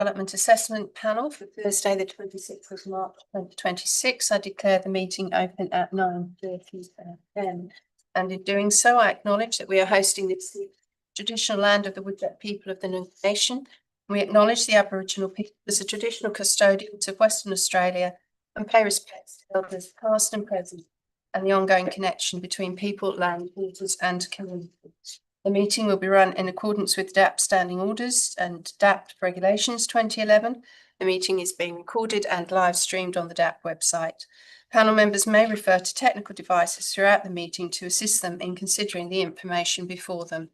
Development Assessment Panel for Thursday, the 26th of March 2026. I declare the meeting open at 9:30 a.m. And in doing so, I acknowledge that we are hosting this traditional land of the Woodjack people of the Noongar Nation. We acknowledge the Aboriginal people as the traditional custodians of Western Australia and pay respects to elders past and present and the ongoing connection between people, land, waters and communities. The meeting will be run in accordance with DAP Standing Orders and DAP Regulations 2011. The meeting is being recorded and live streamed on the DAP website. Panel members may refer to technical devices throughout the meeting to assist them in considering the information before them.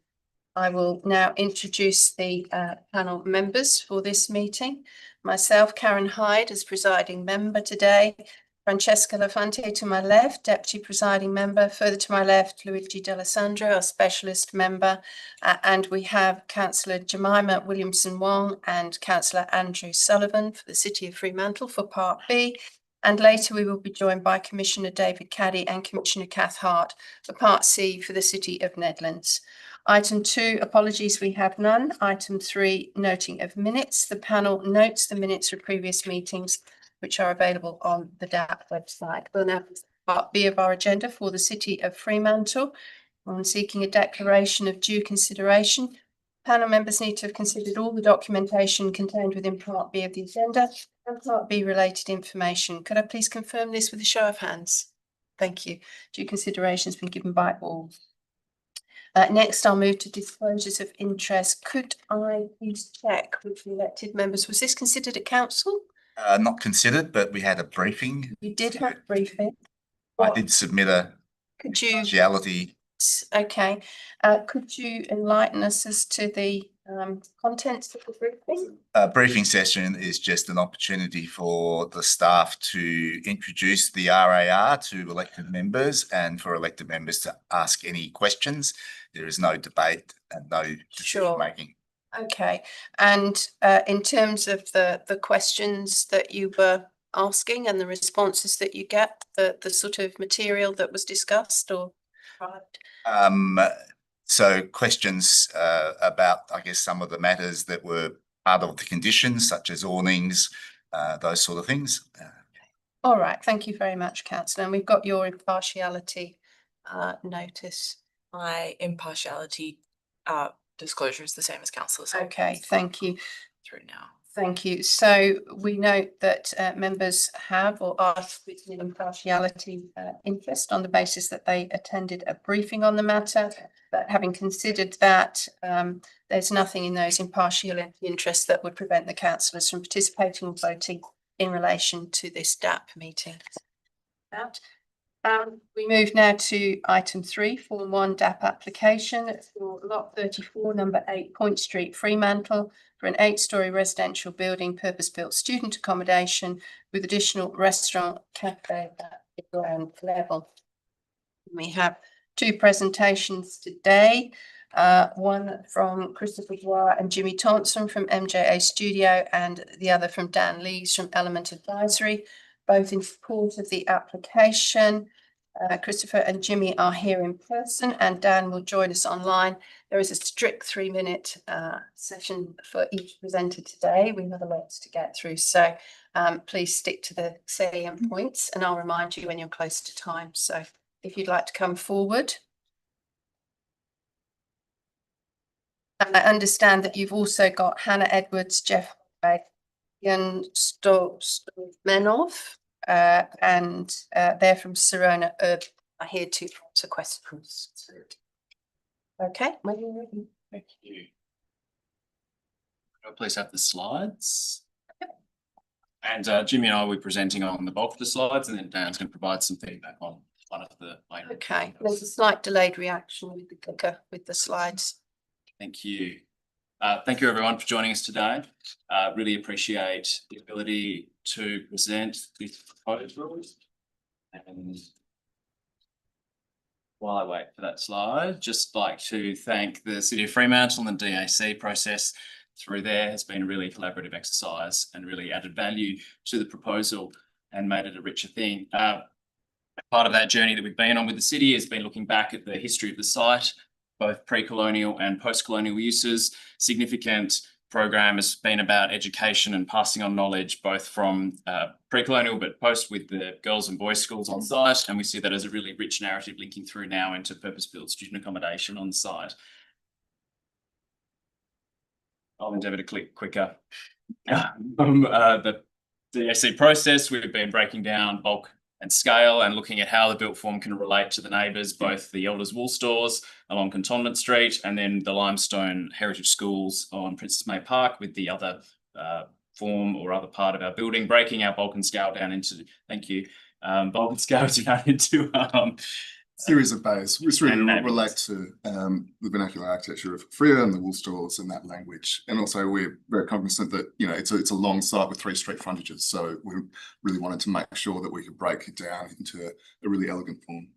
I will now introduce the panel members for this meeting. Myself, Karen Hyde, as presiding member today. Francesca Lafante to my left, Deputy Presiding Member. Further to my left, Luigi D'Alessandro, our Specialist Member. And we have Councillor Jemima Williamson-Wong and Councillor Andrew Sullivan for the City of Fremantle for Part B. And later we will be joined by Commissioner David Caddy and Commissioner Kath Hart for Part C for the City of Nedlands. Item 2, apologies, we have none. Item 3, noting of minutes. The panel notes the minutes of previous meetings which are available on the DAP website. We'll now Part B of our agenda for the City of Fremantle. On seeking a declaration of due consideration, panel members need to have considered all the documentation contained within Part B of the agenda and Part B related information. Could I please confirm this with a show of hands? Thank you. Due consideration has been given by all. Next, I'll move to disclosures of interest. Could I please check with the elected members? Was this considered at council? Not considered, but we had a briefing. We did have a briefing. I did submit a partiality. Okay. Could you enlighten us as to the contents of the briefing? A briefing session is just an opportunity for the staff to introduce the RAR to elected members and for elected members to ask any questions. There is no debate and no decision making. Okay. And in terms of the questions that you were asking and the responses that you get, the sort of material that was discussed or so questions about, I guess, some of the matters that were part of the conditions, such as awnings, those sort of things. All right. Thank you very much, Councillor. And we've got your impartiality notice. My impartiality disclosure is the same as councillors. Okay, thank you. Through now. Thank you. So we note that members have or asked with an impartiality interest on the basis that they attended a briefing on the matter. But having considered that, there's nothing in those impartiality interests that would prevent the councillors from participating or voting in relation to this DAP meeting. We move now to item 3, Form 1 DAP application for lot 34, number 8 Point Street, Fremantle, for an 8-storey residential building, purpose-built student accommodation with additional restaurant, cafe at the ground level. We have 2 presentations today. One from Christopher Dwyer and Jimmy Thompson from MJA Studio and the other from Dan Lees from Element Advisory, both in support of the application. Christopher and Jimmy are here in person and Dan will join us online. There is a strict 3-minute session for each presenter today. We have a lot to get through, so please stick to the salient points and I'll remind you when you're close to time. So if you'd like to come forward. And I understand that you've also got Hannah Edwards, Jeff Ian Stomenov, and they're from Serona Urban are here to answer questions. Okay, when you're ready. Thank you. I'll please have the slides. Yep. And Jimmy and I will be presenting on the bulk of the slides, and then Dan's going to provide some feedback on one of the later. Okay, there's a slight delayed reaction with the clicker with the slides. Thank you. Thank you everyone for joining us today. Really appreciate the ability to present this proposal. And while I wait for that slide, just like to thank the City of Fremantle and the DAC process through there has been a really collaborative exercise and really added value to the proposal and made it a richer thing. Part of that journey that we've been on with the city has been looking back at the history of the site, both pre-colonial and post-colonial uses, significant program has been about education and passing on knowledge, both from pre-colonial but post, with the girls and boys schools on site. And we see that as a really rich narrative linking through now into purpose-built student accommodation on site. I'll endeavour to click quicker. The DAC process, we've been breaking down bulk and scale and looking at how the built form can relate to the neighbours, both the Elders Wool stores along Cantonment Street and then the Limestone Heritage Schools on Princess May Park, with the other form or other part of our building, breaking our bulk and scale down into, bulk and scale down into series of bays, which really and relate to the vernacular architecture of Freo and the wool stores and that language. And also we're very cognizant that, you know, it's a long site with 3 street frontages. So we really wanted to make sure that we could break it down into a really elegant form.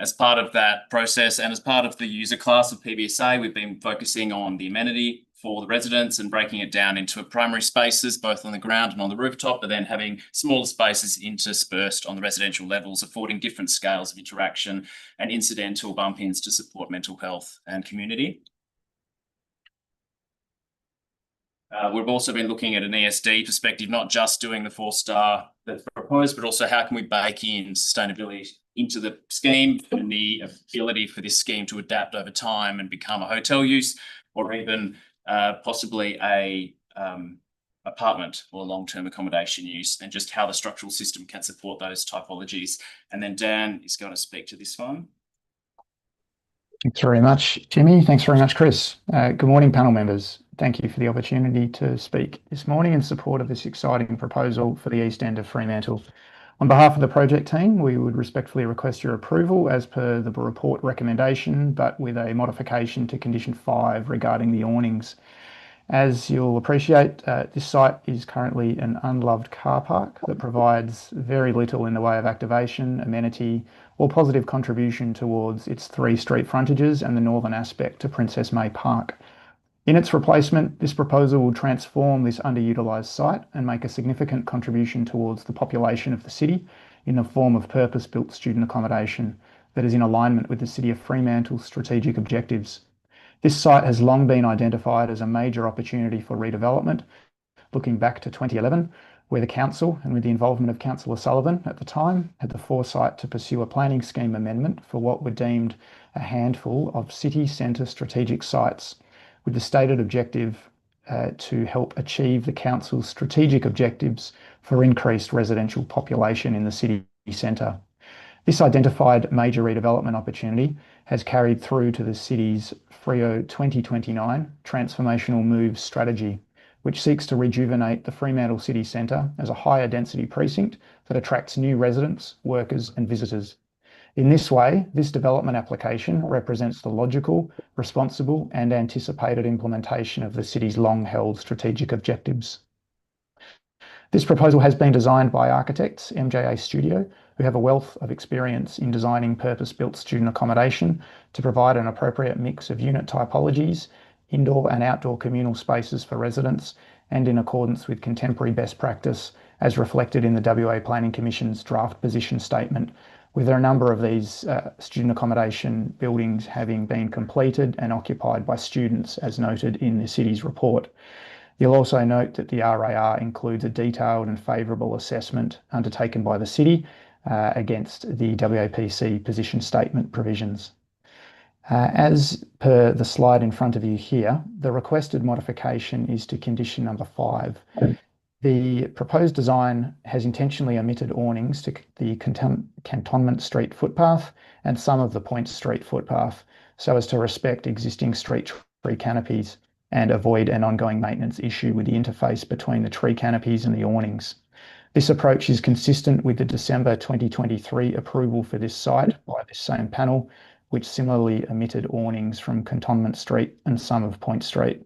As part of that process and as part of the user class of PBSA, we've been focusing on the amenity for the residents and breaking it down into primary spaces, both on the ground and on the rooftop, but then having smaller spaces interspersed on the residential levels, affording different scales of interaction and incidental bump-ins to support mental health and community. We've also been looking at an ESD perspective, not just doing the 4-star that's proposed, but also how can we bake in sustainability into the scheme and the ability for this scheme to adapt over time and become a hotel use, or even possibly a apartment or long-term accommodation use, and just how the structural system can support those typologies. And then Dan is going to speak to this one. Thanks very much, Jimmy. Thanks very much, Chris. Good morning, panel members. Thank you for the opportunity to speak this morning in support of this exciting proposal for the East End of Fremantle. On behalf of the project team, we would respectfully request your approval as per the report recommendation, but with a modification to condition 5 regarding the awnings. As you'll appreciate, this site is currently an unloved car park that provides very little in the way of activation, amenity, or positive contribution towards its 3 street frontages and the northern aspect to Princess May Park. In its replacement, this proposal will transform this underutilised site and make a significant contribution towards the population of the city in the form of purpose-built student accommodation that is in alignment with the City of Fremantle's strategic objectives. This site has long been identified as a major opportunity for redevelopment, looking back to 2011, where the council, and with the involvement of Councillor Sullivan at the time, had the foresight to pursue a planning scheme amendment for what were deemed a handful of city centre strategic sites, with the stated objective to help achieve the council's strategic objectives for increased residential population in the city centre. This identified major redevelopment opportunity has carried through to the city's Freo 2029 Transformational Moves strategy, which seeks to rejuvenate the Fremantle city centre as a higher density precinct that attracts new residents, workers and visitors. In this way, this development application represents the logical, responsible and anticipated implementation of the city's long-held strategic objectives. This proposal has been designed by architects MJA Studio, who have a wealth of experience in designing purpose-built student accommodation to provide an appropriate mix of unit typologies, indoor and outdoor communal spaces for residents, and in accordance with contemporary best practice as reflected in the WA Planning Commission's draft position statement, with a number of these student accommodation buildings having been completed and occupied by students as noted in the city's report. You'll also note that the RAR includes a detailed and favourable assessment undertaken by the city against the WAPC position statement provisions. As per the slide in front of you here, the requested modification is to condition number 5. The proposed design has intentionally omitted awnings to the Cantonment Street footpath and some of the Point Street footpath so as to respect existing street tree canopies and avoid an ongoing maintenance issue with the interface between the tree canopies and the awnings. This approach is consistent with the December 2023 approval for this site by this same panel, which similarly omitted awnings from Cantonment Street and some of Point Street.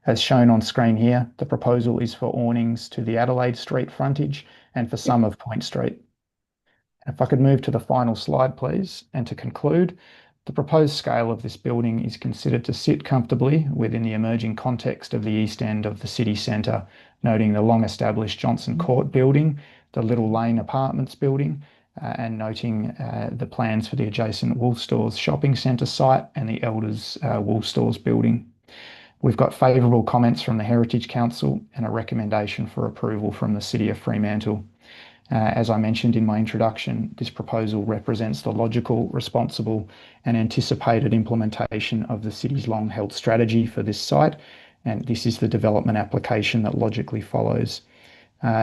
As shown on screen here, the proposal is for awnings to the Adelaide Street frontage and for some of Point Street. If I could move to the final slide, please, and to conclude, the proposed scale of this building is considered to sit comfortably within the emerging context of the east end of the city centre, noting the long-established Johnson Court building, the Little Lane Apartments building, and noting the plans for the adjacent Wool Stores shopping centre site and the Elders Wool Stores building. We've got favourable comments from the Heritage Council and a recommendation for approval from the City of Fremantle. As I mentioned in my introduction, this proposal represents the logical, responsible and anticipated implementation of the city's long-held strategy for this site, and this is the development application that logically follows.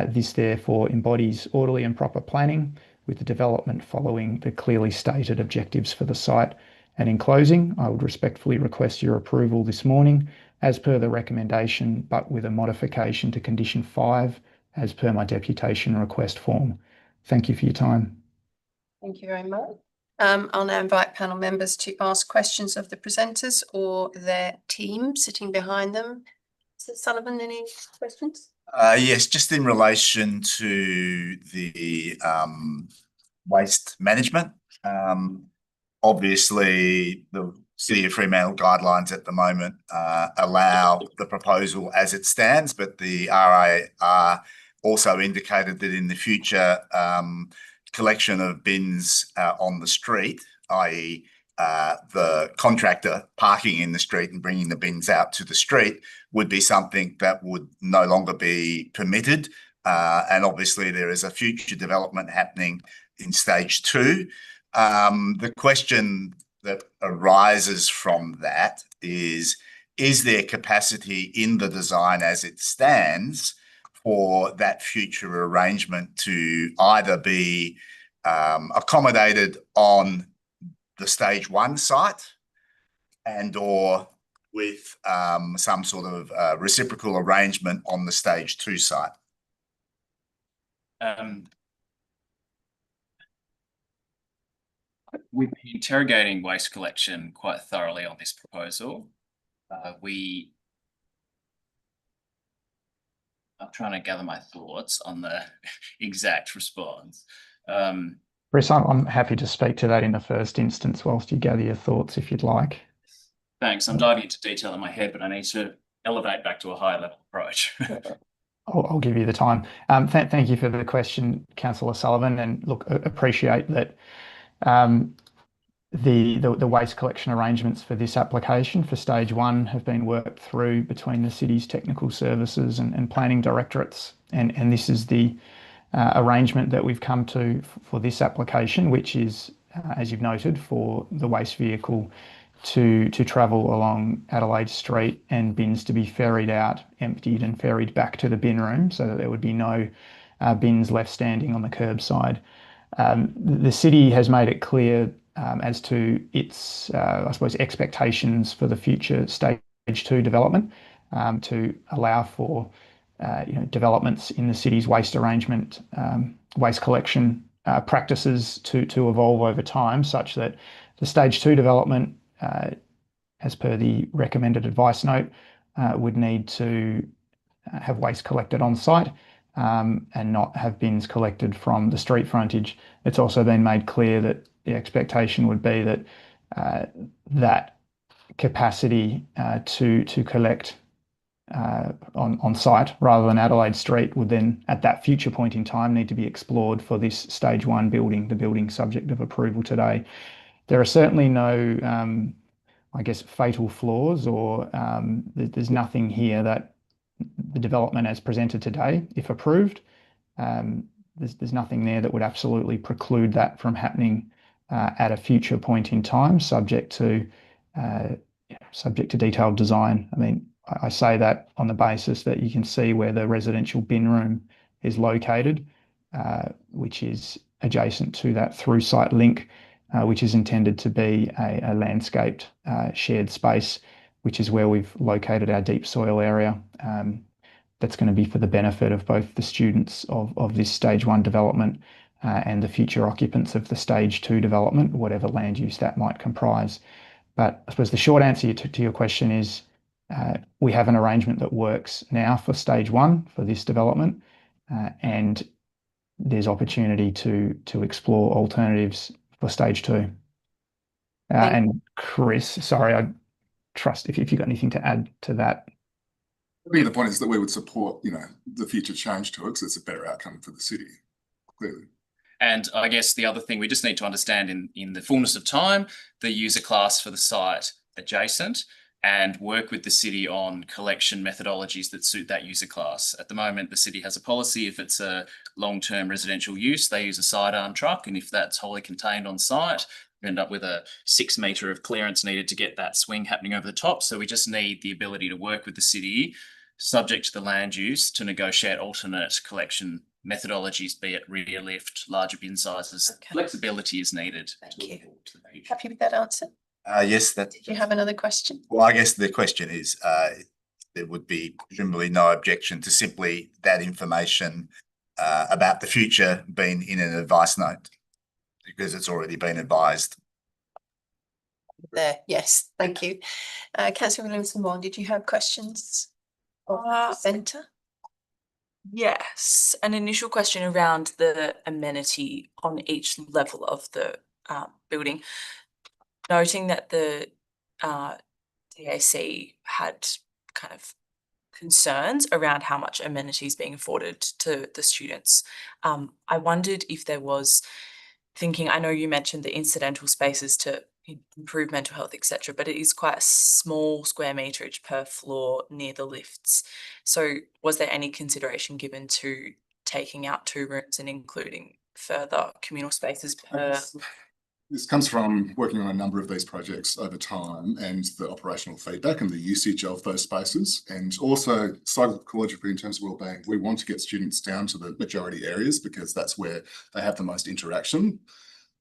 This therefore embodies orderly and proper planning, with the development following the clearly stated objectives for the site. And in closing, I would respectfully request your approval this morning as per the recommendation, but with a modification to condition 5 as per my deputation request form. Thank you for your time. Thank you very much. I'll now invite panel members to ask questions of the presenters or their team sitting behind them. Mr. Sullivan, any questions? Yes, just in relation to the waste management. Obviously, the City of Fremantle guidelines at the moment allow the proposal as it stands, but the RAR also indicated that in the future, collection of bins on the street, i.e. the contractor parking in the street and bringing the bins out to the street, would be something that would no longer be permitted. And obviously there is a future development happening in stage 2. The question that arises from that is there capacity in the design as it stands for that future arrangement to either be accommodated on the stage 1 site and or with some sort of reciprocal arrangement on the stage 2 site? We've been interrogating waste collection quite thoroughly on this proposal. I'm trying to gather my thoughts on the exact response. Chris, I'm happy to speak to that in the first instance whilst you gather your thoughts if you'd like. Thanks. I'm diving into detail in my head, but I need to elevate back to a higher level approach. I'll give you the time. Thank you for the question, Councillor Sullivan, and look, appreciate that the waste collection arrangements for this application for stage 1 have been worked through between the city's technical services and planning directorates, and this is the arrangement that we've come to for this application, which is, as you've noted, for the waste vehicle to travel along Adelaide Street and bins to be ferried out, emptied and ferried back to the bin room so that there would be no bins left standing on the curbside. The city has made it clear as to its, I suppose, expectations for the future stage 2 development to allow for developments in the city's waste arrangement, waste collection practices to evolve over time, such that the stage 2 development, as per the recommended advice note, would need to have waste collected on site and not have bins collected from the street frontage. It's also been made clear that the expectation would be that that capacity to collect on site rather than Adelaide Street would then, at that future point in time, need to be explored for this stage 1 building, the building subject of approval today. There are certainly no, I guess, fatal flaws, or there's nothing here that the development as presented today, if approved, there's nothing there that would absolutely preclude that from happening at a future point in time, subject to detailed design. I mean, I say that on the basis that you can see where the residential bin room is located, which is adjacent to that through site link, which is intended to be a landscaped shared space, which is where we've located our deep soil area. That's going to be for the benefit of both the students of this stage 1 development and the future occupants of the stage 2 development, whatever land use that might comprise. But I suppose the short answer to your question is we have an arrangement that works now for stage 1 for this development, and there's opportunity to explore alternatives for stage 2. And Chris, sorry, I trust if you've got anything to add to that. I think the point is that we would support, the future change to it because it's a better outcome for the city, clearly. And I guess the other thing we just need to understand in the fullness of time, the user class for the site adjacent, and work with the city on collection methodologies that suit that user class. At the moment, the city has a policy, if it's a long-term residential use, they use a sidearm truck, and if that's wholly contained on site, you end up with a 6 metre of clearance needed to get that swing happening over the top. So we just need the ability to work with the city, subject to the land use, to negotiate alternate collection methodologies, be it rear lift, larger bin sizes. Okay. Flexibility is needed. Thank to you. look forward to the future. Happy with that answer? Yes, that. Did you have another question? Well, I guess the question is, there would be presumably no objection to simply that information about the future being in an advice note, because it's already been advised. There, yes, thank you. Councillor Williamson-Wong, did you have questions of the presenter? Yes, an initial question around the amenity on each level of the building. Noting that the DAC had kind of concerns around how much amenities being afforded to the students. I wondered if there was thinking, I know you mentioned the incidental spaces to improve mental health, etc., but it is quite a small square meterage per floor near the lifts. So was there any consideration given to taking out 2 rooms and including further communal spaces per? This comes from working on a number of these projects over time and the operational feedback and the usage of those spaces, and also psychologically in terms of wellbeing. We want to get students down to the majority areas because that's where they have the most interaction.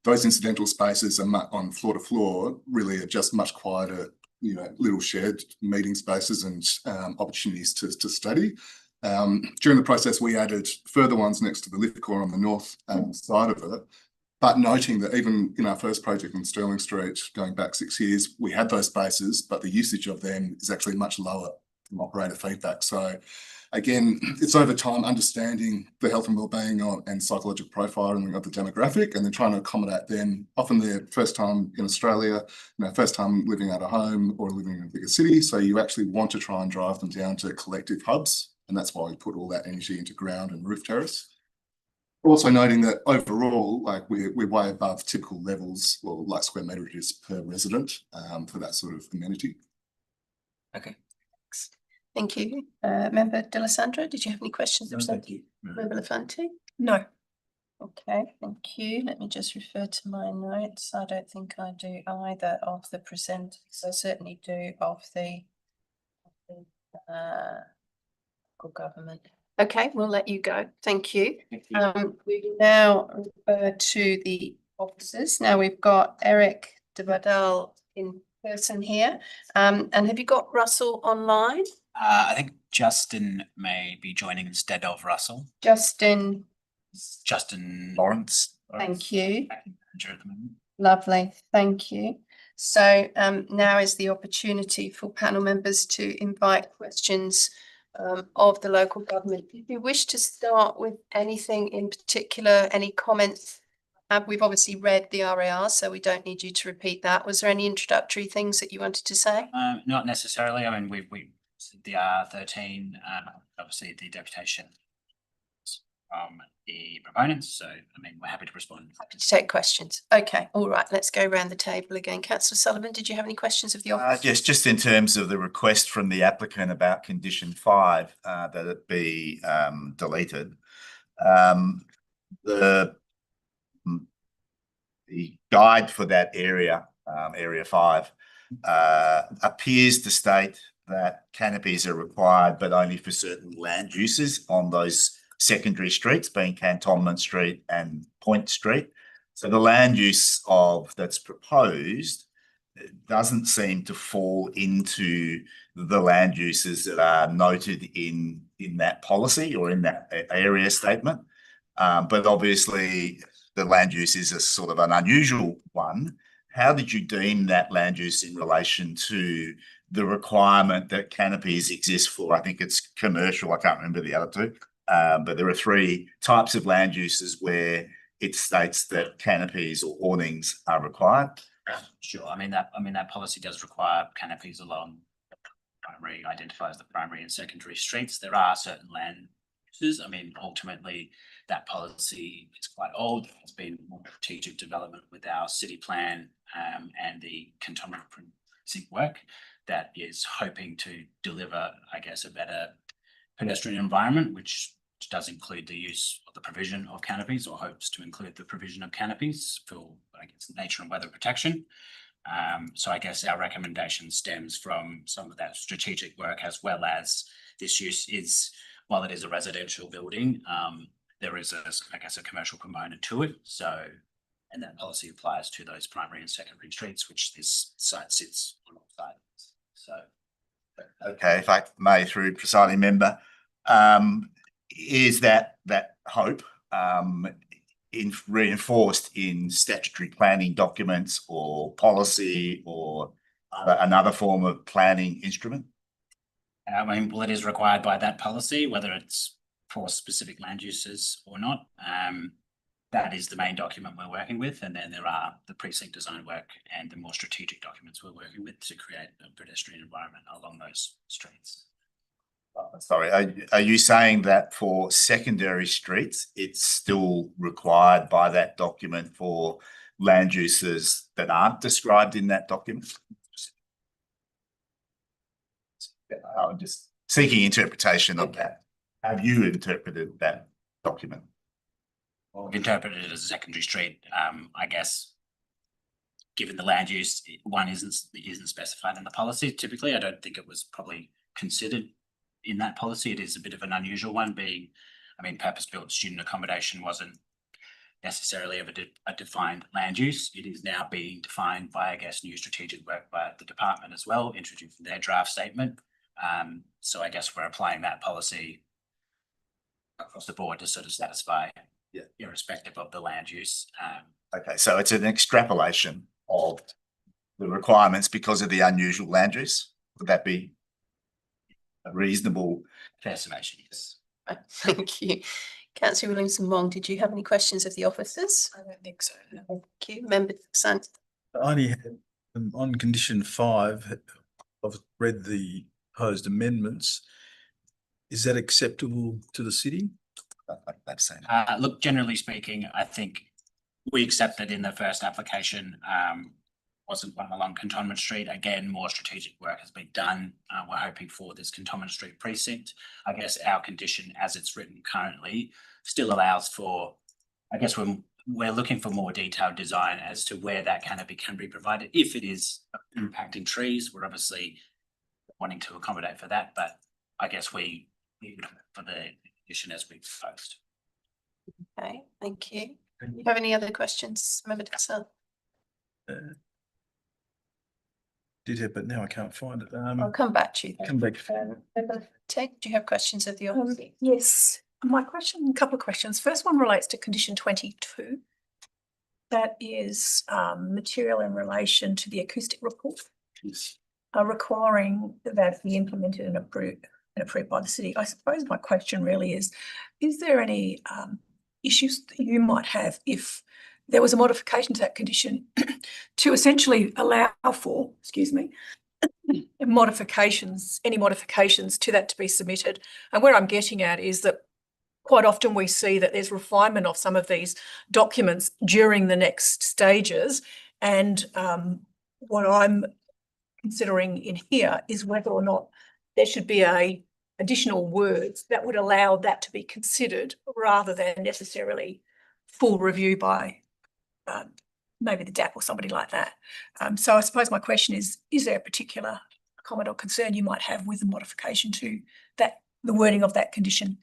Those incidental spaces are on floor to floor really are just much quieter, you know, little shared meeting spaces and opportunities to study. During the process, we added further ones next to the lift core on the north side of it. But noting that even in our first project in Stirling Street, going back 6 years, we had those spaces, but the usage of them is actually much lower from operator feedback. So again, it's over time understanding the health and wellbeing and psychological profiling of the demographic, and then trying to accommodate them. Often their first time in Australia, you know, first time living out of home or living in a bigger city. So you actually want to try and drive them down to collective hubs. And that's why we put all that energy into ground and roof terrace. Also noting that overall, like we're way above typical levels or like square meterages per resident for that sort of amenity. Okay. Thank you. Member D'Alessandro, did you have any questions? No, thank you. Member Lafante? No. Okay, thank you. Let me just refer to my notes. I don't think I do either of the presenters. I certainly do of the local government. Okay, we'll let you go. Thank you. Thank you. We now refer to the officers. Now we've got Eric de Badal in person here. And have you got Russell online? I think Justin may be joining instead of Russell. Justin, Lawrence. thank you. Manager at the moment. Lovely, thank you. So now is the opportunity for panel members to invite questions of the local government. If you wish to start with anything in particular, any comments? We've obviously read the RAR, so we don't need you to repeat that. Was there any introductory things that you wanted to say? Not necessarily. I mean, we the R13, obviously the deputation from the proponents. So, I mean, we're happy to respond. Happy to take questions. Okay, all right. Let's go around the table again. Councillor Sullivan, did you have any questions of the office? Yes, just in terms of the request from the applicant about condition 5, that it be deleted. The guide for that area, area 5, appears to state that canopies are required, but only for certain land uses on those secondary streets, being Cantonment Street and Point Street. So the land use that's proposed doesn't seem to fall into the land uses that are noted in that policy or in that area statement. But obviously the land use is a sort of an unusual one. How did you deem that land use in relation to the requirement that canopies exist for? I think it's commercial. I can't remember the other two. But there are 3 types of land uses where it states that canopies or awnings are required. Sure. I mean that policy does require canopies along the primary, identifies the primary and secondary streets. There are certain land uses. I mean, ultimately that policy is quite old. It's been more strategic development with our city plan and the cantonment precinct work. that is hoping to deliver, I guess, a better pedestrian environment, which does include the use of the provision of canopies, or hopes to include the provision of canopies for, I guess, nature and weather protection. So I guess our recommendation stems from some of that strategic work, as well as this use is, while it is a residential building, there is I guess, a commercial component to it. So, and that policy applies to those primary and secondary streets, which this site sits alongside. So. Okay, if I may, through presiding member, is that hope reinforced in statutory planning documents or policy or another form of planning instrument? I mean, well, it is required by that policy, whether it's for specific land uses or not. That is the main document we're working with, and then there are the precinct design work and the more strategic documents we're working with to create a pedestrian environment along those streets. Sorry, are you saying that for secondary streets, it's still required by that document for land uses that aren't described in that document? I'm just seeking interpretation of that. Have you interpreted that document? Well, we've interpreted it as a secondary street. I guess, given the land use, one isn't specified in the policy. Typically, I don't think it was probably considered in that policy. It is a bit of an unusual one, being, I mean, purpose-built student accommodation wasn't necessarily ever a defined land use. It is now being defined by, I guess, new strategic work by the department as well, introducing their draft statement. So I guess we're applying that policy across the board to sort of satisfy, irrespective of the land use. Okay, so it's an extrapolation of the requirements because of the unusual land use. Would that be a reasonable? Fair summation, yes. Thank you. Councillor Williamson-Wong, did you have any questions of the officers? I don't think so. No. Thank you. Member Sant. I only had, on condition 5, I've read the proposed amendments. Is that acceptable to the city? Look, generally speaking, I think we accepted in the first application, wasn't one along Cantonment Street. Again, more strategic work has been done. We're hoping for this Cantonment Street precinct. I guess our condition as it's written currently still allows for, I guess when we're looking for more detailed design as to where that canopy can be provided. If it is impacting trees, we're obviously wanting to accommodate for that, but I guess we need for the condition as we proposed. Okay, thank you. Do you have any other questions, Member Sant? Did have, but now I can't find it. I'll come back to you. Come back. Member Ted, do you have questions of the officer? Yes, my question, a couple of questions. First one relates to condition 22. That is material in relation to the acoustic report. Yes. Requiring that be implemented and approved by the city. I suppose my question really is there any issues that you might have if there was a modification to that condition to essentially allow for, any modifications to that to be submitted? And where I'm getting at is that quite often we see that there's refinement of some of these documents during the next stages. And what I'm considering in here is whether or not there should be additional words that would allow that to be considered rather than necessarily full review by maybe the DAP or somebody like that. So I suppose my question is there a particular comment or concern you might have with the modification to that, the wording of that condition?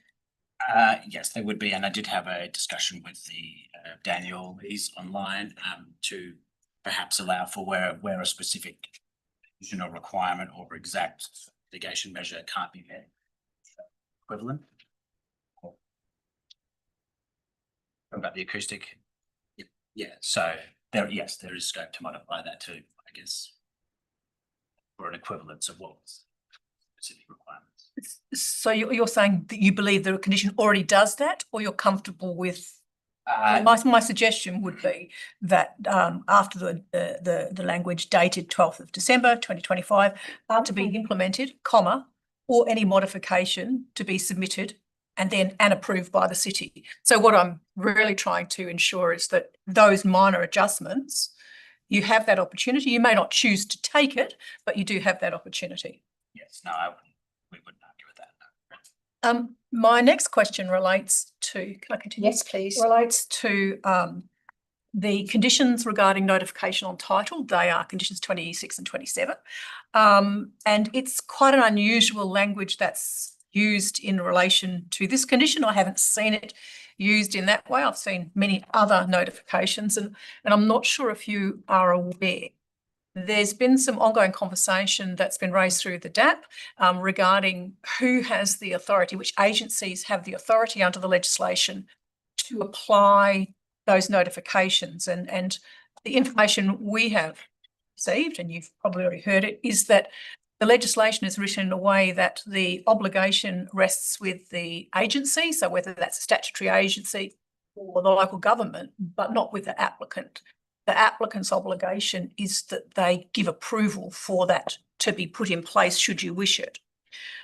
Yes, there would be, and I did have a discussion with the Daniel, he's online, to perhaps allow for where a specific condition or requirement or exact mitigation measure can't be met. Equivalent. About the acoustic. Yeah, so there is scope to modify that too, I guess, for an equivalence of what was specific requirements. So you're saying that you believe the condition already does that, or you're comfortable with? My suggestion would be that after the language dated 12th of December 2025 to be implemented, or any modification to be submitted and then approved by the city. So what I'm really trying to ensure is that those minor adjustments you have that opportunity. You may not choose to take it, but you do have that opportunity. Yes, no, we wouldn't argue with that. My next question relates to, can I continue? Yes, please. Relates to the conditions regarding notification on title. They are conditions 26 and 27. And it's quite an unusual language that's used in relation to this condition. I haven't seen it used in that way. I've seen many other notifications, and I'm not sure if you are aware. There's been some ongoing conversation that's been raised through the DAP regarding who has the authority, which agencies have the authority under the legislation to apply those notifications. And the information we have received, and you've probably already heard it, is that the legislation is written in a way that the obligation rests with the agency, so whether that's a statutory agency or the local government, but not with the applicant. The applicant's obligation is that they give approval for that to be put in place should you wish it.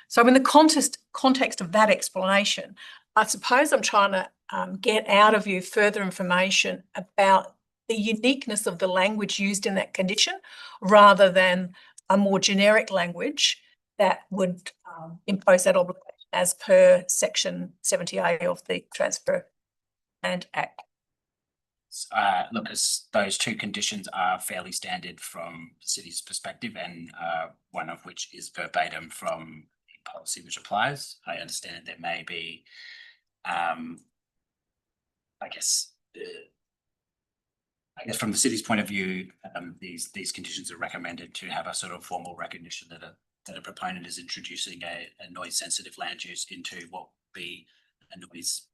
So in the context of that explanation, I suppose I'm trying to get out of you further information about the uniqueness of the language used in that condition, rather than a more generic language that would impose that obligation as per Section 70A of the Transfer Land Act. Look, as those two conditions are fairly standard from the city's perspective, and one of which is verbatim from the policy which applies. I understand there may be, I guess from the city's point of view, these conditions are recommended to have a sort of formal recognition that a proponent is introducing a noise-sensitive land use into what would be a noise,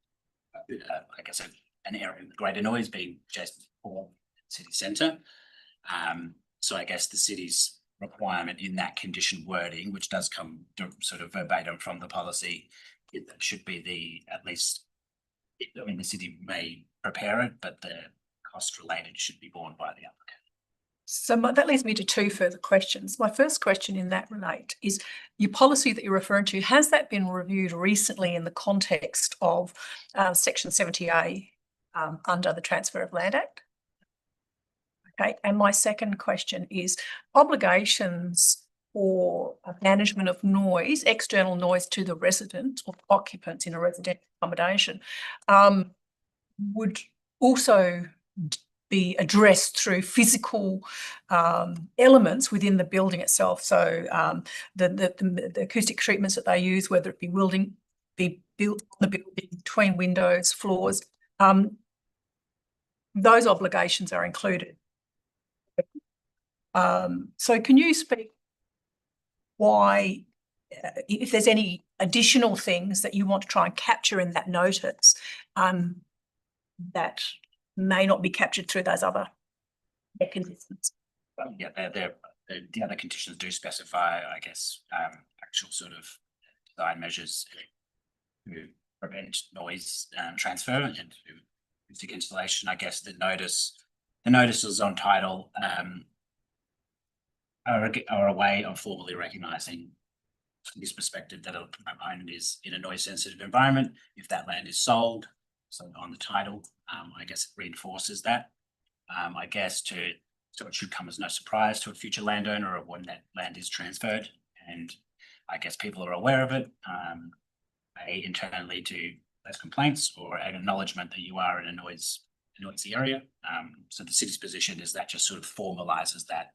I guess, an area of greater noise being just for city centre. So I guess the city's requirement in that condition wording, which does come sort of verbatim from the policy, it should be at least, I mean, the city may prepare it, but the cost related should be borne by the applicant. So that leads me to two further questions. My first question in that relate is your policy that you're referring to, has that been reviewed recently in the context of Section 70A under the Transfer of Land Act? Okay, and my second question is obligations for management of noise, external noise to the resident or occupants in a residential accommodation would also be addressed through physical elements within the building itself. So the acoustic treatments that they use, whether it be built on the building, between windows, floors, those obligations are included. So can you speak why, if there's any additional things that you want to try and capture in that notice that may not be captured through those other mechanisms? Yeah, the other conditions do specify, I guess, actual sort of design measures to prevent noise transfer and to acoustic installation. I guess the notices on title are a way of formally recognising from this perspective that a proponent is in a noise sensitive environment. If that land is sold, so on the title, I guess it reinforces that. I guess so it should come as no surprise to a future landowner of when that land is transferred, and I guess people are aware of it. Internally to those complaints or an acknowledgement that you are in a noisy area. So the city's position is that just sort of formalises that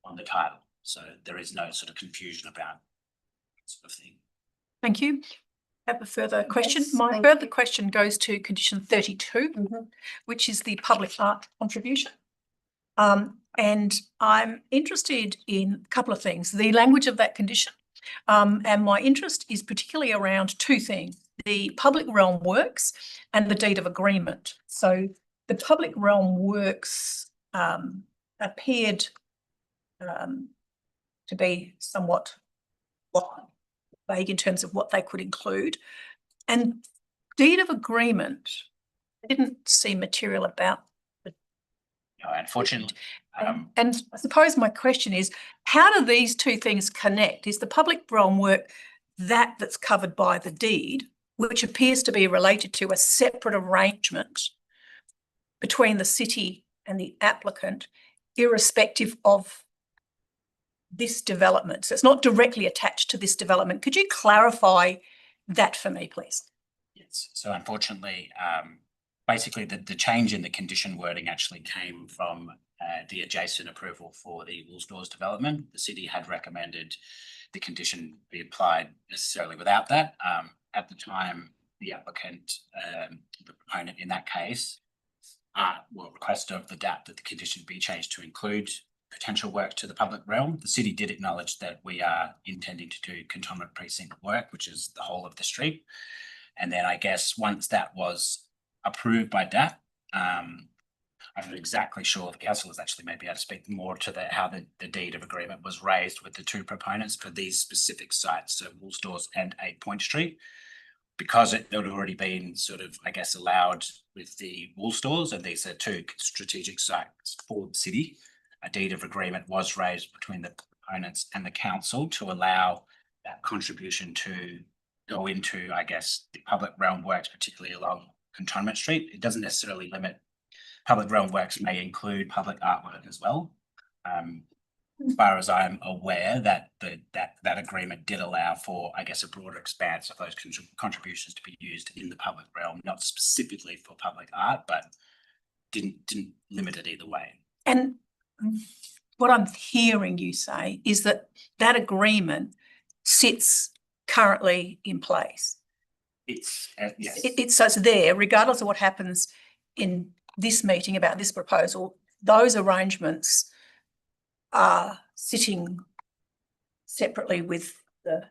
on the title, so there is no sort of confusion about that sort of thing. Thank you. I have a further question. Yes, My thank further you. question goes to condition 32, which is the public art contribution. And I'm interested in a couple of things, the language of that condition. And my interest is particularly around two things, the public realm works and the deed of agreement. So the public realm works appeared to be somewhat vague in terms of what they could include. And deed of agreement, I didn't see material about. No, unfortunately. And I suppose my question is, how do these two things connect? Is the public realm work that's covered by the deed, which appears to be related to a separate arrangement between the city and the applicant? irrespective of this development. So it's not directly attached to this development. Could you clarify that for me, please? Yes, so unfortunately, basically the change in the condition wording actually came from the adjacent approval for the Wool Stores development. The city had recommended the condition be applied necessarily without that. At the time, the applicant, the proponent in that case, requested of the DAP that the condition be changed to include potential work to the public realm. The city did acknowledge that we are intending to do cantonment precinct work, which is the whole of the street. And then I guess once that was approved by DAP, I'm not exactly sure. The council is actually maybe able to speak more to how the deed of agreement was raised with the two proponents for these specific sites, so Wool Stores and 8 Point Street. Because it had already been sort of, I guess, allowed with the Wool Stores, and these are two strategic sites for the city, a deed of agreement was raised between the proponents and the council to allow that contribution to go into, I guess, the public realm works, particularly along Cantonment Street. It doesn't necessarily limit. Public realm works may include public artwork as well. As far as I'm aware, that agreement did allow for, I guess, a broader expanse of those contributions to be used in the public realm, not specifically for public art, but didn't limit it either way. And what I'm hearing you say is that that agreement sits currently in place. It's yes. So it's there, regardless of what happens in this meeting about this proposal. Those arrangements are sitting separately with the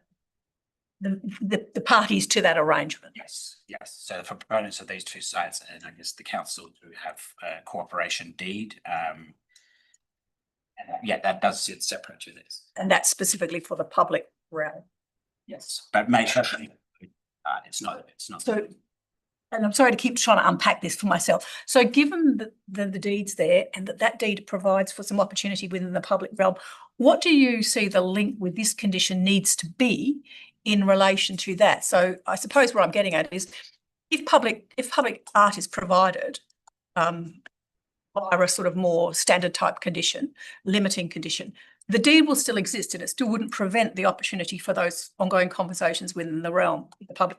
parties to that arrangement. Yes. So for proponents of these two sites, and I guess the council do have a cooperation deed. And that does sit separate to this. And that's specifically for the public realm. Yes, but it's not. So, and I'm sorry to keep trying to unpack this for myself. So given the deeds there and that deed provides for some opportunity within the public realm, what do you see the link with this condition needs to be in relation to that? So I suppose what I'm getting at is if public art is provided via a sort of more standard type condition, limiting condition, the deed will still exist and it still wouldn't prevent the opportunity for those ongoing conversations within the realm, the public.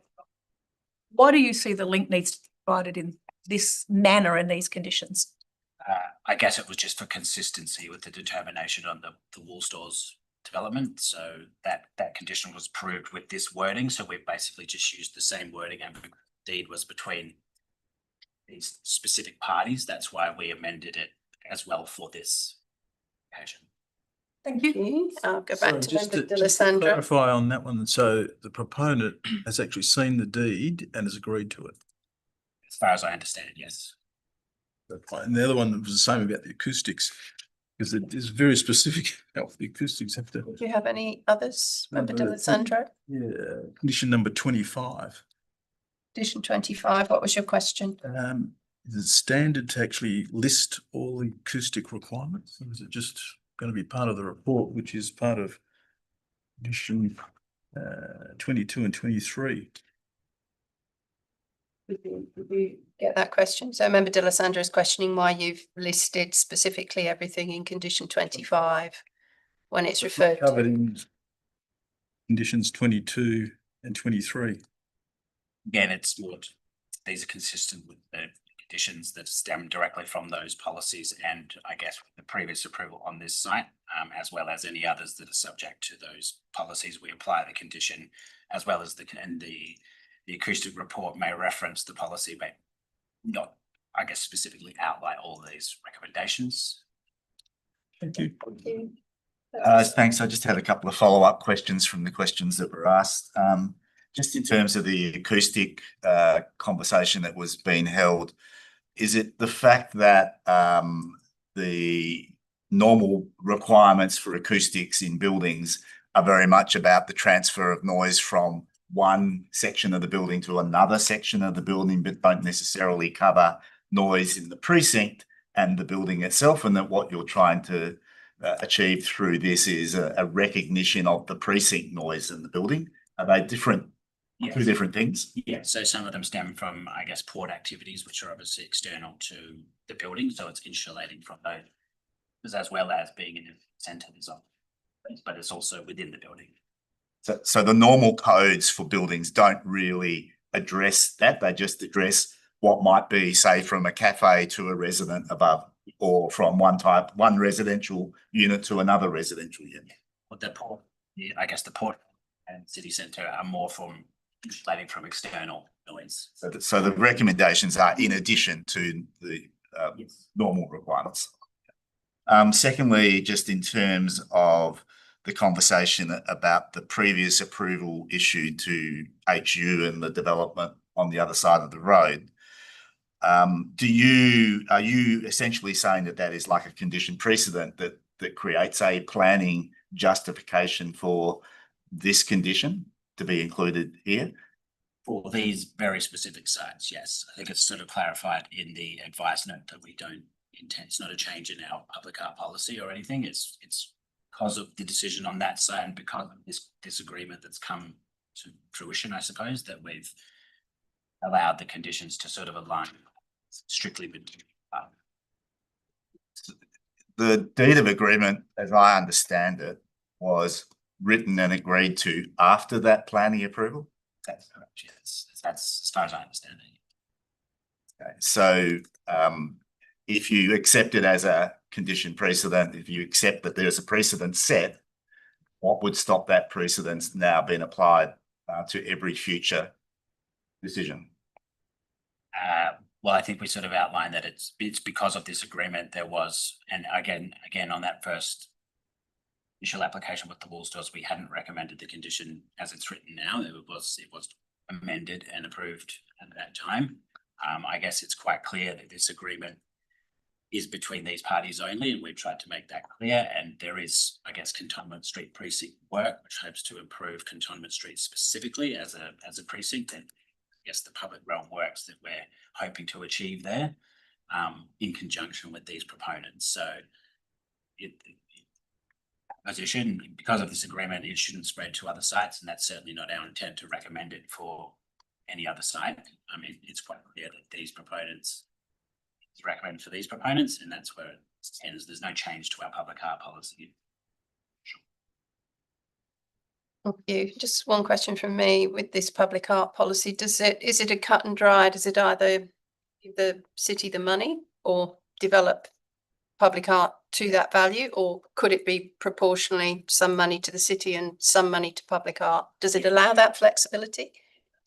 Why do you see the link needs to be provided in this manner and these conditions? I guess it was just for consistency with the determination on the Wool Stores development. So that condition was approved with this wording. So we've basically just used the same wording, and the deed was between these specific parties. That's why we amended it as well for this occasion. Thank you. Thank you. I'll go back to Just Member to D'Alessandro. clarify on that one, so the proponent has actually seen the deed and has agreed to it. As far as I understand, yes. And the other one was the same about the acoustics, because it is very specific how the acoustics have to. Do you have any others, Member Number- D'Alessandro? Yeah, condition number 25. Edition 25, what was your question? Is it standard to actually list all the acoustic requirements? Or is it just going to be part of the report, which is part of edition 22 and 23? Did you get that question? So Member D'Alessandro is questioning why you've listed specifically everything in condition 25 when it's referred Covered to. in conditions 22 and 23. Again, it's more, these are consistent with the conditions that stem directly from those policies and I guess the previous approval on this site, as well as any others that are subject to those policies. We apply the condition as well as the acoustic report may reference the policy, but not, I guess, specifically outline all these recommendations. Thank you. Thank you. Thanks. I just had a couple of follow-up questions from the questions that were asked. Just in terms of the acoustic conversation that was being held, is it the fact that the normal requirements for acoustics in buildings are very much about the transfer of noise from one section of the building to another section of the building, but don't necessarily cover noise in the precinct and the building itself, and that what you're trying to achieve through this is a recognition of the precinct noise in the building? Are they different? Yes. Two different things? Yeah, so some of them stem from, I guess, port activities, which are obviously external to the building, so it's insulating from those as well as being in a centre design, but it's also within the building. So the normal codes for buildings don't really address that. They just address what might be, say, from a cafe to a resident above, or from one residential unit to another residential unit. Well, I guess the port and city centre are more from insulating from external noise. So the recommendations are in addition to the normal requirements. Secondly, just in terms of the conversation about the previous approval issued to HU and the development on the other side of the road, are you essentially saying that that is like a condition precedent that creates a planning justification for this condition to be included here? For these very specific sites, yes. I think it's sort of clarified in the advice note that we don't intend, it's not a change in our public art policy or anything. It's because of the decision on that side and because of this disagreement that's come to fruition, I suppose, that we've allowed the conditions to sort of align strictly with the deed of agreement, as I understand it, was written and agreed to after that planning approval. That's correct, yes. That's as far as I understand it. Okay. So if you accept it as a condition precedent, if you accept that there's a precedent set, what would stop that precedent now being applied to every future decision? Well, I think we sort of outlined that it's because of this agreement there was, and again on that first initial application with the wool stores, we hadn't recommended the condition as it's written now. It was amended and approved at that time. I guess it's quite clear that this agreement is between these parties only, and we've tried to make that clear. And there is, I guess, Cantonment Street precinct work, which hopes to improve Cantonment Street specifically as a precinct, and I guess the public realm works that we're hoping to achieve there in conjunction with these proponents. So because of this agreement, it shouldn't spread to other sites, and that's certainly not our intent to recommend it for any other site. I mean, it's quite clear that these proponents is recommended for these proponents, and that's where it ends. There's no change to our public art policy. Thank you. Just one question from me with this public art policy. Is it a cut and dry? Does it either give the city the money or develop public art to that value, or could it be proportionally some money to the city and some money to public art? Does it allow that flexibility?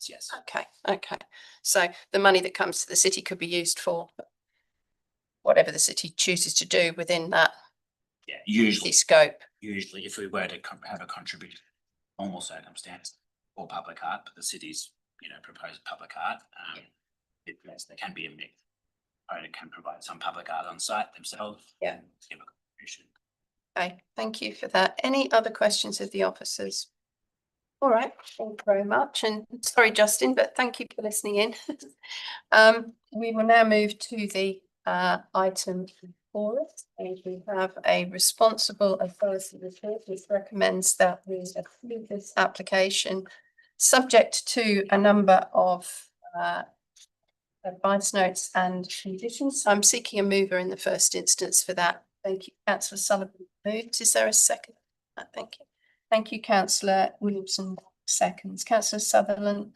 Yes. Okay. So the money that comes to the city could be used for whatever the city chooses to do within that Usually scope. Usually, if we were to have a contribution, normal circumstance for public art, but the city's proposed public art, there can be a mix. It can provide some public art on site themselves. Yeah. Give a contribution. Okay, thank you for that. Any other questions of the officers? All right, thank you very much. And sorry, Justin, but thank you for listening in. We will now move to the item before us, and we have a responsible authority report which recommends that we approve this application subject to a number of advice notes and conditions. I'm seeking a mover in the first instance for that. Thank you, Councillor Sullivan moved. Is there a second? Thank you. Thank you, Councillor Williamson seconds. Councillor Sullivan,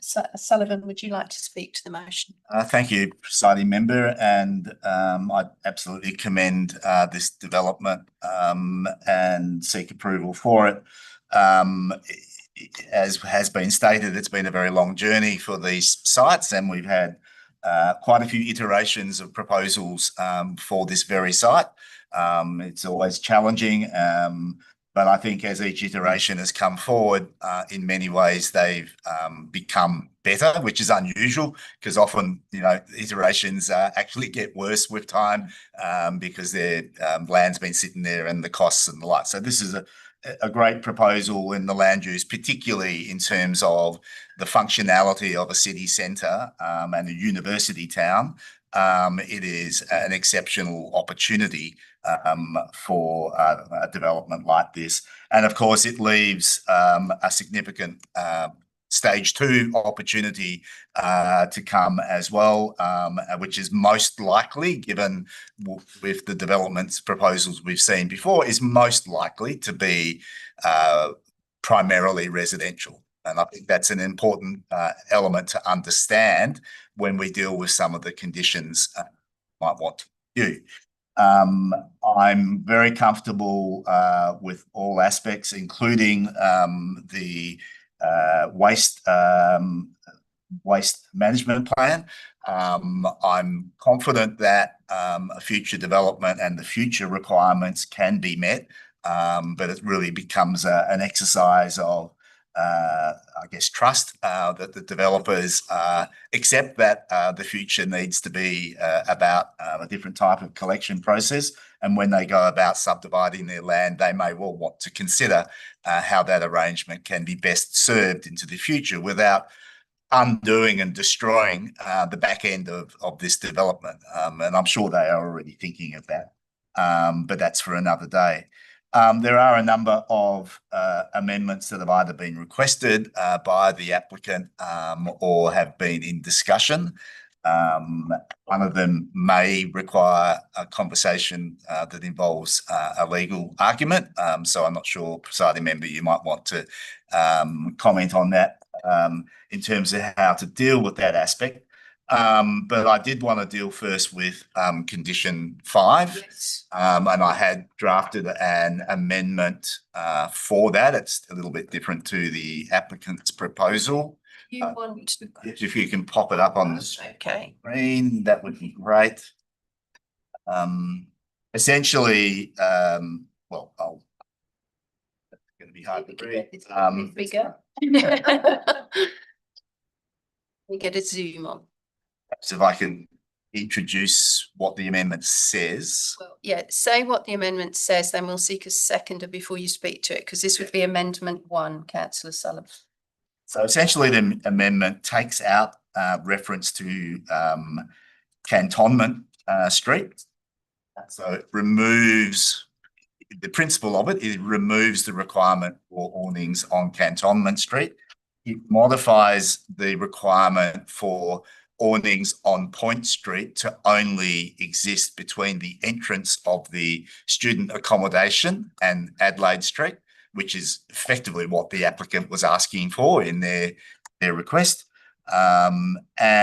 would you like to speak to the motion? Thank you, presiding member, and I absolutely commend this development and seek approval for it. As has been stated, it's been a very long journey for these sites, and we've had quite a few iterations of proposals for this very site. It's always challenging, but I think as each iteration has come forward, in many ways they've become better, which is unusual because often, iterations actually get worse with time because their land's been sitting there and the costs and the like. So this is a great proposal in the land use, particularly in terms of the functionality of a city centre and a university town. It is an exceptional opportunity for a development like this. And of course, it leaves a significant stage 2 opportunity to come as well, which is most likely, given with the developments proposals we've seen before, is most likely to be primarily residential. And I think that's an important element to understand when we deal with some of the conditions might want to review. I'm very comfortable with all aspects, including the waste management plan. I'm confident that a future development and the future requirements can be met, but it really becomes an exercise of I guess, trust that the developers accept that the future needs to be about a different type of collection process. And when they go about subdividing their land, they may well want to consider how that arrangement can be best served into the future without undoing and destroying the back end of this development. And I'm sure they are already thinking of that, but that's for another day. There are a number of amendments that have either been requested by the applicant or have been in discussion. One of them may require a conversation that involves a legal argument. So I'm not sure, presiding member, you might want to comment on that in terms of how to deal with that aspect. But I did want to deal first with condition 5. Yes. And I had drafted an amendment for that. It's a little bit different to the applicant's proposal. You want to. If you can pop it up on the screen, that would be great. Essentially, well, it's going to be hard to read. Bigger. We get a zoom on. Perhaps if I can introduce what the amendment says. Well, yeah, say what the amendment says, then we'll seek a seconder before you speak to it, because this would be amendment 1, councillor Sullivan. So essentially the amendment takes out reference to Cantonment Street. So it removes, the principle of it, it removes the requirement for awnings on Cantonment Street. It modifies the requirement for awnings on Point Street to only exist between the entrance of the student accommodation and Adelaide Street, which is effectively what the applicant was asking for in their request. Yeah, I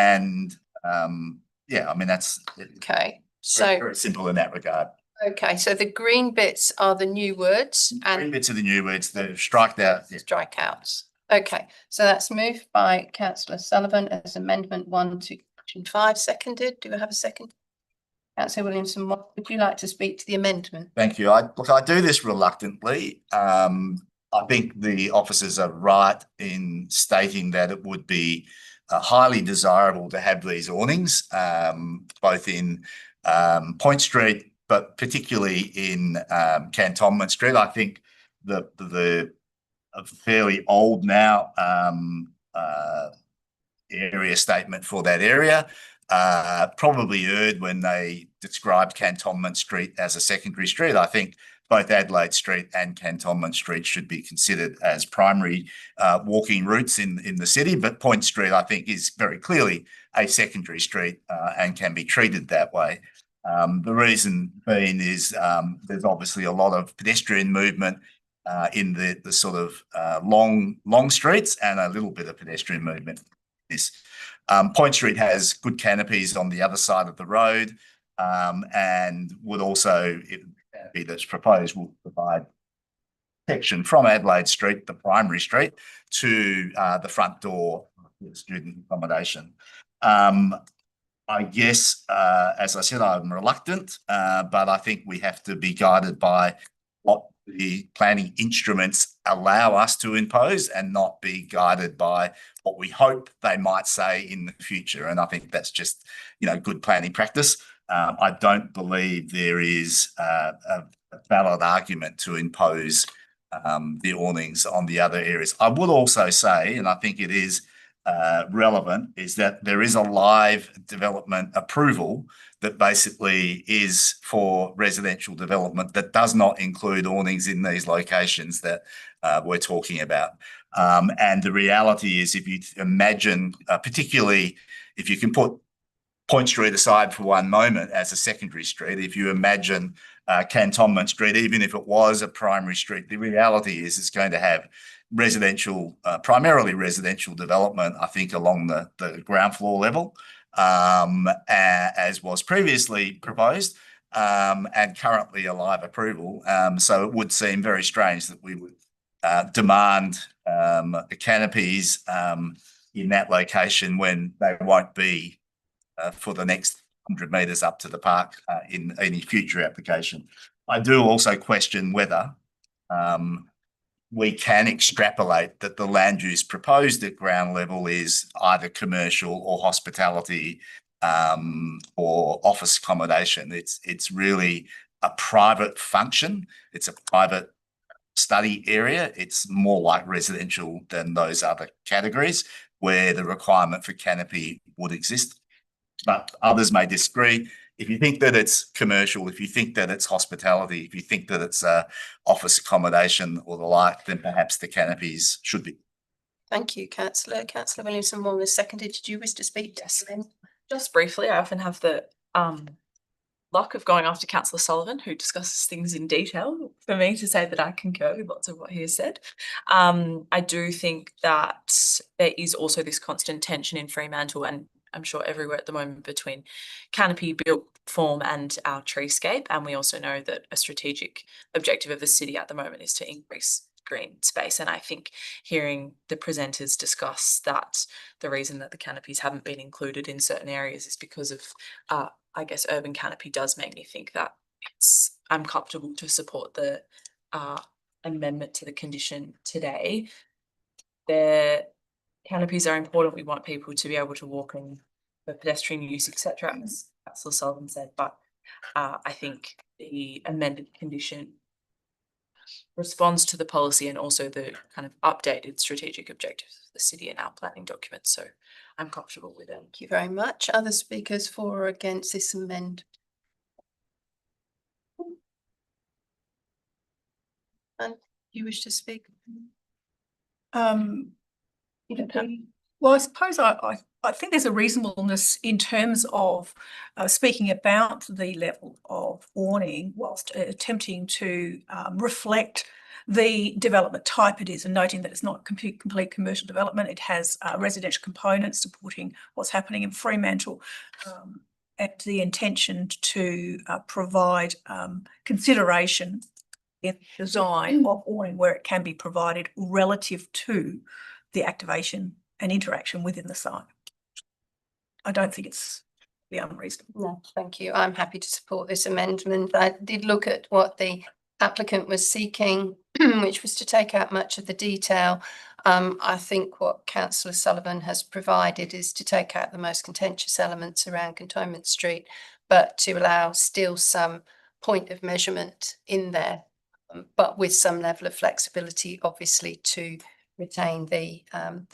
mean, that's Okay, so very simple in that regard. okay, so the green bits are the new words Green and bits of the new words, the strikeout. Yeah. strikeouts. Okay, so that's moved by councillor Sullivan as amendment 1 to condition 5, seconded. Do I have a second? Councillor Williamson, would you like to speak to the amendment? Thank you. Look, I do this reluctantly. I think the officers are right in stating that it would be highly desirable to have these awnings, both in Point Street, but particularly in Cantonment Street. I think the fairly old now area statement for that area probably erred when they described Cantonment Street as a secondary street. I think both Adelaide Street and Cantonment Street should be considered as primary walking routes in the city, but Point Street, I think, is very clearly a secondary street and can be treated that way. The reason being is there's obviously a lot of pedestrian movement in the sort of long streets and a little bit of pedestrian movement. Point Street has good canopies on the other side of the road, and would also, if the canopy that's proposed, will provide protection from Adelaide Street, the primary street, to the front door of the student accommodation. I guess, as I said, I'm reluctant, but I think we have to be guided by what the planning instruments allow us to impose and not be guided by what we hope they might say in the future. And I think that's just, good planning practice. I don't believe there is a valid argument to impose the awnings on the other areas. I would also say, and I think it is relevant, is that there is a live development approval that basically is for residential development that does not include awnings in these locations that we're talking about. And the reality is, if you imagine, particularly if you can put Point Street aside for one moment as a secondary street, if you imagine Cantonment Street, even if it was a primary street, the reality is it's going to have residential, primarily residential development, I think, along the ground floor level, as was previously proposed, and currently a live approval. So it would seem very strange that we would demand canopies in that location when they won't be for the next 100 metres up to the park in any future application. I do also question whether we can extrapolate that the land use proposed at ground level is either commercial or hospitality or office accommodation. It's really a private function. It's a private study area. It's more like residential than those other categories where the requirement for canopy would exist. But others may disagree. If you think that it's commercial, if you think that it's hospitality, if you think that it's office accommodation or the like, then perhaps the canopies should be. Thank you, Councillor. Councillor Williamson, one was seconded. Did you wish to speak? Yes. Just briefly, I often have the luck of going after Councillor Sullivan, who discusses things in detail, for me to say that I concur with lots of what he has said. I do think that there is also this constant tension in Fremantle, and I'm sure everywhere at the moment, between canopy built form and our treescape. And we also know that a strategic objective of the city at the moment is to increase green space. And I think hearing the presenters discuss that the reason that the canopies haven't been included in certain areas is because of, I guess, urban canopy does make me think that I'm comfortable to support the amendment to the condition today. The canopies are important. We want people to be able to walk in for pedestrian use, etc., as Councillor Sullivan said. But I think the amended condition responds to the policy and also the kind of updated strategic objectives of the city in our planning documents. So I'm comfortable with it. Thank you very much. Other speakers for or against this amendment? And you wish to speak? Well, I suppose I think there's a reasonableness in terms of speaking about the level of awning whilst attempting to reflect the development type it is, and noting that it's not complete commercial development. It has residential components supporting what's happening in Fremantle, and the intention to provide consideration in design of awning where it can be provided relative to the activation and interaction within the site. I don't think it's unreasonable. No, thank you. I'm happy to support this amendment. I did look at what the applicant was seeking, which was to take out much of the detail. I think what Councillor Sullivan has provided is to take out the most contentious elements around Cantonment Street, but to allow still some point of measurement in there, but with some level of flexibility, obviously, to retain the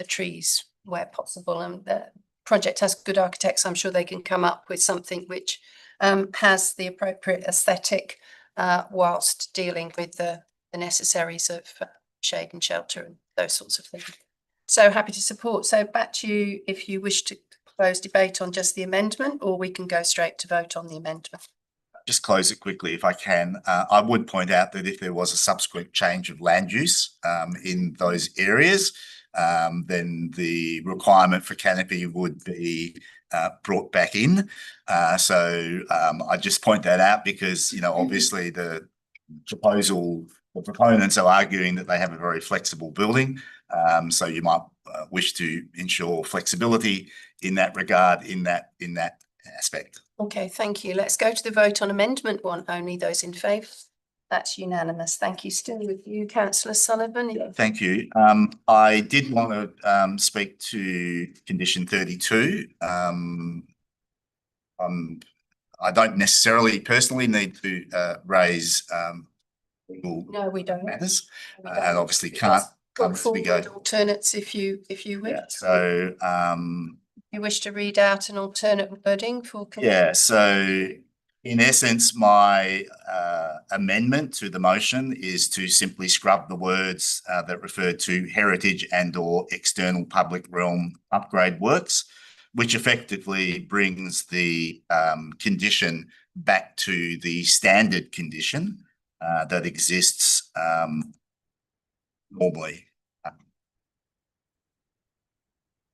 trees where possible. And the project has good architects. I'm sure they can come up with something which has the appropriate aesthetic whilst dealing with the necessaries of shade and shelter and those sorts of things. So happy to support. So back to you if you wish to close debate on just the amendment, or we can go straight to vote on the amendment. Just close it quickly if I can. I would point out that if there was a subsequent change of land use in those areas, then the requirement for canopy would be brought back in. So I just point that out because, you know, obviously the proponents are arguing that they have a very flexible building. So you might wish to ensure flexibility in that regard, in that aspect. Okay, thank you. Let's go to the vote on amendment 1 only. Those in favour? That's unanimous. Thank you. Still with you, Councillor Sullivan. Thank you. I did want to speak to condition 32. I don't necessarily personally need to raise legal No, we don't. matters, We don't. and obviously can't Put comfortably go. forward alternates if you wish. Yeah, so You wish to read out an alternate wording for? yeah, so In essence, my amendment to the motion is to simply scrub the words that refer to heritage and or external public realm upgrade works, which effectively brings the condition back to the standard condition that exists normally.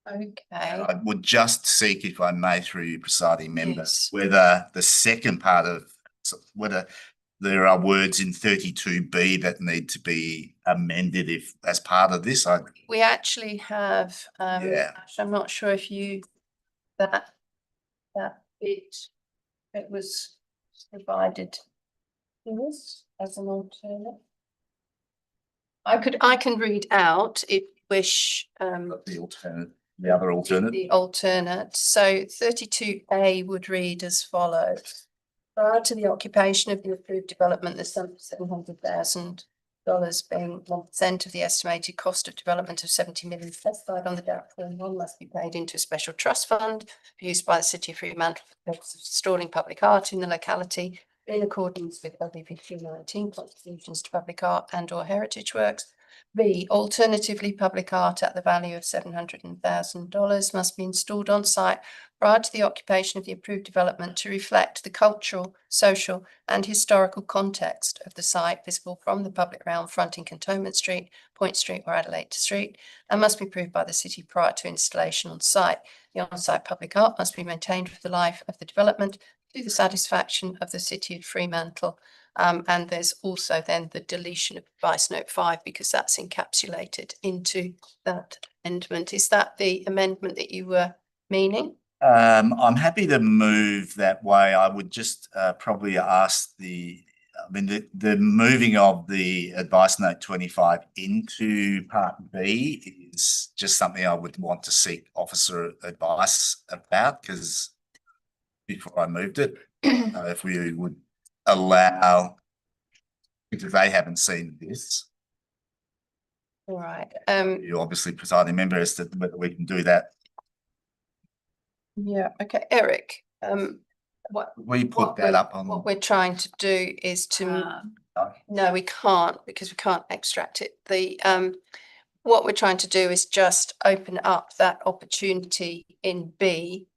Okay. I would just seek, if I may, through you, presiding member, Yes. whether the second part of, whether there are words in 32B that need to be amended if, as part of this. We actually have, Yeah. Ash, I'm not sure if you, that bit, it was provided to us as an alternate. I can read out if you wish, The alternate, the other alternate. the alternate. So 32A would read as follows. Prior to the occupation of the approved development, the sum of $700,000 being 1% of the estimated cost of development of 70 million specified on the DAP Form 1 must be paid into a special trust fund used by the City of Fremantle for the purpose of installing public art in the locality in accordance with LPP 219 contributions to public art and or heritage works. B, alternatively, public art at the value of $700,000 must be installed on site prior to the occupation of the approved development to reflect the cultural, social and historical context of the site visible from the public realm fronting Cantonment Street, Point Street or Adelaide Street, and must be approved by the city prior to installation on site. The on-site public art must be maintained for the life of the development to the satisfaction of the City of Fremantle. And there's also then the deletion of advice note 5 because that's encapsulated into that amendment. Is that the amendment that you were meaning? I'm happy to move that way. I would just probably ask the moving of the advice note 25 into part B is just something I would want to seek officer advice about, because before I moved it, if we would allow, because they haven't seen this. All right. You obviously presiding member as to whether we can do that. Yeah. Okay, Eric. What We put that up on. what we're trying to do is to no, we can't because we can't extract it. The what we're trying to do is just open up that opportunity in B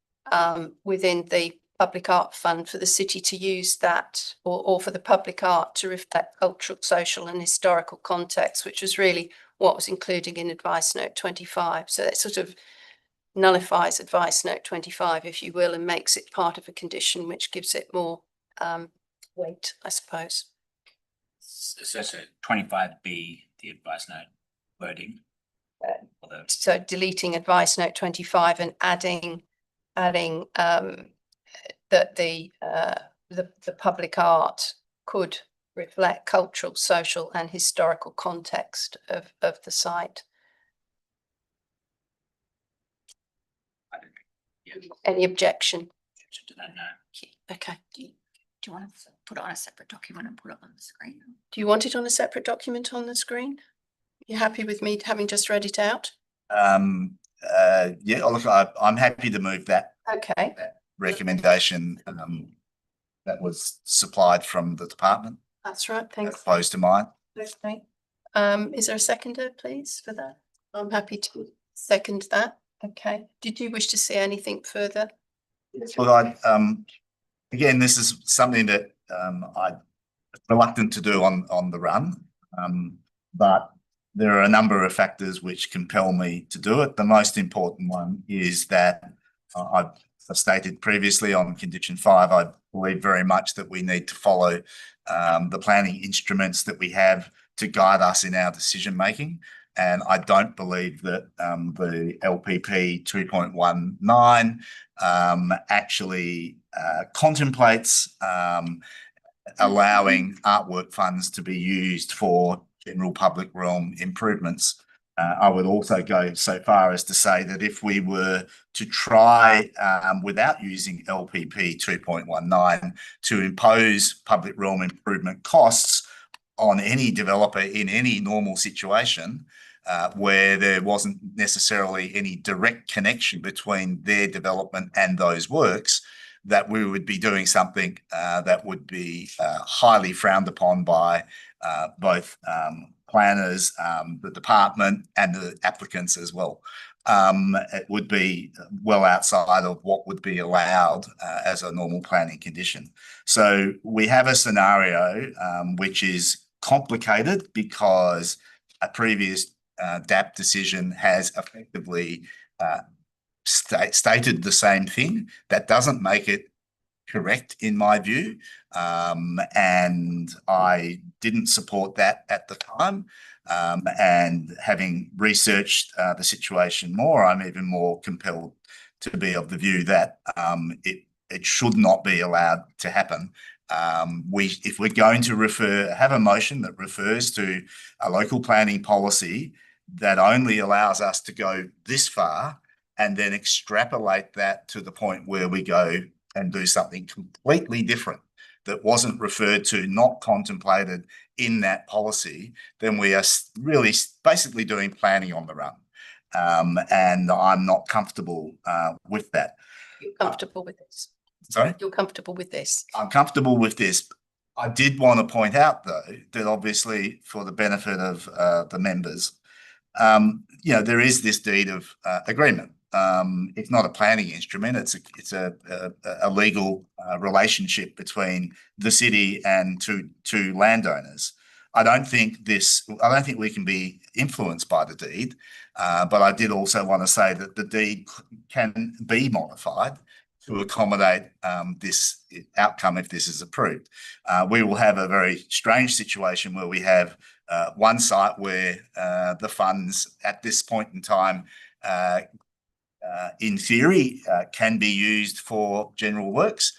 within the public art fund for the city to use that or for the public art to reflect cultural, social and historical context, which was really what was included in advice note 25. So that sort of nullifies advice note 25, if you will, and makes it part of a condition, which gives it more weight, I suppose. So 25B, the advice note wording. So deleting advice note 25 and adding that the public art could reflect cultural, social and historical context of the site. Any objection? To that, no. Okay. Do you want to put it on a separate document and put it on the screen? Do you want it on a separate document on the screen? You happy with me having just read it out? Yeah, look, I'm happy to move that. Okay. That recommendation that was supplied from the department. That's right. As Thanks. opposed to mine. Okay. Is there a seconder, please, for that? I'm happy to second that. Okay. Did you wish to say anything further? Well, again, this is something that I'm reluctant to do on the run, but there are a number of factors which compel me to do it. The most important one is that I've stated previously on condition 5, I believe very much that we need to follow the planning instruments that we have to guide us in our decision making. And I don't believe that the LPP 2.19 actually contemplates allowing artwork funds to be used for general public realm improvements. I would also go so far as to say that if we were to try without using LPP 2.19 to impose public realm improvement costs on any developer in any normal situation, where there wasn't necessarily any direct connection between their development and those works, that we would be doing something that would be highly frowned upon by both planners, the department, and the applicants as well. It would be well outside of what would be allowed as a normal planning condition. So we have a scenario which is complicated because a previous DAP decision has effectively stated the same thing. That doesn't make it correct in my view, and I didn't support that at the time. And having researched the situation more, I'm even more compelled to be of the view that it should not be allowed to happen. If we're going to have a motion that refers to a local planning policy that only allows us to go this far and then extrapolate that to the point where we go and do something completely different that wasn't referred to, not contemplated in that policy, then we are really basically doing planning on the run. And I'm not comfortable with that. You're comfortable with this? Sorry? You're comfortable with this? I'm comfortable with this. I did want to point out, though, that obviously for the benefit of the members, there is this deed of agreement. It's not a planning instrument. It's a legal relationship between the city and two landowners. I don't think we can be influenced by the deed, but I did also want to say that the deed can be modified to accommodate this outcome if this is approved. We will have a very strange situation where we have one site where the funds at this point in time in theory, can be used for general works.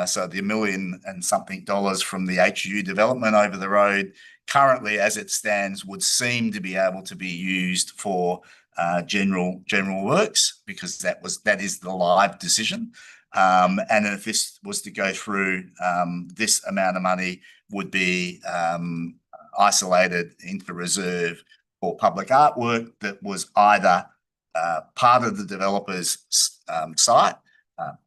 So the $1 million and something from the HU development over the road currently, as it stands, would seem to be able to be used for general works because that is the live decision. And if this was to go through, this amount of money would be isolated into reserve for public artwork that was either part of the developer's site,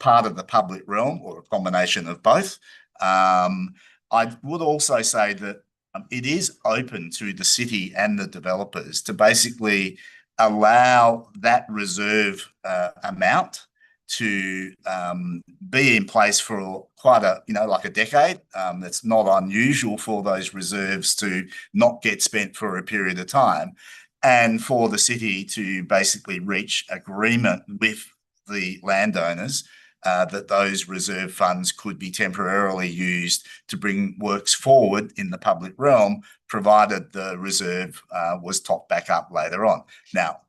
part of the public realm, or a combination of both. I would also say that it is open to the city and the developers to basically allow that reserve amount to be in place for quite like a decade. It's not unusual for those reserves to not get spent for a period of time, and for the city to basically reach agreement with the landowners that those reserve funds could be temporarily used to bring works forward in the public realm, provided the reserve was topped back up later on. Now,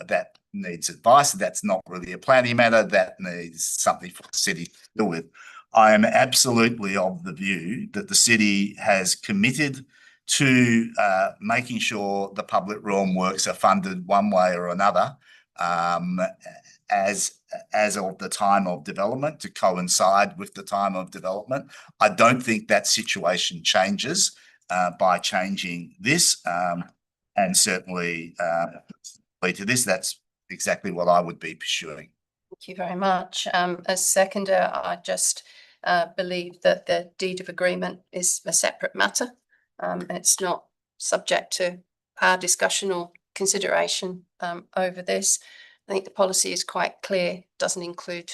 that needs advice. That's not really a planning matter. That needs something for the city to deal with. I am absolutely of the view that the city has committed to making sure the public realm works are funded one way or another as of the time of development, to coincide with the time of development. I don't think that situation changes by changing this, and certainly to this, that's exactly what I would be pursuing. Thank you very much. As seconder, I just believe that the deed of agreement is a separate matter. It's not subject to our discussion or consideration over this. I think the policy is quite clear, doesn't include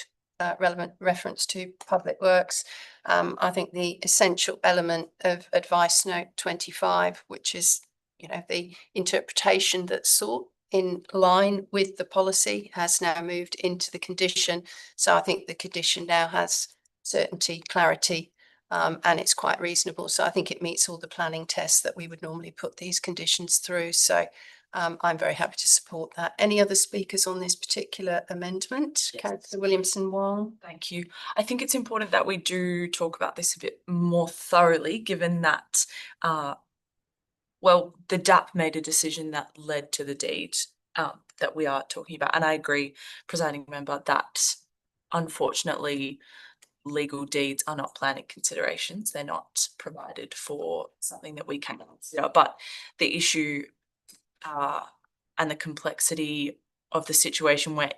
relevant reference to public works. I think the essential element of advice note 25, which is, the interpretation that's sought in line with the policy, has now moved into the condition. So I think the condition now has certainty, clarity, and it's quite reasonable. So I think it meets all the planning tests that we would normally put these conditions through. So I'm very happy to support that. Any other speakers on this particular amendment? Yes. Councillor Williamson-Wong. Thank you. I think it's important that we do talk about this a bit more thoroughly, given that, the DAP made a decision that led to the deed that we are talking about. And I agree, presiding member, that unfortunately legal deeds are not planning considerations. They're not provided for something that we can consider. But the issue and the complexity of the situation where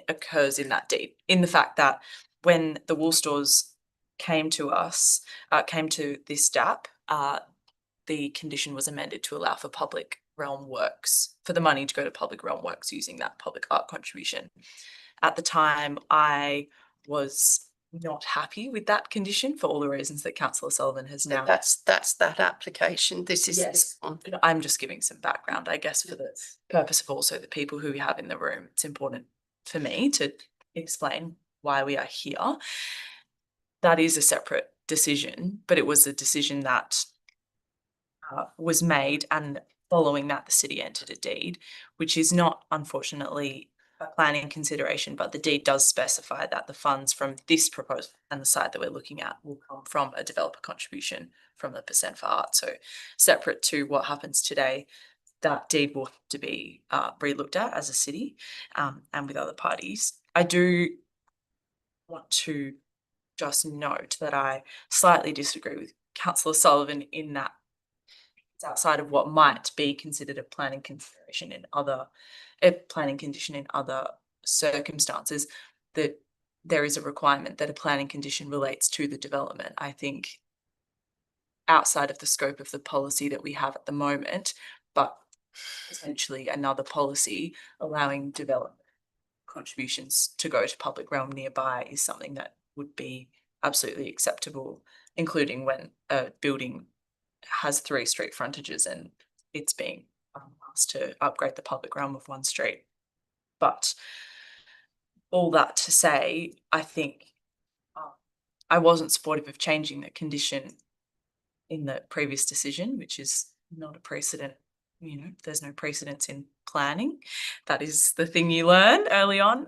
occurs in that deed, in the fact that when the wool stores came to us, came to this DAP, the condition was amended to allow for public realm works, for the money to go to public realm works using that public art contribution. At the time, I was not happy with that condition for all the reasons that Councillor Sullivan has now. That's that application. This is Yes. this one. I'm just giving some background, I guess, for the purpose of also the people who we have in the room. It's important for me to explain why we are here. That is a separate decision, but it was a decision that was made, and following that the city entered a deed, which is not unfortunately a planning consideration, but the deed does specify that the funds from this proposal and the site that we're looking at will come from a developer contribution from the percent for art. So separate to what happens today, that deed will have to be re-looked at as a city and with other parties. I do want to just note that I slightly disagree with Councillor Sullivan in that it's outside of what might be considered a planning consideration in other, a planning condition in other circumstances, that there is a requirement that a planning condition relates to the development. I think outside of the scope of the policy that we have at the moment, but potentially another policy allowing development contributions to go to public realm nearby is something that would be absolutely acceptable, including when a building has 3 street frontages and it's being asked to upgrade the public realm of one street. But all that to say, I think I wasn't supportive of changing the condition in the previous decision, which is not a precedent. You know, there's no precedence in planning. That is the thing you learn early on.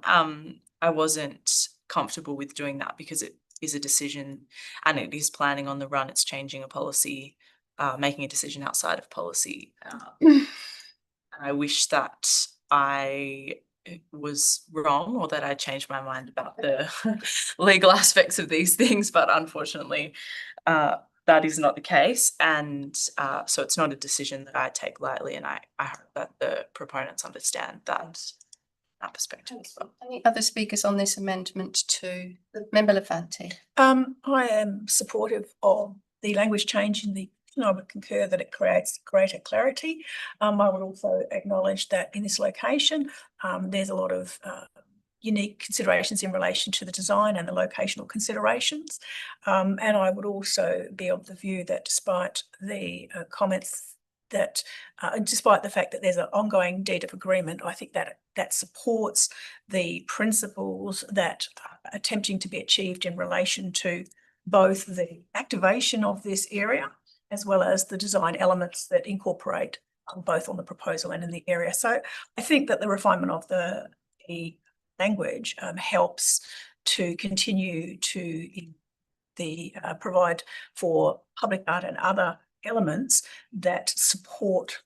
I wasn't comfortable with doing that because it is a decision and it is planning on the run. It's changing a policy, making a decision outside of policy. And I wish that I was wrong or that I changed my mind about the legal aspects of these things, but unfortunately, that is not the case. And so it's not a decision that I take lightly, and I hope that the proponents understand that perspective as well. Any other speakers on this amendment to Member Lefanti? I am supportive of the language change in the, I would concur that it creates greater clarity. I would also acknowledge that in this location, there's a lot of unique considerations in relation to the design and the locational considerations. And I would also be of the view that despite the comments that despite the fact that there's an ongoing deed of agreement, I think that that supports the principles that are attempting to be achieved in relation to both the activation of this area as well as the design elements that incorporate both on the proposal and in the area. So I think that the refinement of the language helps to continue to provide for public art and other elements that support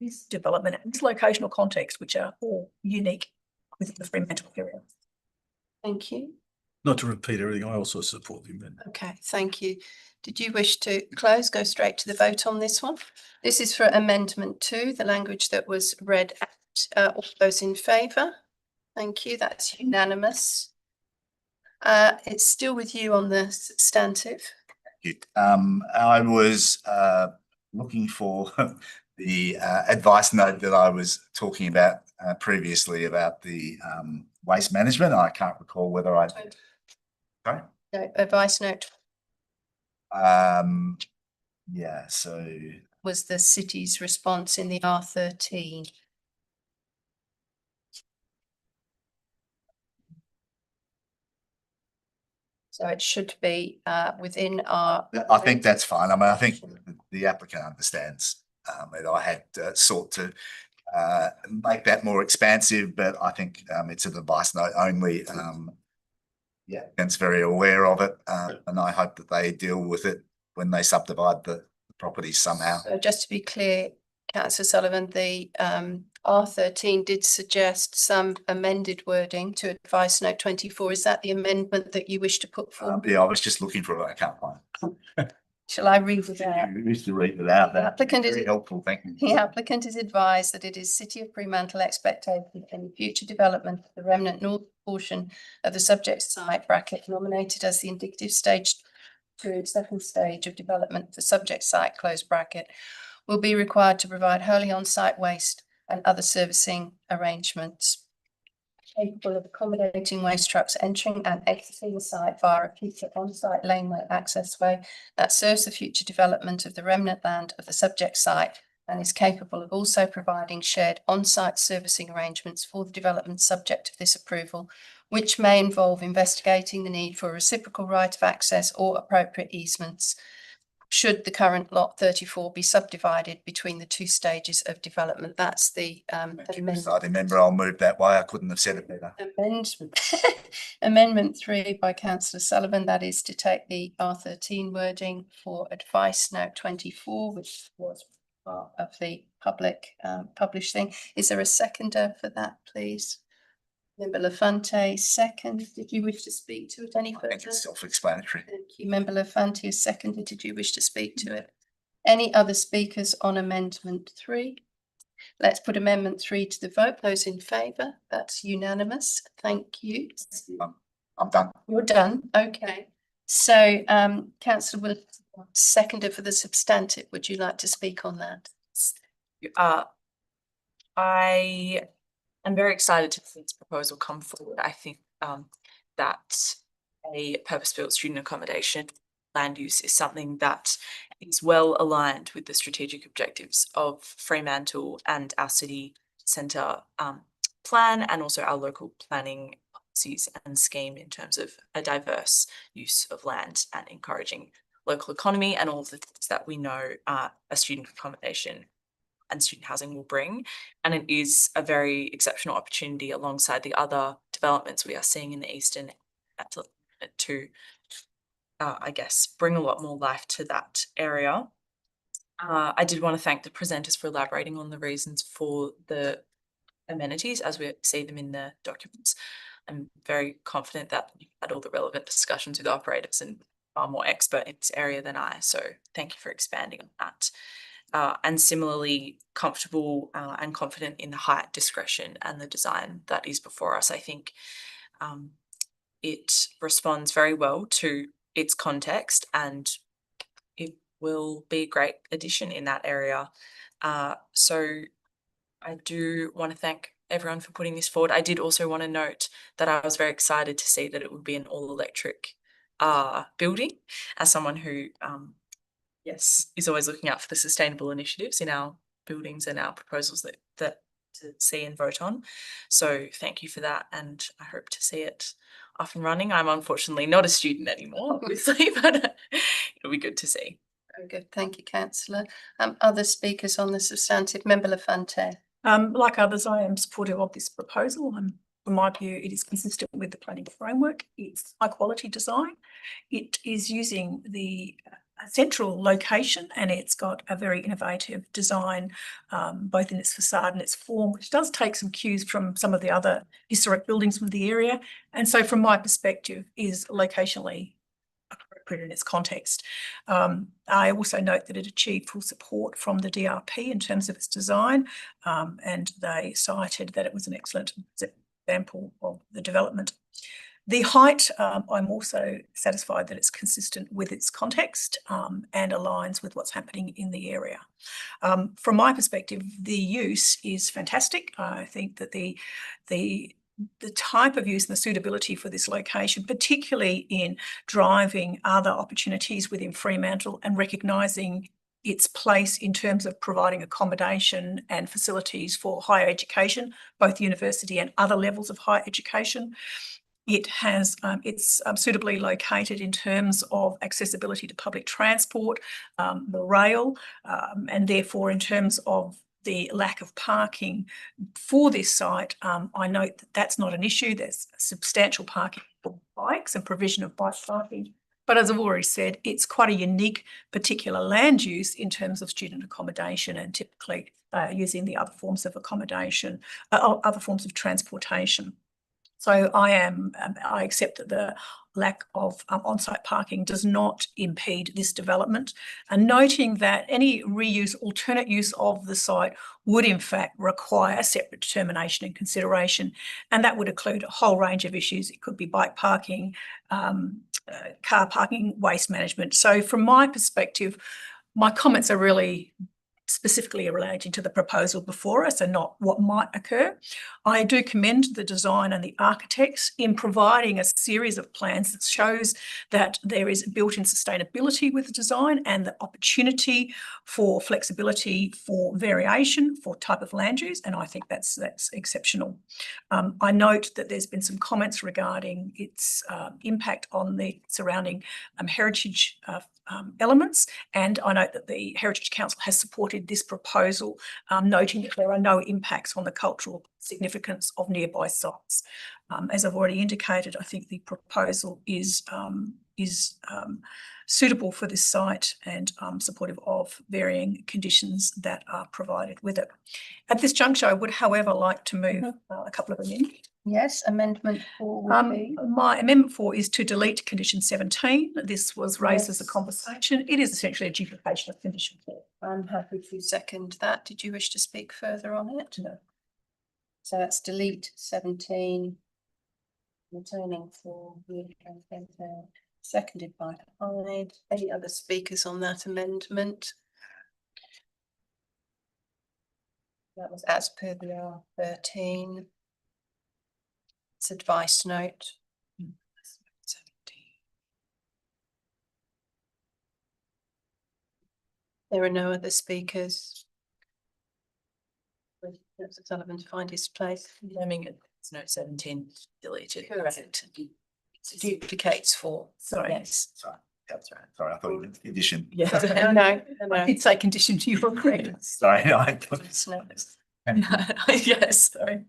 this development and this locational context, which are all unique within the Fremantle area. Thank you. Not to repeat everything, I also support the amendment. Okay, thank you. Did you wish to close, go straight to the vote on this one? This is for Amendment 2, the language that was read out. All those in favour? Thank you, that's unanimous. It's still with you on the substantive. I was looking for the advice note that I was talking about previously about the waste management. I can't recall whether I. Sorry? No, advice note Yeah, so. was the city's response in the R13. So it should be within our. I think that's fine. I mean, I think the applicant understands that I had sought to make that more expansive, but I think it's an advice note only. Yeah, and it's very aware of it, and I hope that they deal with it when they subdivide the properties somehow. So just to be clear, Councillor Sullivan, the R13 did suggest some amended wording to advice note 24. Is that the amendment that you wish to put forward? Yeah, I was just looking for it. I can't find it. Shall I read it out? You used to read it out. The applicant is- Very helpful, thank you. The applicant is advised that it is City of Fremantle expectation that any future development of the remnant north portion of the subject site bracket nominated as the indicative stage to second stage of development, the subject site close bracket, will be required to provide wholly on-site waste and other servicing arrangements capable of accommodating waste trucks entering and exiting the site via a future on-site laneway accessway that serves the future development of the remnant land of the subject site and is capable of also providing shared on-site servicing arrangements for the development subject of this approval, which may involve investigating the need for a reciprocal right of access or appropriate easements should the current lot 34 be subdivided between the two stages of development. That's the Presiding member, I'll move that way. I couldn't have said it better. Amendment 3 by Councillor Sullivan, that is to take the R13 wording for advice note 24, which was part of the public published thing. Is there a seconder for that, please? Member Lafante, second. Did you wish to speak to it any I further? think it's self-explanatory. Thank you. Member Lafante is seconded. Did you wish to speak to it? Any other speakers on amendment 3? Let's put amendment 3 to the vote. Those in favour? That's unanimous. Thank you. I'm done. You're done. Okay. So, councillor Willis, seconder for the substantive. Would you like to speak on that? I'm very excited to see this proposal come forward. I think that a purpose-built student accommodation land use is something that is well aligned with the strategic objectives of Fremantle and our city centre plan, and also our local planning policies and scheme in terms of a diverse use of land and encouraging local economy and all of the things that we know a student accommodation and student housing will bring. And it is a very exceptional opportunity alongside the other developments we are seeing in the Eastern to, I guess, bring a lot more life to that area. I did want to thank the presenters for elaborating on the reasons for the amenities as we see them in the documents. I'm very confident that you've had all the relevant discussions with operators and are more expert in this area than I. So thank you for expanding on that. And similarly comfortable and confident in the height discretion and the design that is before us. I think it responds very well to its context and it will be a great addition in that area. So I do want to thank everyone for putting this forward. I did also want to note that I was very excited to see that it would be an all-electric building, as someone who is always looking out for the sustainable initiatives in our buildings and our proposals that to see and vote on. So thank you for that, and I hope to see it up and running. I'm unfortunately not a student anymore, obviously, but it'll be good to see. Very good. Thank you, councillor. Other speakers on the substantive? Member Lafante. Like others, I am supportive of this proposal. From my view, it is consistent with the planning framework. It's high quality design. It is using the central location, and it's got a very innovative design, both in its facade and its form, which does take some cues from some of the other historic buildings from the area. And so from my perspective is locationally appropriate in its context. I also note that it achieved full support from the DRP in terms of its design, and they cited that it was an excellent example of the development. The height, I'm also satisfied that it's consistent with its context and aligns with what's happening in the area. From my perspective, the use is fantastic. I think that the type of use and the suitability for this location, particularly in driving other opportunities within Fremantle and recognising its place in terms of providing accommodation and facilities for higher education, both university and other levels of higher education. It's suitably located in terms of accessibility to public transport, the rail, and therefore in terms of the lack of parking for this site. I note that that's not an issue. There's substantial parking for bikes and provision of bike parking. But as I've already said, it's quite a unique particular land use in terms of student accommodation and typically using the other forms of accommodation, other forms of transportation. So I accept that the lack of on-site parking does not impede this development, and noting that any reuse, alternate use of the site would in fact require separate determination and consideration, and that would include a whole range of issues. It could be bike parking, car parking, waste management. So from my perspective, my comments are really specifically relating to the proposal before us and not what might occur. I do commend the design and the architects in providing a series of plans that shows that there is built-in sustainability with the design and the opportunity for flexibility, for variation, for type of land use, and I think that's exceptional. I note that there's been some comments regarding its impact on the surrounding heritage elements, and I note that the Heritage Council has supported this proposal, noting that there are no impacts on the cultural significance of nearby sites. As I've already indicated, I think the proposal is suitable for this site and supportive of varying conditions that are provided with it. At this juncture, I would, however, like to move a couple of amendments. Yes, amendment 4 would be. My amendment 4 is to delete condition 17. This was raised as a Yes. conversation. It is essentially a duplication of condition 4. I'm happy to second that. Did you wish to speak further on it? No. So that's delete 17, returning 4, seconded by Hyde. Any other speakers on that amendment? That was as per the R13. It's advice note. There are no other speakers. Councillor Sullivan to find his place. Confirming it's note 17 deleted. Correct. It duplicates 4. Sorry. Yes. Sorry, that's right. Sorry, I thought you meant condition. Yeah. No, I did say condition, you were correct. Sorry, I thought. Yes. Sorry.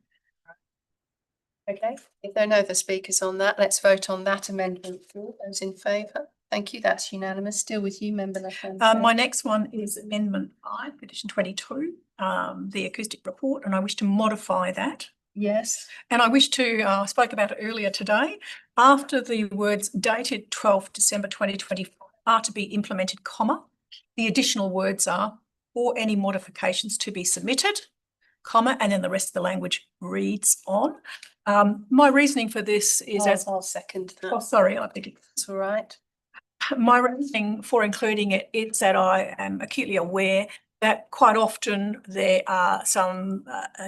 Okay, if there are no other speakers on that, let's vote on that amendment 4. Those in favour? Thank you, that's unanimous. Still with you, Member Lefranc. My next one is amendment 5, condition 22, the acoustic report, and I wish to modify that. Yes. And I wish to, I spoke about it earlier today, after the words dated 12 December 2024 are to be implemented, comma, the additional words are, or any modifications to be submitted, comma, and then the rest of the language reads on. My reasoning for this is I'll second that. oh, sorry, I think That's all right. my reasoning for including it is that I am acutely aware that quite often there are some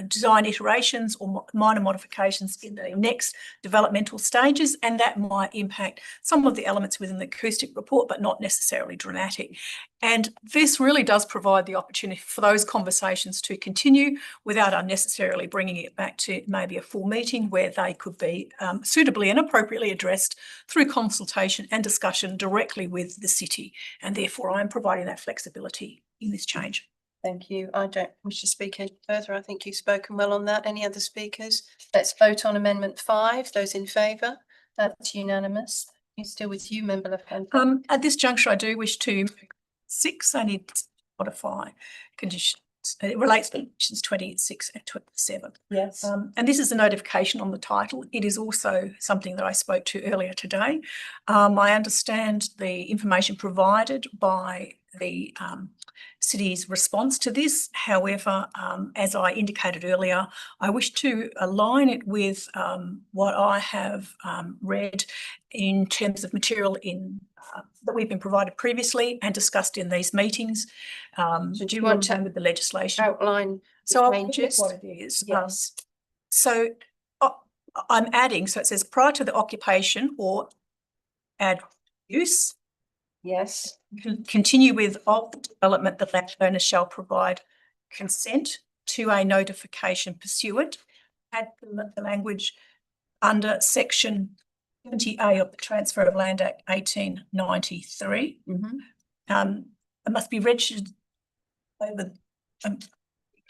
design iterations or minor modifications in the next developmental stages, and that might impact some of the elements within the acoustic report, but not necessarily dramatic. And this really does provide the opportunity for those conversations to continue without unnecessarily bringing it back to maybe a full meeting, where they could be suitably and appropriately addressed through consultation and discussion directly with the city. And therefore I am providing that flexibility in this change. Thank you. I don't wish to speak any further. I think you've spoken well on that. Any other speakers? Let's vote on amendment 5. Those in favour? That's unanimous. It's still with you, Member Lefranc. At this juncture, I do wish to 6. I need to modify conditions. It relates to conditions 26 and 27. Yes. And this is a notification on the title. It is also something that I spoke to earlier today. I understand the information provided by the city's response to this. However, as I indicated earlier, I wish to align it with what I have read in terms of material in that we've been provided previously and discussed in these meetings. So do you want to with the legislation? outline the So I'll changes? what it is. Yes. So I'm adding, so it says prior to the occupation or add use, Yes. continue with of the development, the landowner shall provide consent to a notification pursuant. Add the language under section 70A of the Transfer of Land Act 1893. It must be registered over,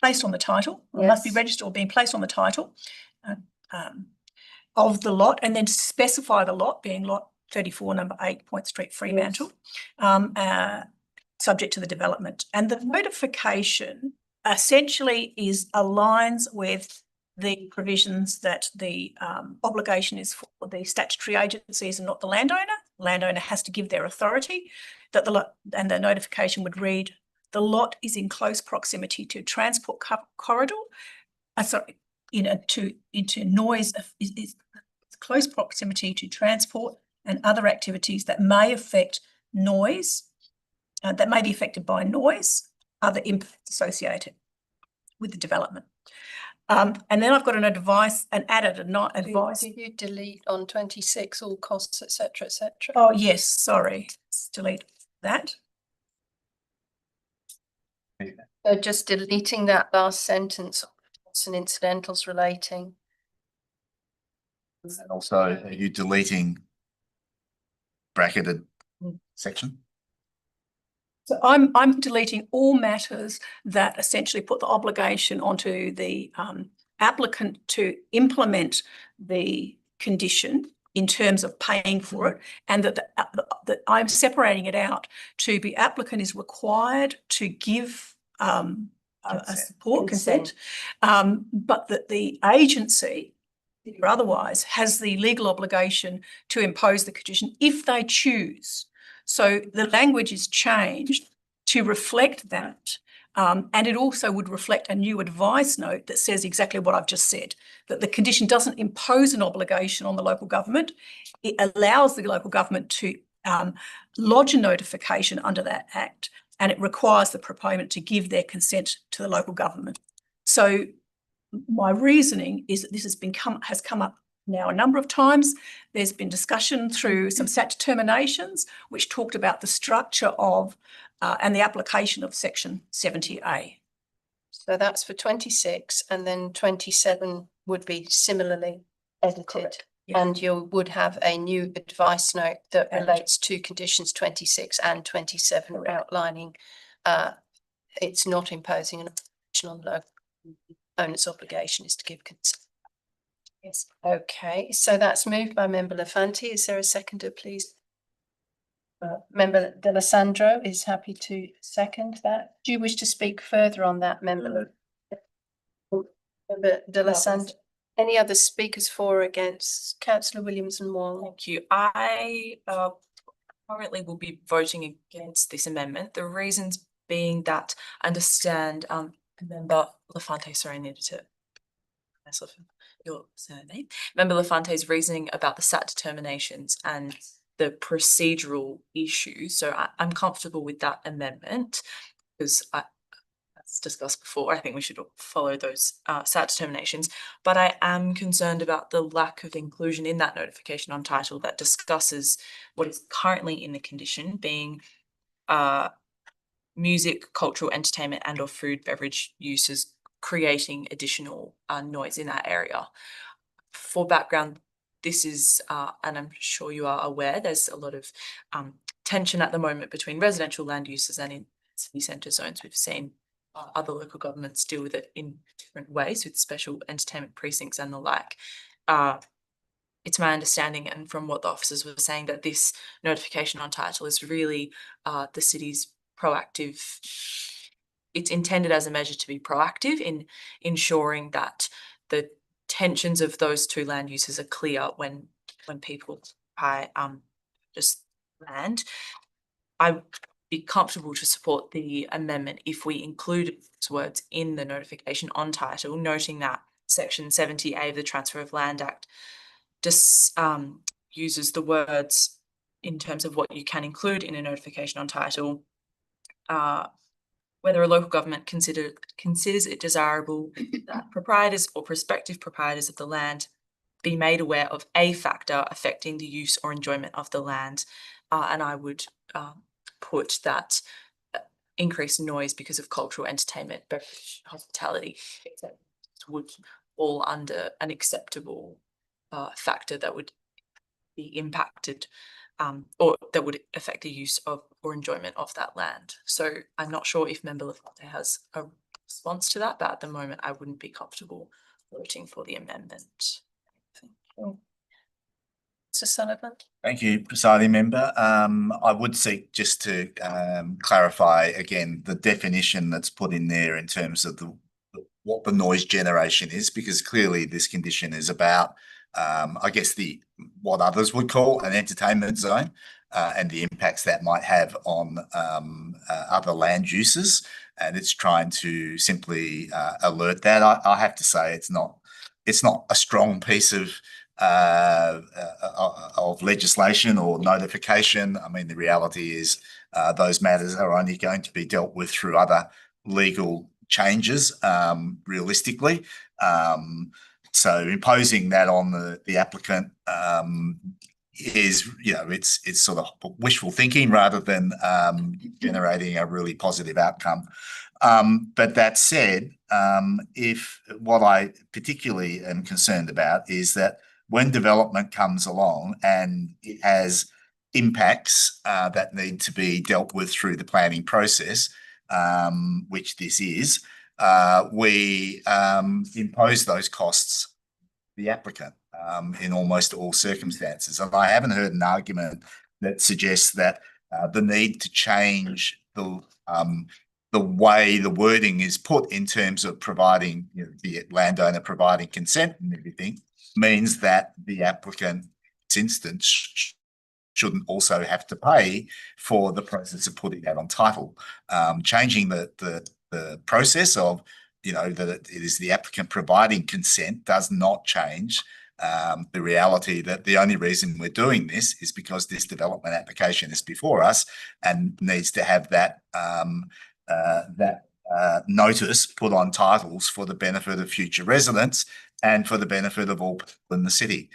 placed on the title, or must be Yes. registered or being placed on the title of the lot, and then specify the lot being lot 34, number 8, Point Street, Fremantle, subject to the development. And the notification essentially aligns with the provisions that the obligation is for the statutory agencies and not the landowner. Landowner has to give their authority, that and the notification would read, the lot is in close proximity to transport corridor, into noise, is close proximity to transport and other activities that may affect noise, that may be affected by noise, other impacts associated with the development. And then I've got an advice and added advice. Did you delete on 26 all costs, etc., etc.? Oh, yes, sorry, let's delete that. So just deleting that last sentence, costs and incidentals relating. And also, are you deleting bracketed section? So I'm deleting all matters that essentially put the obligation onto the applicant to implement the condition in terms of paying for it, and that I'm separating it out to be applicant is required to give a support consent, but that the agency or otherwise has the legal obligation to impose the condition if they choose. So the language is changed to reflect that. And it also would reflect a new advice note that says exactly what I've just said, that the condition doesn't impose an obligation on the local government. It allows the local government to lodge a notification under that Act, and it requires the proponent to give their consent to the local government. So my reasoning is that this has come up now a number of times. There's been discussion through some SAT determinations which talked about the structure of and the application of section 70A. So that's for 26, and then 27 would be similarly edited. Correct. Yeah. And you would have a new advice note that relates to conditions 26 and 27, Correct. outlining it's not imposing an obligation on the local owner's obligation is to give consent. Yes. Okay, so that's moved by Member Lafanti. Is there a seconder, please? Member D'Alessandro is happy to second that. Do you wish to speak further on that, Member D'Alessandro? Any other speakers for or against? Councillor Williams and Wong. Thank you. I currently will be voting against this amendment. The reasons being that I understand Member Lafante, sorry, I needed to myself your surname. Member Lafante's reasoning about the SAT determinations and the procedural issues. So I'm comfortable with that amendment because as discussed before, I think we should follow those SAT determinations. But I am concerned about the lack of inclusion in that notification on title that discusses what is currently in the condition, being music, cultural, entertainment and or food, beverage uses creating additional noise in that area. For background, this is, and I'm sure you are aware, there's a lot of tension at the moment between residential land uses and in city centre zones. We've seen other local governments deal with it in different ways with special entertainment precincts and the like. It's my understanding, and from what the officers were saying, that this notification on title is really the city's proactive. It's intended as a measure to be proactive in ensuring that the tensions of those two land uses are clear when people buy just land. I'd be comfortable to support the amendment if we include these words in the notification on title, noting that section 70A of the Transfer of Land Act just uses the words in terms of what you can include in a notification on title, whether a local government considers it desirable that proprietors or prospective proprietors of the land be made aware of a factor affecting the use or enjoyment of the land. And I would put that increased noise because of cultural, entertainment, beverage, hospitality would fall under an acceptable factor that would be impacted or that would affect the use of or enjoyment of that land. So I'm not sure if Member Lafante has a response to that, but at the moment I wouldn't be comfortable voting for the amendment. Thank you. Mr. Sullivan. Thank you, Presiding Member. I would seek just to clarify again the definition that's put in there in terms of the what the noise generation is, because clearly this condition is about, I guess, what others would call an entertainment zone, and the impacts that might have on other land uses. And it's trying to simply alert that. I have to say it's not a strong piece of legislation or notification. I mean, the reality is those matters are only going to be dealt with through other legal changes, realistically. So imposing that on the applicant is, it's sort of wishful thinking rather than generating a really positive outcome. But that said, if what I particularly am concerned about is that when development comes along and it has impacts that need to be dealt with through the planning process, which this is, we impose those costs the applicant in almost all circumstances. And I haven't heard an argument that suggests that the need to change the way the wording is put in terms of providing, the landowner providing consent and everything, means that the applicant, in this instance, shouldn't also have to pay for the process of putting that on title. Changing the process of, that it is the applicant providing consent does not change the reality that the only reason we're doing this is because this development application is before us and needs to have that notice put on titles for the benefit of future residents and for the benefit of all people in the city.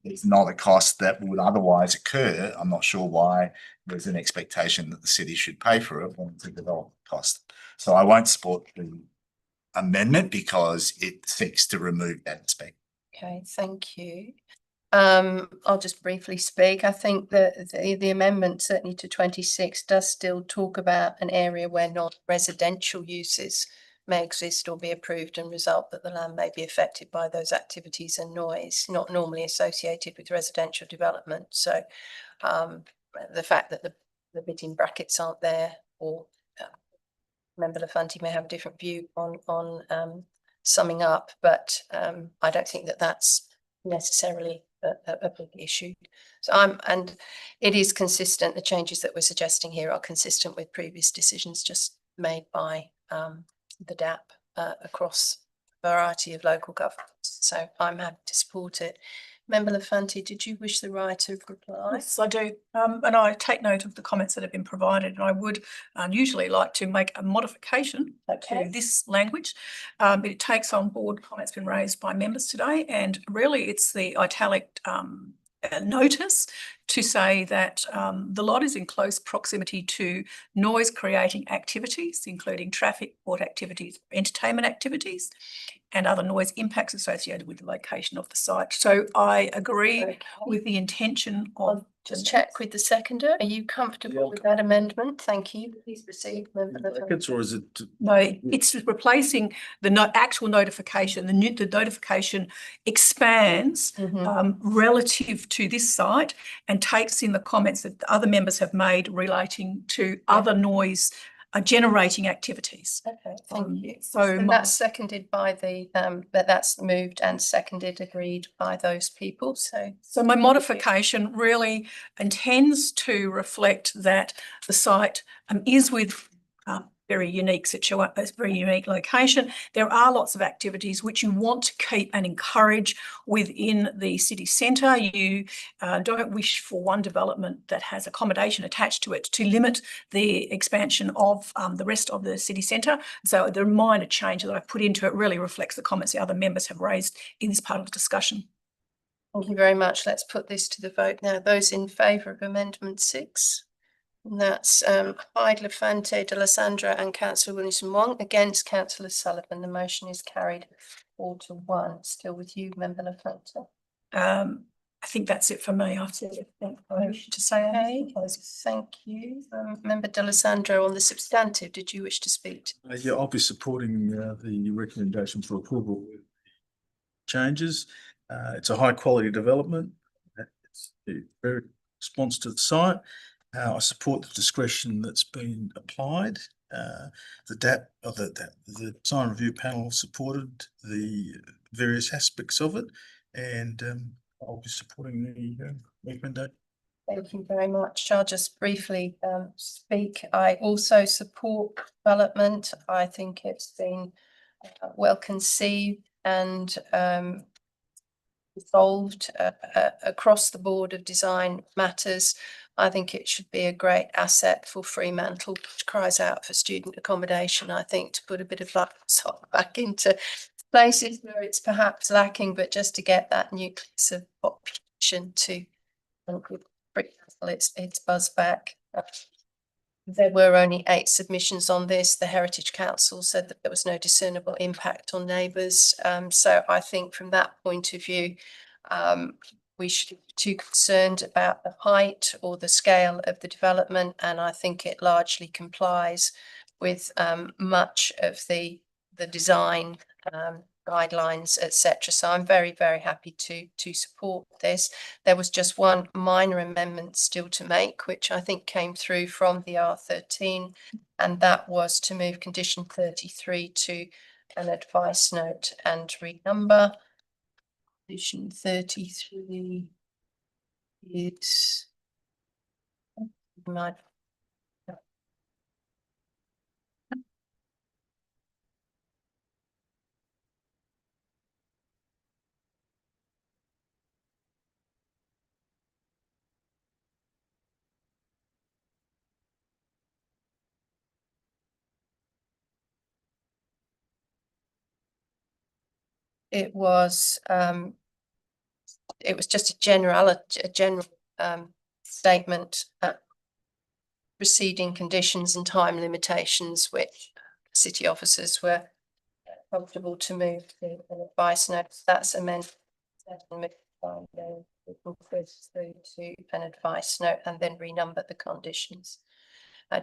It's not a cost that would otherwise occur. I'm not sure why there's an expectation that the city should pay for it when it's a development cost. So I won't support the amendment because it seeks to remove that aspect. Okay, thank you. I'll just briefly speak. I think that the amendment certainly to 26 does still talk about an area where non-residential uses may exist or be approved and result that the land may be affected by those activities and noise not normally associated with residential development. So the fact that the bit in brackets aren't there, or Member Lafanti may have a different view on summing up, but I don't think that that's necessarily a big issue. So and it is consistent. The changes that we're suggesting here are consistent with previous decisions just made by the DAP across a variety of local governments. So I'm happy to support it. Member Lafanti, did you wish the right of reply? Yes, I do. And I take note of the comments that have been provided, and I would usually like to make a modification to this language. It takes on board comments been raised by members today, and really it's the italic notice to say that the lot is in close proximity to noise creating activities, including traffic, port activities, entertainment activities, and other noise impacts associated with the location of the site. So I agree with the intention of. Just check with the seconder. Are you comfortable with that amendment? Thank you. Please proceed, Member Lafanti. Or is it? No, it's replacing the actual notification. The notification expands relative to this site and takes in the comments that the other members have made relating to other noise generating activities. Okay, thank you. So that's seconded by the that's moved and seconded, agreed by those people. So my modification really intends to reflect that the site is with very unique situation, a very unique location. There are lots of activities which you want to keep and encourage within the city centre. You don't wish for one development that has accommodation attached to it to limit the expansion of the rest of the city centre. So the minor change that I've put into it really reflects the comments the other members have raised in this part of the discussion. Thank you very much. Let's put this to the vote now. Those in favour of Amendment 6? And that's Hyde, Lafanti, D'Alessandro and Councillor Williamson-Wong. Against Councillor Sullivan. The motion is carried 4-1. Still with you, Member Lafanti. I think that's it for me. I've said everything I wish to say. Okay, thank you. Member D'Alessandro, on the substantive, did you wish to speak? Yeah, I'll be supporting the recommendation for approval with changes. It's a high quality development. It's a very response to the site. I support the discretion that's been applied The DAP, or the design review panel supported the various aspects of it, and I'll be supporting the recommendation. Thank you very much. I'll just briefly speak. I also support development. I think it's been well conceived and resolved across the board of design matters. I think it should be a great asset for Fremantle, which cries out for student accommodation. I think to put a bit of life back into places where it's perhaps lacking, but just to get that nucleus of population to it's buzzed back. There were only 8 submissions on this. The Heritage Council said that there was no discernible impact on neighbours. So I think from that point of view, we should be too concerned about the height or the scale of the development, and I think it largely complies with much of the design guidelines, etc. So I'm very, very happy to support this. There was just one minor amendment still to make, which I think came through from the R13, and that was to move condition 33 to an advice note and renumber. Condition 33 is it was just a general statement, preceding conditions and time limitations, which city officers were comfortable to move to an advice note. That's amended to an advice note and then renumber the conditions.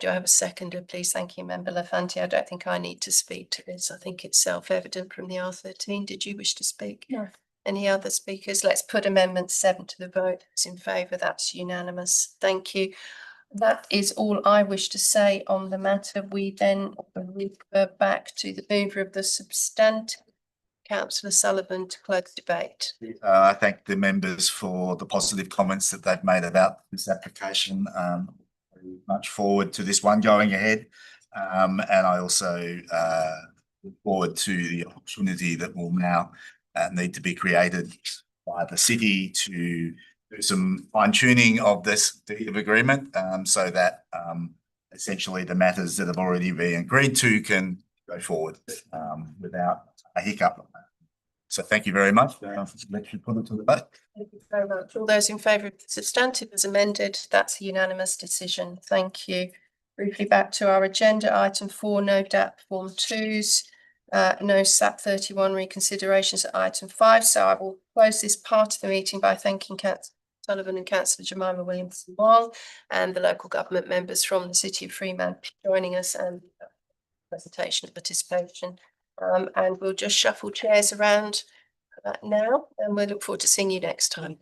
Do I have a seconder, please? Thank you, Member Lafanti. I don't think I need to speak to this. I think it's self-evident from the R13. Did you wish to speak? No. Any other speakers? Let's put Amendment 7 to the vote. Those in favour, that's unanimous. Thank you. That is all I wish to say on the matter. We then refer back to the mover of the substantive, Councillor Sullivan, to close debate. I thank the members for the positive comments that they've made about this application. Very much forward to this one going ahead. And I also look forward to the opportunity that will now need to be created by the city to do some fine tuning of this deed of agreement, so that essentially the matters that have already been agreed to can go forward without a hiccup. So thank you very much. Let you put it to the vote. Thank you very much. All those in favour of the substantive as amended, that's a unanimous decision. Thank you. Briefly back to our agenda, item 4, no DAP form 2s, no SAP 31 reconsiderations at item 5. So I will close this part of the meeting by thanking Councillor Sullivan and Councillor Jemima Williamson-Wong and the local government members from the City of Fremantle joining us and presentation and participation. And we'll just shuffle chairs around now, and we look forward to seeing you next time.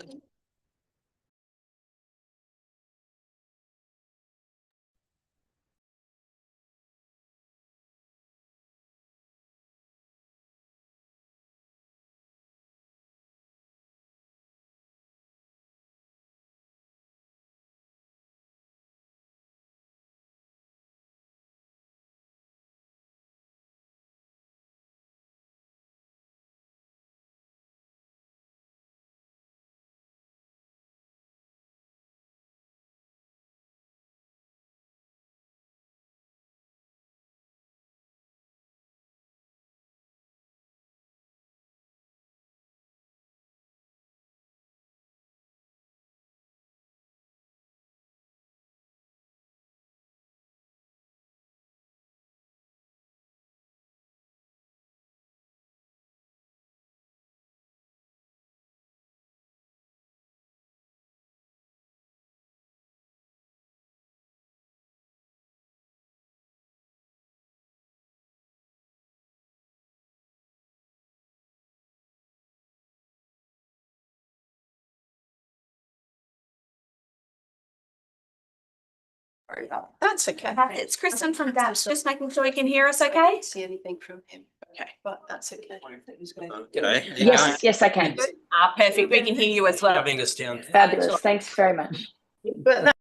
Sorry about That's okay. that. It's Kristen from DAPS, just making sure you can hear us okay? See anything from him. Okay, but that's okay. G'day. Yes, I can. Perfect. We can hear you as well. Having us down. Fabulous. Thanks very much. But that,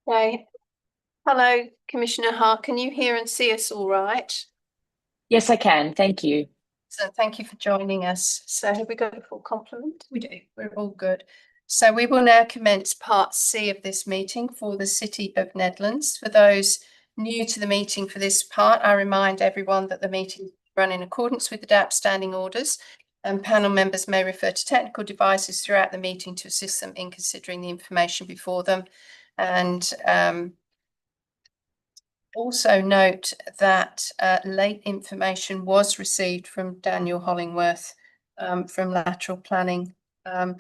Okay. Hello, Commissioner Hart. Can you hear and see us all right? Yes, I can. Thank you. So thank you for joining us. So have we got a full complement? We do. We're all good. So we will now commence part C of this meeting for the City of Nedlands. For those new to the meeting for this part, I remind everyone that the meeting is run in accordance with the DAP standing orders, and panel members may refer to technical devices throughout the meeting to assist them in considering the information before them. And also note that late information was received from Daniel Hollingworth from Lateral Planning, and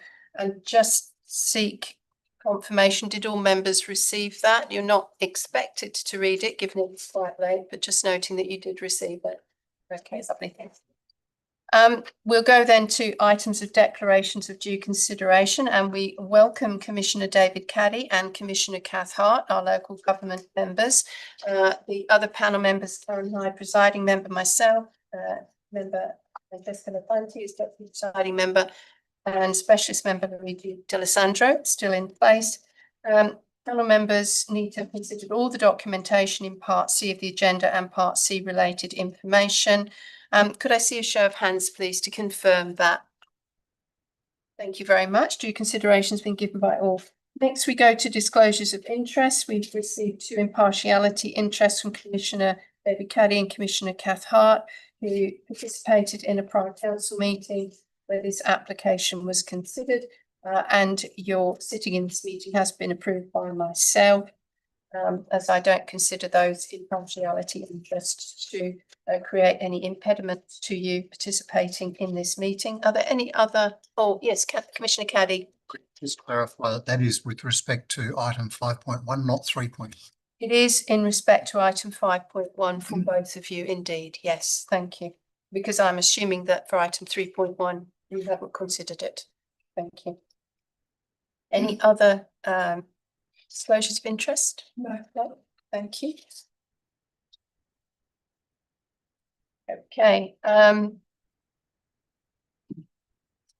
just seek confirmation. Did all members receive that? You're not expected to read it, given it's quite late, but just noting that you did receive it. Okay, lovely. Thanks. We'll go then to items of declarations of due consideration, and we welcome Commissioner David Caddy and Commissioner Kath Hart, our local government members. The other panel members, Karen Hyde, presiding member, myself, member Jessica Lafanti is deputy presiding member, and specialist member Luigi D'Alessandro, still in place. Panel members need to have considered all the documentation in Part C of the agenda and Part C related information. Could I see a show of hands, please, to confirm that? Thank you very much. Due consideration has been given by all. Next, we go to disclosures of interest. We've received 2 impartiality interests from Commissioner David Caddy and Commissioner Kath Hart, who participated in a prior council meeting where this application was considered, and your sitting in this meeting has been approved by myself, as I don't consider those impartiality interests to create any impediment to you participating in this meeting. Are there any other? Oh, yes, Commissioner Caddy. Just clarify that that is with respect to item 5.1, not 3. It is in respect to item 5.1 for both of you, indeed. Yes, thank you. Because I'm assuming that for item 3.1, you haven't considered it. Thank you. Any other disclosures of interest? No. Thank you. Okay.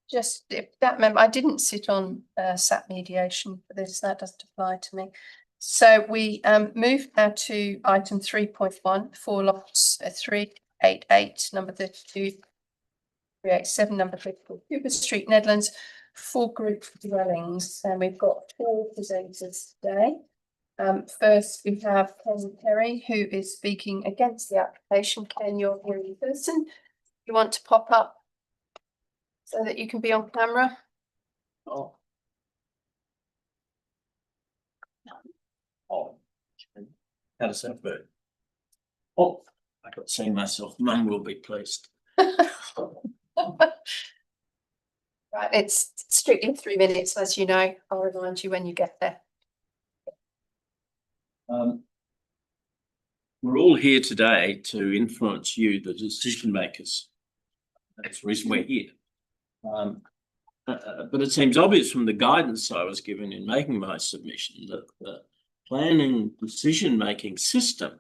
Just if that member, I didn't sit on SAP mediation for this, that doesn't apply to me. So we move now to item 3.1 for lots 388, number 32, 387, number 54, Cooper Street, Nedlands, 4 group dwellings, and we've got 4 presenters today. First, we have Ken Perry, who is speaking against the application. Ken, you're here in person. You want to pop up so that you can be on camera? Oh, how does that work? Oh, I got to see myself. Mum will be pleased. Right, it's strictly 3 minutes, as you know. I'll remind you when you get there. We're all here today to influence you, the decision makers. That's the reason we're here. But it seems obvious from the guidance I was given in making my submission that the planning decision-making system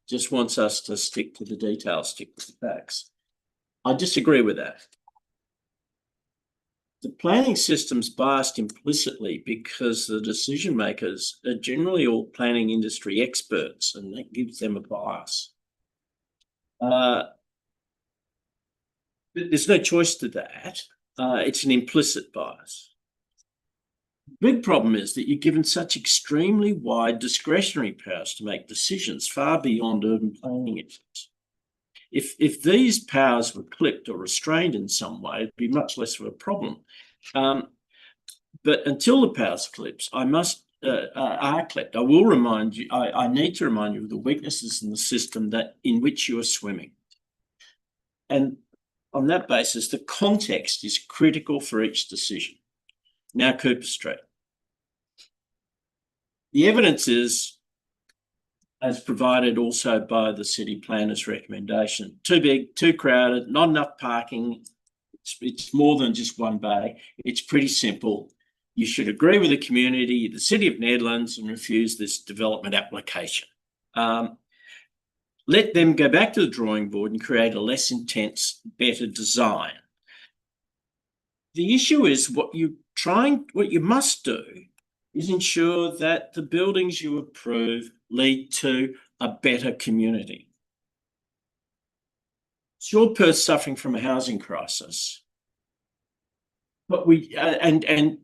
just wants us to stick to the details, stick to the facts. I disagree with that. The planning system's biased implicitly because the decision makers are generally all planning industry experts, and that gives them a bias. There's no choice to that. It's an implicit bias. The big problem is that you're given such extremely wide discretionary powers to make decisions far beyond urban planning efforts. If these powers were clipped or restrained in some way, it'd be much less of a problem. But until the powers clipped, are clipped, I will remind you, I need to remind you of the weaknesses in the system in which you are swimming. And on that basis, the context is critical for each decision. Now, Cooper Street. The evidence is, as provided also by the city planner's recommendation, too big, too crowded, not enough parking. It's more than just one bay. It's pretty simple. You should agree with the community, the City of Nedlands, and refuse this development application. Let them go back to the drawing board and create a less intense, better design. The issue is what you must do is ensure that the buildings you approve lead to a better community. Sure, Perth's suffering from a housing crisis, but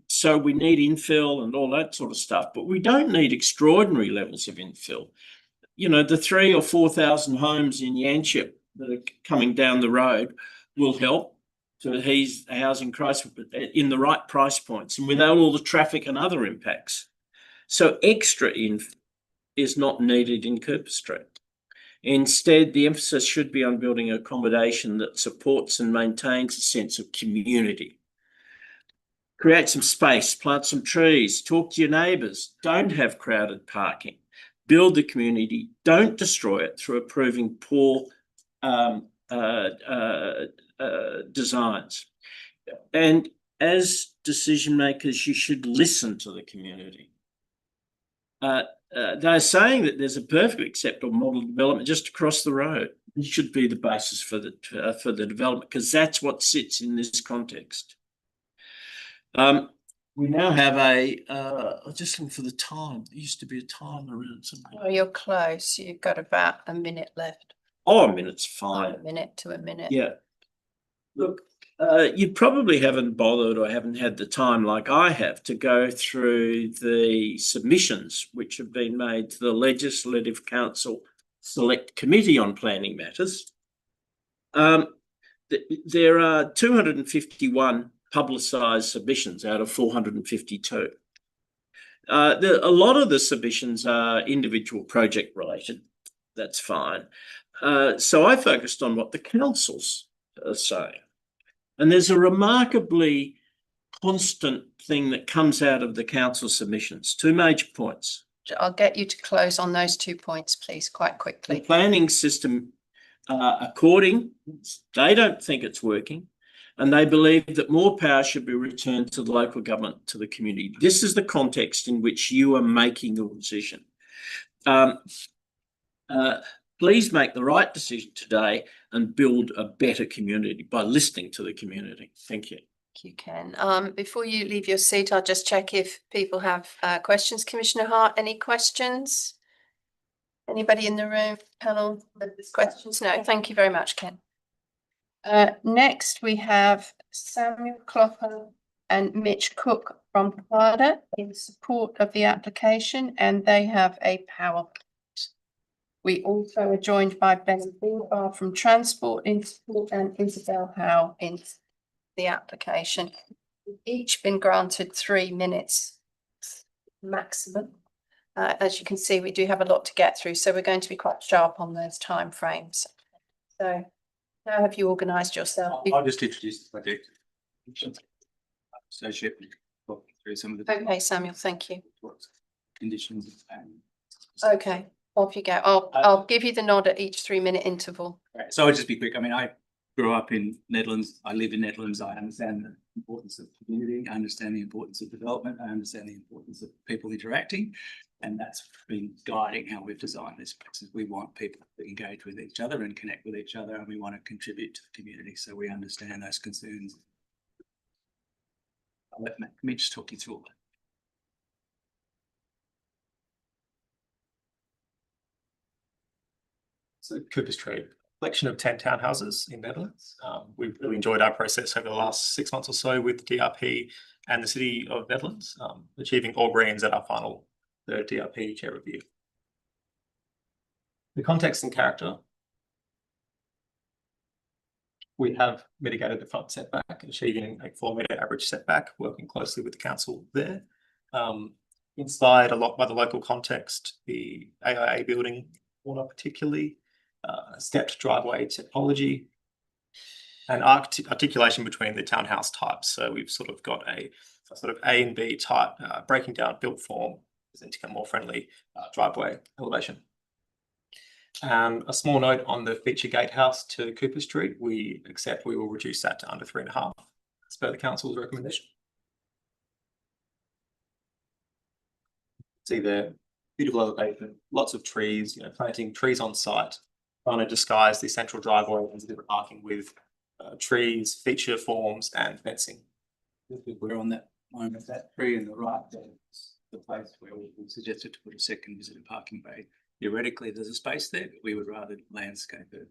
so we need infill and all that sort of stuff, but we don't need extraordinary levels of infill. You know, the 3,000 or 4,000 homes in Yanchep that are coming down the road will help to ease the housing crisis in the right price points and without all the traffic and other impacts. So extra infill is not needed in Cooper Street. Instead, the emphasis should be on building accommodation that supports and maintains a sense of community. Create some space, plant some trees, talk to your neighbours, don't have crowded parking, build the community, don't destroy it through approving poor designs. And as decision makers, you should listen to the community. They're saying that there's a perfectly acceptable model of development just across the road. It should be the basis for the development, because that's what sits in this context. We now have I'm just looking for the time. There used to be a time around something. Oh, you're close. You've got about a minute left. Oh, a minute's fine. A minute to a minute. Yeah. Look, you probably haven't bothered or haven't had the time like I have to go through the submissions which have been made to the Legislative Council Select Committee on Planning Matters. There are 251 publicised submissions out of 452. A lot of the submissions are individual project related. That's fine. So I focused on what the councils are saying. And there's a remarkably constant thing that comes out of the council submissions. Two major points. I'll get you to close on those 2 points, please, quite The quickly. planning system, they don't think it's working, and they believe that more power should be returned to the local government, to the community. This is the context in which you are making your decision. Please make the right decision today and build a better community by listening to the community. Thank you. You can. Before you leave your seat, I'll just check if people have questions. Commissioner Hart, any questions? Anybody in the room, panel, there's questions? No, thank you very much, Ken. Next, we have Samuel Clopper and Mitch Cook from Prada in support of the application, and they have a PowerPoint. We also are joined by Ben Bilbar from Transport in support and Isabel Howe in the application. We've each been granted 3 minutes maximum. As you can see, we do have a lot to get through, so we're going to be quite sharp on those time frames. So how have you organised yourself? I'll just introduce the project. So through some of the Okay, Samuel, thank you. conditions and Okay, off you go. I'll give you the nod at each 3-minute interval. right. So I'll just be quick. I mean, I grew up in Nedlands. I live in Nedlands. I understand the importance of community. I understand the importance of development. I understand the importance of people interacting. And that's been guiding how we've designed this place. We want people to engage with each other and connect with each other, and we want to contribute to the community. So we understand those concerns. I'll let Mitch talk you through all that. So Cooper Street, collection of 10 townhouses in Nedlands. We've really enjoyed our process over the last 6 months or so with the DRP and the City of Nedlands, achieving all greens at our final third DRP chair review. The context and character. We have mitigated the front setback, achieving a 4-metre average setback, working closely with the council there. Inspired a lot by the local context, the AIA building, particularly, stepped driveway topology, and articulation between the townhouse types. So we've sort of got a sort of A and B type, breaking down built form, presenting a more friendly driveway elevation. A small note on the feature gatehouse to Cooper Street. We will reduce that to under 3.5 as per the council's recommendation. See there, beautiful elevation, lots of trees, planting trees on site, trying to disguise the central driveway and the different parking with trees, feature forms and fencing. We're on that moment, that tree in the right there. the place where we suggested to put a second visitor parking bay. Theoretically, there's a space there, but we would rather landscape it.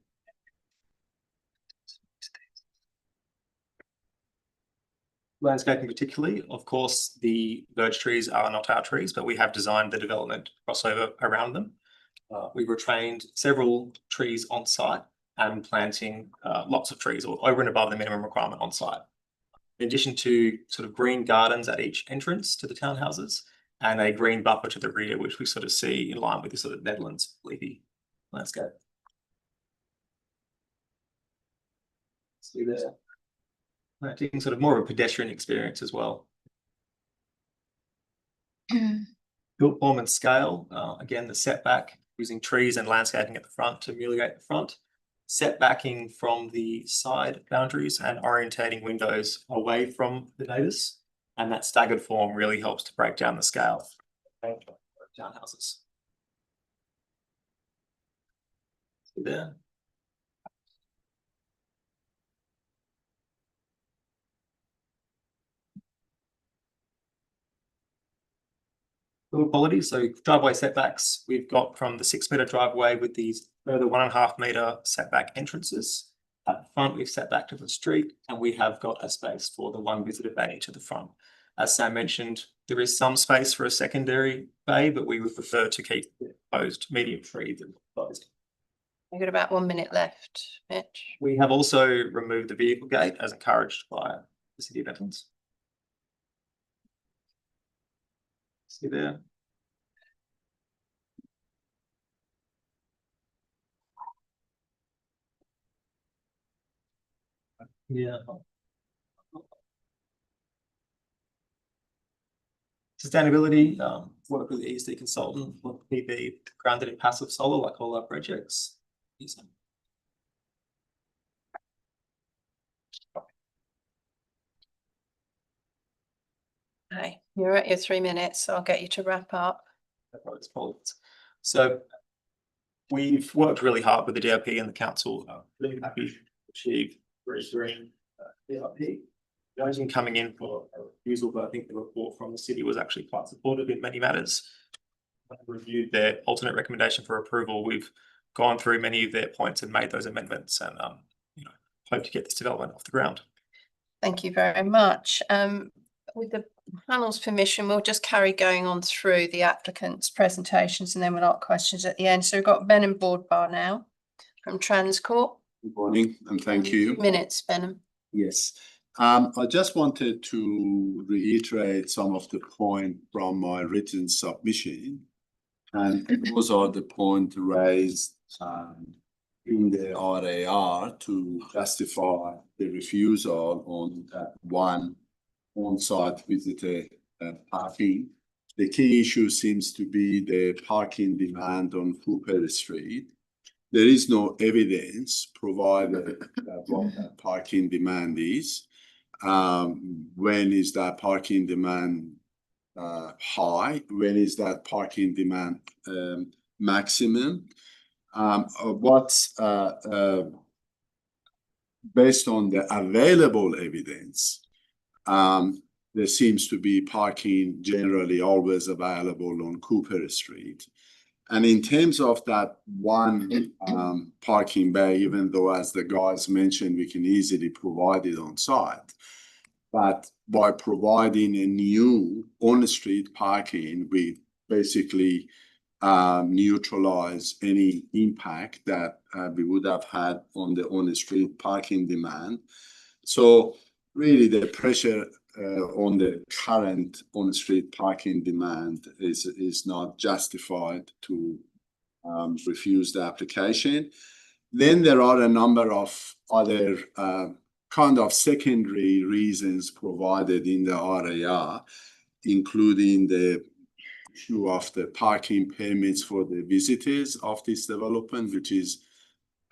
Landscaping particularly, of course, the birch trees are not our trees, but we have designed the development crossover around them. We retrained several trees on site and planting lots of trees or over and above the minimum requirement on site. In addition to sort of green gardens at each entrance to the townhouses and a green buffer to the rear, which we sort of see in line with the sort of Nedlands leafy landscape. See there. Planting sort of more of a pedestrian experience as well. Built form and scale, again, the setback using trees and landscaping at the front to ameliorate the front. Setbacking from the side boundaries and orientating windows away from the neighbours. And that staggered form really helps to break down the scale of townhouses. See there. Build quality, so driveway setbacks, we've got from the 6 metre driveway with these further 1.5 metre setback entrances. At the front, we've set back to the street and we have got a space for the one visitor bay to the front. As Sam mentioned, there is some space for a secondary bay, but we would prefer to keep the proposed medium tree than proposed. We've got about 1 minute left, Mitch. We have also removed the vehicle gate as encouraged by the City of Nedlands. See there. Yeah. Sustainability, work with the ESD consultant, will be grounded in passive solar like all our projects. Okay, you're at your 3 minutes. I'll get you to wrap up. So we've worked really hard with the DRP and the council. Really happy to achieve very green DRP. The only thing coming in for a refusal, but I think the report from the city was actually quite supportive in many matters. When we reviewed their alternate recommendation for approval, we've gone through many of their points and made those amendments and hope to get this development off the ground. Thank you very much. With the panel's permission, we'll just carry going on through the applicants' presentations and then we'll ask questions at the end. So we've got Benham Boardbar now from Transcorp. Good morning and thank you. 2 minutes, Benham. Yes. I just wanted to reiterate some of the points from my written submission. And those are the points raised in the RAR to justify the refusal on that one on-site visitor parking. The key issue seems to be the parking demand on Cooper Street. There is no evidence provided what that parking demand is. When is that parking demand high? When is that parking demand maximum? Based on the available evidence, there seems to be parking generally always available on Cooper Street. And in terms of that one parking bay, even though as the guys mentioned, we can easily provide it on site, but by providing a new on-street parking, we basically neutralize any impact that we would have had on the on-street parking demand. So really the pressure on the current on-street parking demand is not justified to refuse the application. Then there are a number of other kind of secondary reasons provided in the RAR, including the issue of the parking permits for the visitors of this development, which is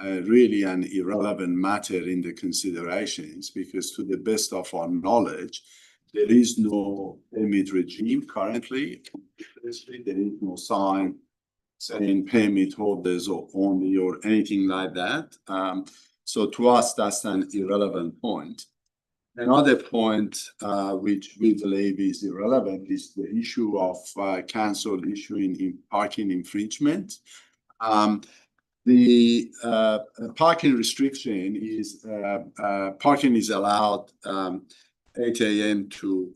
really an irrelevant matter in the considerations, because to the best of our knowledge, there is no permit regime currently. There is no sign saying permit holders or only or anything like that. So to us, that's an irrelevant point. Another point, which we believe is irrelevant is the issue of council issuing parking infringement. The parking restriction is parking is allowed 8 a.m. to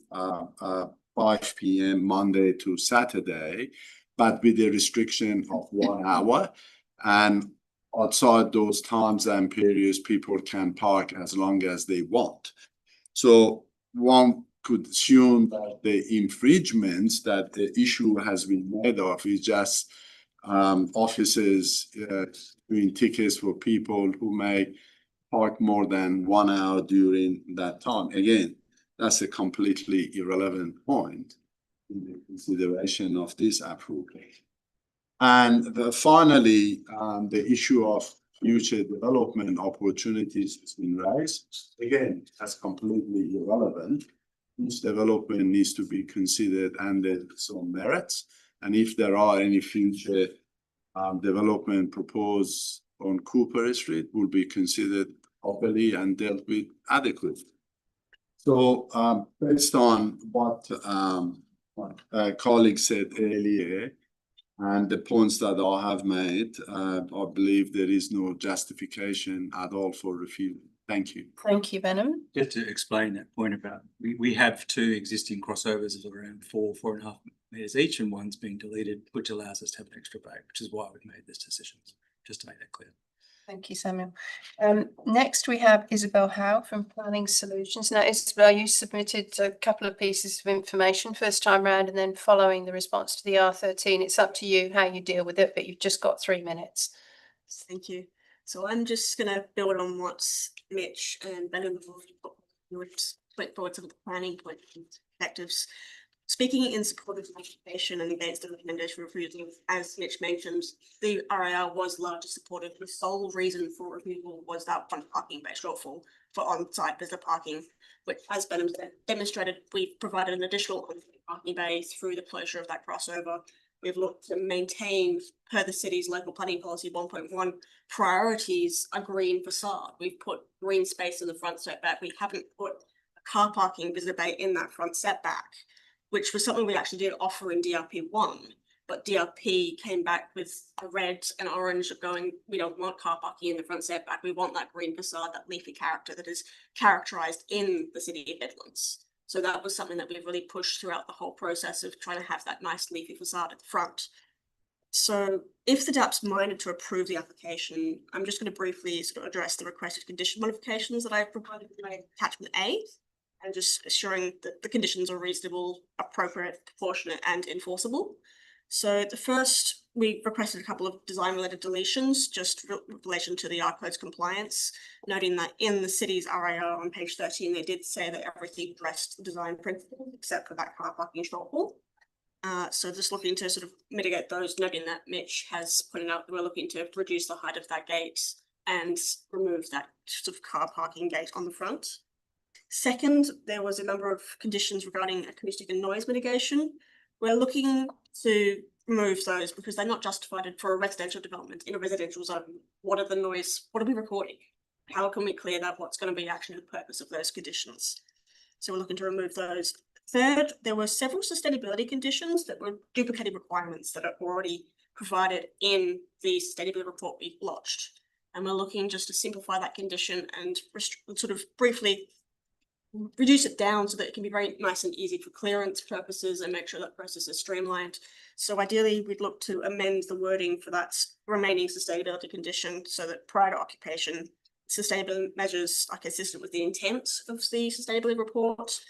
5 p.m. Monday to Saturday, but with the restriction of 1 hour. And outside those times and periods, people can park as long as they want. So one could assume that the infringements that the issue has been made of is just officers doing tickets for people who may park more than 1 hour during that time. Again, that's a completely irrelevant point in the consideration of this approval. And finally, the issue of future development opportunities has been raised. Again, that's completely irrelevant. Each development needs to be considered under some merits. And if there are any future development proposed on Cooper Street, will be considered properly and dealt with adequately. So based on what my colleague said earlier, and the points that I have made, I believe there is no justification at all for refusal. Thank you. Thank you, Benham. Just to explain that point about, we have 2 existing crossovers of around 4.5 metres each, and one's being deleted, which allows us to have an extra bay, which is why we've made this decision, just to make that clear. Thank you, Samuel. Next we have Isabel Howe from Planning Solutions. Now, Isabel, you submitted a couple of pieces of information first time round, and then following the response to the R13, it's up to you how you deal with it, but you've just got 3 minutes. Thank you. So I'm just going to build on what Mitch and Ben have put forward some of the planning point perspectives. Speaking in support of the application and against the recommendation for refusal, as Mitch mentioned, the RAR was largely supportive. The sole reason for refusal was that one parking bay shortfall for on-site visitor parking, which, as Ben demonstrated, we've provided an additional on-site parking bay through the closure of that crossover. We've looked to maintain, per the city's local planning policy 1.1, priorities a green facade. We've put green space in the front setback. We haven't put a car parking visitor bay in that front setback, which was something we actually did offer in DRP1, but DRP came back with a red and orange of going, we don't want car parking in the front setback. We want that green facade, that leafy character that is characterised in the city of Nedlands. So that was something that we've really pushed throughout the whole process of trying to have that nice leafy facade at the front. So if the DAP's minded to approve the application, I'm just going to briefly sort of address the requested condition modifications that I've provided in my attachment A, and just assuring that the conditions are reasonable, appropriate, proportionate, and enforceable. So the first, we requested a couple of design-related deletions, just in relation to the R-code's compliance, noting that in the city's RAR on page 13, they did say that everything addressed the design principles except for that car parking shortfall. So just looking to sort of mitigate those, noting that Mitch has pointed out that we're looking to reduce the height of that gate and remove that sort of car parking gate on the front. Second, there was a number of conditions regarding acoustic and noise mitigation. We're looking to remove those because they're not justified for a residential development in a residential zone. What are the noise? What are we recording? How can we clear that? What's going to be actually the purpose of those conditions? So we're looking to remove those. Third, there were several sustainability conditions that were duplicating requirements that are already provided in the sustainability report we lodged. And we're looking just to simplify that condition and sort of briefly reduce it down so that it can be very nice and easy for clearance purposes and make sure that process is streamlined. So ideally, we'd look to amend the wording for that remaining sustainability condition so that prior to occupation, sustainability measures are consistent with the intent of the sustainability report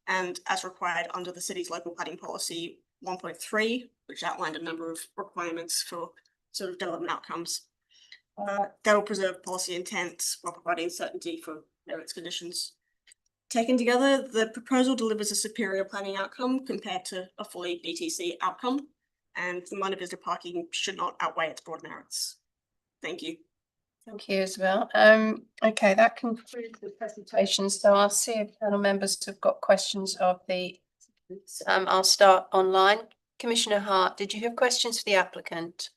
and as required under the city's local planning policy 1.3, which outlined a number of requirements for sort of development outcomes. That will preserve policy intent while providing certainty for clearance conditions. Taken together, the proposal delivers a superior planning outcome compared to a fully BTC outcome, and the minor visitor parking should not outweigh its broad merits. Thank you. Thank you, Isabel. Okay, that concludes the presentation. So I'll see if panel members have got questions of the. I'll start online. Commissioner Hart, did you have questions for the applicant?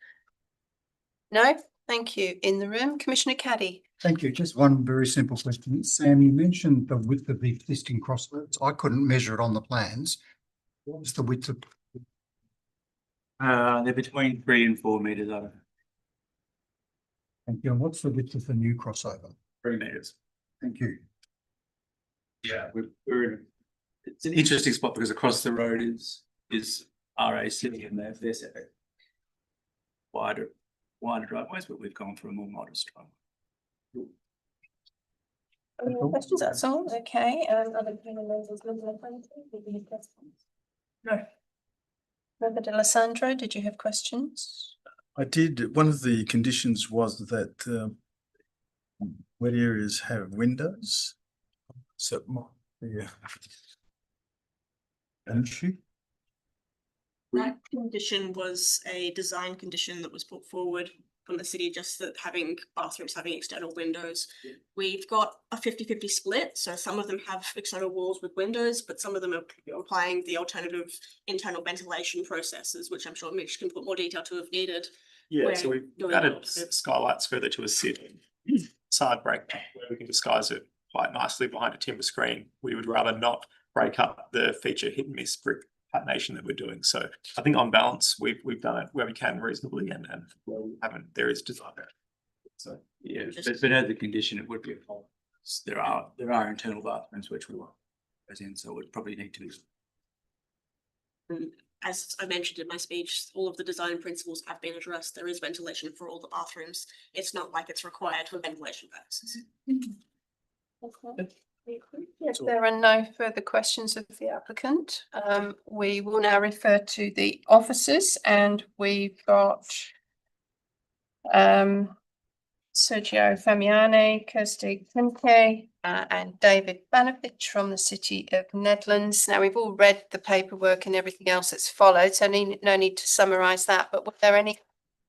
No, thank you. In the room, Commissioner Caddy. Thank you. Just one very simple question. Sam, you mentioned the width of the existing crossroads. I couldn't measure it on the plans. What is the width of? They're between 3 and 4 meters, I don't know. Thank you. And what's the width of the new crossover? 3 meters. Thank you. Yeah, we're in, it's an interesting spot because across the road is RAC and they're set wider driveways, but we've gone for a more modest driveway. Any more questions? That's all. Okay. Other panel members, no. Member D'Alessandro, did you have questions? I did. One of the conditions was that wet areas have windows. So it might be an issue. That condition was a design condition that was put forward from the city, just that having bathrooms having external windows. We've got a 50-50 split, so some of them have external walls with windows, but some of them are applying the alternative internal ventilation processes, which I'm sure Mitch can put more detail to if needed. Yeah, so Where we've doing added opposite. skylights further to a side break where we can disguise it quite nicely behind a timber screen. We would rather not break up the feature hit and miss brick patination that we're doing. So I think on balance, we've done it where we can reasonably and where we haven't, there is design there. So Yeah, but as a condition, it would be a fault. There are internal bathrooms which we want as in, so it would probably need to be. As I mentioned in my speech, all of the design principles have been addressed. There is ventilation for all the bathrooms. It's not like it's required for ventilation purposes. If there are no further questions of the applicant, we will now refer to the officers, and we've got Sergio Famiani, Kirsty Klimke, and David Banavich from the City of Nedlands. Now, we've all read the paperwork and everything else that's followed, so no need to summarise that, but were there any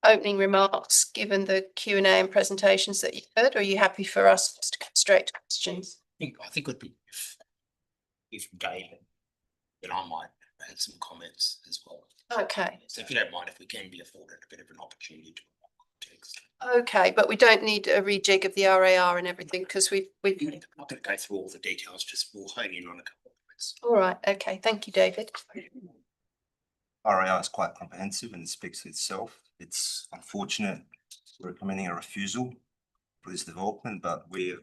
opening remarks given the Q&A and presentations that you've heard, or are you happy for us to go straight to questions? I think it would be if David, then I might add some comments as well. Okay. So if you don't mind, if we can be afforded a bit of an opportunity to context. Okay, but we don't need a rejig of the RAR and everything because we've. I'm not going to go through all the details, just we'll hone in on a couple of points. All right. Okay. Thank you, David. RAR is quite comprehensive and it speaks for itself. It's unfortunate we're recommending a refusal for this development, but we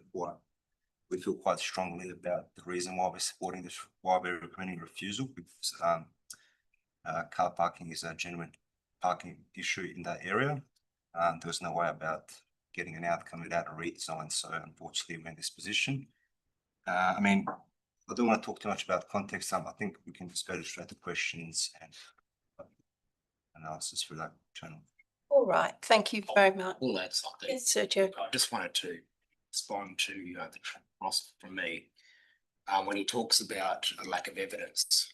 feel quite strongly about the reason why we're supporting this, why we're recommending refusal, because car parking is a genuine parking issue in that area. There was no way about getting an outcome without a redesign, so unfortunately we're in this position. I mean, I don't want to talk too much about context. I think we can just go straight to questions and analysis for that channel. All right. Thank you very much. We'll add something. Yes, Sergio. I just wanted to respond to the Ross from me when he talks about a lack of evidence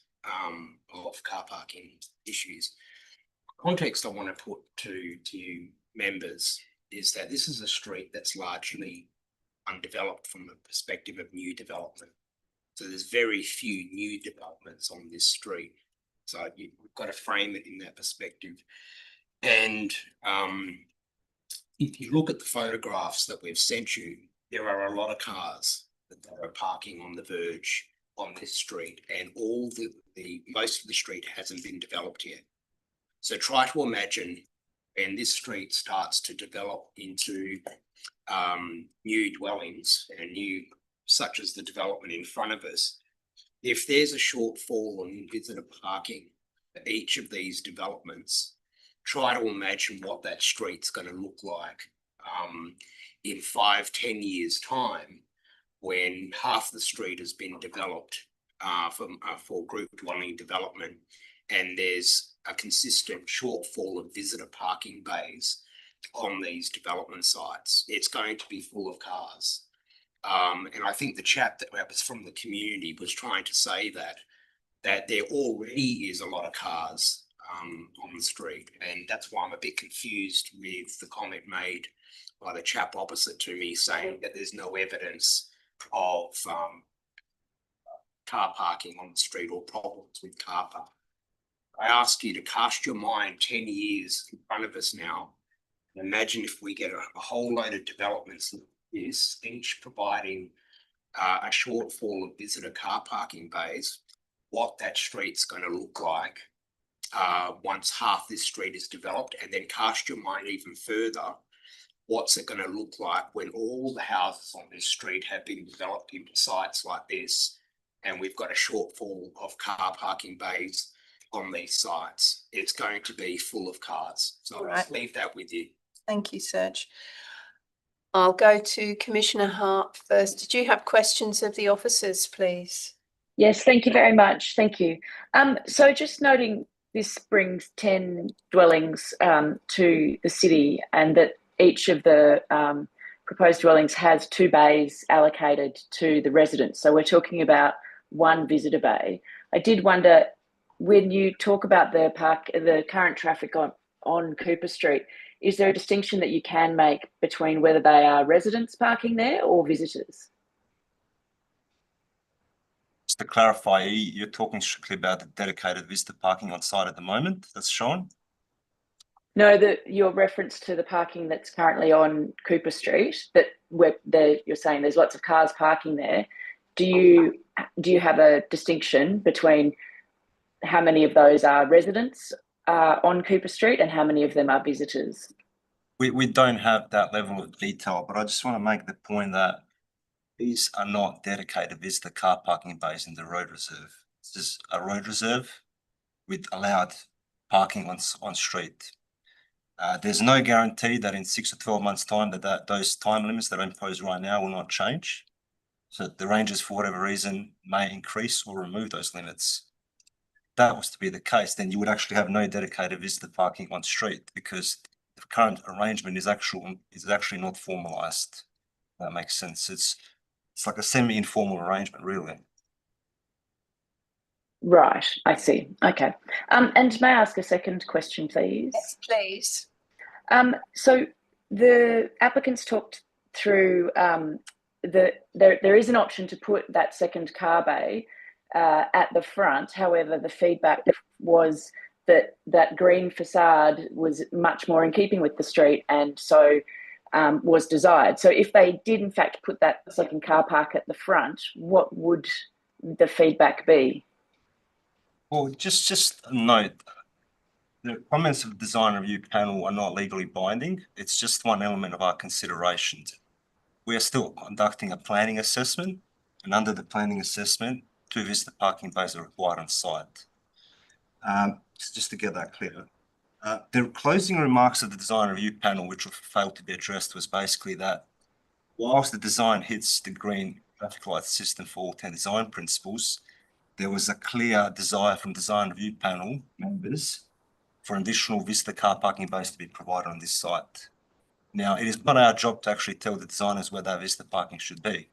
of car parking issues. Context I want to put to you members is that this is a street that's largely undeveloped from the perspective of new development. So there's very few new developments on this street. So you've got to frame it in that perspective. And if you look at the photographs that we've sent you, there are a lot of cars that are parking on the verge on this street, and all most of the street hasn't been developed yet. So try to imagine when this street starts to develop into new dwellings and new, such as the development in front of us, if there's a shortfall in visitor parking for each of these developments, try to imagine what that street's going to look like in 5-10 years' time, when half the street has been developed for group dwelling development, and there's a consistent shortfall of visitor parking bays on these development sites. It's going to be full of cars. And I think the chap that was from the community was trying to say that there already is a lot of cars on the street, and that's why I'm a bit confused with the comment made by the chap opposite to me saying that there's no evidence of car parking on the street or problems with car parking. I ask you to cast your mind 10 years in front of us now. And imagine if we get a whole load of developments this, each providing a shortfall of visitor car parking bays, what that street's going to look like once half this street is developed, and then cast your mind even further. What's it going to look like when all the houses on this street have been developed into sites like this, and we've got a shortfall of car parking bays on these sites? It's going to be full of cars. So I'll just leave that with you. Thank you, Serge. I'll go to Commissioner Hart first. Did you have questions of the officers, please? Yes, thank you very much. Thank you. So just noting this brings 10 dwellings to the city, and that each of the proposed dwellings has 2 bays allocated to the residents. So we're talking about 1 visitor bay. I did wonder, when you talk about the current traffic on Cooper Street, is there a distinction that you can make between whether they are residents parking there or visitors? Just to clarify, you're talking strictly about the dedicated visitor parking on site at the moment, that's shown? No, your reference to the parking that's currently on Cooper Street, you're saying there's lots of cars parking there. Do you have a distinction between how many of those are residents on Cooper Street and how many of them are visitors? We don't have that level of detail, but I just want to make the point that these are not dedicated visitor car parking bays in the road reserve. This is a road reserve with allowed parking on street. There's no guarantee that in 6 or 12 months' time that those time limits that are imposed right now will not change. So the rangers, for whatever reason, may increase or remove those limits. If that was to be the case, then you would actually have no dedicated visitor parking on street, because the current arrangement is actually not formalised. That makes sense. It's like a semi-informal arrangement, really. Right, I see. Okay. And may I ask a second question, please? Yes, please. So the applicants talked through there is an option to put that second car bay at the front. However, the feedback was that green facade was much more in keeping with the street, and so was desired. So if they did in fact put that second car park at the front, what would the feedback be? Well, just a note, the comments of the design review panel are not legally binding. It's just one element of our considerations. We are still conducting a planning assessment, and under the planning assessment, 2 visitor parking bays are required on site. Just to get that clear. The closing remarks of the design review panel, which failed to be addressed, was basically that whilst the design hits the green traffic light system for all 10 design principles, there was a clear desire from design review panel members for additional visitor car parking bays to be provided on this site. Now, it is not our job to actually tell the designers where that visitor parking should be.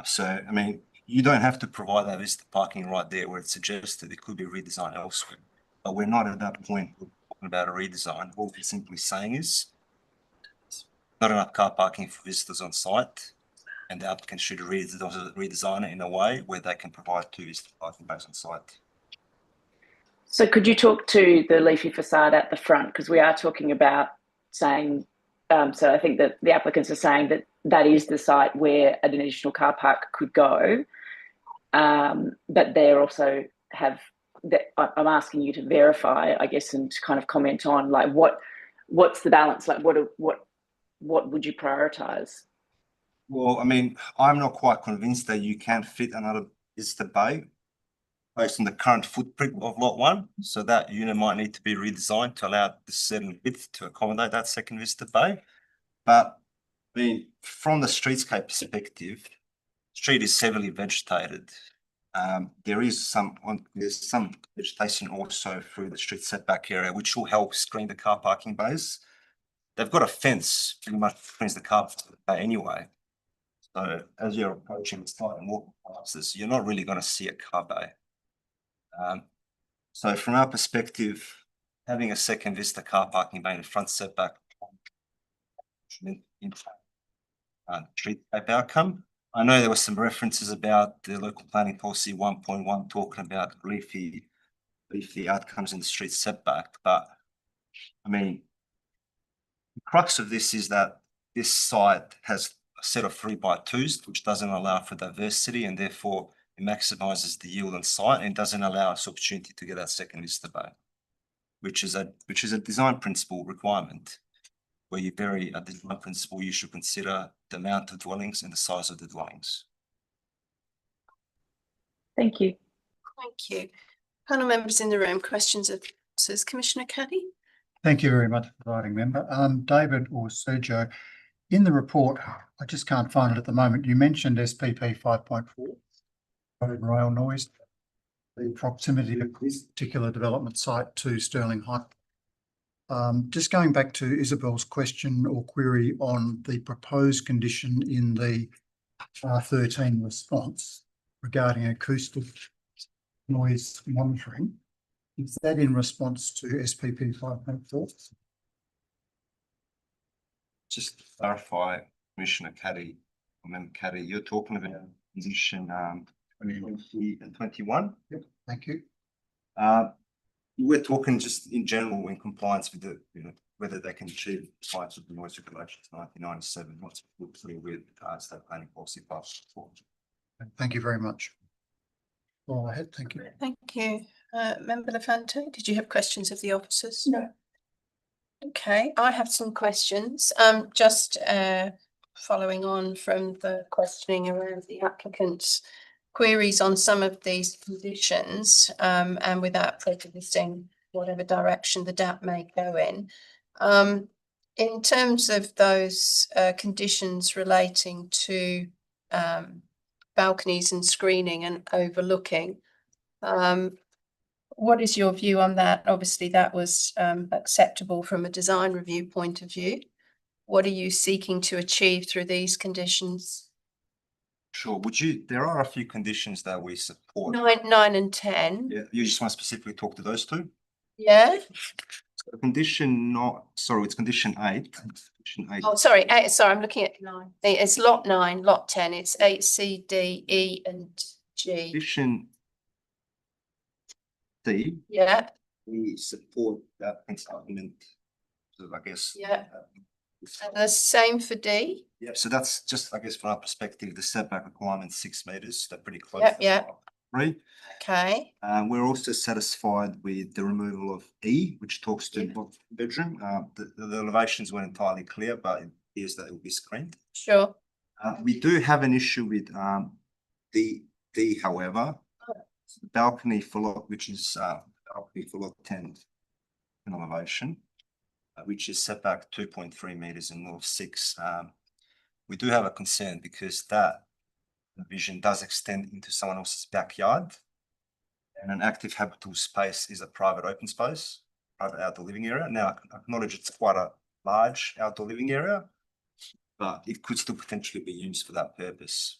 So, I mean, you don't have to provide that visitor parking right there where it's suggested. It could be redesigned elsewhere. But we're not at that point talking about a redesign. All we're simply saying is not enough car parking for visitors on site, and the applicant should redesign it in a way where they can provide 2 visitor parking bays on site. So could you talk to the leafy facade at the front? Because we are talking about saying, so I think that the applicants are saying that is the site where an additional car park could go. But they also I'm asking you to verify, I guess, and to kind of comment on, like, what's the balance? Like, what would you prioritise? Well, I mean, I'm not quite convinced that you can fit another visitor bay based on the current footprint of lot 1. So that unit might need to be redesigned to allow the certain width to accommodate that second visitor bay. But I mean, from the streetscape perspective, the street is heavily vegetated. There's some vegetation also through the street setback area, which will help screen the car parking bays. They've got a fence pretty much screens the car parking bay anyway. So as you're approaching the site and walking past this, you're not really going to see a car bay. So from our perspective, having a second visitor car parking bay in the front setback streetscape outcome. I know there were some references about the local planning policy 1.1 talking about leafy outcomes in the street setback, but I mean, the crux of this is that this site has a set of 3x2s, which doesn't allow for diversity, and therefore it maximizes the yield on site and doesn't allow us opportunity to get that second lister bay, which is a design principle requirement. Where you vary a design principle, you should consider the amount of dwellings and the size of the dwellings. Thank you. Thank you. Panel members in the room, questions of answers. Commissioner Caddy? Thank you very much, presiding member. David or Sergio, in the report, I just can't find it at the moment. You mentioned SPP 5.4, road and rail noise, the proximity of this particular development site to Stirling Heights. Just going back to Isabel's question or query on the proposed condition in the R13 response regarding acoustic noise monitoring, is that in response to SPP 5.4? Just to clarify, Commissioner Caddy, Member Caddy, you're talking about condition 20 and 21? Yep, thank you. We're talking just in general in compliance with the, whether they can achieve compliance with the noise regulations 1997, what's clear with state planning policy passed before. Thank you very much. All ahead, thank you. Thank you. Member Lafante, did you have questions of the officers? No. Okay, I have some questions. Just following on from the questioning around the applicant's queries on some of these conditions, and without prejudicing whatever direction the DAP may go in. In terms of those conditions relating to balconies and screening and overlooking, what is your view on that? Obviously, that was acceptable from a design review point of view. What are you seeking to achieve through these conditions? Sure. There are a few conditions that we support. 9 and 10. Yeah, you just want to specifically talk to those two? Yeah. So it's condition 8. Condition 8. Oh, sorry. Sorry, I'm looking at 9. It's lot 9, lot 10. It's 8, C, D, E, and G. Condition D. Yeah. We support that argument. So I guess. Yeah. And the same for D. Yeah. So that's just, I guess, from our perspective, the setback requirement 6 meters. They're pretty close. Yeah. Right. Okay. We're also satisfied with the removal of E, which talks to bedroom. The elevations weren't entirely clear, but it appears that it will be screened. Sure. We do have an issue with D, however, the balcony for lot, which is balcony for lot 10 in elevation, which is setback 2.3 meters and north 6. We do have a concern because that vision does extend into someone else's backyard, and an active habitable space is a private open space, private outdoor living area. Now, I acknowledge it's quite a large outdoor living area, but it could still potentially be used for that purpose.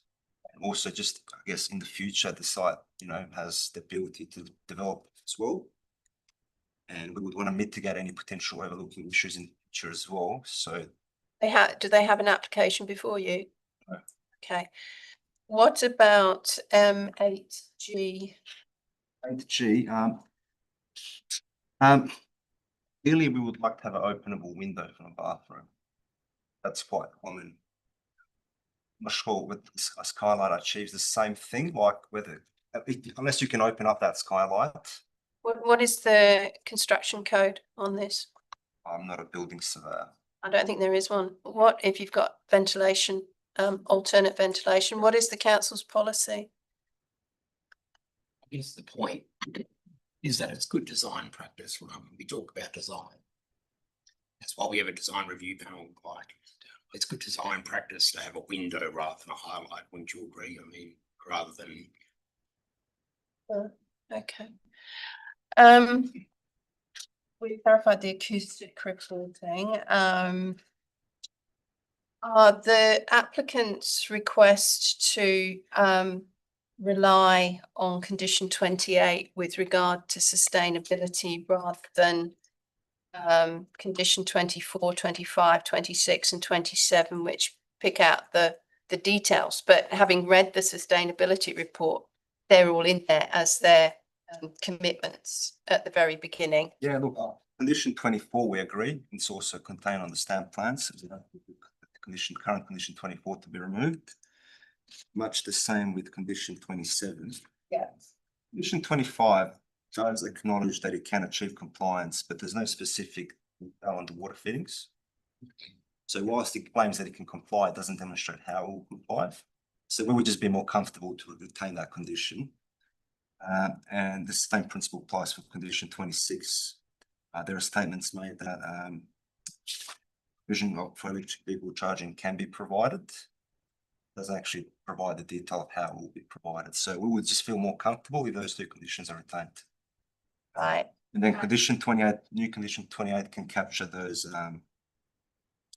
And also, just I guess in the future, the site, has the ability to develop as well, and we would want to mitigate any potential overlooking issues in the future as well. So, Do they have an application before you? No. Okay. What about M8G? 8G. Clearly, we would like to have an openable window from a bathroom. That's quite common. I'm not sure with a skylight achieves the same thing, like unless you can open up that skylight. What is the construction code on this? I'm not a building surveyor. I don't think there is one. What if you've got ventilation, alternate ventilation? What is the council's policy? I guess the point is that it's good design practice, right? When we talk about design. That's why we have a design review panel. Like, it's good design practice to have a window rather than a highlight. Wouldn't you agree? I mean, rather than. Okay. We clarified the acoustic reporting. The applicant's request to rely on condition 28 with regard to sustainability rather than condition 24, 25, 26 and 27, which pick out the details. But having read the sustainability report, they're all in there as their commitments at the very beginning. Yeah, look, condition 24, we agree. It's also contained on the stamp plans. current condition 24 to be removed. Much the same with condition 27. Yeah. Condition 25 does acknowledge that it can achieve compliance, but there's no specific on the water fittings. So whilst it claims that it can comply, it doesn't demonstrate how it will comply. So we would just be more comfortable to retain that condition. And the same principle applies for condition 26. There are statements made that provision for electric vehicle charging can be provided. Doesn't actually provide the detail of how it will be provided. So we would just feel more comfortable if those two conditions are retained. Right. And then condition 28, new condition 28 can capture those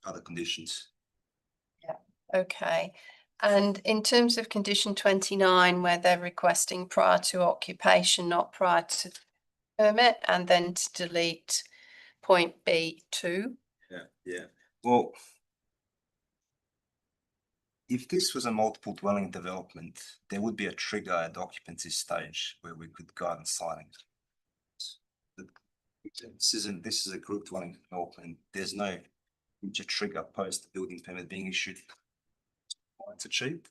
other conditions. Yeah, okay. And in terms of condition 29, where they're requesting prior to occupation, not prior to permit, and then to delete point B2. Yeah. Well, if this was a multiple dwelling development, there would be a trigger at the occupancy stage where we could go and sign. This is a group dwelling development. There's no future trigger post the building permit being issued. It's achieved.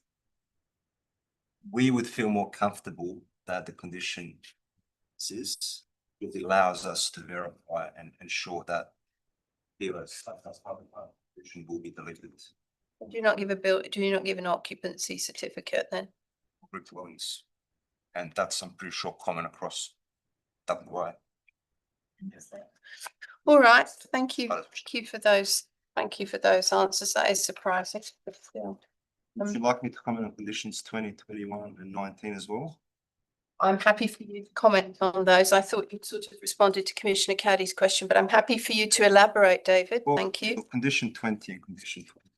We would feel more comfortable that the condition is it allows us to verify and ensure that condition will be delivered. Do you not give an occupancy certificate then? Group dwellings, and that's I'm pretty sure common across WA. All right, thank you for those. Thank you for those answers. That is surprising. But still, Would you like me to comment on conditions 20, 21 and 19 as well? I'm happy for you to comment on those. I thought you'd sort of responded to Commissioner Caddy's question, but I'm happy for you to elaborate, David. Well, thank you. For condition 20 and condition 20,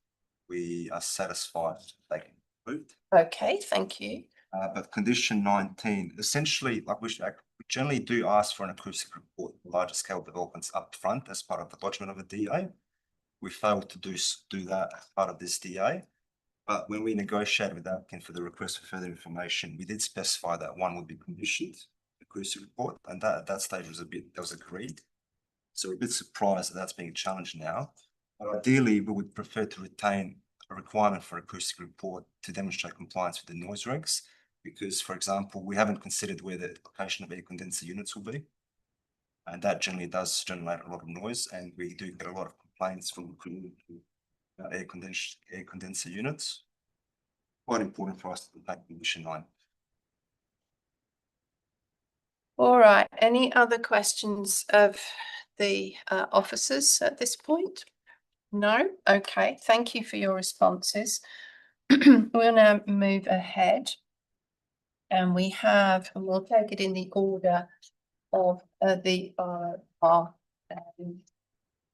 we are satisfied they can be moved. Okay, thank you. But condition 19, essentially, like we generally do ask for an acoustic report for larger scale developments up front as part of the lodgement of a DA. We failed to do that as part of this DA. But when we negotiated with the applicant for the request for further information, we did specify that one would be conditioned, acoustic report, and that at that stage was agreed. So we're a bit surprised that that's being challenged now. But ideally, we would prefer to retain a requirement for acoustic report to demonstrate compliance with the noise regs, because, for example, we haven't considered where the location of air condenser units will be. And that generally does generate a lot of noise, and we do get a lot of complaints from the community about air condenser units. Quite important for us to take condition 9. All right, any other questions of the officers at this point? No? Okay, thank you for your responses. We'll now move ahead. And we'll take it in the order of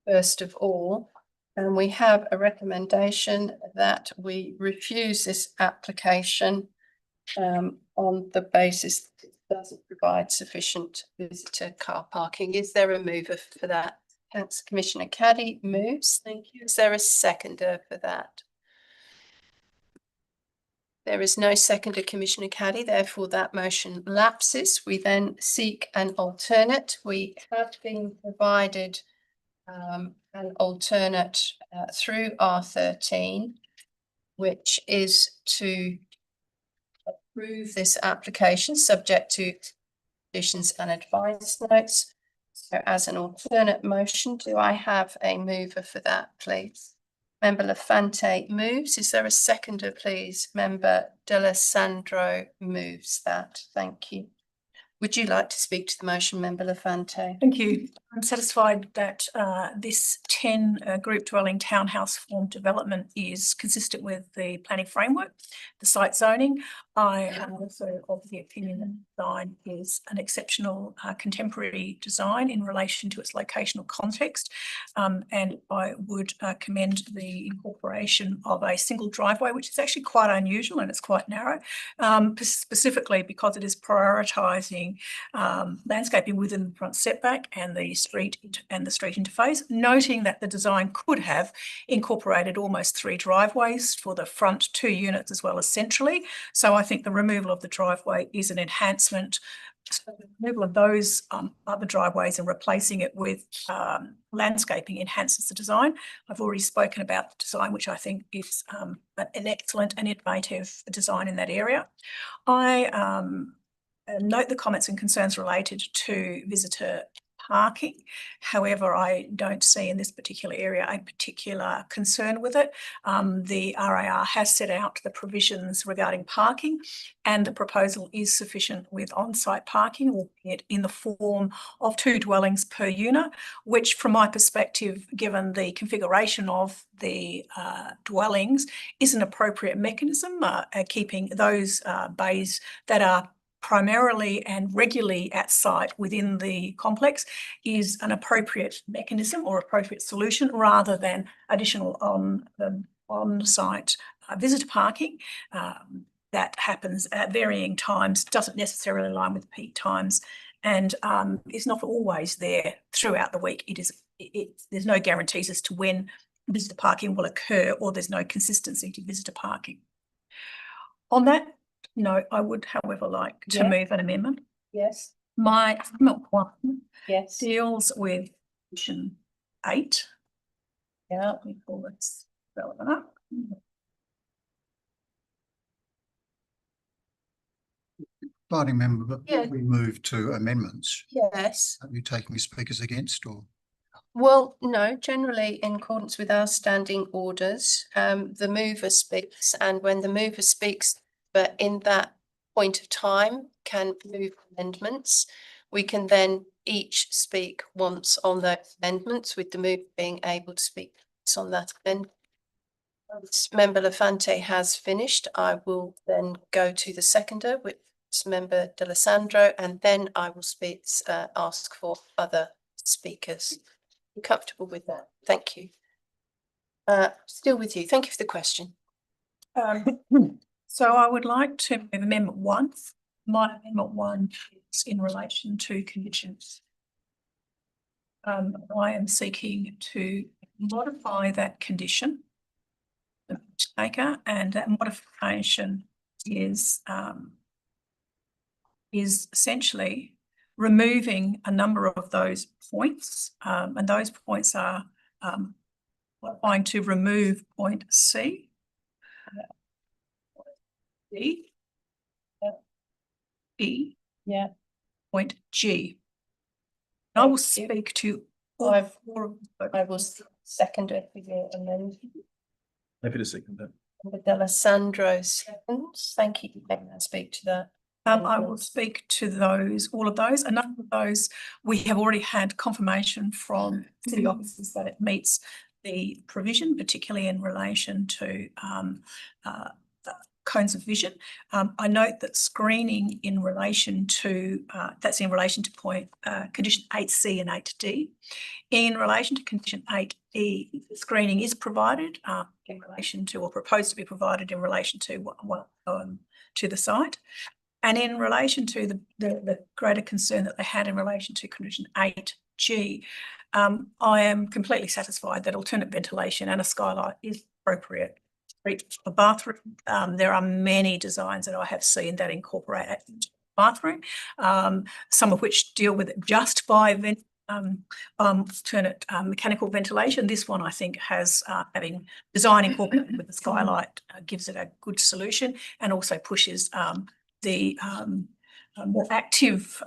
first of all. And we have a recommendation that we refuse this application on the basis that it doesn't provide sufficient visitor car parking. Is there a mover for that? Thanks, Commissioner Caddy moves. Thank you. Is there a seconder for that? There is no seconder, Commissioner Caddy, therefore that motion lapses. We then seek an alternate. We have been provided an alternate through R13, which is to approve this application subject to conditions and advice notes. So as an alternate motion, do I have a mover for that, please? Member Lafante moves. Is there a seconder, please? Member D'Alessandro moves that. Thank you. Would you like to speak to the motion, Member Lafante? Thank you. I'm satisfied that this 10 group dwelling townhouse form development is consistent with the planning framework, the site zoning. I am also of the opinion that the design is an exceptional contemporary design in relation to its locational context. And I would commend the incorporation of a single driveway, which is actually quite unusual and it's quite narrow, specifically because it is prioritising landscaping within the front setback and the street interface, noting that the design could have incorporated almost 3 driveways for the front 2 units as well as centrally. So I think the removal of the driveway is an enhancement So the removal of those other driveways and replacing it with landscaping enhances the design. I've already spoken about the design, which I think is an excellent and innovative design in that area. I note the comments and concerns related to visitor parking. However, I don't see in this particular area a particular concern with it. The RAR has set out the provisions regarding parking, and the proposal is sufficient with on-site parking, albeit in the form of 2 dwellings per unit, which from my perspective, given the configuration of the dwellings, is an appropriate mechanism, keeping those bays that are primarily and regularly at site within the complex is an appropriate mechanism or appropriate solution, rather than additional on-site visitor parking that happens at varying times, doesn't necessarily align with peak times, and is not always there throughout the week. There's no guarantees as to when visitor parking will occur, or there's no consistency to visitor parking. On that note, I would, however, like to move an amendment. Yes. My amendment 1 Yes. deals with condition 8. Yeah. Let me pull this relevant up. Voting member, but Yeah. we move to amendments. Yes. Are you taking the speakers against, or? Well, no, generally in accordance with our standing orders, the mover speaks, and when the mover speaks, but in that point of time can move amendments, we can then each speak once on those amendments, with the mover being able to speak on that amendment. Once Member Lafante has finished, I will then go to the seconder, which is Member D'Alessandro, and then I will ask for other speakers. You comfortable with that? Thank you. Still with you. Thank you for the question. So I would like to move amendment 1. My amendment 1 is in relation to conditions. I am seeking to modify that condition, the taker, and that modification is essentially removing a number of those points, and those points are applying to remove point C, D, E, point G. I will speak to all 4 of those. I will second it with your amendment. Happy to second that. Member D'Alessandro seconds. Thank you. May I speak to that? I will speak to those, all of those. A number of those, we have already had confirmation from city officers that it meets the provision, particularly in relation to cones of vision. I note that screening in relation to, that's in relation to condition 8C and 8D. In relation to condition 8E, screening is provided in relation to, or proposed to be provided in relation to the site. And in relation to the greater concern that they had in relation to condition 8G, I am completely satisfied that alternate ventilation and a skylight is appropriate. A bathroom, there are many designs that I have seen that incorporate a bathroom, some of which deal with it just by alternate mechanical ventilation. This one, I think, has having design incorporated with the skylight gives it a good solution, and also pushes the more active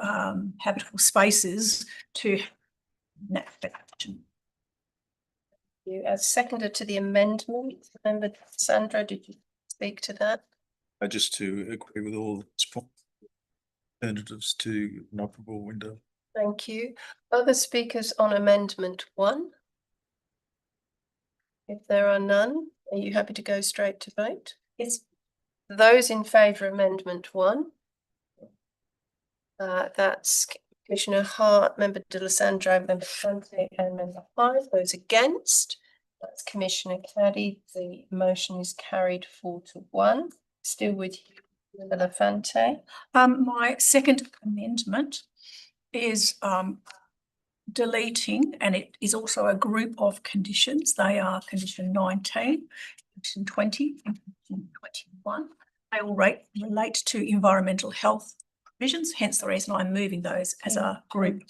habitable spaces to ventilation. You as seconder to the amendment, Member Sandra, did you speak to that? Just to agree with all alternatives to an operable window. Thank you. Other speakers on amendment 1? If there are none, are you happy to go straight to vote? Yes. Those in favour of amendment 1? That's Commissioner Hart, Member D'Alessandro, Member Fante, and Member Hyde. Those against, that's Commissioner Caddy. The motion is carried 4-1. Still with you, Member Fante. My second amendment is deleting, and it is also a group of conditions. They are condition 19, condition 20, and condition 21. They all relate to environmental health provisions, hence the reason I'm moving those as a group.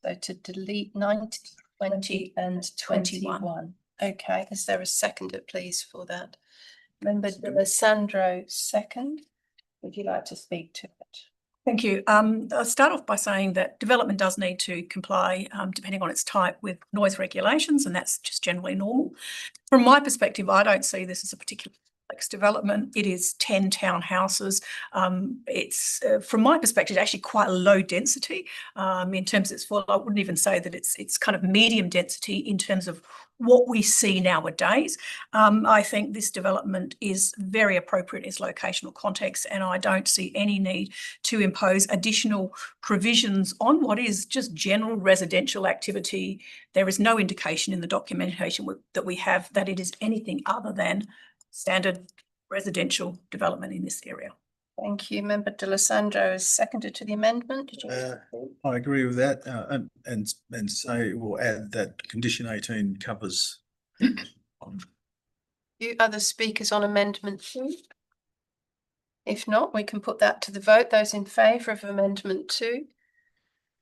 So to delete 19, 20 and 21. Okay, is there a seconder, please, for that? Member Alessandro, second. Would you like to speak to it? Thank you. I'll start off by saying that development does need to comply, depending on its type, with noise regulations, and that's just generally normal. From my perspective, I don't see this as a particular complex development. It is 10 townhouses. It's from my perspective, actually quite low density in terms of its full. I wouldn't even say that it's kind of medium density in terms of what we see nowadays. I think this development is very appropriate in its locational context, and I don't see any need to impose additional provisions on what is just general residential activity. There is no indication in the documentation that we have that it is anything other than standard residential development in this area. Thank you. Member D'Alessandro is seconded to the amendment. Did you? I agree with that, and say we'll add that condition 18 covers. You other speakers on amendment 2? If not, we can put that to the vote. Those in favour of amendment 2?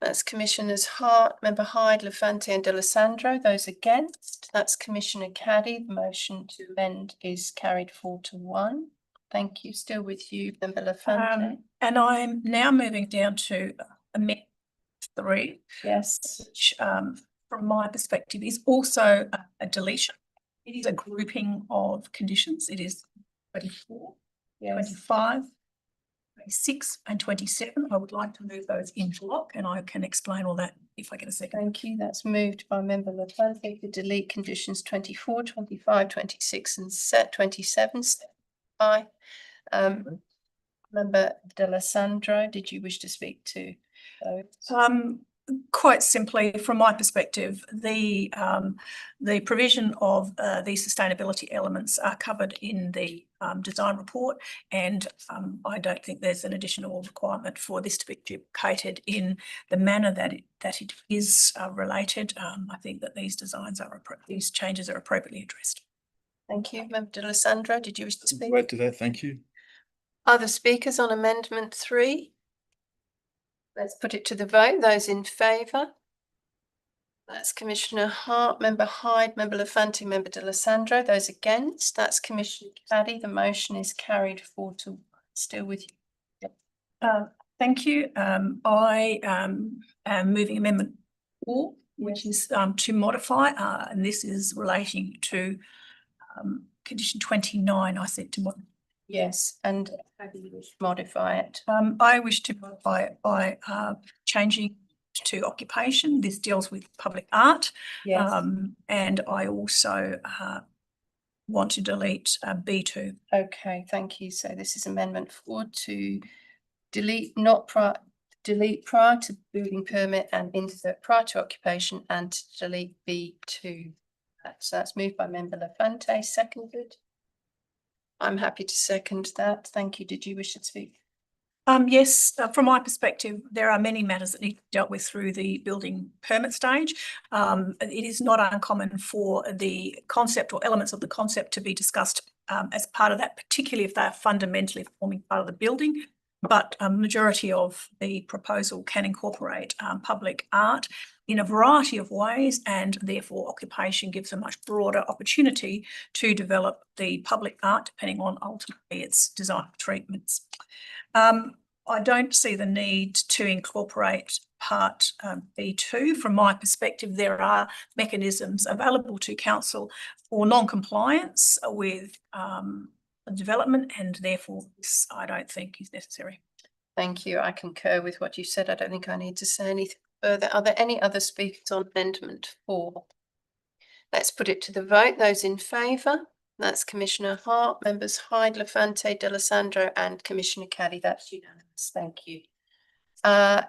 That's Commissioners Hart, Member Hyde, Lafante and D'Alessandro. Those against? That's Commissioner Caddy. The motion to amend is carried 4-1. Thank you. Still with you, Member Lafante. And I'm now moving down to amendment 3. Yes. Which, from my perspective, is also a deletion. It is a grouping of conditions. It is 24, 25, 26 and 27. I would like to move those in block, and I can explain all that if I get a second. Thank you. That's moved by Member Lafante to delete conditions 24, 25, 26 and 27. By Member D'Alessandro, did you wish to speak to those? Quite simply, from my perspective, the provision of the sustainability elements are covered in the design report, and I don't think there's an additional requirement for this to be duplicated in the manner that it is related. I think that these changes are appropriately addressed. Thank you. Member D'Alessandro, did you wish to speak? Add to that, thank you. Other speakers on amendment 3? Let's put it to the vote. Those in favour? That's Commissioner Hart, Member Hyde, Member Lafante, Member D'Alessandro. Those against? That's Commissioner Caddy. The motion is carried 4-1. Still with you. Thank you. I am moving amendment 4, which is to modify, and this is relating to condition 29. I said to modify. Yes, and how do you wish to modify it? I wish to modify it by changing to occupation. This deals with public art. Yes. And I also want to delete B2. Okay, thank you. So this is amendment 4 to delete prior to building permit and insert prior to occupation, and to delete B2. So that's moved by Member Lafante, seconded. I'm happy to second that. Thank you. Did you wish to speak? Yes, from my perspective, there are many matters that need to be dealt with through the building permit stage. It is not uncommon for the concept or elements of the concept to be discussed as part of that, particularly if they are fundamentally forming part of the building. But a majority of the proposal can incorporate public art in a variety of ways, and therefore occupation gives a much broader opportunity to develop the public art, depending on ultimately its design treatments. I don't see the need to incorporate part B2. From my perspective, there are mechanisms available to council for non-compliance with development, and therefore this I don't think is necessary. Thank you. I concur with what you said. I don't think I need to say anything further. Are there any other speakers on amendment 4? Let's put it to the vote. Those in favour? That's Commissioner Hart, Members Hyde, Lafante, D'Alessandro and Commissioner Caddy. That's unanimous. Thank you.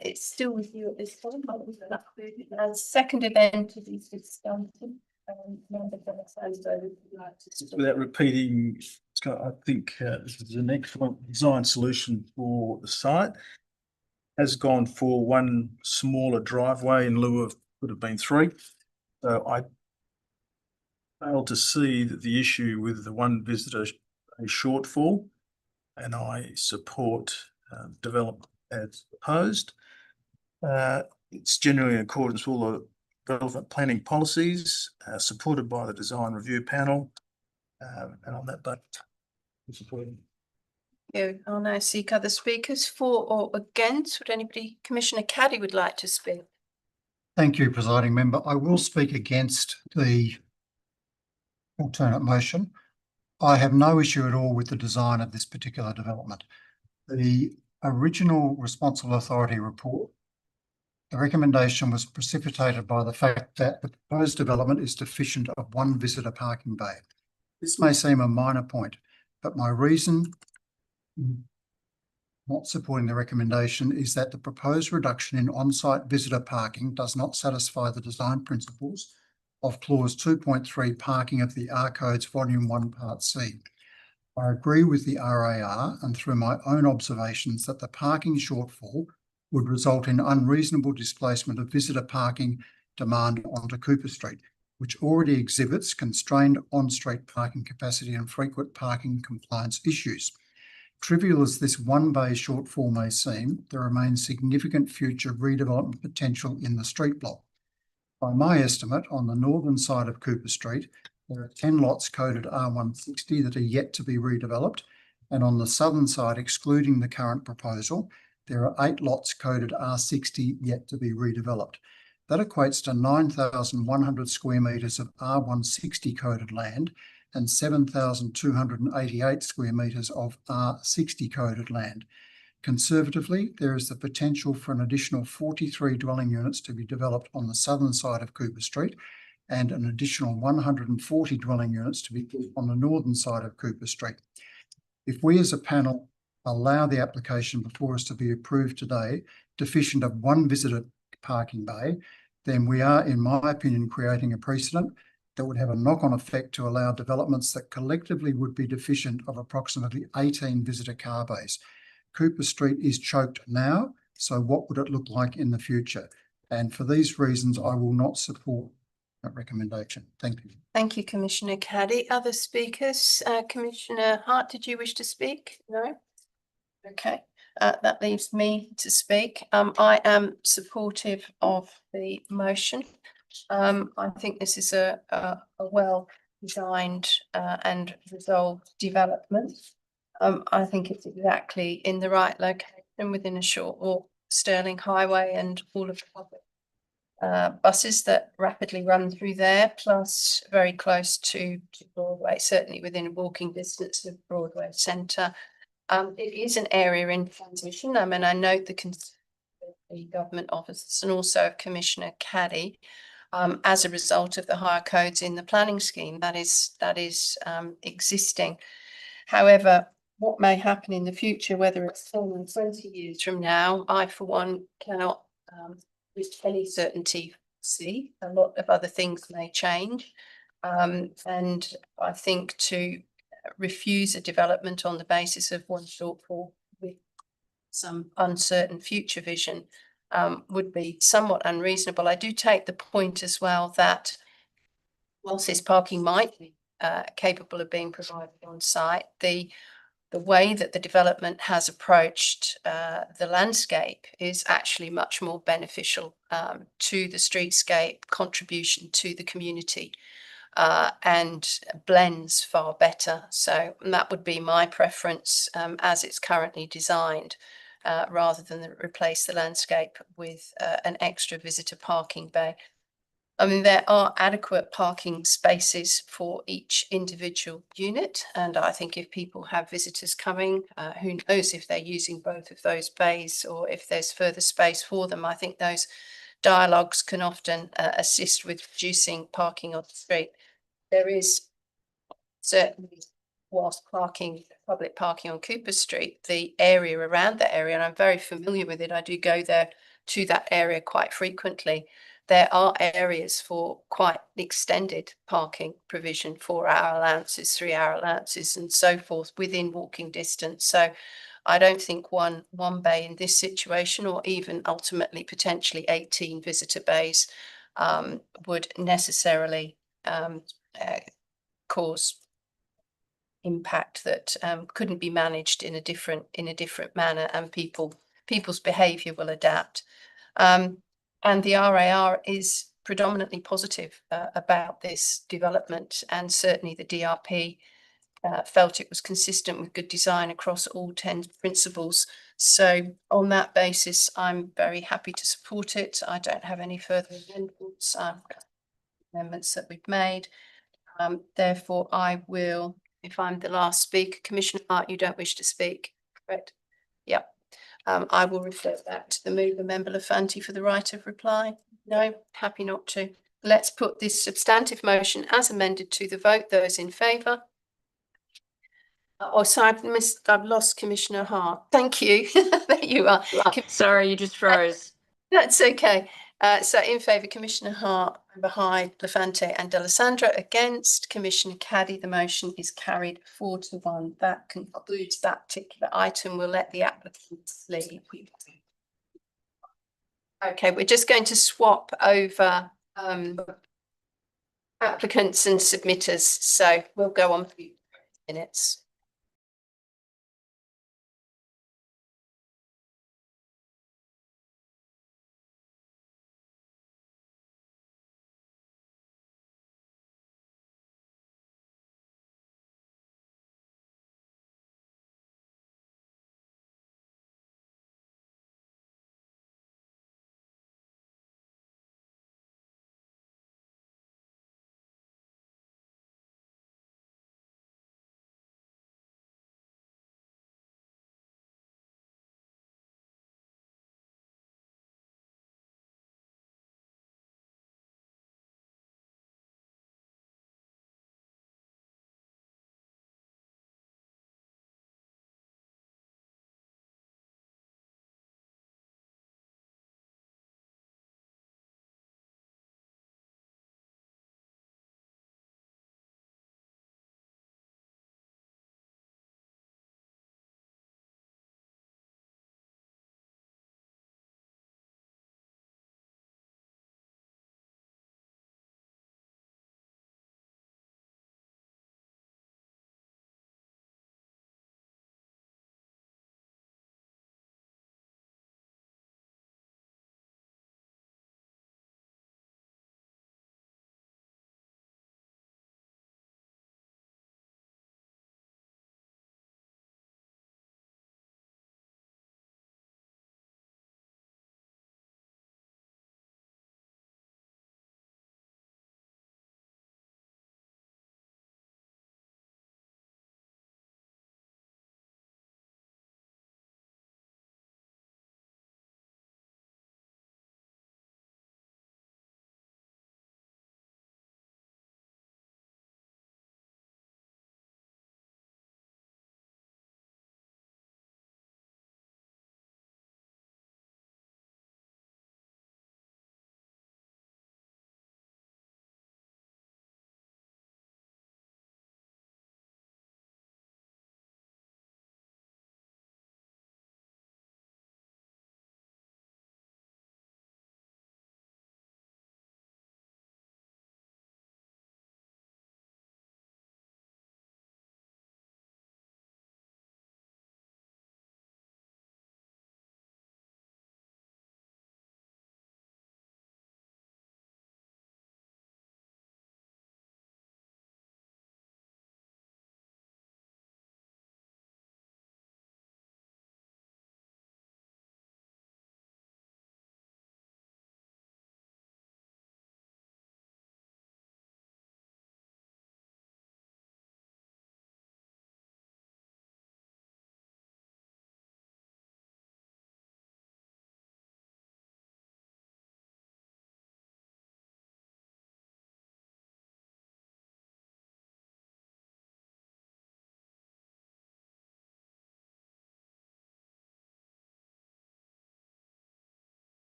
It's still with you at this point. Seconded then to be discussed. Without repeating, I think this is an excellent design solution for the site. Has gone for one smaller driveway in lieu of would have been 3. So I fail to see that the issue with the one visitor a shortfall, and I support development as proposed. It's generally in accordance with all the relevant planning policies, supported by the design review panel. And on that, but supporting. I'll now seek other speakers for or against. Would anybody, Commissioner Caddy would like to speak? Thank you, presiding member. I will speak against the alternate motion. I have no issue at all with the design of this particular development. The original responsible authority report, the recommendation was precipitated by the fact that the proposed development is deficient of one visitor parking bay. This may seem a minor point, but my reason not supporting the recommendation is that the proposed reduction in on-site visitor parking does not satisfy the design principles of clause 2.3 parking of the R Codes Volume 1 Part C. I agree with the RAR and through my own observations that the parking shortfall would result in unreasonable displacement of visitor parking demand onto Cooper Street, which already exhibits constrained on-street parking capacity and frequent parking compliance issues. Trivial as this one bay shortfall may seem, there remains significant future redevelopment potential in the street block. By my estimate, on the northern side of Cooper Street, there are 10 lots coded R160 that are yet to be redeveloped, and on the southern side, excluding the current proposal, there are 8 lots coded R60 yet to be redeveloped. That equates to 9,100 square metres of R160 coded land and 7,288 square metres of R60 coded land. Conservatively, there is the potential for an additional 43 dwelling units to be developed on the southern side of Cooper Street and an additional 140 dwelling units to be built on the northern side of Cooper Street. If we as a panel allow the application before us to be approved today deficient of one visitor parking bay, then we are, in my opinion, creating a precedent that would have a knock-on effect to allow developments that collectively would be deficient of approximately 18 visitor car bays. Cooper Street is choked now, so what would it look like in the future? And for these reasons, I will not support that recommendation. Thank you. Thank you, Commissioner Caddy. Other speakers? Commissioner Hart, did you wish to speak? No? Okay. That leaves me to speak. I am supportive of the motion. I think this is a well-designed and resolved development. I think it's exactly in the right location within a short walk, Stirling Highway and all of the public buses that rapidly run through there, plus very close to Broadway, certainly within walking distance of Broadway Centre. It is an area in transition. I mean, I note the government officers and also Commissioner Caddy, as a result of the higher codes in the planning scheme that is existing. However, what may happen in the future, whether it's 10 or 20 years from now, I for one cannot with any certainty see. A lot of other things may change. And I think to refuse a development on the basis of one shortfall with some uncertain future vision would be somewhat unreasonable. I do take the point as well that whilst this parking might be capable of being provided on site, the way that the development has approached the landscape is actually much more beneficial to the streetscape, contribution to the community, and blends far better. So that would be my preference as it's currently designed, rather than replace the landscape with an extra visitor parking bay. I mean, there are adequate parking spaces for each individual unit. And I think if people have visitors coming, who knows if they're using both of those bays or if there's further space for them, I think those dialogues can often assist with reducing parking on the street. There is certainly, whilst public parking on Cooper Street, the area around that area, and I'm very familiar with it, I do go there to that area quite frequently. There are areas for quite extended parking provision, 4-hour allowances, 3-hour allowances, and so forth within walking distance. So I don't think one bay in this situation, or even ultimately potentially 18 visitor bays, would necessarily cause impact that couldn't be managed in a different manner, and people people's behaviour will adapt. And the RAR is predominantly positive about this development, and certainly the DRP felt it was consistent with good design across all 10 principles. So on that basis, I'm very happy to support it. I don't have any further amendments that we've made. Therefore, I will, if I'm the last speaker, Commissioner Hart, you don't wish to speak, correct? Yep. I will refer back to the mover, Member Lafanti, for the right of reply. No, happy not to. Let's put this substantive motion as amended to the vote. Those in favour? Oh, sorry, I've lost Commissioner Hart. Thank you. There you are. Sorry, you just froze. That's okay. So in favour, Commissioner Hart, Member Hyde, Lafante and D'Alessandro. Against, Commissioner Caddy. The motion is carried 4-1. That concludes that particular item. We'll let the applicants leave. Okay, we're just going to swap over applicants and submitters. So we'll go on for minutes.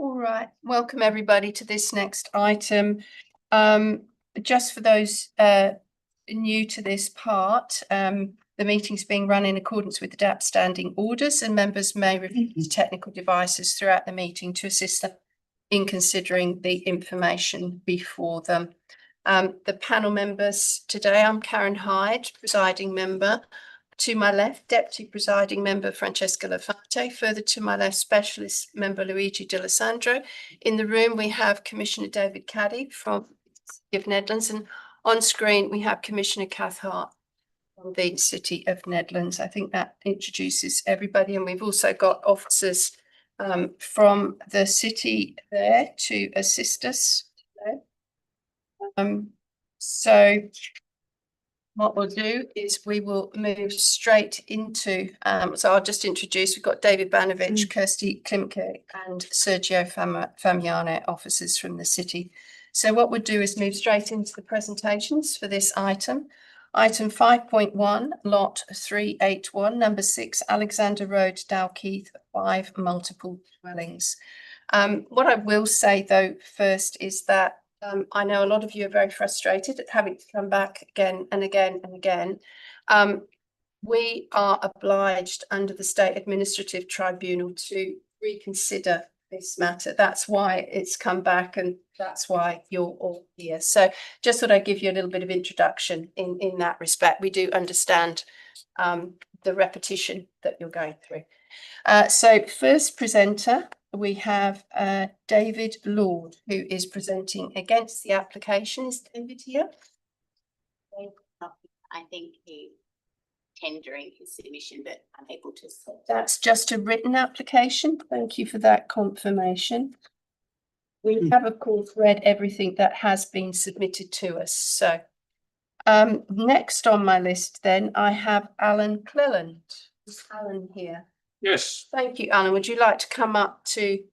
All right, welcome everybody to this next item. Just for those new to this part, the meeting's being run in accordance with the DAP standing orders, and members may review the technical devices throughout the meeting to assist them in considering the information before them. The panel members today, I'm Karen Hyde, presiding member. To my left, Deputy Presiding Member Francesca Lafate. Further to my left, Specialist Member Luigi D'Alessandro. In the room, we have Commissioner David Caddy from the City of Nedlands, and on screen we have Commissioner Kath Hart from the City of Nedlands. I think that introduces everybody, and we've also got officers from the city there to assist us today. So what we'll do is we will move straight into, so I'll just introduce, we've got David Banovich, Kirsty Klimke and Sergio Famiano, officers from the city. So what we'll do is move straight into the presentations for this item. Item 5.1, lot 381, number 6, Alexander Road, Dalkeith, 5 multiple dwellings. What I will say though first is that I know a lot of you are very frustrated at having to come back again and again and again. We are obliged under the State Administrative Tribunal to reconsider this matter. That's why it's come back, and that's why you're all here. So just thought I'd give you a little bit of introduction in that respect. We do understand the repetition that you're going through. So first presenter, we have David Lord, who is presenting against the application. Is David here? I think he's tendering his submission, but unable to. That's just a written application. Thank you for that confirmation. We have, of course, read everything that has been submitted to us. So next on my list then, I have Alan Cleland. Is Alan here? Yes. Thank you, Alan. Would you like to come up to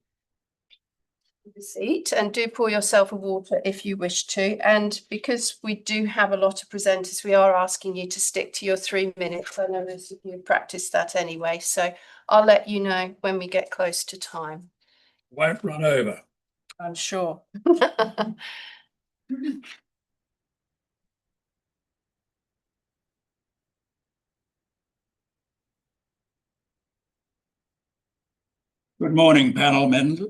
the seat, and do pour yourself a water if you wish to? And because we do have a lot of presenters, we are asking you to stick to your 3 minutes. I know most of you have practiced that anyway, so I'll let you know when we get close to time. Won't run over. I'm sure. Good morning, panel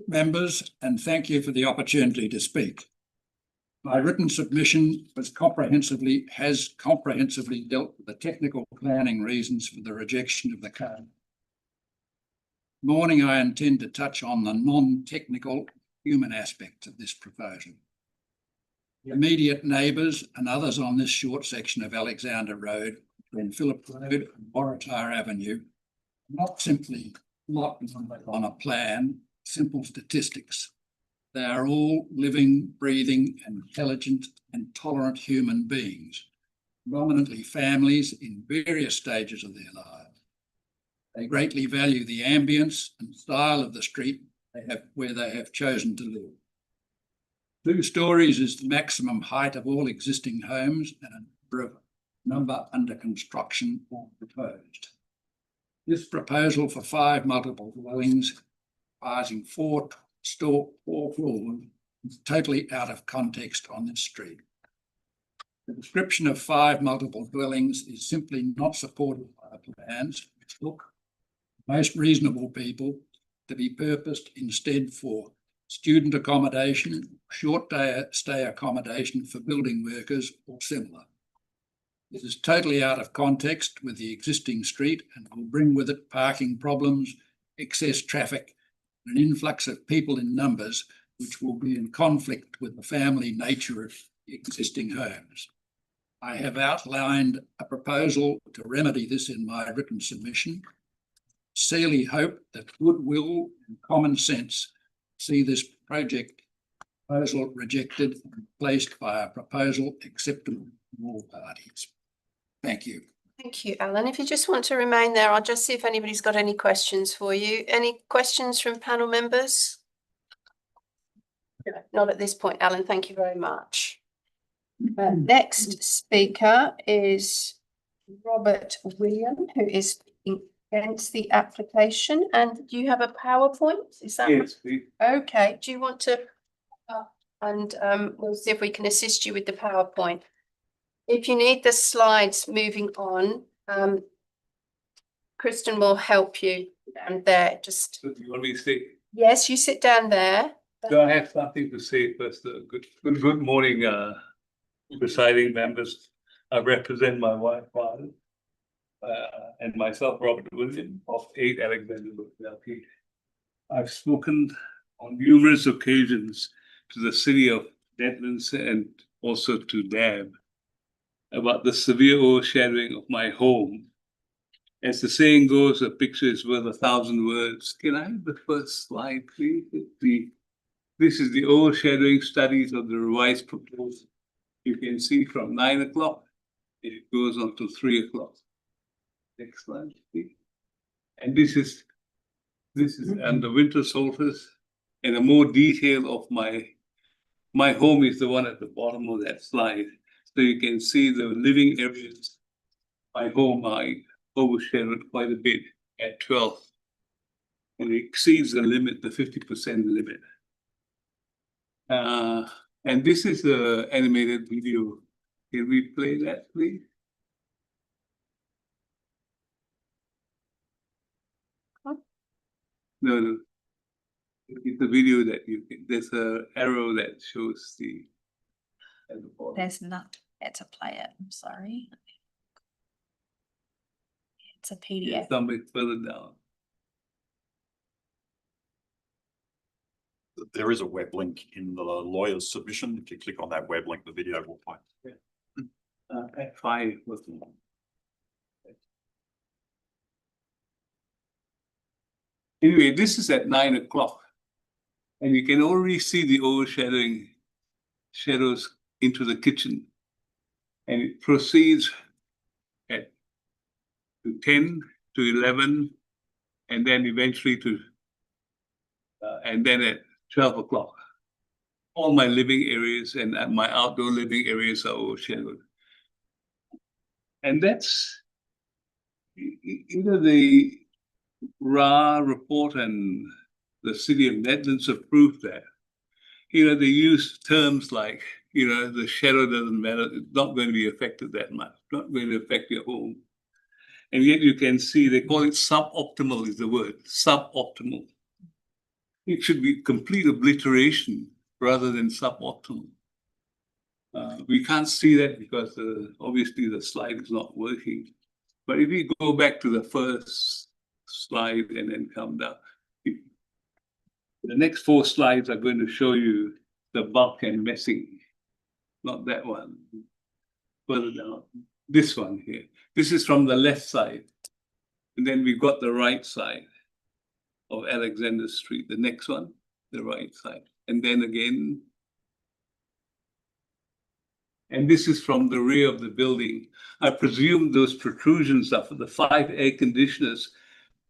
members, and thank you for the opportunity to speak. My written submission has comprehensively dealt with the technical planning reasons for the rejection of the code. This morning, I intend to touch on the non-technical human aspects of this proposal. The immediate neighbours and others on this short section of Alexander Road, between Phillip Road and Waratah Avenue, not simply not on a plan, simple statistics. They are all living, breathing, intelligent and tolerant human beings, predominantly families in various stages of their lives. They greatly value the ambience and style of the street where they have chosen to live. 2 stories is the maximum height of all existing homes, and a number under construction or proposed. This proposal for 5 multiple dwellings, comprising 4 floors, is totally out of context on this street. The description of 5 multiple dwellings is simply not supported by the plans, which look, most reasonable people, to be purposed instead for student accommodation, short stay accommodation for building workers or similar. This is totally out of context with the existing street and will bring with it parking problems, excess traffic, and an influx of people in numbers, which will be in conflict with the family nature of existing homes. I have outlined a proposal to remedy this in my written submission. Sincerely hope that goodwill and common sense see this proposal rejected and replaced by a proposal acceptable to all parties. Thank you. Thank you, Alan. If you just want to remain there, I'll just see if anybody's got any questions for you. Any questions from panel members? Not at this point, Alan. Thank you very much. Next speaker is Robert William, who is speaking against the application, and you have a PowerPoint, is that? Yes, please. Okay, do you want to? And we'll see if we can assist you with the PowerPoint. If you need the slides moving on, Kristen will help you down there. Just, Do you want me to say? yes, you sit down there. Do I have something to say first? Good morning, presiding members. I represent my wife, father, and myself, Robert William of 8 Alexander Road. I've spoken on numerous occasions to the city of Nedlands and also to DAB about the severe overshadowing of my home. As the saying goes, a picture is worth 1,000 words. Can I have the first slide, please? This is the overshadowing studies of the revised proposal. You can see from 9 o'clock, it goes on to 3 o'clock. Next slide, please. And this is and the winter solstice, and a more detail of my home is the one at the bottom of that slide. So you can see the living areas. My home, I overshadowed quite a bit at 12. And it exceeds the limit, the 50% limit. And this is the animated video. Can we play that, please? No. It's a video that you can, there's an arrow that shows the. At the bottom. There's not yet to play it. I'm sorry. It's a PDF. Yeah, somebody further down. There is a web link in the lawyer's submission. If you click on that web link, the video will play. Yeah. At 5 was the one. Anyway, this is at 9 o'clock. And you can already see the overshadowing shadows into the kitchen. And it proceeds at 10 to 11, and then eventually to, and then at 12 o'clock. All my living areas and my outdoor living areas are overshadowed. And that's either the RA report and the city of Nedlands have proved that. They use terms like, the shadow doesn't matter, it's not going to be affected that much, not going to affect your home. And yet you can see they call it suboptimal is the word, suboptimal. It should be complete obliteration rather than suboptimal. We can't see that because obviously the slide is not working. But if you go back to the first slide and then come down, the next 4 slides are going to show you the bulk and messing, not that one. Further down, this one here. This is from the left side. And then we've got the right side of Alexander Street. The next one, the right side. And then again. And this is from the rear of the building. I presume those protrusions are for the 5 air conditioners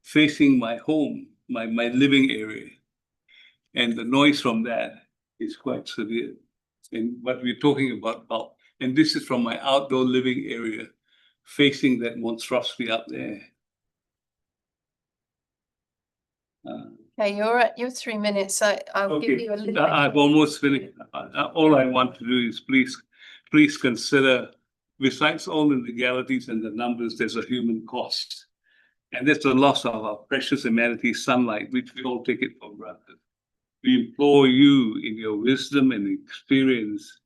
facing my home, my living area. And the noise from that is quite severe. And what we're talking about, and this is from my outdoor living area, facing that monstrosity up there. Okay, you're at your 3 minutes. I'll give you a little. I've almost finished. All I want to do is please consider, besides all the legalities and the numbers, there's a human cost. And that's the loss of our precious amenity, sunlight, which we all take it for granted. We implore you in your wisdom and experience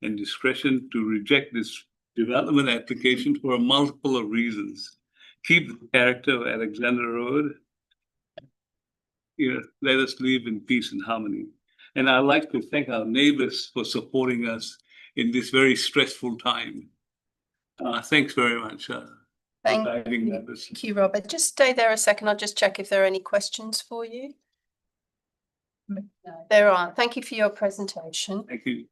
and discretion to reject this development application for a multiple of reasons. Keep the character of Alexander Road. Let us live in peace and harmony. And I'd like to thank our neighbors for supporting us in this very stressful time. Thanks very much. Thank you, Robert. Just stay there a second. I'll just check if there are any questions for you. No, there aren't. Thank you for your presentation. Thank you.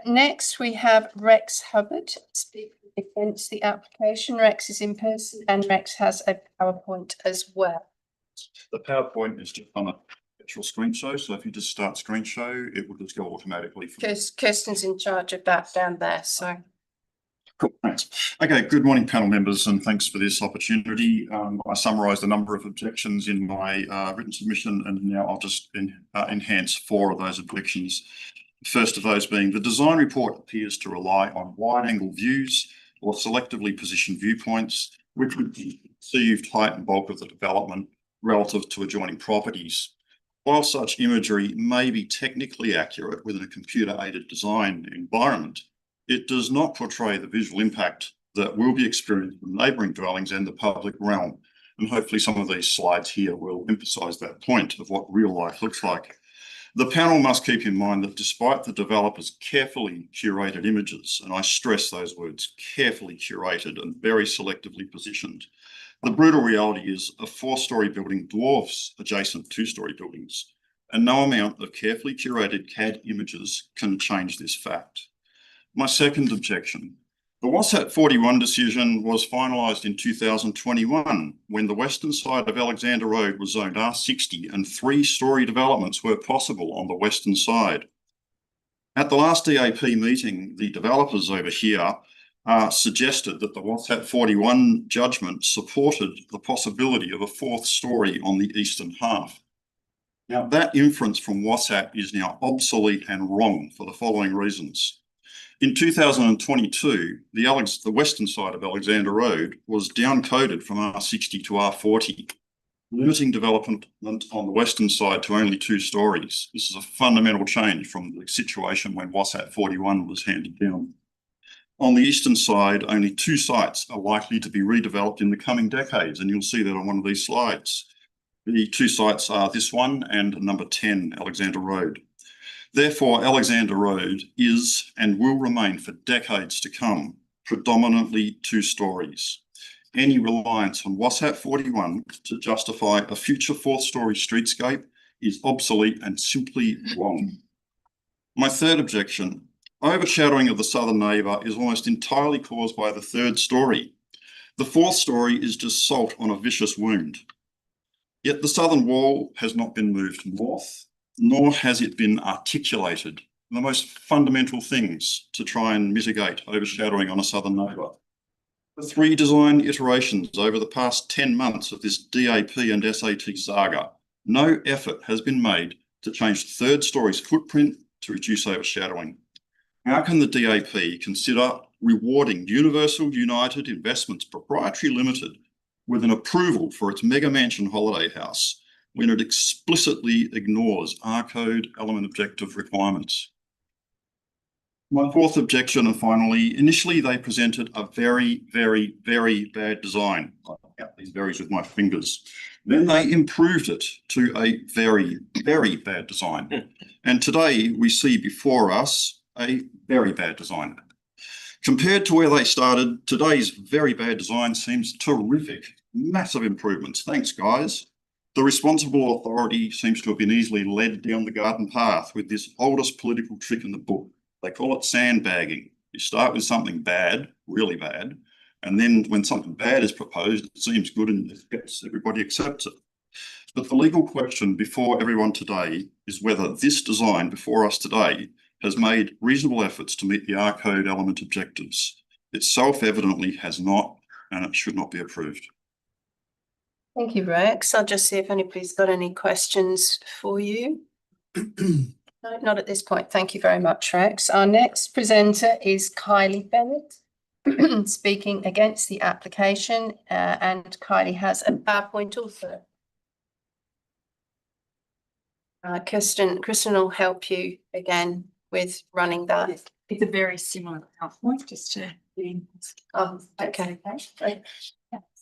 Next, we have Rex Hubbard speaking against the application. Rex is in person and Rex has a PowerPoint as well. The PowerPoint is just on a actual screen show. So if you just start screen show, it will just go automatically. Kirsten's in charge of that down there. So Cool, thanks. Okay, good morning, panel members, and thanks for this opportunity. I summarised a number of objections in my written submission, and now I'll just enhance 4 of those objections. The first of those being the design report appears to rely on wide-angle views or selectively positioned viewpoints, which would perceive height and bulk of the development relative to adjoining properties. While such imagery may be technically accurate within a computer-aided design environment, it does not portray the visual impact that will be experienced in neighbouring dwellings and the public realm. And hopefully some of these slides here will emphasise that point of what real life looks like. The panel must keep in mind that despite the developer's carefully curated images, and I stress those words, carefully curated and very selectively positioned, the brutal reality is a 4-storey building dwarfs adjacent 2-storey buildings, and no amount of carefully curated CAD images can change this fact. My second objection. The WASAT 41 decision was finalised in 2021 when the western side of Alexander Road was zoned R60 and 3-storey developments were possible on the western side. At the last DAP meeting, the developers over here suggested that the WASAT 41 judgment supported the possibility of a 4th storey on the eastern half. Now, that inference from WASAT is now obsolete and wrong for the following reasons. In 2022, the western side of Alexander Road was downcoded from R60 to R40, limiting development on the western side to only 2 storeys. This is a fundamental change from the situation when WASAT 41 was handed down. On the eastern side, only 2 sites are likely to be redeveloped in the coming decades, and you'll see that on one of these slides. The 2 sites are this one and number 10, Alexander Road. Therefore, Alexander Road is and will remain for decades to come, predominantly 2 storeys. Any reliance on WASAT 41 to justify a future 4th-storey streetscape is obsolete and simply wrong. My third objection, overshadowing of the southern neighbour is almost entirely caused by the 3rd storey. The 4th storey is just salt on a vicious wound. Yet the southern wall has not been moved north, nor has it been articulated, the most fundamental things to try and mitigate overshadowing on a southern neighbour. The 3 design iterations over the past 10 months of this DAP and SAT saga, no effort has been made to change the 3rd storey's footprint to reduce overshadowing. How can the DAP consider rewarding Universal United Investments Proprietary Limited with an approval for its mega mansion holiday house when it explicitly ignores our code element objective requirements? My 4th objection, and finally, initially they presented a very, very, very bad design. I count these berries with my fingers. Then they improved it to a very, very bad design. And today we see before us a very bad design. Compared to where they started, today's very bad design seems terrific. Massive improvements. Thanks, guys. The responsible authority seems to have been easily led down the garden path with this oldest political trick in the book. They call it sandbagging. You start with something bad, really bad, and then when something bad is proposed, it seems good and everybody accepts it. But the legal question before everyone today is whether this design before us today has made reasonable efforts to meet the R code element objectives. It self-evidently has not, and it should not be approved. Thank you, Rex. I'll just see if anybody's got any questions for you. No, not at this point. Thank you very much, Rex. Our next presenter is Kylie Bennett, speaking against the application, and Kylie has a PowerPoint also. Kristen will help you again with running that. It's a very similar PowerPoint, just to be. Oh, okay.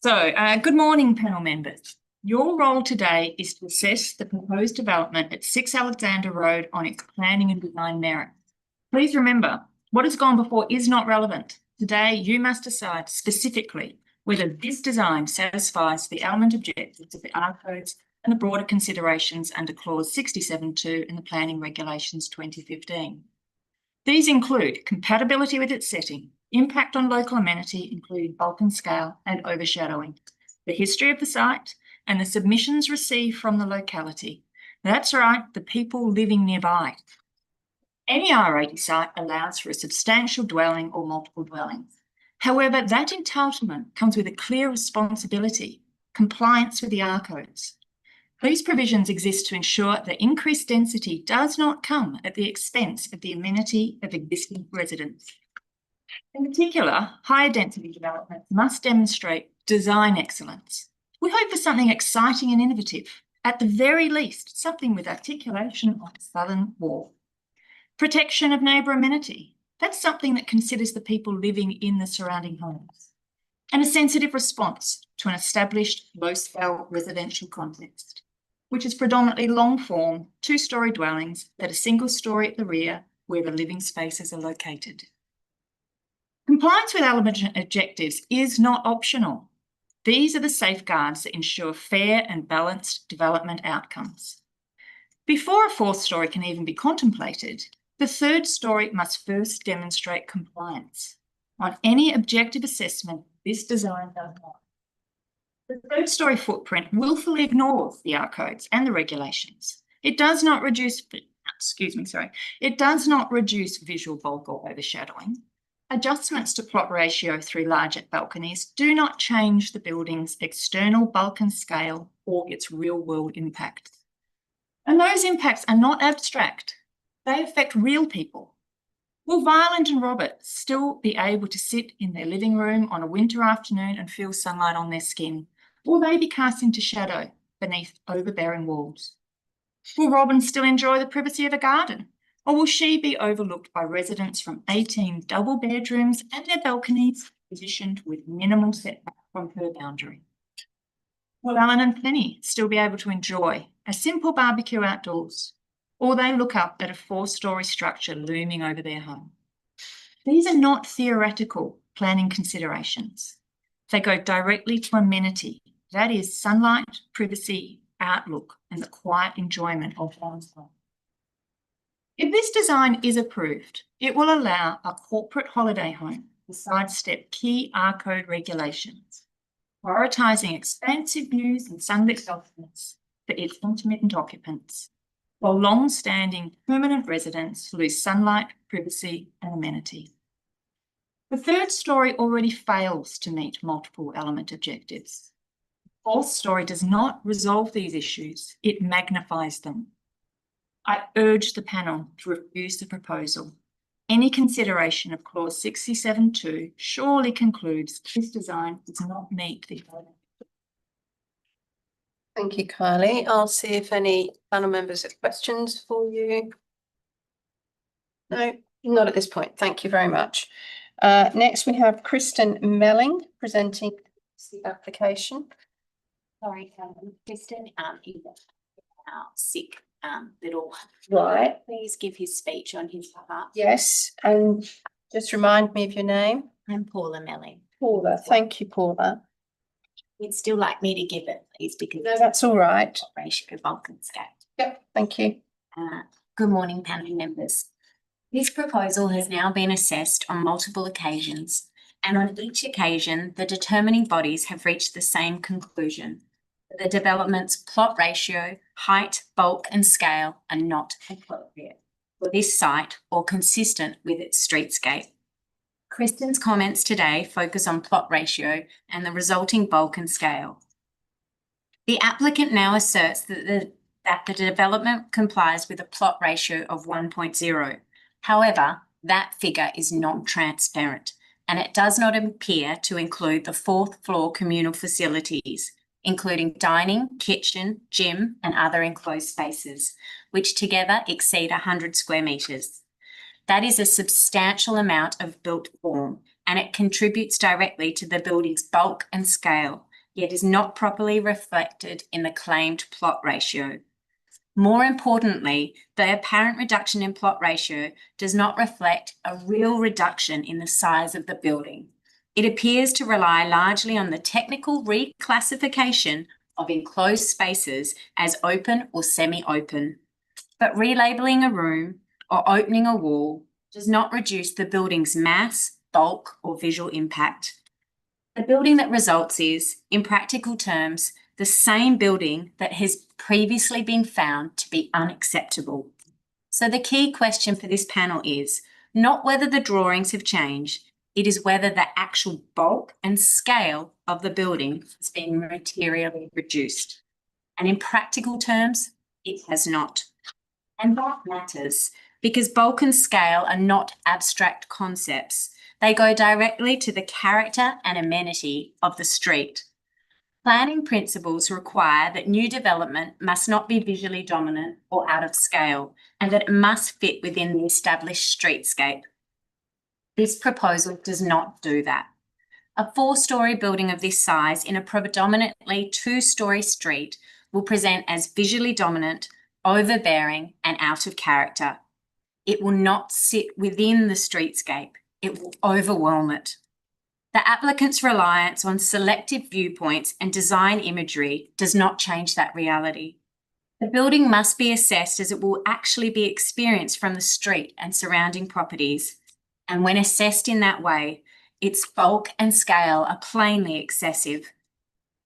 So, good morning, panel members. Your role today is to assess the proposed development at 6 Alexander Road on its planning and design merit. Please remember, what has gone before is not relevant. Today, you must decide specifically whether this design satisfies the element objectives of the R codes and the broader considerations under clause 67.2 in the Planning Regulations 2015. These include compatibility with its setting, impact on local amenity, including bulk and scale, and overshadowing, the history of the site, and the submissions received from the locality. That's right, the people living nearby. Any R80 site allows for a substantial dwelling or multiple dwellings. However, that entitlement comes with a clear responsibility: compliance with the R codes. These provisions exist to ensure that increased density does not come at the expense of the amenity of existing residents. In particular, higher density developments must demonstrate design excellence. We hope for something exciting and innovative, at the very least, something with articulation of the southern wall. Protection of neighbour amenity, that's something that considers the people living in the surrounding homes. And a sensitive response to an established low-scale residential context, which is predominantly long-form, two-storey dwellings that are single-storey at the rear where the living spaces are located. Compliance with element objectives is not optional. These are the safeguards that ensure fair and balanced development outcomes. Before a fourth storey can even be contemplated, the third storey must first demonstrate compliance. On any objective assessment, this design does not. The third storey footprint willfully ignores the R codes and the regulations. It does not reduce, it does not reduce visual bulk or overshadowing. Adjustments to plot ratio through larger balconies do not change the building's external bulk and scale or its real-world impact. And those impacts are not abstract. They affect real people. Will Violet and Robert still be able to sit in their living room on a winter afternoon and feel sunlight on their skin? Will they be cast into shadow beneath overbearing walls? Will Robin still enjoy the privacy of a garden? Or will she be overlooked by residents from 18 double bedrooms and their balconies positioned with minimal setback from her boundary? Will Alan and Penny still be able to enjoy a simple barbecue outdoors? Or they look up at a four-storey structure looming over their home? These are not theoretical planning considerations. They go directly to amenity, that is sunlight, privacy, outlook, and the quiet enjoyment of one's home. If this design is approved, it will allow a corporate holiday home to sidestep key R code regulations, prioritising expansive views and sunlit balconies for its intermittent occupants, while long-standing permanent residents lose sunlight, privacy, and amenity. The third storey already fails to meet multiple element objectives. The fourth storey does not resolve these issues, it magnifies them. I urge the panel to refuse the proposal. Any consideration of clause 67.2 surely concludes this design does not meet the element. Thank you, Kylie. I'll see if any panel members have questions for you. No, not at this point. Thank you very much. Next, we have Kristen Melling presenting the application. Sorry, Kristen, he's sick little. Right. Please give his speech on his behalf. Yes, and just remind me of your name. I'm Paula Melling. Paula. Thank you, Paula. You'd still like me to give it, please, because No, that's all right. Ratio bulk and scale. Yep, thank you. Good morning, panel members. This proposal has now been assessed on multiple occasions, and on each occasion, the determining bodies have reached the same conclusion. The development's plot ratio, height, bulk, and scale are not appropriate for this site or consistent with its streetscape. Kristen's comments today focus on plot ratio and the resulting bulk and scale. The applicant now asserts that the development complies with a plot ratio of 1.0. However, that figure is not transparent, and it does not appear to include the fourth floor communal facilities, including dining, kitchen, gym, and other enclosed spaces, which together exceed 100 square metres. That is a substantial amount of built form, and it contributes directly to the building's bulk and scale, yet is not properly reflected in the claimed plot ratio. More importantly, the apparent reduction in plot ratio does not reflect a real reduction in the size of the building. It appears to rely largely on the technical reclassification of enclosed spaces as open or semi-open. But relabeling a room or opening a wall does not reduce the building's mass, bulk, or visual impact. The building that results is, in practical terms, the same building that has previously been found to be unacceptable. So the key question for this panel is not whether the drawings have changed, It is whether the actual bulk and scale of the building has been materially reduced. And in practical terms, it has not. And that matters because bulk and scale are not abstract concepts. They go directly to the character and amenity of the street. Planning principles require that new development must not be visually dominant or out of scale, and that it must fit within the established streetscape. This proposal does not do that. A 4-storey building of this size in a predominantly 2-storey street will present as visually dominant, overbearing, and out of character. It will not sit within the streetscape. It will overwhelm it. The applicant's reliance on selective viewpoints and design imagery does not change that reality. The building must be assessed as it will actually be experienced from the street and surrounding properties. And when assessed in that way, its bulk and scale are plainly excessive.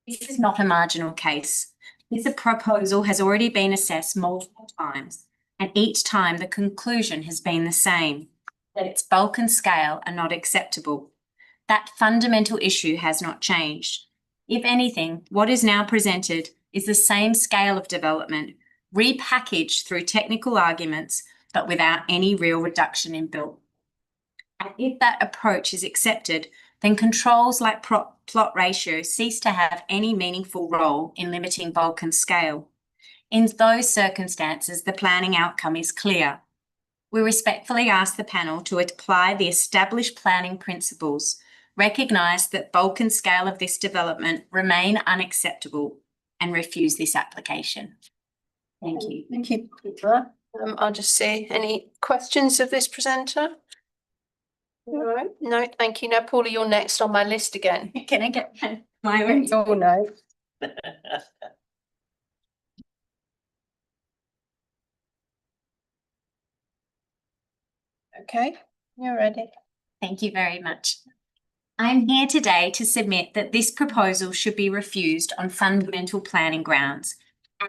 This is not a marginal case. This proposal has already been assessed multiple times, and each time the conclusion has been the same, that its bulk and scale are not acceptable. That fundamental issue has not changed. If anything, what is now presented is the same scale of development, repackaged through technical arguments, but without any real reduction in build. And if that approach is accepted, then controls like plot ratio cease to have any meaningful role in limiting bulk and scale. In those circumstances, the planning outcome is clear. We respectfully ask the panel to apply the established planning principles, recognise that bulk and scale of this development remain unacceptable, and refuse this application. Thank you. Thank you, Paula. I'll just see any questions of this presenter. All right, no, thank you. Now, Paula, you're next on my list again. Can I get my own? Oh, no. Okay, you're ready. Thank you very much. I'm here today to submit that this proposal should be refused on fundamental planning grounds,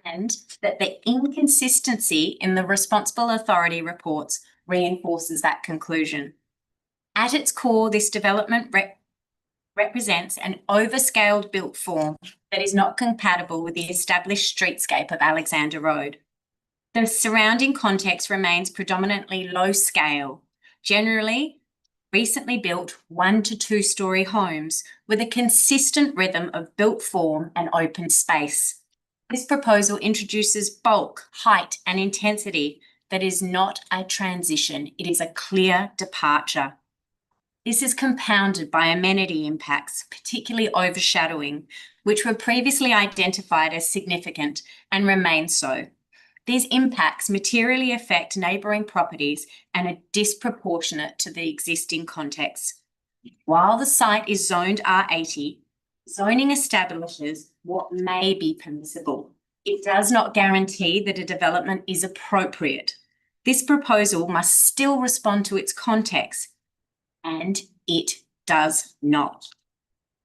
and that the inconsistency in the responsible authority reports reinforces that conclusion. At its core, this development represents an overscaled built form that is not compatible with the established streetscape of Alexander Road. The surrounding context remains predominantly low scale, generally recently built 1 to 2-storey homes with a consistent rhythm of built form and open space. This proposal introduces bulk, height, and intensity that is not a transition, it is a clear departure. This is compounded by amenity impacts, particularly overshadowing, which were previously identified as significant and remain so. These impacts materially affect neighbouring properties and are disproportionate to the existing context. While the site is zoned R80, zoning establishes what may be permissible. It does not guarantee that a development is appropriate. This proposal must still respond to its context, and it does not.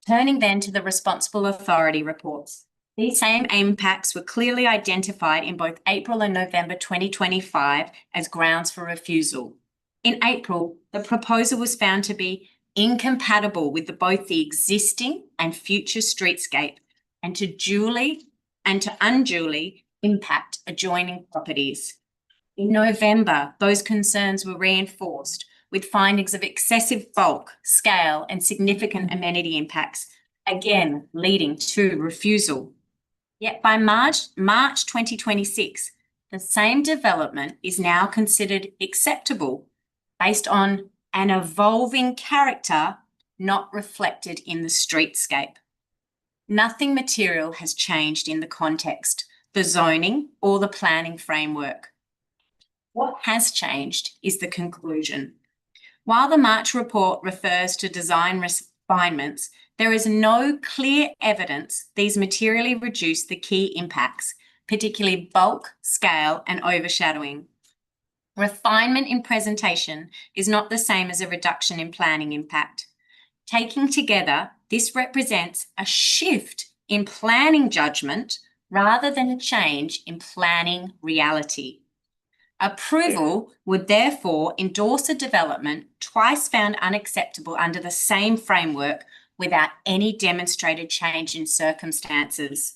Turning then to the responsible authority reports. These same impacts were clearly identified in both April and November 2025 as grounds for refusal. In April, the proposal was found to be incompatible with both the existing and future streetscape, and to unduly impact adjoining properties. In November, those concerns were reinforced with findings of excessive bulk, scale, and significant amenity impacts, again leading to refusal. Yet by March 2026, the same development is now considered acceptable based on an evolving character not reflected in the streetscape. Nothing material has changed in the context, the zoning, or the planning framework. What has changed is the conclusion. While the March report refers to design refinements, there is no clear evidence these materially reduce the key impacts, particularly bulk, scale, and overshadowing. Refinement in presentation is not the same as a reduction in planning impact. Taken together, this represents a shift in planning judgment rather than a change in planning reality. Approval would therefore endorse a development twice found unacceptable under the same framework without any demonstrated change in circumstances.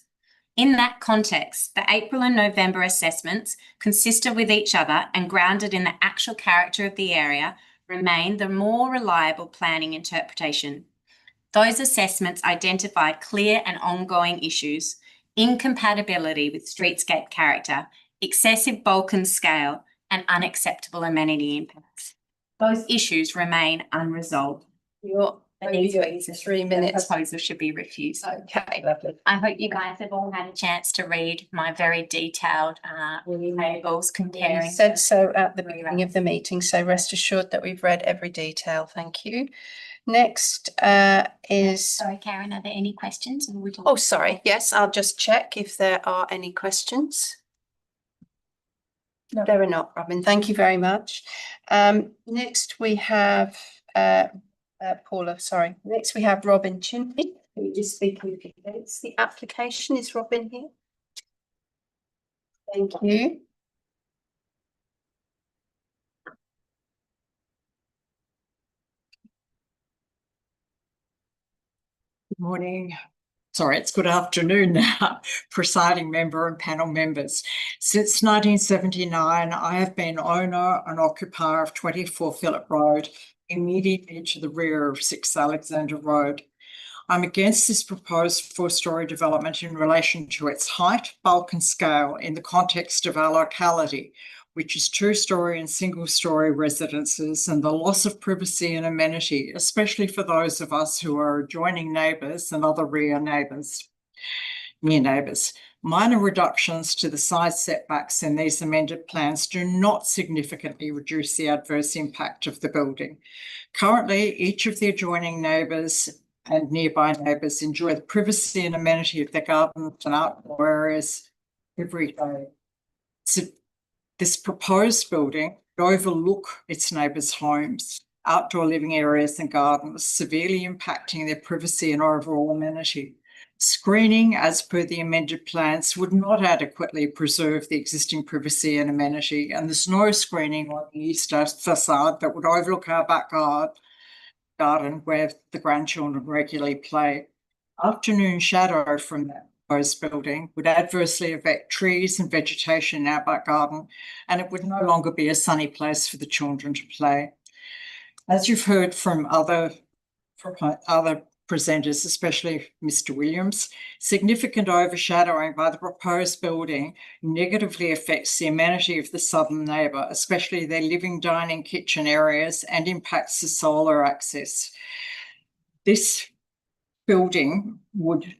In that context, the April and November assessments, consistent with each other and grounded in the actual character of the area, remain the more reliable planning interpretation. Those assessments identified clear and ongoing issues, incompatibility with streetscape character, excessive bulk and scale, and unacceptable amenity impacts. Those issues remain unresolved. Your 3 minutes. Proposal should be refused. Okay, lovely. I hope you guys have all had a chance to read my very detailed tables You comparing. said so at the beginning of the meeting, so rest assured that we've read every detail. Thank you. Next is. Sorry, Karen, are there any questions? Oh, sorry. Yes, I'll just check if there are any questions. No. There are not, Robin. Thank you very much. Next we have Paula, sorry. Next we have Robin Chinley, who is speaking against the application. Is Robin here? Thank you. Good morning. Sorry, it's good afternoon now, presiding member and panel members. Since 1979, I have been owner and occupier of 24 Phillip Road, immediately to the rear of 6 Alexander Road. I'm against this proposed 4-storey development in relation to its height, bulk and scale in the context of our locality, which is 2-storey and single-storey residences, and the loss of privacy and amenity, especially for those of us who are adjoining neighbours and other near neighbours. Minor reductions to the side setbacks in these amended plans do not significantly reduce the adverse impact of the building. Currently, each of the adjoining neighbours and nearby neighbours enjoy the privacy and amenity of their gardens and outdoor areas every day. This proposed building would overlook its neighbours' homes, outdoor living areas and gardens, severely impacting their privacy and overall amenity. Screening, as per the amended plans, would not adequately preserve the existing privacy and amenity, and there's no screening on the east facade that would overlook our back garden where the grandchildren regularly play. Afternoon shadow from that proposed building would adversely affect trees and vegetation in our back garden, and it would no longer be a sunny place for the children to play. As you've heard from other presenters, especially Mr. Williams, significant overshadowing by the proposed building negatively affects the amenity of the southern neighbour, especially their living, dining, kitchen areas, and impacts the solar access. This building would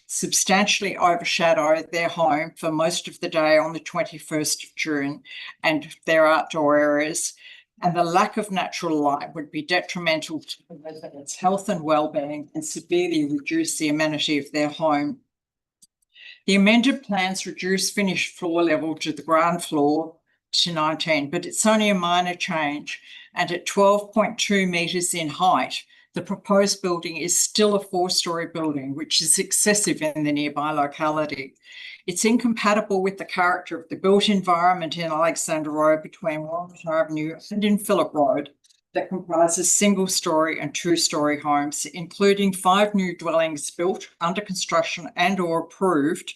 substantially overshadow their home for most of the day on the 21st of June and their outdoor areas, and the lack of natural light would be detrimental to the residents' health and well-being and severely reduce the amenity of their home. The amended plans reduce finished floor level to the ground floor to 19, but it's only a minor change, and at 12.2 metres in height, the proposed building is still a 4-storey building, which is excessive in the nearby locality. It's incompatible with the character of the built environment in Alexander Road between Walnut Avenue and in Phillip Road that comprises single-storey and 2-storey homes, including 5 new dwellings built, under construction and or approved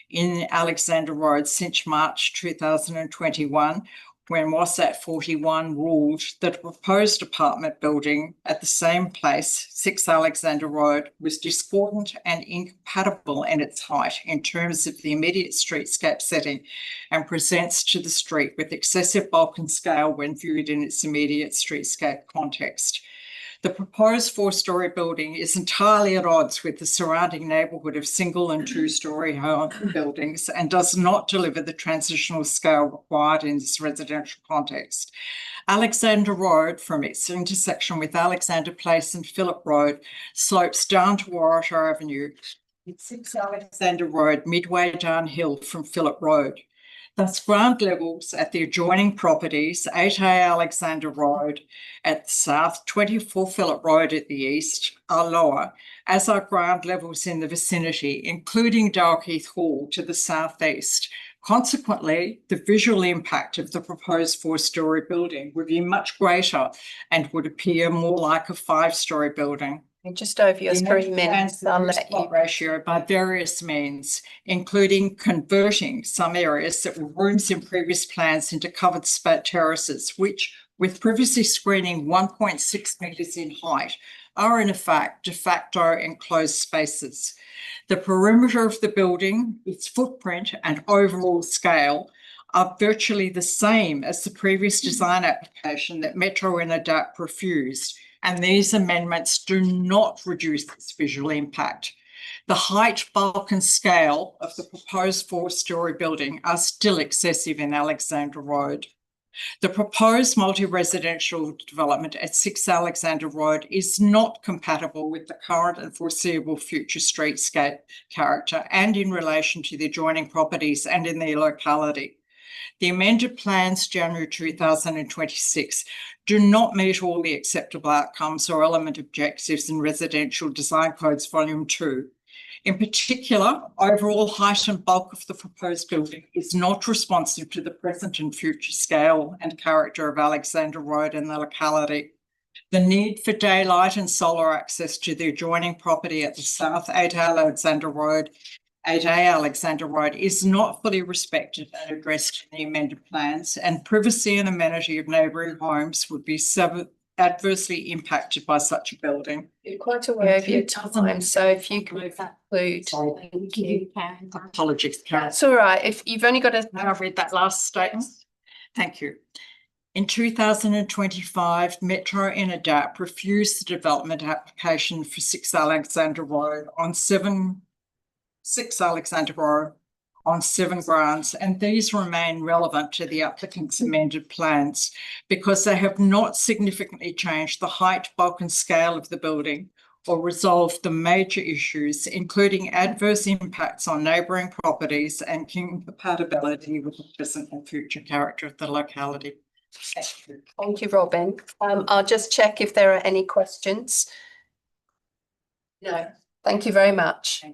in Alexander Road since March 2021, when WASAT 41 ruled that a proposed apartment building at the same place, 6 Alexander Road, was discordant and incompatible in its height in terms of the immediate streetscape setting and presents to the street with excessive bulk and scale when viewed in its immediate streetscape context. The proposed 4-storey building is entirely at odds with the surrounding neighbourhood of single and 2-storey home buildings and does not deliver the transitional scale required in this residential context. Alexander Road, from its intersection with Alexander Place and Phillip Road, slopes down to Warwick Avenue. It's 6 Alexander Road, midway downhill from Phillip Road. Thus, ground levels at the adjoining properties, 8A Alexander Road at the south, 24 Phillip Road at the east, are lower, as are ground levels in the vicinity, including Dalkeith Hall to the southeast. Consequently, the visual impact of the proposed 4-storey building would be much greater and would appear more like a 5-storey building. Just over your 3 minutes, I'll let you. Ratio by various means, including converting some areas that were rooms in previous plans into covered terraces, which, with privacy screening 1.6 metres in height, are in effect de facto enclosed spaces. The perimeter of the building, its footprint and overall scale are virtually the same as the previous design application that Metro and MIDAP refused, and these amendments do not reduce this visual impact. The height, bulk and scale of the proposed 4-storey building are still excessive in Alexander Road. The proposed multi-residential development at 6 Alexander Road is not compatible with the current and foreseeable future streetscape character and in relation to the adjoining properties and in their locality. The amended plans, January 2026, do not meet all the acceptable outcomes or element objectives in Residential Design Codes Volume 2. In particular, overall height and bulk of the proposed building is not responsive to the present and future scale and character of Alexander Road and the locality. The need for daylight and solar access to the adjoining property at the south 8 Alexander Road, 8A Alexander Road is not fully respected and addressed in the amended plans, and privacy and amenity of neighbouring homes would be adversely impacted by such a building. You're quite aware of your time, so if you can conclude. Thank you. Apologies, Karen. It's all right. If you've only got a... I've read that last statement. Thank you. In 2025, Metro and MIDAP refused the development application for 6 Alexander Road on 7 grounds, and these remain relevant to the applicant's amended plans because they have not significantly changed the height, bulk and scale of the building or resolved the major issues, including adverse impacts on neighbouring properties and incompatibility with the present and future character of the locality. Thank you. Thank you, Robin. I'll just check if there are any questions. No, thank you very much.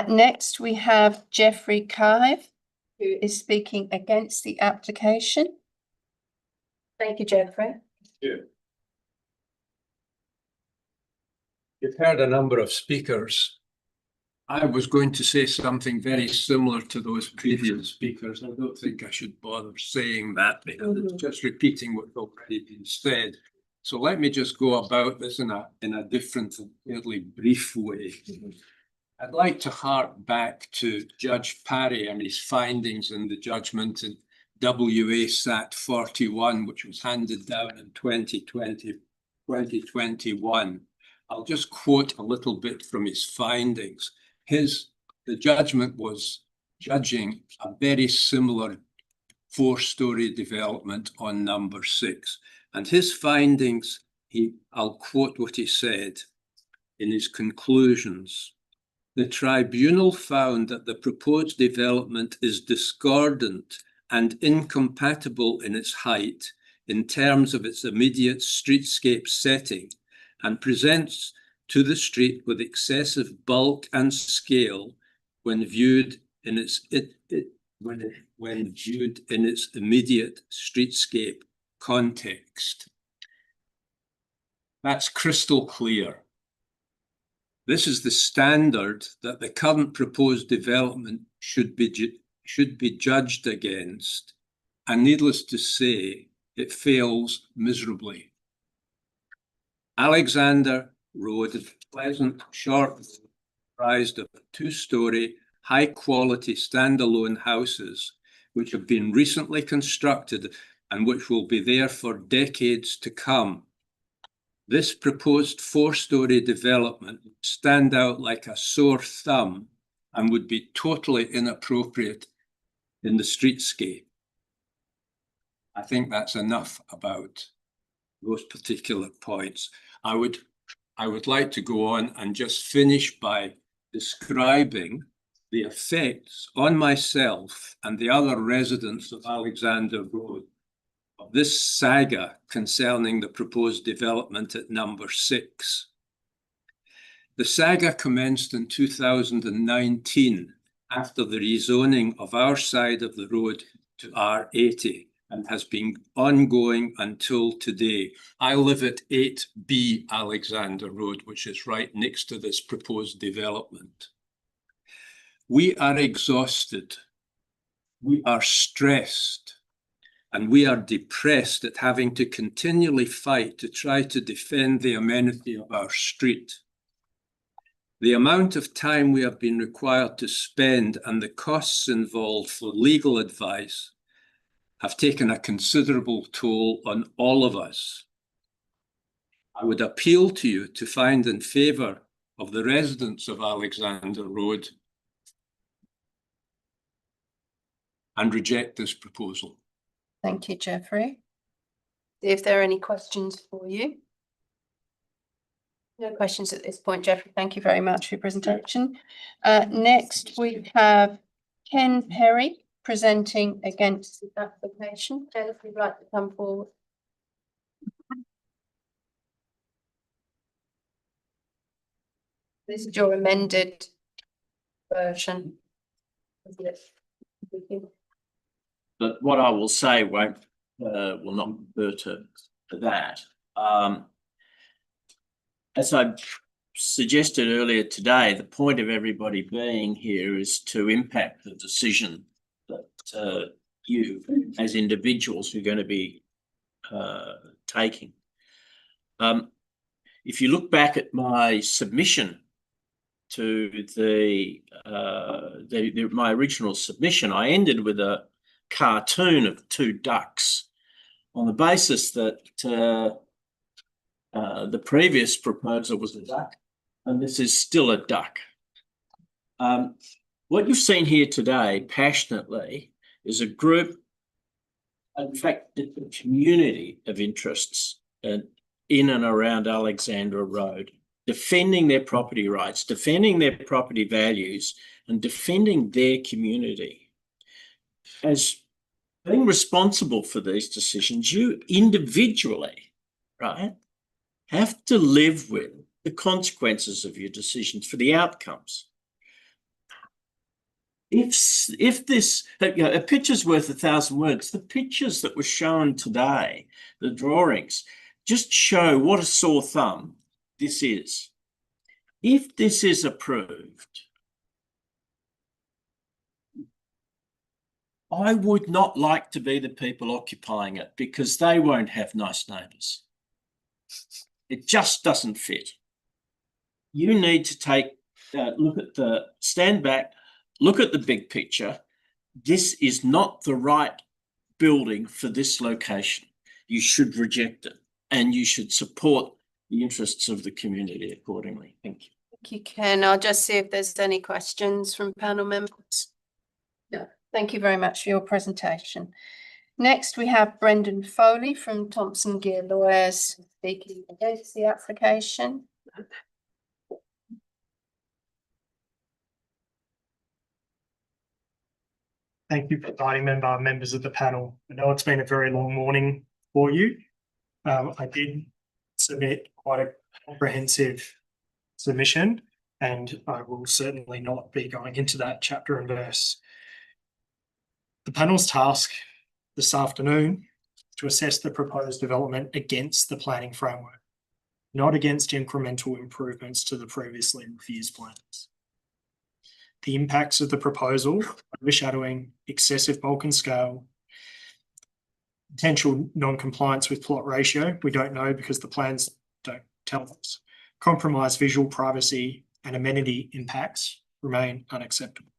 Next, we have Jeffrey Kive, who is speaking against the application. Thank you, Jeffrey. Yeah. You've heard a number of speakers. I was going to say something very similar to those previous speakers. I don't think I should bother saying that because it's just repeating what's already been said. So let me just go about this in a different and fairly brief way. I'd like to hark back to Judge Parry and his findings in the judgment in WA Sat 41, which was handed down in 2021. I'll just quote a little bit from his findings. The judgment was judging a very similar 4-storey development on number 6. And his findings, I'll quote what he said in his conclusions. The tribunal found that the proposed development is discordant and incompatible in its height in terms of its immediate streetscape setting and presents to the street with excessive bulk and scale when viewed in its immediate streetscape context. That's crystal clear. This is the standard that the current proposed development should be judged against, and needless to say, it fails miserably. Alexander Road is pleasant, short, comprised of 2-storey, high-quality standalone houses, which have been recently constructed and which will be there for decades to come. This proposed 4-storey development would stand out like a sore thumb and would be totally inappropriate in the streetscape. I think that's enough about those particular points. I would like to go on and just finish by describing the effects on myself and the other residents of Alexander Road of this saga concerning the proposed development at number 6. The saga commenced in 2019 after the rezoning of our side of the road to R80 and has been ongoing until today. I live at 8B Alexander Road, which is right next to this proposed development. We are exhausted, we are stressed, and we are depressed at having to continually fight to try to defend the amenity of our street. The amount of time we have been required to spend and the costs involved for legal advice have taken a considerable toll on all of us. I would appeal to you to find in favour of the residents of Alexander Road and reject this proposal. Thank you, Jeffrey. If there are any questions for you. No questions at this point, Jeffrey. Thank you very much for your presentation. Next, we have Ken Perry presenting against the application. Ken, if you'd like to come forward. This is your amended version. But what I will say will not refer to that. As I suggested earlier today, the point of everybody being here is to impact the decision that you as individuals are going to be taking. If you look back at my submission to my original submission, I ended with a cartoon of 2 ducks on the basis that the previous proposal was a duck and this is still a duck. What you've seen here today passionately is a group, in fact, a community of interests in and around Alexandra Road, defending their property rights, defending their property values, and defending their community. As being responsible for these decisions, you individually, right, have to live with the consequences of your decisions for the outcomes. If this, a picture's worth 1,000 words, the pictures that were shown today, the drawings, just show what a sore thumb this is. If this is approved, I would not like to be the people occupying it because they won't have nice neighbours. It just doesn't fit. You need to take, stand back, look at the big picture. This is not the right building for this location. You should reject it and you should support the interests of the community accordingly. Thank you. Thank you, Ken. I'll just see if there's any questions from panel members. No, thank you very much for your presentation. Next, we have Brendan Foley from Thompson Gear Lawyers speaking against the application. Thank you, presiding member, members of the panel. I know it's been a very long morning for you. I did submit quite a comprehensive submission, and I will certainly not be going into that chapter and verse. The panel's task this afternoon is to assess the proposed development against the planning framework, not against incremental improvements to the previously refused plans. The impacts of the proposal, overshadowing, excessive bulk and scale, potential non-compliance with plot ratio, we don't know because the plans don't tell us. Compromised visual privacy and amenity impacts remain unacceptable.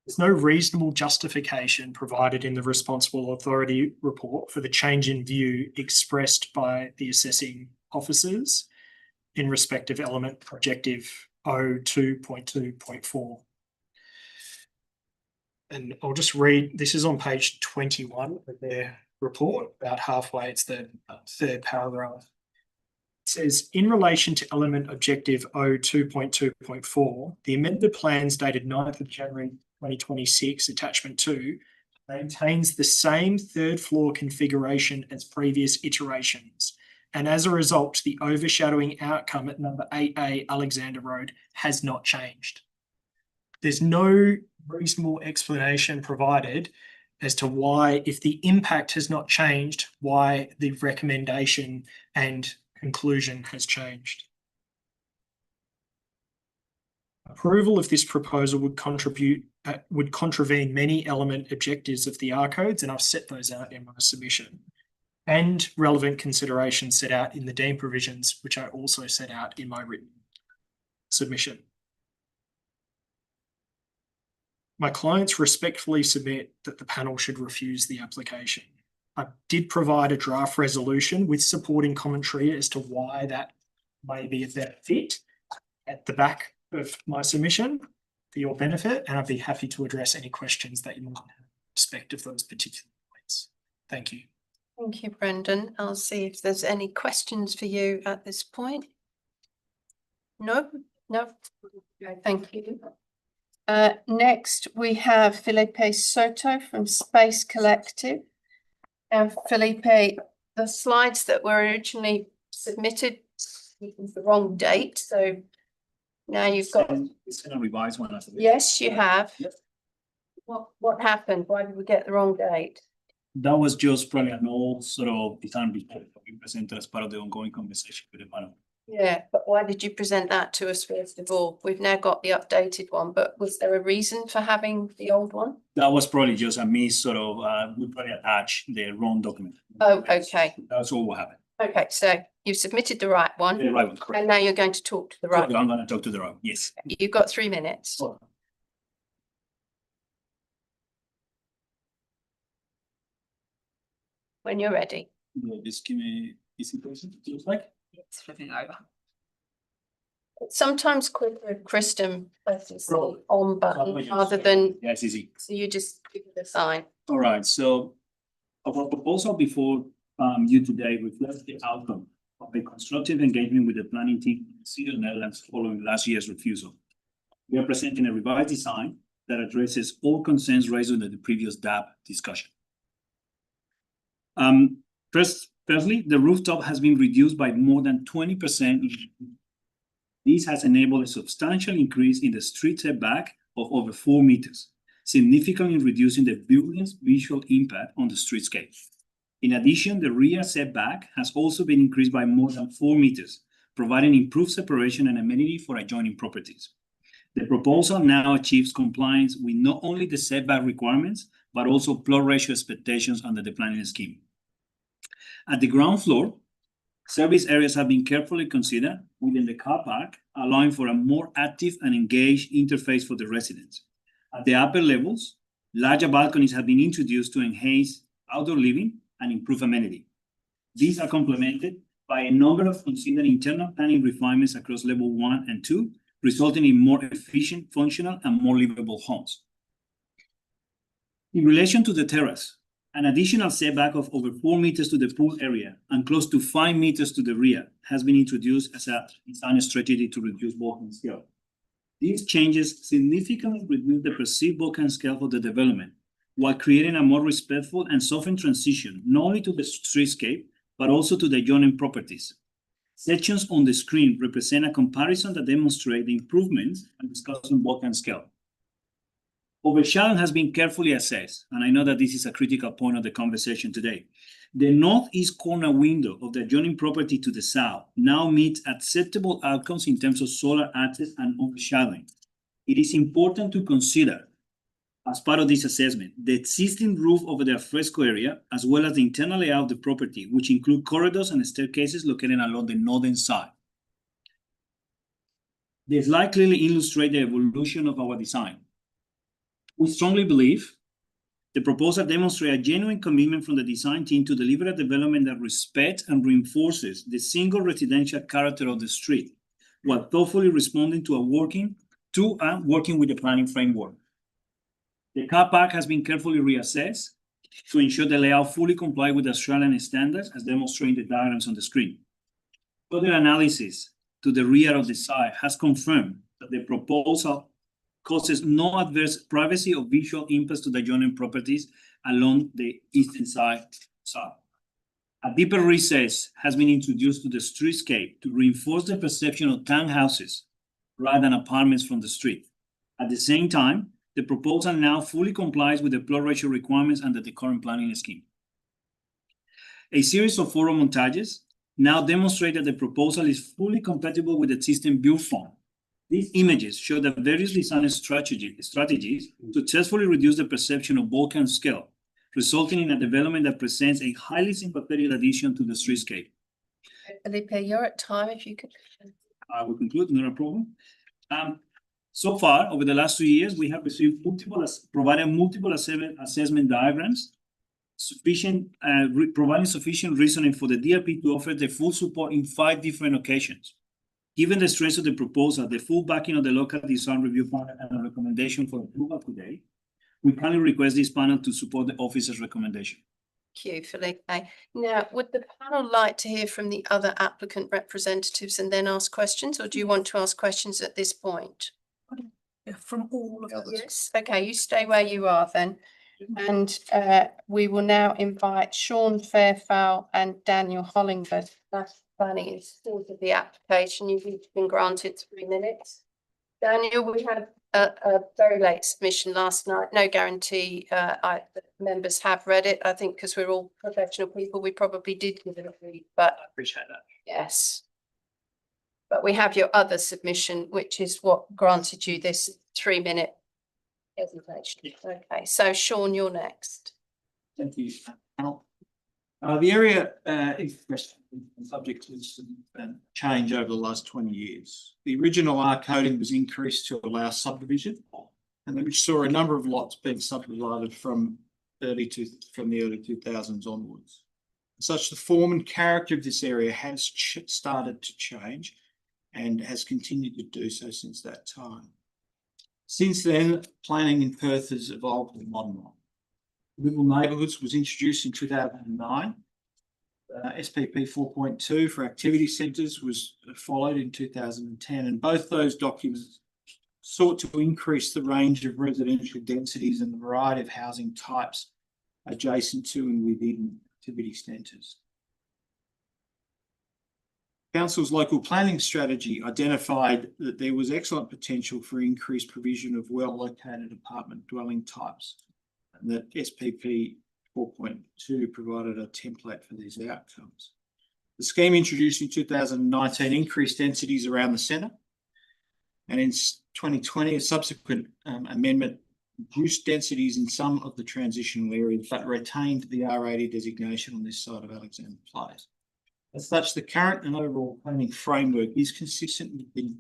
There's no reasonable justification provided in the responsible authority report for the change in view expressed by the assessing officers in respect of element objective 02.2.4. And I'll just read, this is on page 21 of their report, about halfway, it's the third paragraph. says, in relation to element objective O2.2.4, the amended plans dated 9th of January 2026, attachment 2, maintains the same third floor configuration as previous iterations. And as a result, the overshadowing outcome at number 8A Alexander Road has not changed. There's no reasonable explanation provided as to why, if the impact has not changed, why the recommendation and conclusion has changed. Approval of this proposal would contravene many element objectives of the R codes, and I've set those out in my submission, and relevant considerations set out in the deemed provisions, which I also set out in my written submission. My clients respectfully submit that the panel should refuse the application. I did provide a draft resolution with supporting commentary as to why that may be a better fit at the back of my submission for your benefit, and I'd be happy to address any questions that you might have in respect of those particular points. Thank you. Thank you, Brendan. I'll see if there's any questions for you at this point. No? No? Okay, thank you. Next, we have Felipe Soto from Space Collective. And Felipe, the slides that were originally submitted with the wrong date, so now you've got. It's gonna revise one. Yes, you have. Yep. What happened? Why did we get the wrong date? That was just probably an old sort of design report that we presented as part of the ongoing conversation with the panel. Yeah, but why did you present that to us first of all? We've now got the updated one, but was there a reason for having the old one? That was probably just a miss sort of, we probably attached the wrong document. Oh, okay. That's all what happened. Okay, so you've submitted the right one. The right one, correct. And now you're going to talk to the right I'm one. gonna talk to the right one, yes. You've got 3 minutes. Oh. When you're ready. Just give me easy person, it looks like. It's flipping over. It's sometimes quicker if Kristen presses the on button rather than. Yeah, it's easy. So you just give it a sign. All right, so our proposal before you today reflects the outcome of a constructive engagement with the planning team in the City of Nedlands following last year's refusal. We are presenting a revised design that addresses all concerns raised under the previous DAP discussion. Firstly, the rooftop has been reduced by more than 20%. This has enabled a substantial increase in the street setback of over 4 meters, significantly reducing the building's visual impact on the streetscape. In addition, the rear setback has also been increased by more than 4 meters, providing improved separation and amenity for adjoining properties. The proposal now achieves compliance with not only the setback requirements, but also plot ratio expectations under the planning scheme. At the ground floor, service areas have been carefully considered within the car park, allowing for a more active and engaged interface for the residents. At the upper levels, larger balconies have been introduced to enhance outdoor living and improve amenity. These are complemented by a number of considered internal planning refinements across level 1 and 2, resulting in more efficient, functional, and more livable homes. In relation to the terrace, an additional setback of over 4 meters to the pool area and close to 5 meters to the rear has been introduced as a design strategy to reduce bulk scale. These changes significantly reduce the perceived bulk scale of the development, while creating a more respectful and softened transition, not only to the streetscape, but also to the adjoining properties. Sections on the screen represent a comparison that demonstrates the improvements and discussing bulk and scale. Overshadowing has been carefully assessed, and I know that this is a critical point of the conversation today. The northeast corner window of the adjoining property to the south now meets acceptable outcomes in terms of solar access and overshadowing. It is important to consider, as part of this assessment, the existing roof over the alfresco area, as well as the internal layout of the property, which include corridors and staircases located along the northern side. The slide clearly illustrates the evolution of our design. We strongly believe the proposal demonstrates a genuine commitment from the design team to deliver a development that respects and reinforces the single residential character of the street, while thoughtfully responding to working with the planning framework. The car park has been carefully reassessed to ensure the layout fully complies with Australian standards, as demonstrated in the diagrams on the screen. Further analysis to the rear of the site has confirmed that the proposal causes no adverse privacy or visual impacts to the adjoining properties along the eastern side. A deeper recess has been introduced to the streetscape to reinforce the perception of townhouses rather than apartments from the street. At the same time, the proposal now fully complies with the plot ratio requirements under the current planning scheme. A series of photo montages now demonstrate that the proposal is fully compatible with the existing build form. These images show that various design strategies successfully reduce the perception of bulk and scale, resulting in a development that presents a highly sympathetic addition to the streetscape. Felipe, you're at time if you could. I will conclude, not a problem. So far, over the last 2 years, we have received provided multiple assessment diagrams, providing sufficient reasoning for the DRP to offer the full support in 5 different occasions. Given the strength of the proposal, the full backing of the local design review panel and a recommendation for approval today, we kindly request this panel to support the officer's recommendation. Thank you, Felipe. Now, would the panel like to hear from the other applicant representatives and then ask questions, or do you want to ask questions at this point? Yeah, from all of us. Yes, okay, you stay where you are then. And we will now invite Sean Fairfowl and Daniel Hollingford. That's planning in support of the application. You've each been granted 3 minutes. Daniel, we had a very late submission last night. No guarantee the members have read it. I think because we're all professional people, we probably did give it a read, but I appreciate that. yes. But we have your other submission, which is what granted you this 3-minute presentation. Okay, so Sean, you're next. Thank you. The area is subject to some change over the last 20 years. The original R coding was increased to allow subdivision, and then we saw a number of lots being subdivided from the early 2000s onwards. Such the form and character of this area has started to change and has continued to do so since that time. Since then, planning in Perth has evolved and modernized. Livable neighbourhoods was introduced in 2009. SPP 4.2 for activity centres was followed in 2010, and both those documents sought to increase the range of residential densities and the variety of housing types adjacent to and within activity centres. Council's local planning strategy identified that there was excellent potential for increased provision of well-located apartment dwelling types, and that SPP 4.2 provided a template for these outcomes. The scheme introduced in 2019 increased densities around the centre, and in 2020 a subsequent amendment reduced densities in some of the transitional areas but retained the R80 designation on this side of Alexander Place. As such, the current and overall planning framework is consistent with the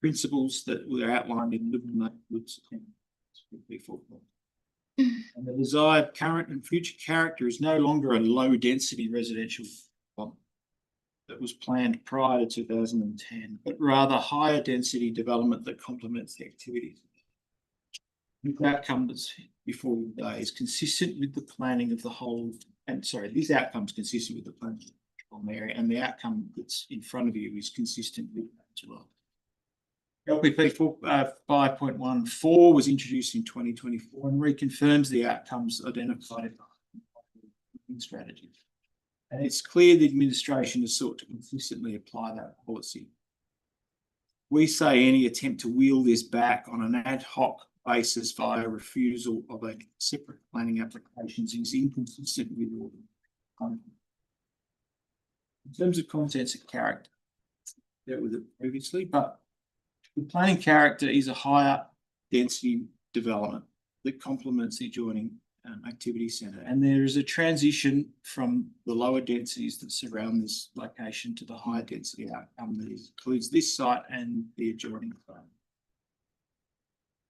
principles that were outlined in Livable Neighbourhoods and SPP 4.2. And the desired current and future character is no longer a low density residential that was planned prior to 2010, but rather higher density development that complements the activities. The outcome that's before you today is consistent with the planning of the whole, and sorry, these outcomes consistent with the planning of the area, and the outcome that's in front of you is consistent with that as well. LPP 5.14 was introduced in 2024 and reconfirms the outcomes identified in the strategy. And it's clear the administration has sought to consistently apply that policy. We say any attempt to wheel this back on an ad hoc basis via refusal of a separate planning applications is inconsistent with all the content. In terms of contents and character, dealt with it previously, but the planning character is a higher density development that complements the adjoining activity centre, and there is a transition from the lower densities that surround this location to the higher density outcome that includes this site and the adjoining site.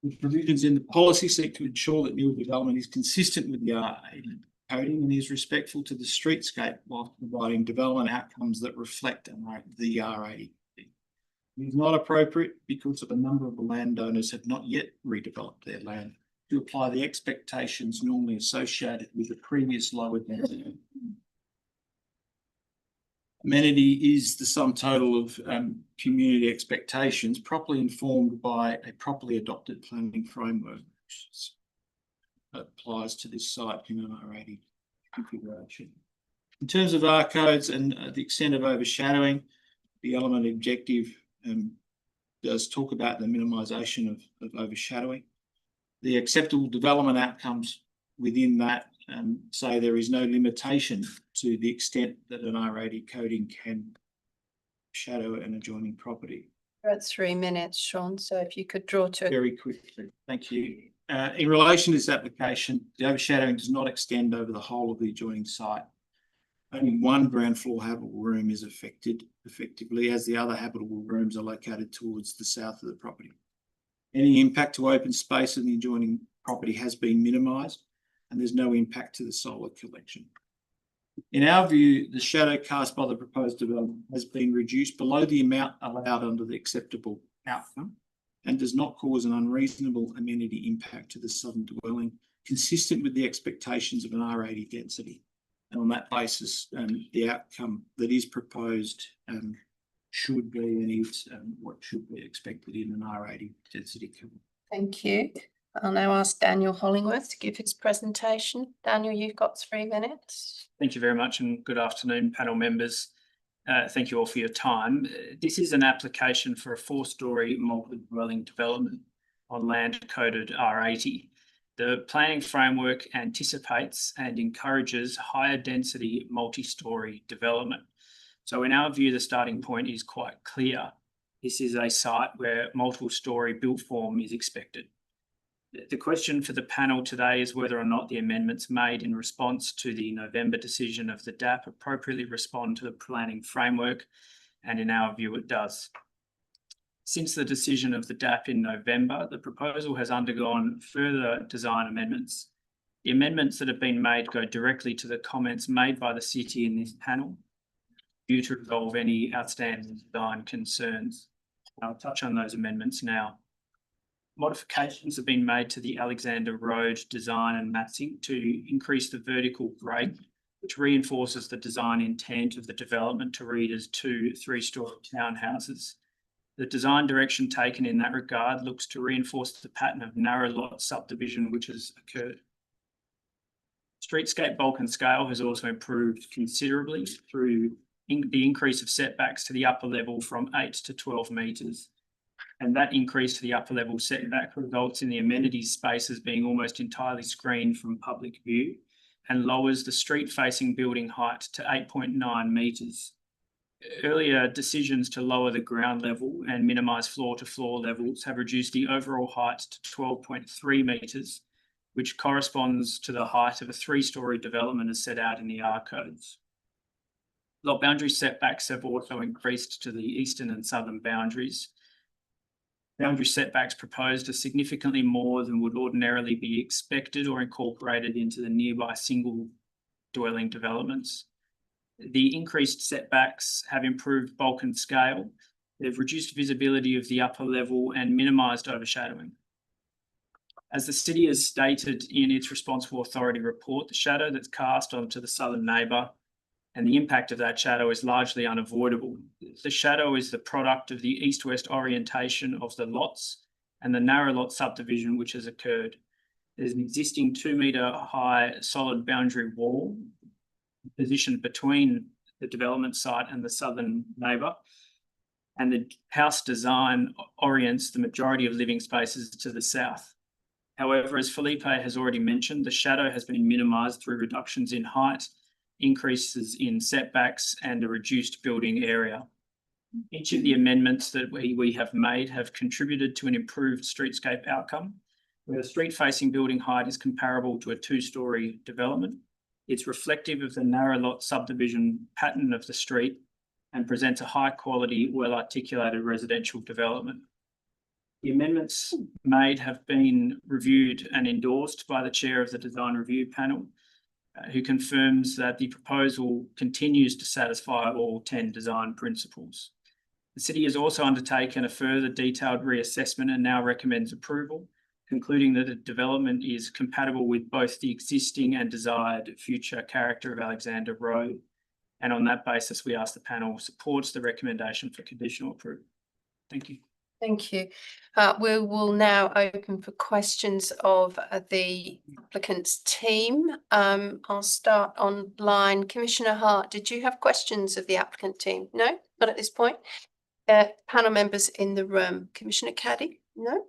The provisions in the policy seek to ensure that new development is consistent with the R80 coding and is respectful to the streetscape while providing development outcomes that reflect the R80. It is not appropriate because of a number of the landowners have not yet redeveloped their land to apply the expectations normally associated with the previous lower density. Amenity is the sum total of community expectations properly informed by a properly adopted planning framework, which applies to this site in an R80 configuration. In terms of R codes and the extent of overshadowing, the element objective does talk about the minimisation of overshadowing. The acceptable development outcomes within that say there is no limitation to the extent that an R80 coding can shadow an adjoining property. We're at 3 minutes, Sean, so if you could draw to. Very quickly, thank you. In relation to this application, the overshadowing does not extend over the whole of the adjoining site. Only one ground floor habitable room is affected effectively, as the other habitable rooms are located towards the south of the property. Any impact to open space in the adjoining property has been minimised, and there's no impact to the solar collection. In our view, the shadow cast by the proposed development has been reduced below the amount allowed under the acceptable outcome and does not cause an unreasonable amenity impact to the southern dwelling, consistent with the expectations of an R80 density. And on that basis, the outcome that is proposed should be and is what should be expected in an R80 density. Thank you. I'll now ask Daniel Hollingworth to give his presentation. Daniel, you've got 3 minutes. Thank you very much and good afternoon, panel members. Thank you all for your time. This is an application for a 4-storey multi-dwelling development on land coded R80. The planning framework anticipates and encourages higher density multi-storey development. So in our view, the starting point is quite clear. This is a site where multiple storey built form is expected. The question for the panel today is whether or not the amendments made in response to the November decision of the DAP appropriately respond to the planning framework, and in our view it does. Since the decision of the DAP in November, the proposal has undergone further design amendments. The amendments that have been made go directly to the comments made by the city in this panel, due to resolve any outstanding design concerns. I'll touch on those amendments now. Modifications have been made to the Alexander Road design and massing to increase the vertical grade, which reinforces the design intent of the development to read as 2 3-storey townhouses. The design direction taken in that regard looks to reinforce the pattern of narrow lot subdivision which has occurred. Streetscape bulk and scale has also improved considerably through the increase of setbacks to the upper level from 8 to 12 metres. And that increase to the upper level setback results in the amenities spaces being almost entirely screened from public view and lowers the street facing building height to 8.9 metres. Earlier decisions to lower the ground level and minimise floor to floor levels have reduced the overall height to 12.3 metres, which corresponds to the height of a 3-storey development as set out in the R codes. Lot boundary setbacks have also increased to the eastern and southern boundaries. Boundary setbacks proposed are significantly more than would ordinarily be expected or incorporated into the nearby single dwelling developments. The increased setbacks have improved bulk and scale. They've reduced visibility of the upper level and minimised overshadowing. As the city has stated in its responsible authority report, the shadow that's cast onto the southern neighbour and the impact of that shadow is largely unavoidable. The shadow is the product of the east-west orientation of the lots and the narrow lot subdivision which has occurred. There's an existing 2-metre high solid boundary wall positioned between the development site and the southern neighbour, and the house design orients the majority of living spaces to the south. However, as Felipe has already mentioned, the shadow has been minimised through reductions in height, increases in setbacks and a reduced building area. Each of the amendments that we have made have contributed to an improved streetscape outcome, where the street-facing building height is comparable to a 2-storey development. It's reflective of the narrow lot subdivision pattern of the street and presents a high-quality, well-articulated residential development. The amendments made have been reviewed and endorsed by the chair of the design review panel, who confirms that the proposal continues to satisfy all 10 design principles. The city has also undertaken a further detailed reassessment and now recommends approval, concluding that the development is compatible with both the existing and desired future character of Alexander Road And on that basis, we ask the panel supports the recommendation for conditional approval. Thank you. Thank you. We will now open for questions of the applicant's team. I'll start online. Commissioner Hart, did you have questions of the applicant team? No, not at this point. Panel members in the room. Commissioner Caddy? No.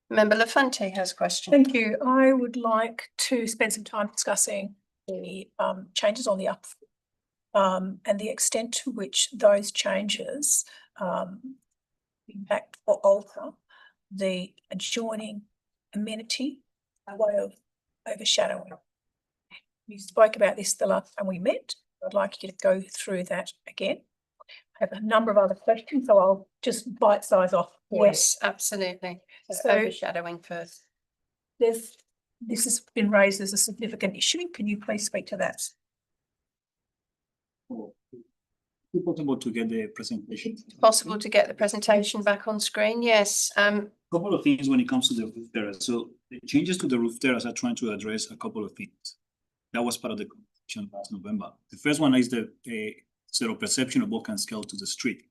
Member Lafonte has a question. Thank you. I would like to spend some time discussing the changes on the up and the extent to which those changes impact or alter the adjoining amenity by way of overshadowing. You spoke about this the last time we met. I'd like you to go through that again. I have a number of other questions, so I'll just bite size off. Yes, absolutely. So overshadowing first. This has been raised as a significant issue. Can you please speak to that? Is it possible to get the presentation? Possible to get the presentation back on screen? Yes. Couple of things when it comes to the roof terrace. So the changes to the roof terrace are trying to address a couple of things. That was part of the conversation last November. The first one is the sort of perception of walk and scale to the street.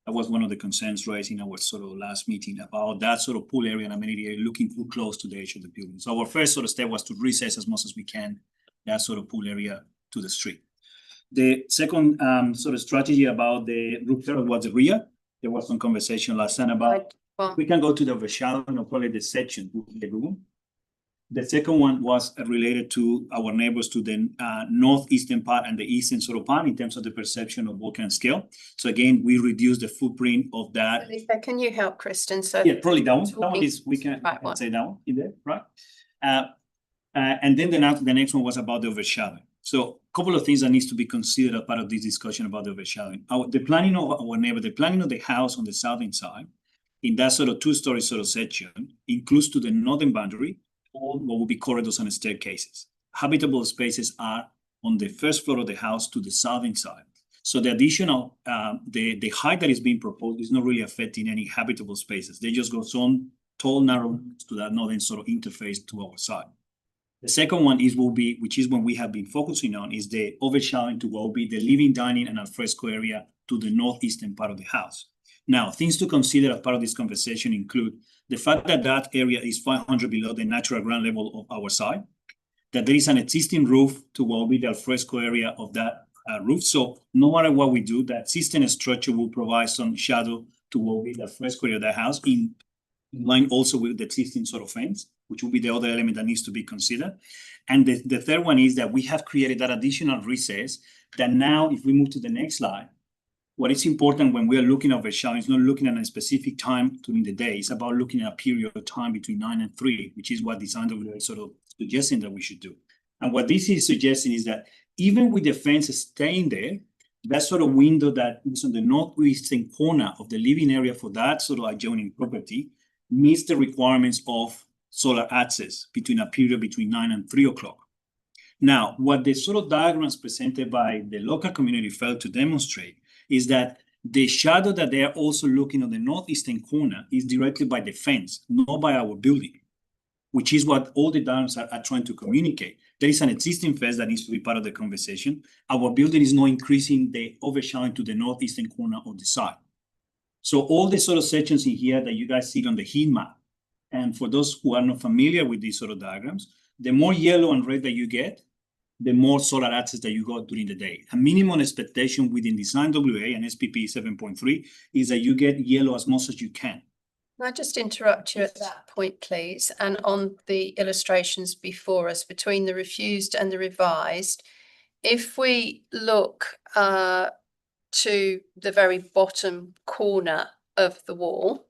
That was one of the concerns raised in our sort of last meeting about that sort of pool area and amenity area looking too close to the edge of the building. So our first sort of step was to recess as much as we can that sort of pool area to the street. The second sort of strategy about the roof terrace was the rear. There was some conversation last time about we can go to the overshadowing of probably the section of the room. The second one was related to our neighbors to the northeastern part and the eastern sort of part in terms of the perception of walk and scale. So again, we reduce the footprint of that. Can you help, Kristen? So yeah, probably that one. That one is we can say that one in there, right? And then the next one was about the overshadowing. So a couple of things that needs to be considered as part of this discussion about the overshadowing. The planning of our neighbor, the planning of the house on the southern side, in that sort of two-story sort of section, includes to the northern boundary all what will be corridors and staircases. Habitable spaces are on the first floor of the house to the southern side. So the additional, the height that is being proposed is not really affecting any habitable spaces. They just go some tall, narrow to that northern sort of interface to our side. The second one is which is when we have been focusing on, is the overshadowing to what will be the living, dining, and alfresco area to the northeastern part of the house. Now, things to consider as part of this conversation include the fact that that area is 500 below the natural ground level of our side, that there is an existing roof to what will be the alfresco area of that roof. So no matter what we do, that existing structure will provide some shadow to what will be the alfresco area of the house in line also with the existing sort of fence, which will be the other element that needs to be considered. And the third one is that we have created that additional recess that now, if we move to the next slide, what is important when we are looking at overshadowing is not looking at a specific time during the day. It's about looking at a period of time between 9 and 3, which is what design is sort of suggesting that we should do. And what this is suggesting is that even with the fence staying there, that sort of window that is on the northeastern corner of the living area for that sort of adjoining property meets the requirements of solar access between a period between 9 and 3 o'clock. Now, what the sort of diagrams presented by the local community failed to demonstrate is that the shadow that they are also looking on the northeastern corner is directly by the fence, not by our building, which is what all the diagrams are trying to communicate. There is an existing fence that needs to be part of the conversation. Our building is not increasing the overshadowing to the northeastern corner of the side. So all the sort of sections in here that you guys see on the heat map, and for those who are not familiar with these sort of diagrams, the more yellow and red that you get, the more solar access that you got during the day. A minimum expectation within Design WA and SPP 7.3 is that you get yellow as much as you can. Can I just interrupt you at that point, please? And on the illustrations before us, between the refused and the revised, if we look to the very bottom corner of the wall,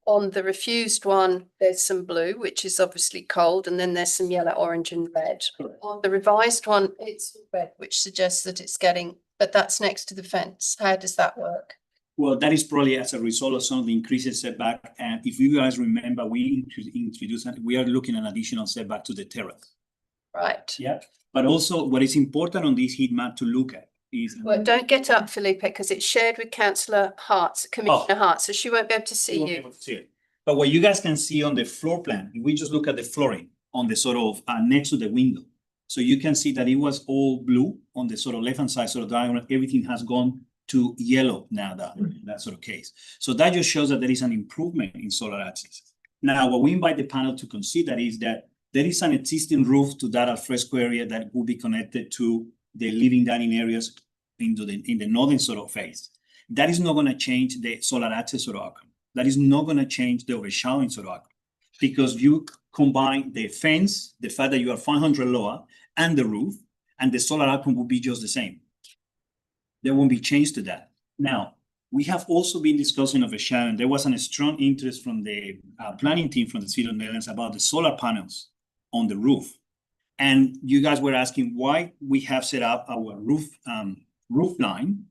on the refused one, there's some blue, which is obviously cold, and then there's some yellow, orange, and red. On the revised one, it's red, which suggests that it's getting, but that's next to the fence. How does that work? Well, that is probably as a result of some of the increases setback. And if you guys remember, we introduced, we are looking at an additional setback to the terrace. Right. Yeah. But also what is important on this heat map to look at is. Well, don't get up, Felipe, because it's shared with Councillor Hart, Commissioner Hart, so she won't be able to see you. But what you guys can see on the floor plan, if we just look at the flooring on the sort of next to the window, So you can see that it was all blue on the sort of left-hand side sort of diagram. Everything has gone to yellow now that sort of case. So that just shows that there is an improvement in solar access. Now, what we invite the panel to consider is that there is an existing roof to that alfresco area that will be connected to the living dining areas in the northern sort of phase. That is not going to change the solar access sort of outcome. That is not going to change the overshadowing sort of outcome, because you combine the fence, the fact that you are 500 lower, and the roof, and the solar outcome will be just the same. There won't be change to that. Now, we have also been discussing overshadowing. There was a strong interest from the planning team from the city of Nedlands about the solar panels on the roof. And you guys were asking why we have set up our roof line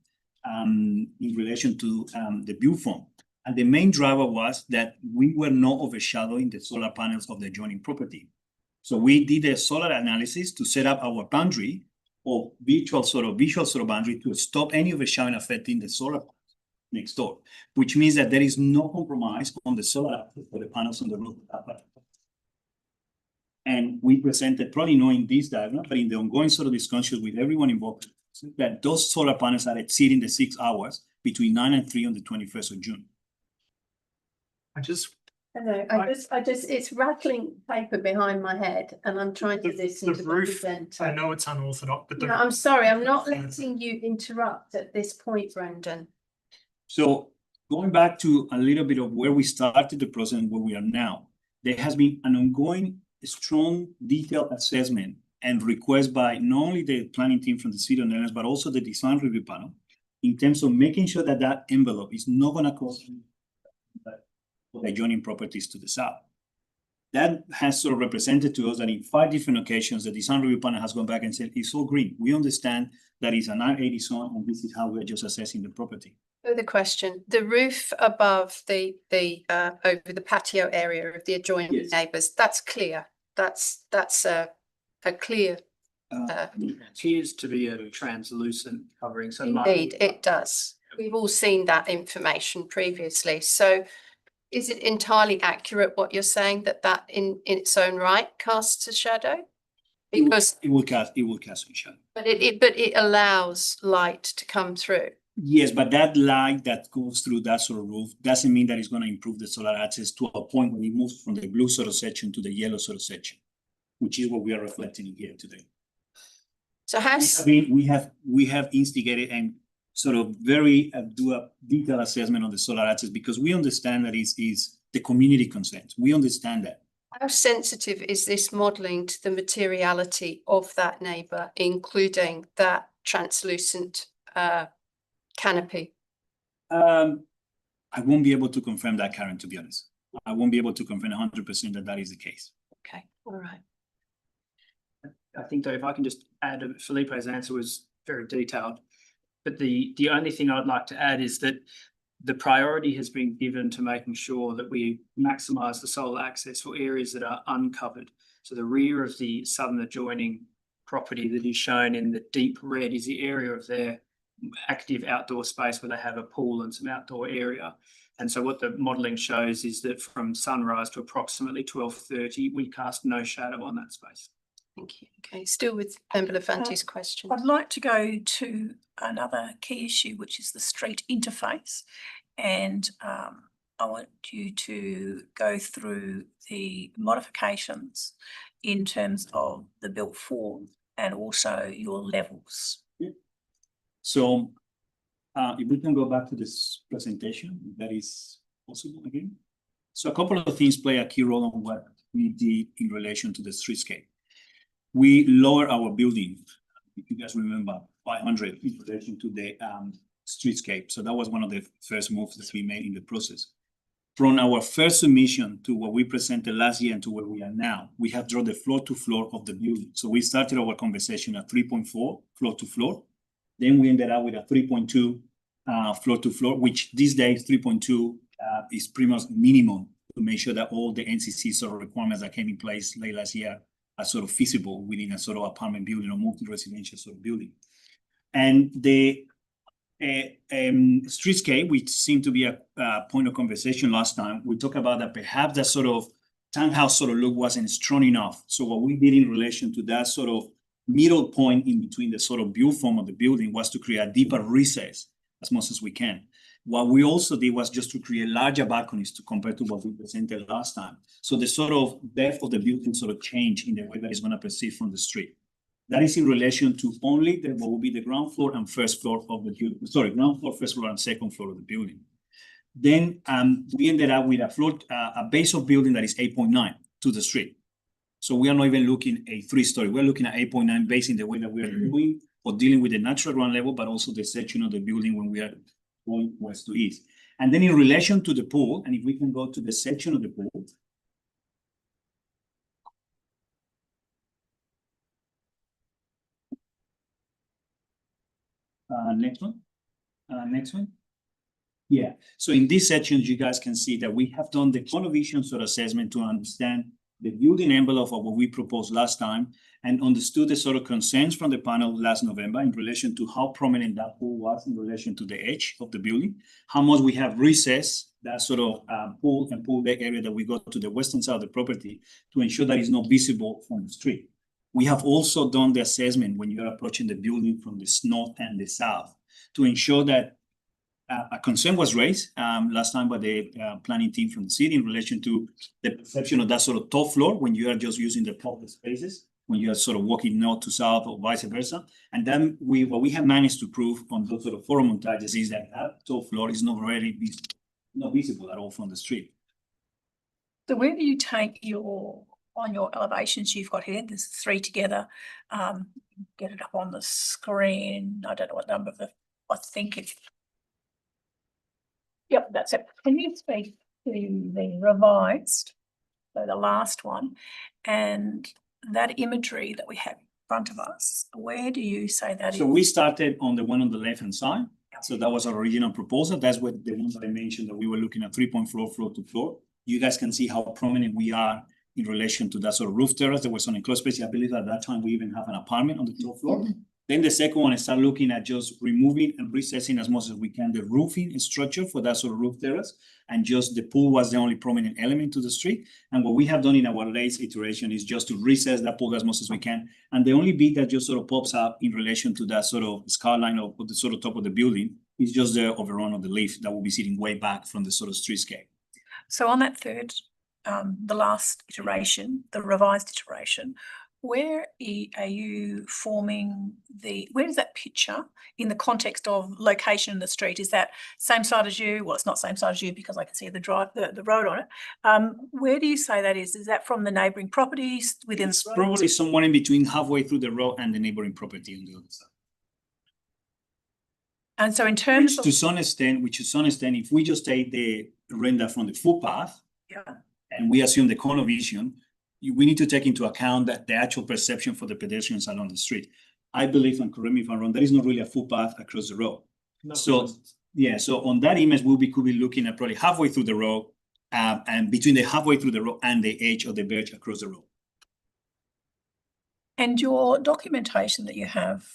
in relation to the viewform. And the main driver was that we were not overshadowing the solar panels of the adjoining property. So we did a solar analysis to set up our boundary or visual sort of boundary to stop any overshadowing affecting the solar next door, which means that there is no compromise on the solar for the panels on the roof. And we presented, probably knowing this diagram, but in the ongoing sort of discussions with everyone involved, that those solar panels are exceeding the 6 hours between 9 and 3 on the 21st of June. I just, it's rattling paper behind my head and I'm trying to listen to the roof, presenter. I know it's unorthodox, but No, I'm sorry, I'm not letting you interrupt at this point, Brendan. So going back to a little bit of where we started the process and where we are now, there has been an ongoing, strong, detailed assessment and request by not only the planning team from the city of Netherlands, but also the design review panel, in terms of making sure that that envelope is not going to cause the adjoining properties to the south. That has sort of represented to us that in 5 different occasions, the design review panel has gone back and said, it's all green. We understand that it's an R80 zone, and this is how we're just assessing the property. Further question, the roof above the over the patio area of the adjoining neighbours, that's clear. That's a clear. Appears to be a translucent covering. So Indeed, it does. We've all seen that information previously. So is it entirely accurate what you're saying, that in its own right casts a shadow? Because it will cast a shadow. But it allows light to come through. Yes, but that light that goes through that sort of roof doesn't mean that it's going to improve the solar access to a point where it moves from the blue sort of section to the yellow sort of section, which is what we are reflecting here today. So we have instigated and sort of do a detailed assessment on the solar access, because we understand that is the community consent. We understand that. How sensitive is this modelling to the materiality of that neighbour, including that translucent canopy? I won't be able to confirm that, Karen, to be honest. I won't be able to confirm 100% that that is the case. Okay, all right. I think though, if I can just add, Felipe's answer was very detailed, but the only thing I'd like to add is that the priority has been given to making sure that we maximise the solar access for areas that are uncovered. So the rear of the southern adjoining property that is shown in the deep red is the area of their active outdoor space where they have a pool and some outdoor area. And so what the modelling shows is that from sunrise to approximately 12:30, we cast no shadow on that space. Thank you. Okay, still with Member Lefanti's question. I'd like to go to another key issue, which is the street interface. And I want you to go through the modifications in terms of the built form and also your levels. Yeah. So if we can go back to this presentation, that is possible again. So a couple of things play a key role on what we did in relation to the streetscape. We lower our building, if you guys remember, 500 in relation to the streetscape. So that was one of the first moves that we made in the process. From our first submission to what we presented last year and to where we are now, we have drawn the floor to floor of the building. So we started our conversation at 3.4 floor to floor. Then we ended up with a 3.2 floor to floor, which these days 3.2 is pretty much minimum to make sure that all the NCC sort of requirements that came in place late last year are sort of feasible within a sort of apartment building or multi-residential sort of building. And the streetscape, which seemed to be a point of conversation last time, we talked about that perhaps that sort of townhouse sort of look wasn't strong enough. So what we did in relation to that sort of middle point in between the sort of view form of the building was to create a deeper recess as much as we can. What we also did was just to create larger balconies to compare to what we presented last time. So the sort of depth of the building sort of change in the way that it's going to perceive from the street. That is in relation to only what will be the ground floor and first floor of the building. Sorry, ground floor, first floor, and second floor of the building. Then we ended up with a base of building that is 8.9 to the street. So we are not even looking a 3-story. We're looking at 8.9 based in the way that we are doing or dealing with the natural ground level, but also the section of the building when we are going west to east. And then in relation to the pool, and if we can go to the section of the pool. Next one. Next one. Yeah. So in these sections, you guys can see that we have done the connotation sort of assessment to understand the building envelope of what we proposed last time and understood the sort of concerns from the panel last November in relation to how prominent that pool was in relation to the edge of the building, how much we have recessed that sort of pool and pool deck area that we go to the western side of the property to ensure that it's not visible from the street. We have also done the assessment when you are approaching the building from the north and the south to ensure that a concern was raised last time by the planning team from the city in relation to the perception of that sort of top floor when you are just using the public spaces, when you are sort of walking north to south or vice versa. And then what we have managed to prove on those sort of forum montages is that top floor is not really not visible at all from the street. So where do you take on your elevations you've got here, there's 3 together, get it up on the screen. I don't know what number I think it's. Yep, that's it. Can you speak to the revised, so the last one, and that imagery that we have in front of us, where do you say that is? So we started on the one on the left-hand side. So that was our original proposal. That's what the ones that I mentioned that we were looking at 3.4 floor to floor. You guys can see how prominent we are in relation to that sort of roof terrace. There was some enclosed space. I believe at that time we even have an apartment on the top floor. Then the second one is start looking at just removing and recessing as much as we can the roofing structure for that sort of roof terrace. And just the pool was the only prominent element to the street. And what we have done in our latest iteration is just to recess that pool as much as we can. And the only bit that just sort of pops up in relation to that sort of skyline of the sort of top of the building is just the overrun of the leaf that will be sitting way back from the sort of streetscape. So on that third, the last iteration, the revised iteration, where are you forming where is that picture in the context of location in the street? Is that same side as you? Well, it's not same side as you because I can see the road on it. Where do you say that is? Is that from the neighbouring properties within the road? Probably somewhere in between halfway through the road and the neighbouring property on the other side. And so in terms of to some extent, if we just take the render from the footpath, and we assume the corner vision, we need to take into account that the actual perception for the pedestrians along the street. I believe, and correct me if I'm wrong, there is not really a footpath across the road. No. So on that image, could be looking at probably halfway through the road, and between the halfway through the road and the edge of the verge across the road. And your documentation that you have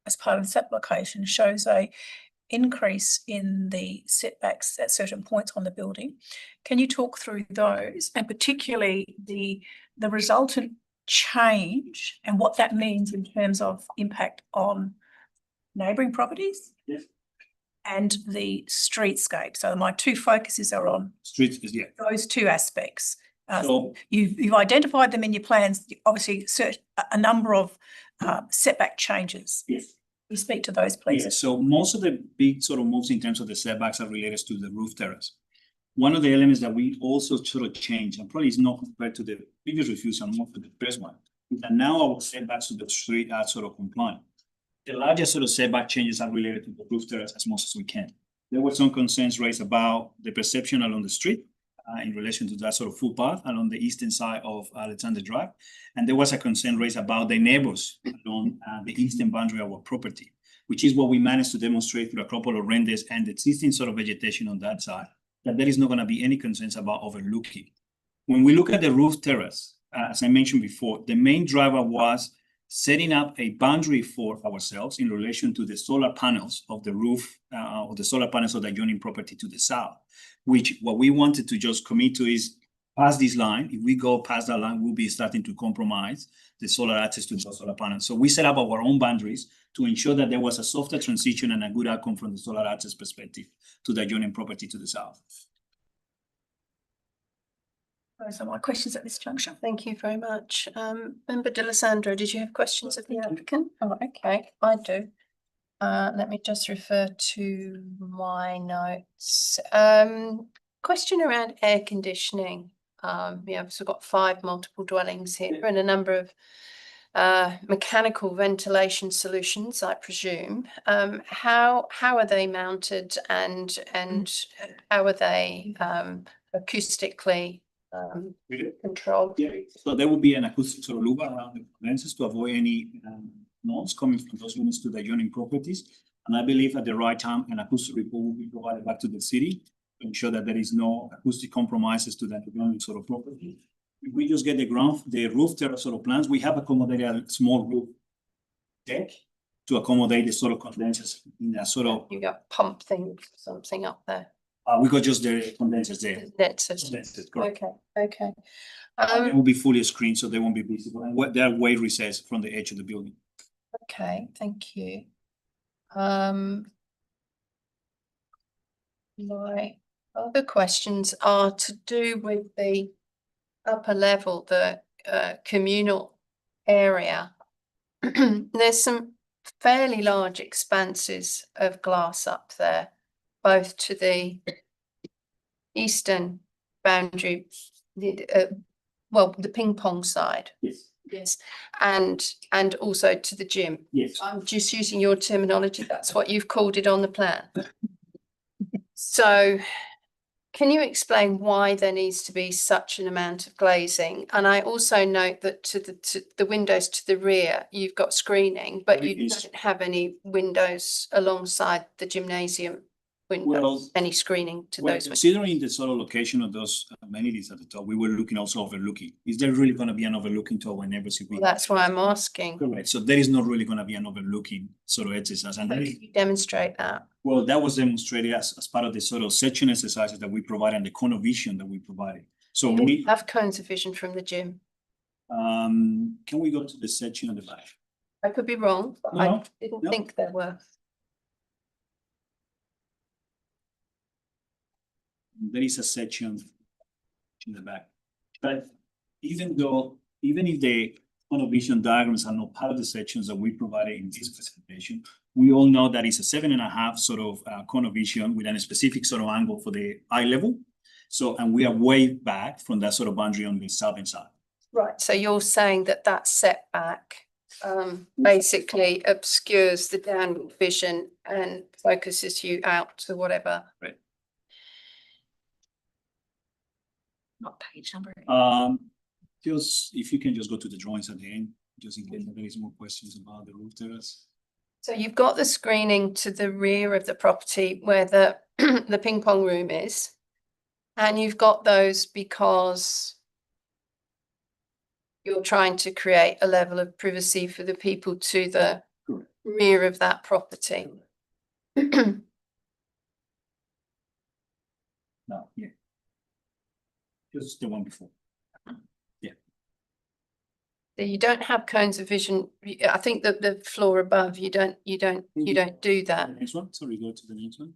as part of this application shows a increase in the setbacks at certain points on the building. Can you talk through those and particularly the resultant change and what that means in terms of impact on neighbouring properties? Yes. And the streetscape. So my 2 focuses are on streets, those 2 aspects. You've identified them in your plans, obviously a number of setback changes. Yes. You speak to those, please. Yeah, so most of the big sort of moves in terms of the setbacks are related to the roof terrace. One of the elements that we also sort of changed, and probably is not compared to the previous refusal, more for the first one, is that now our setbacks to the street are sort of compliant. The largest sort of setback changes are related to the roof terrace as much as we can. There were some concerns raised about the perception along the street in relation to that sort of footpath along the eastern side of Alexander Drive. And there was a concern raised about the neighbors along the eastern boundary of our property, which is what we managed to demonstrate through a couple of renders and the existing sort of vegetation on that side, that there is not going to be any concerns about overlooking. When we look at the roof terrace, as I mentioned before, the main driver was setting up a boundary for ourselves in relation to the solar panels of the roof or the solar panels of the adjoining property to the south, which what we wanted to just commit to is past this line, if we go past that line, we'll be starting to compromise the solar access to the solar panels. So we set up our own boundaries to ensure that there was a softer transition and a good outcome from the solar access perspective to the adjoining property to the south. Those are my questions at this juncture. Thank you very much. Member D'Alessandro, did you have questions of the applicant? Oh, okay, I do. Let me just refer to my notes. Question around air conditioning. Yeah, so we've got 5 multiple dwellings here and a number of mechanical ventilation solutions, I presume. How are they mounted and how are they acoustically controlled? Yeah, so there will be an acoustic sort of loop around the condensers to avoid any noise coming from those units to the adjoining properties. And I believe at the right time, an acoustic report will be provided back to the city to ensure that there is no acoustic compromises to that adjoining sort of property. If we just get the roof terrace sort of plans, we have accommodated a small roof deck to accommodate the sort of condensers in a sort of. You got pump thing, something up there. We got just the condensers there. That's Condensers, correct. Okay. They will be fully screened, so they won't be visible. And they are way recessed from the edge of the building. Okay, thank you. My other questions are to do with the upper level, the communal area. There's some fairly large expanses of glass up there, both to the eastern boundary, the ping pong side. Yes. Yes, and also to the gym. Yes. I'm just using your terminology. That's what you've called it on the plan. So can you explain why there needs to be such an amount of glazing? And I also note that to the windows to the rear, you've got screening, but you don't have any windows alongside the gymnasium windows, Well, any screening to those windows. Considering the sort of location of those amenities at the top, we were looking also overlooking. Is there really going to be an overlooking to our neighbors? Well, that's why I'm asking. Correct. So there is not really going to be an overlooking sort of exercise. And How that can is, you demonstrate that? well, that was demonstrated as part of the sort of section exercises that we provide and the cone of vision that we provided. So You we have cones of vision from the gym. can we go to the section on the back? I could be wrong, but I didn't think there were. There is a section in the back. But even if the cone of vision diagrams are not part of the sections that we provided in this presentation, we all know that it's a 7.5 sort of cone of vision with a specific sort of angle for the eye level. So, and we are way back from that sort of boundary on the southern side. Right, so you're saying that setback basically obscures the downward vision and focuses you out to whatever. Right. What page number? Just if you can just go to the drawings at the end, just in case there is more questions about the roof terrace. So you've got the screening to the rear of the property where the the ping pong room is, and you've got those because you're trying to create a level of privacy for the people to the rear of that property. No, yeah. Just the one before. Yeah. So you don't have cones of vision. I think that the floor above, you don't do that. Next one, sorry, go to the next one.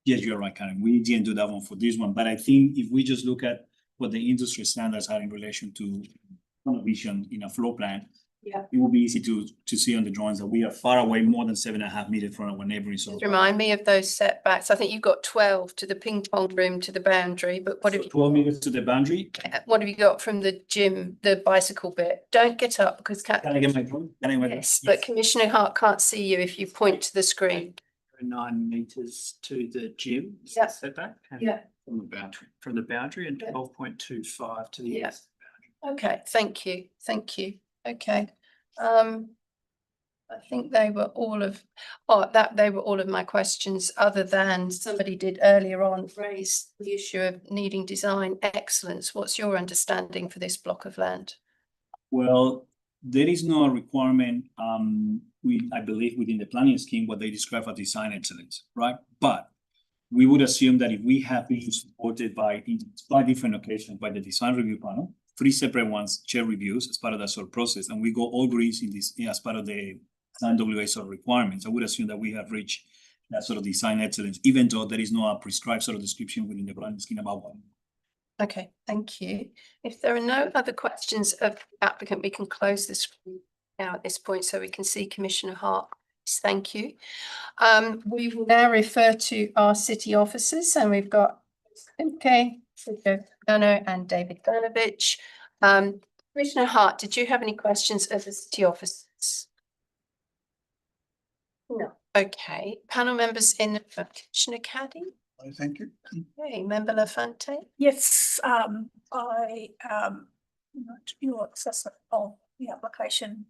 Yes, you're right, Karen. We didn't do that one for this one, but I think if we just look at what the industry standards are in relation to vision in a floor plan, yeah, it will be easy to see on the drawings that we are far away, more than 7.5 meters from our neighboring. So remind me of those setbacks. I think you've got 12 to the ping pong room to the boundary, but what have you 12 meters to the boundary? What have you got from the gym, the bicycle bit? Don't get up because Can I get my point? Yes, but Commissioner Hart can't see you if you point to the screen. 9 meters to the gym. Yeah. Setback. And Yeah. From the boundary. From the boundary and 12.25 to the Yeah. east. Okay, thank you. Okay. I think they were all of my questions, other than somebody did earlier on raise the issue of needing design excellence. What's your understanding for this block of land? Well, there is no requirement, I believe within the planning scheme, what they describe as design excellence, right? But we would assume that if we have been supported by, in slightly different occasions, by the design review panel, 3 separate ones, chair reviews as part of that sort of process, and we go all greens in this as part of the design WA sort of requirements, I would assume that we have reached that sort of design excellence, even though there is no prescribed sort of description within the plan scheme about one. Okay, thank you. If there are no other questions of the applicant, we can close this now at this point so we can see Commissioner Hart. Thank you. We will now refer to our city officers, and we've got Imke, Sergio and David Ganovich. Commissioner Hart, did you have any questions of the city officers? No. Okay, panel members in Commissioner Caddy. Thank you. Okay, Member Lafante. Yes, I note your assessment of the application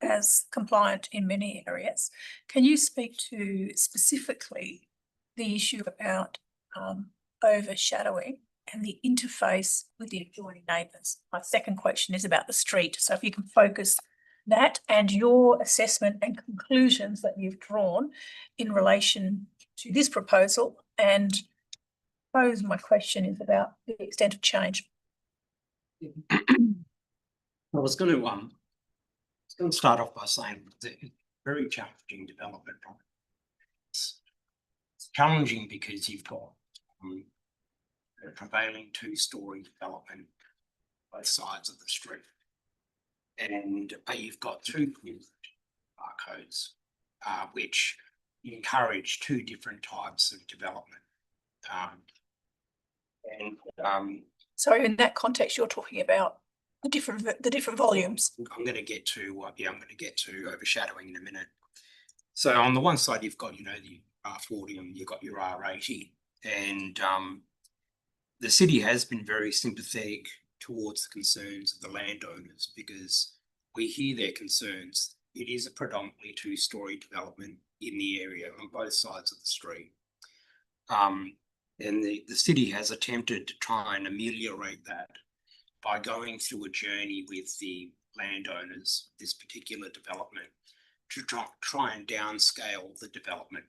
as compliant in many areas. Can you speak to specifically the issue about overshadowing and the interface with the adjoining neighbours? My second question is about the street. So if you can focus that and your assessment and conclusions that you've drawn in relation to this proposal, and I suppose my question is about the extent of change. I was going to start off by saying that it's very challenging development. It's challenging because you've got a prevailing 2-story development both sides of the street, and you've got 2 codes which encourage 2 different types of development. So in that context, you're talking about the different volumes. I'm going to get to overshadowing in a minute. So on the one side, you've got the R40 and you've got your R80, and the city has been very sympathetic towards the concerns of the landowners because we hear their concerns. It is a predominantly 2-story development in the area on both sides of the street. And the city has attempted to try and ameliorate that by going through a journey with the landowners, this particular development, to try and downscale the development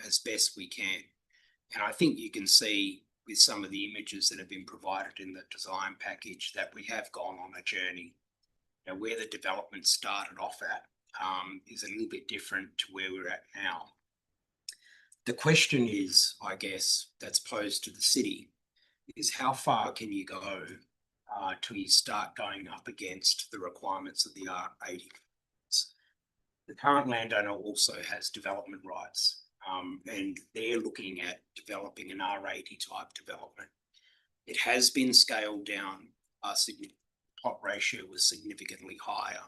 as best we can. And I think you can see with some of the images that have been provided in the design package that we have gone on a journey. Where the development started off at is a little bit different to where we're at now. The question is, I guess, that's posed to the city is how far can you go till you start going up against the requirements of the R80? The current landowner also has development rights, and they're looking at developing an R80 type development. It has been scaled down. Plot ratio was significantly higher.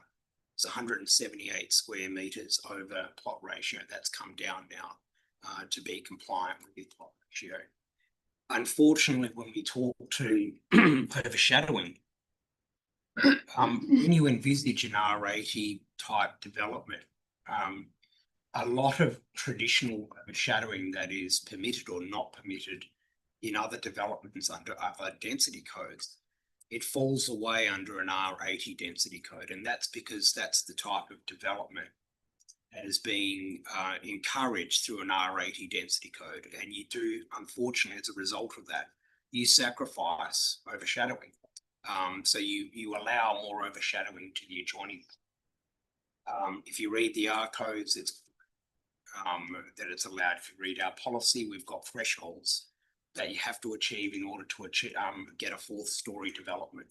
It's 178 square metres over plot ratio. That's come down now to be compliant with the plot ratio. Unfortunately, when we talk to overshadowing, when you envisage an R80 type development, a lot of traditional overshadowing that is permitted or not permitted in other developments under other density codes, it falls away under an R80 density code. And that's because that's the type of development that is being encouraged through an R80 density code. And you do, unfortunately, as a result of that, you sacrifice overshadowing. So you allow more overshadowing to the adjoining. If you read the R codes, it's that it's allowed. If you read our policy, we've got thresholds that you have to achieve in order to get a 4th-story development.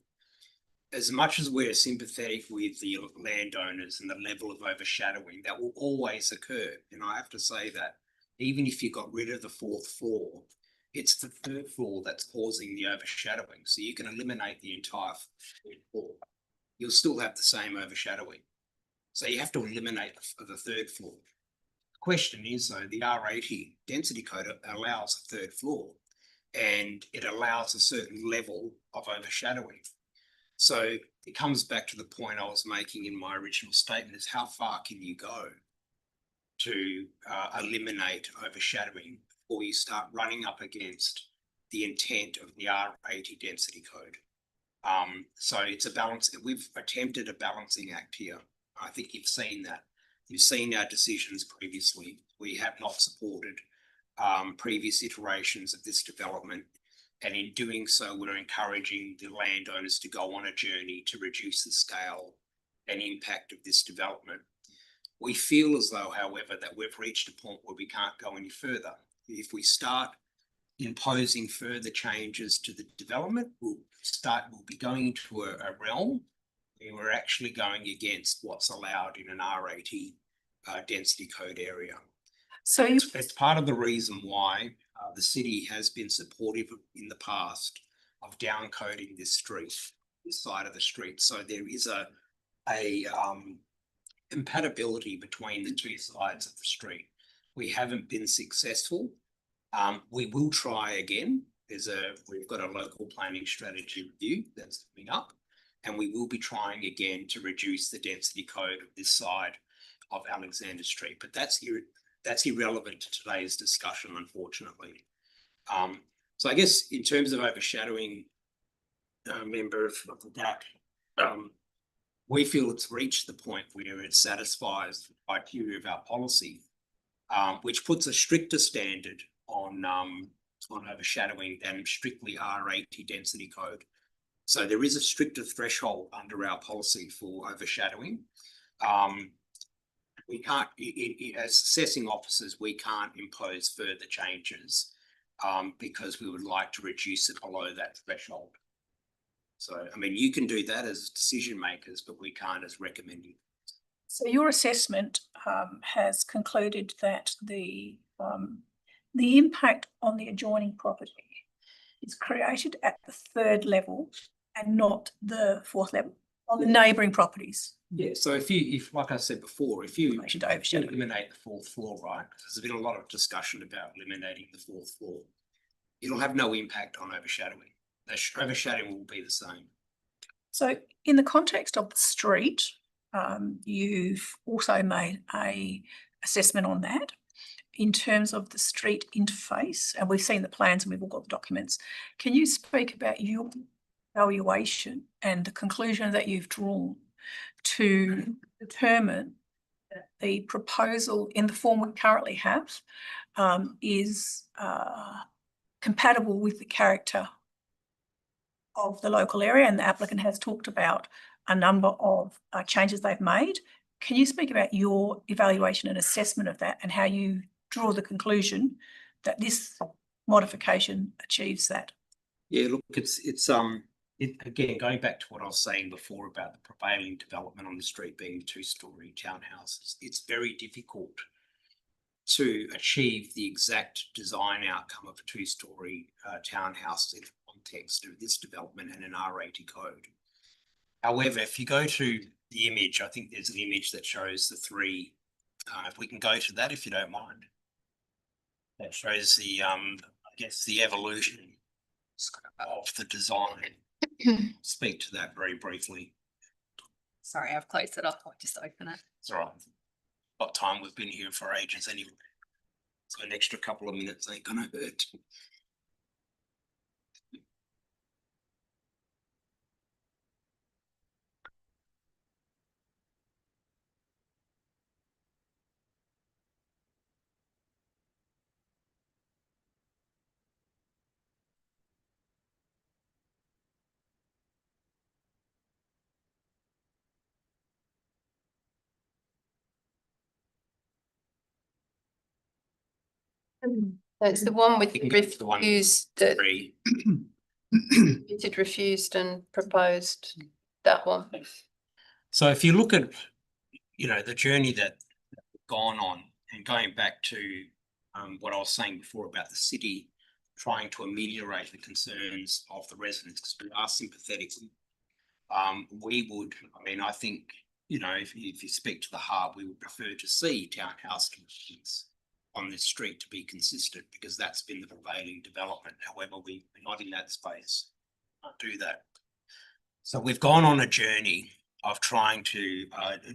As much as we're sympathetic with the landowners and the level of overshadowing, that will always occur. And I have to say that even if you got rid of the 4th floor, it's the 3rd floor that's causing the overshadowing. So you can eliminate the entire 3rd floor. You'll still have the same overshadowing. So you have to eliminate the 3rd floor. The question is, though, the R80 density code allows a 3rd floor, and it allows a certain level of overshadowing. So it comes back to the point I was making in my original statement, is how far can you go to eliminate overshadowing before you start running up against the intent of the R80 density code. So it's a balance. We've attempted a balancing act here. I think you've seen that. You've seen our decisions previously. We have not supported previous iterations of this development. And in doing so, we're encouraging the landowners to go on a journey to reduce the scale and impact of this development. We feel as though, however, that we've reached a point where we can't go any further. If we start imposing further changes to the development, we'll be going into a realm where we're actually going against what's allowed in an R80 density code area. So it's part of the reason why the city has been supportive in the past of down coding this street, this side of the street. So there is a compatibility between the two sides of the street. We haven't been successful. We will try again. We've got a local planning strategy review that's coming up, and we will be trying again to reduce the density code of this side of Alexander Street. But that's irrelevant to today's discussion, unfortunately. So I guess in terms of overshadowing, member of the DAC, we feel it's reached the point where it satisfies the criteria of our policy, which puts a stricter standard on overshadowing than strictly R80 density code. So there is a stricter threshold under our policy for overshadowing. We can't, as assessing officers, we can't impose further changes because we would like to reduce it below that threshold. So, I mean, you can do that as decision makers, but we can't as recommending. So your assessment has concluded that the impact on the adjoining property is created at the 3rd level and not the 4th level on the neighbouring properties. Yeah, so if like I said before, if you eliminate the 4th floor, right, because there's been a lot of discussion about eliminating the 4th floor, it'll have no impact on overshadowing. The overshadowing will be the same. So in the context of the street, you've also made a assessment on that in terms of the street interface, and we've seen the plans and we've all got the documents. Can you speak about your evaluation and the conclusion that you've drawn to determine that the proposal in the form we currently have is compatible with the character of the local area, and the applicant has talked about a number of changes they've made. Can you speak about your evaluation and assessment of that and how you draw the conclusion that this modification achieves that? Yeah, look, it's again, going back to what I was saying before about the prevailing development on the street being 2-storey townhouses, it's very difficult to achieve the exact design outcome of a 2-storey townhouse in the context of this development and an R80 code. However, if you go to the image, I think there's an image that shows the 3, if we can go to that, if you don't mind, that shows the, I guess, the evolution of the design. Speak to that very briefly. Sorry, I've closed it off. I'll just open it. It's all right. Got time, we've been here for ages anyway. So an extra couple of minutes ain't gonna hurt. So it's the one with You can go to the one refused, that 3. refused and proposed, that one. So if you look at, the journey that we've gone on, and going back to what I was saying before about the city trying to ameliorate the concerns of the residents, because we are sympathetic. We would, I think, if you speak to the heart, we would prefer to see townhouse conditions on this street to be consistent, because that's been the prevailing development. However, we're not in that space. Can't do that. So we've gone on a journey of trying to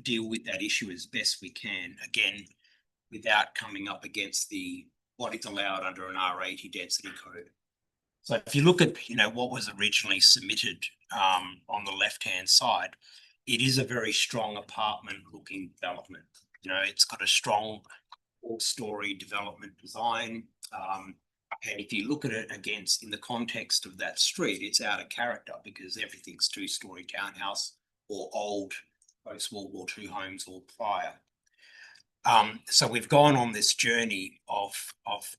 deal with that issue as best we can, again, without coming up against what is allowed under an R80 density code. So if you look at, what was originally submitted on the left-hand side, it is a very strong apartment-looking development. It's got a strong 4-storey development design. And if you look at it against in the context of that street, it's out of character because everything's two-story townhouse or old post-World War II homes or prior. So we've gone on this journey of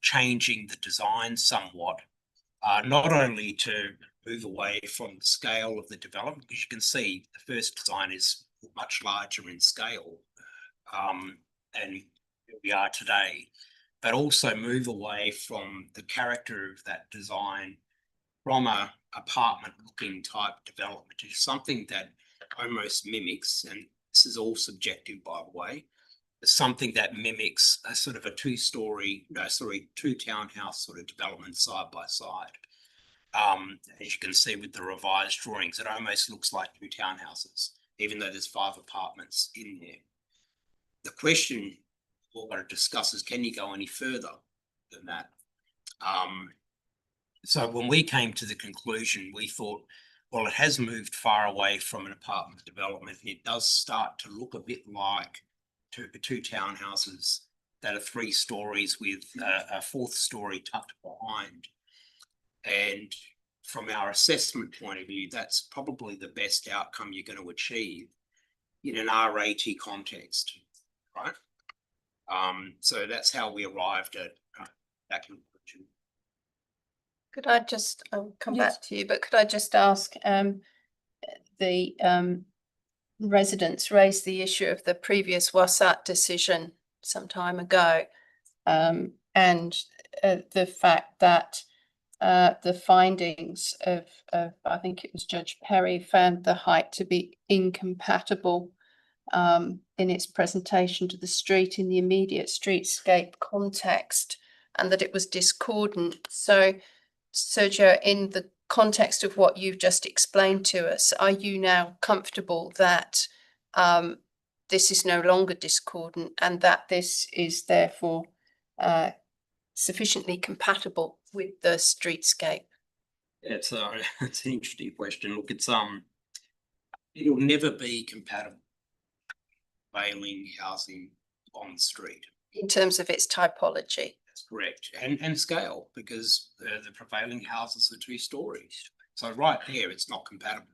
changing the design somewhat, not only to move away from the scale of the development, because you can see the first design is much larger in scale, and here we are today, but also move away from the character of that design from a apartment looking type development to something that almost mimics, and this is all subjective by the way, something that mimics a sort of a two townhouse sort of development side by side. As you can see with the revised drawings, it almost looks like two townhouses, even though there's 5 apartments in there. The question we're going to discuss is, can you go any further than that? So when we came to the conclusion, we thought, well, it has moved far away from an apartment development. It does start to look a bit like two townhouses that are 3 stories with a 4th story tucked behind. And from our assessment point of view, that's probably the best outcome you're going to achieve in an RAT context, right? So that's how we arrived at that conclusion. Could I just come back to you, but could I just ask, the residents raised the issue of the previous Wasat decision some time ago, and the fact that the findings of I think it was Judge Perry found the height to be incompatible in its presentation to the street in the immediate streetscape context, and that it was discordant. So, Sergio, in the context of what you've just explained to us, are you now comfortable that this is no longer discordant and that this is therefore sufficiently compatible with the streetscape? It's an interesting question. Look, it'll never be compatible prevailing housing on the street. In terms of its typology? That's correct. And scale, because the prevailing houses are 2 stories. So right there, it's not compatible,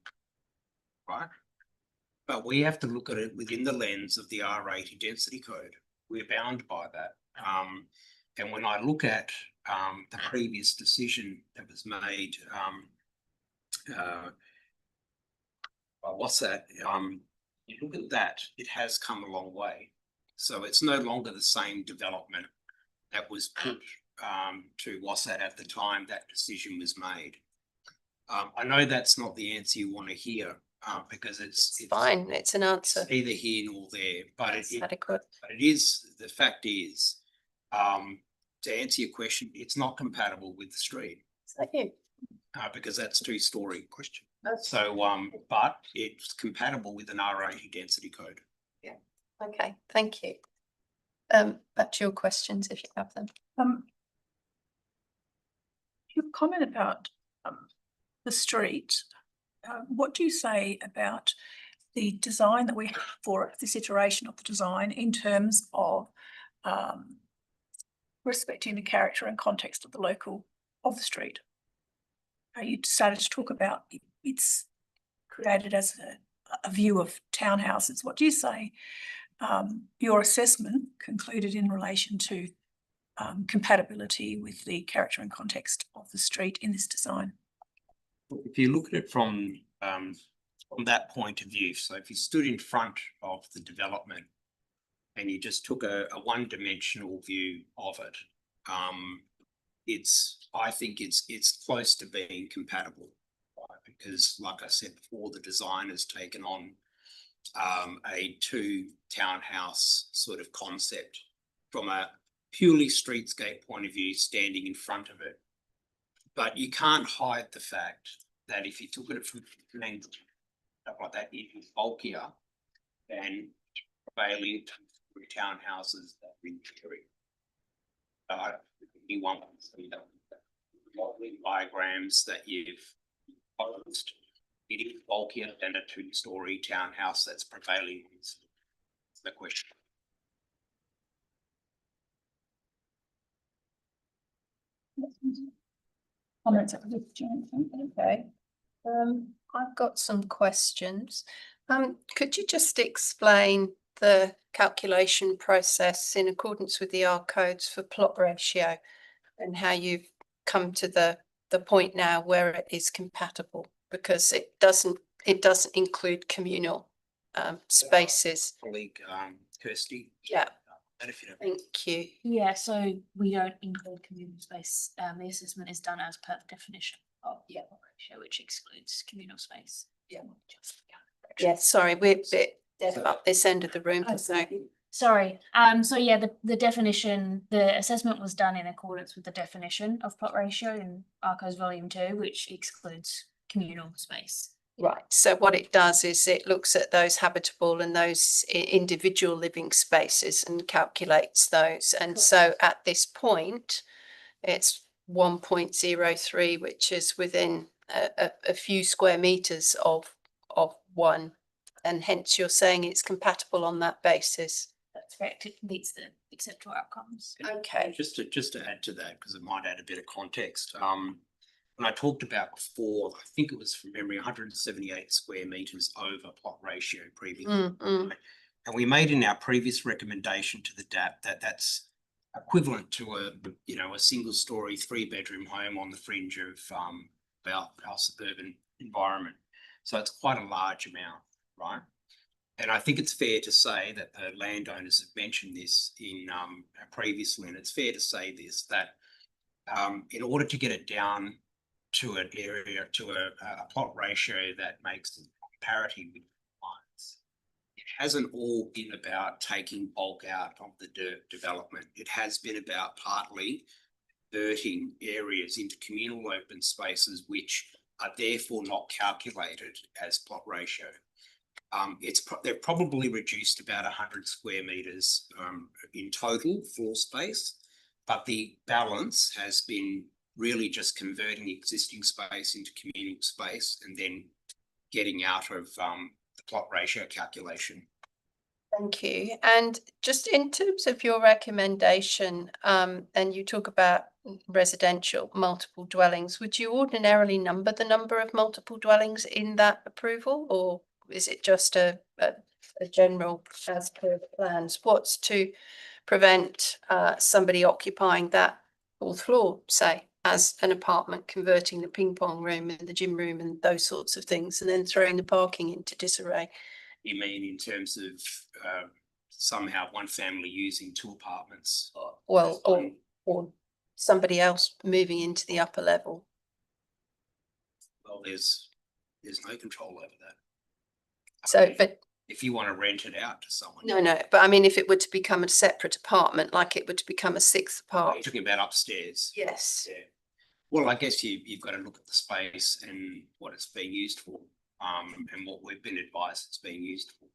right? But we have to look at it within the lens of the R80 density code. We're bound by that. And when I look at the previous decision that was made, what's that? You look at that, it has come a long way. So it's no longer the same development that was put to Wasat at the time that decision was made. I know that's not the answer you want to hear, because it's fine. It's an answer. It's neither here nor there, but it's adequate. But it is. The fact is, to answer your question, it's not compatible with the street. Thank you. Because that's 2-story question. Okay. So, but it's compatible with an R80 density code. Yeah. Okay. Thank you. Back to your questions if you have them. Your comment about the street, what do you say about the design that we have for this iteration of the design in terms of respecting the character and context of the street? You started to talk about it's created as a view of townhouses. What do you say your assessment concluded in relation to compatibility with the character and context of the street in this design? If you look at it from that point of view, so if you stood in front of the development and you just took a one-dimensional view of it, I think it's close to being compatible, right? Because like I said before, the design has taken on a 2 townhouse sort of concept from a purely streetscape point of view, standing in front of it. But you can't hide the fact that if you took it from an angle like that, it is bulkier than prevailing townhouses that we carry. Anyone can see that modeling diagrams that you've posed. It is bulkier than a 2-story townhouse that's prevailing. That's the question. Comments? Okay. I've got some questions. Could you just explain the calculation process in accordance with the R codes for plot ratio and how you've come to the point now where it is compatible? Because it doesn't include communal spaces. Colleague, Kirsty. Yeah. And if you don't. Thank you. Yeah, so we don't include communal space. The assessment is done as per the definition of the ratio, which excludes communal space. Yeah. Yeah, sorry, we're a bit deaf up this end of the room. Oh, So Sorry. So yeah, the definition, the assessment was done in accordance with the definition of plot ratio in ARCO's volume 2, which excludes communal space. right, so what it does is it looks at those habitable and those individual living spaces and calculates those. And so at this point, it's 1.03, which is within a few square meters of one. And hence you're saying it's compatible on that basis. That's correct. It meets the acceptable outcomes. Okay. Just to add to that, because it might add a bit of context. When I talked about before, I think it was from memory, 178 square meters over plot ratio previously. And we made in our previous recommendation to the DAP that that's equivalent to a single story 3-bedroom home on the fringe of our suburban environment. So it's quite a large amount, right? And I think it's fair to say that the landowners have mentioned this in previously, and it's fair to say this, that in order to get it down to an area, to a plot ratio that makes it parity with lines, it hasn't all been about taking bulk out of the dirt development. It has been about partly converting areas into communal open spaces, which are therefore not calculated as plot ratio. They've probably reduced about 100 square meters in total floor space, but the balance has been really just converting the existing space into communal space and then getting out of the plot ratio calculation. Thank you. And just in terms of your recommendation, and you talk about residential multiple dwellings, would you ordinarily number the number of multiple dwellings in that approval, or is it just a general as per plans? What's to prevent somebody occupying that fourth floor, say, as an apartment, converting the ping pong room and the gym room and those sorts of things, and then throwing the parking into disarray? You mean in terms of somehow one family using 2 apartments? Well, or somebody else moving into the upper level? Well, there's no control over that. So, but if you want to rent it out to someone. no, but I mean, if it were to become a separate apartment, like it were to become a 6th You're apartment. talking about upstairs. Yes. Yeah. Well, I guess you've got to look at the space and what it's being used for, and what we've been advised it's being used for.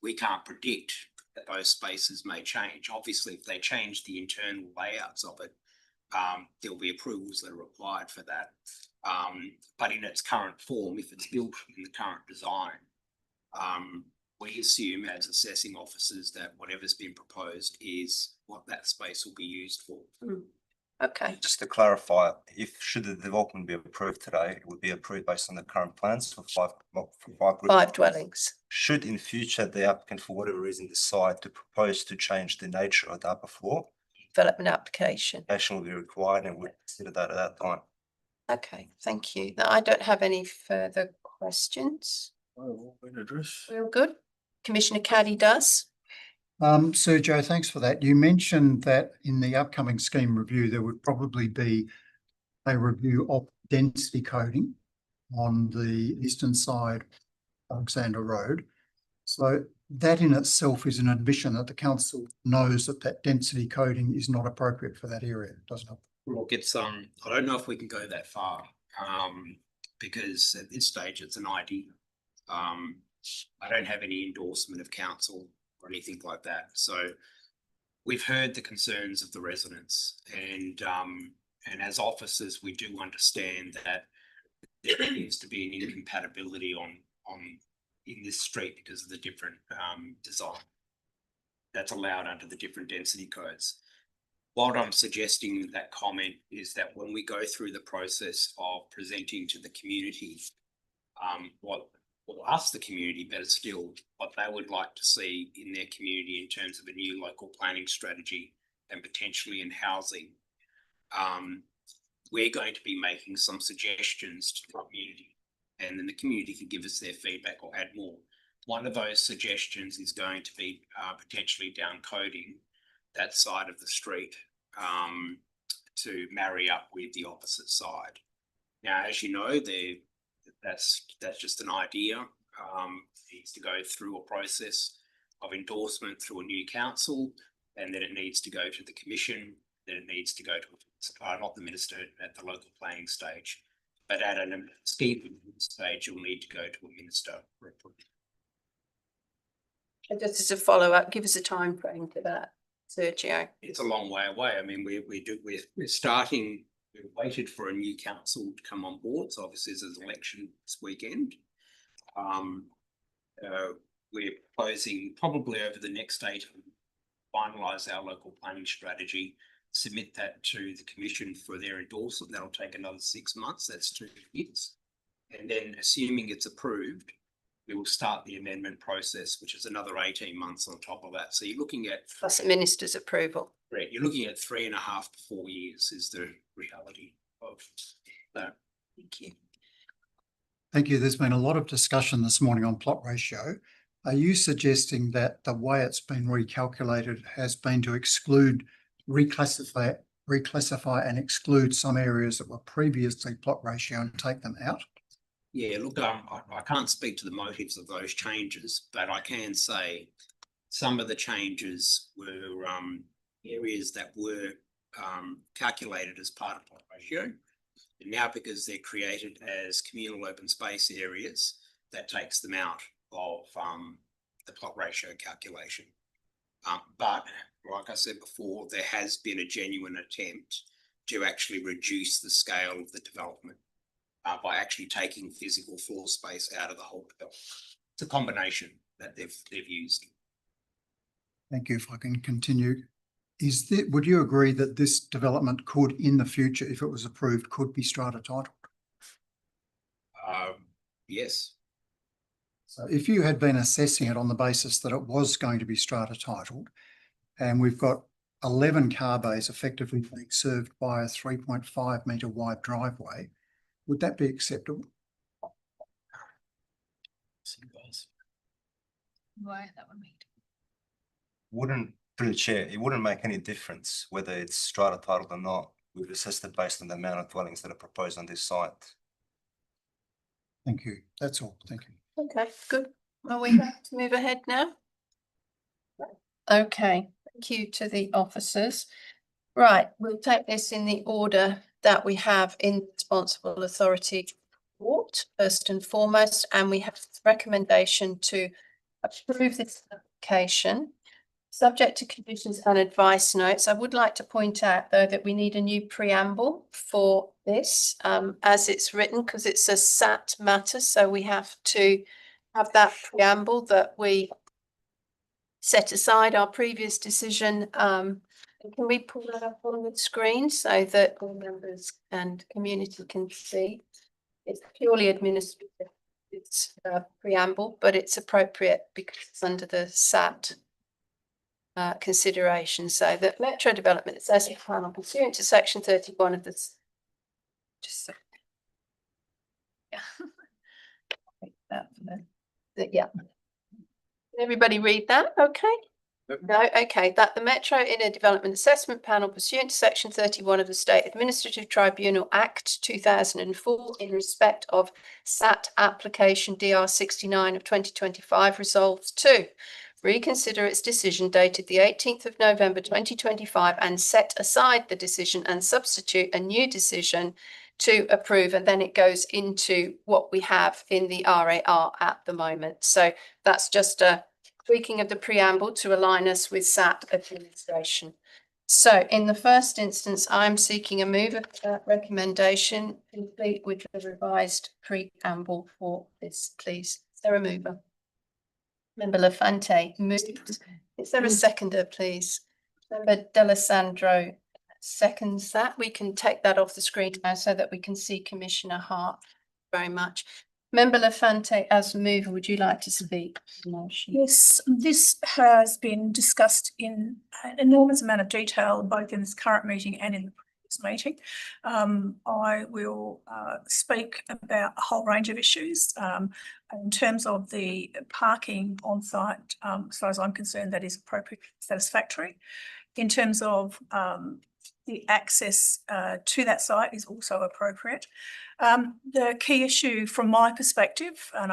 We can't predict that those spaces may change. Obviously, if they change the internal layouts of it, there'll be approvals that are required for that. But in its current form, if it's built in the current design, we assume as assessing officers that whatever's been proposed is what that space will be used for. Okay. Just to clarify, should the development be approved today, it would be approved based on the current plans for 5 dwellings. Should in future the applicant, for whatever reason, decide to propose to change the nature of the upper floor, Development application. action will be required and we'll consider that at that time. Okay, thank you. Now, I don't have any further questions. Real good. Commissioner Caddy does. Sergio, thanks for that. You mentioned that in the upcoming scheme review, there would probably be a review of density coding on the eastern side of Alexander Road. So that in itself is an admission that the council knows that that density coding is not appropriate for that area, doesn't it? Look, it's I don't know if we can go that far, because at this stage it's an idea. I don't have any endorsement of council or anything like that. So we've heard the concerns of the residents, and as officers, we do understand that there needs to be an incompatibility in this street because of the different design that's allowed under the different density codes. What I'm suggesting with that comment is that when we go through the process of presenting to the community, we'll ask the community, better still, what they would like to see in their community in terms of a new local planning strategy and potentially in housing. We're going to be making some suggestions to the community, and then the community can give us their feedback or add more. One of those suggestions is going to be potentially down coding that side of the street to marry up with the opposite side. Now, as you know, that's just an idea. It needs to go through a process of endorsement through a new council, and then it needs to go to the commission, then it needs to go to not the minister at the local planning stage, but at a scheme stage, you'll need to go to a minister for approval. And just as a follow-up, give us a time frame for that, Sergio. It's a long way away. I mean, we're starting. We've waited for a new council to come on board. So obviously there's an election this weekend. We're proposing probably over the next 8 to finalise our local planning strategy, submit that to the commission for their endorsement. That'll take another 6 months. That's 2 years. And then assuming it's approved, we will start the amendment process, which is another 18 months on top of that. So you're looking at Plus the minister's approval. Right, you're looking at 3.5 to 4 years is the reality of that. Thank you. Thank you. There's been a lot of discussion this morning on plot ratio. Are you suggesting that the way it's been recalculated has been to exclude, reclassify and exclude some areas that were previously plot ratio and take them out? Yeah, look, I can't speak to the motives of those changes, but I can say some of the changes were areas that were calculated as part of plot ratio. And now because they're created as communal open space areas, that takes them out of the plot ratio calculation. But like I said before, there has been a genuine attempt to actually reduce the scale of the development by actually taking physical floor space out of the whole development. It's a combination that they've used. Thank you. If I can continue. Would you agree that this development could, in the future, if it was approved, could be strata titled? Yes. So if you had been assessing it on the basis that it was going to be strata titled, and we've got 11 car bays effectively being served by a 3.5 metre wide driveway, would that be acceptable? Why that one made? Wouldn't, through the chair, it wouldn't make any difference whether it's strata titled or not. We've assessed it based on the amount of dwellings that are proposed on this site. Thank you. That's all. Thank you. Okay, good. Are we going to move ahead now? Okay, thank you to the officers. Right, we'll take this in the order that we have in responsible authority report, first and foremost, and we have recommendation to approve this application. Subject to conditions and advice notes, I would like to point out though that we need a new preamble for this as it's written, because it's a SAT matter. So we have to have that preamble that we set aside our previous decision. Can we pull that up on the screen so that all members and community can see? It's purely administrative, it's a preamble, but it's appropriate because it's under the SAT consideration. So that Metro Development Assessment Plan pursuant to section 31 of this. Just so. Yeah. Everybody read that, okay? No, okay, that the Metro Inner Development Assessment Panel pursuant to section 31 of the State Administrative Tribunal Act 2004 in respect of SAT application DR 69 of 2025 resolves to reconsider its decision dated the 18th of November 2025 and set aside the decision and substitute a new decision to approve, and then it goes into what we have in the RAR at the moment. So that's just a tweaking of the preamble to align us with SAT administration. So in the first instance, I'm seeking a move of that recommendation complete with the revised preamble for this, please. Is there a mover? Member Lafante moved. Is there a seconder, please? Member D'Alessandro seconds that. We can take that off the screen now so that we can see Commissioner Hart very much. Member Lafante, as mover, would you like to speak? Yes, this has been discussed in an enormous amount of detail, both in this current meeting and in the previous meeting. I will speak about a whole range of issues. In terms of the parking on site, as far as I'm concerned, that is appropriate, satisfactory. In terms of the access to that site is also appropriate. The key issue from my perspective, and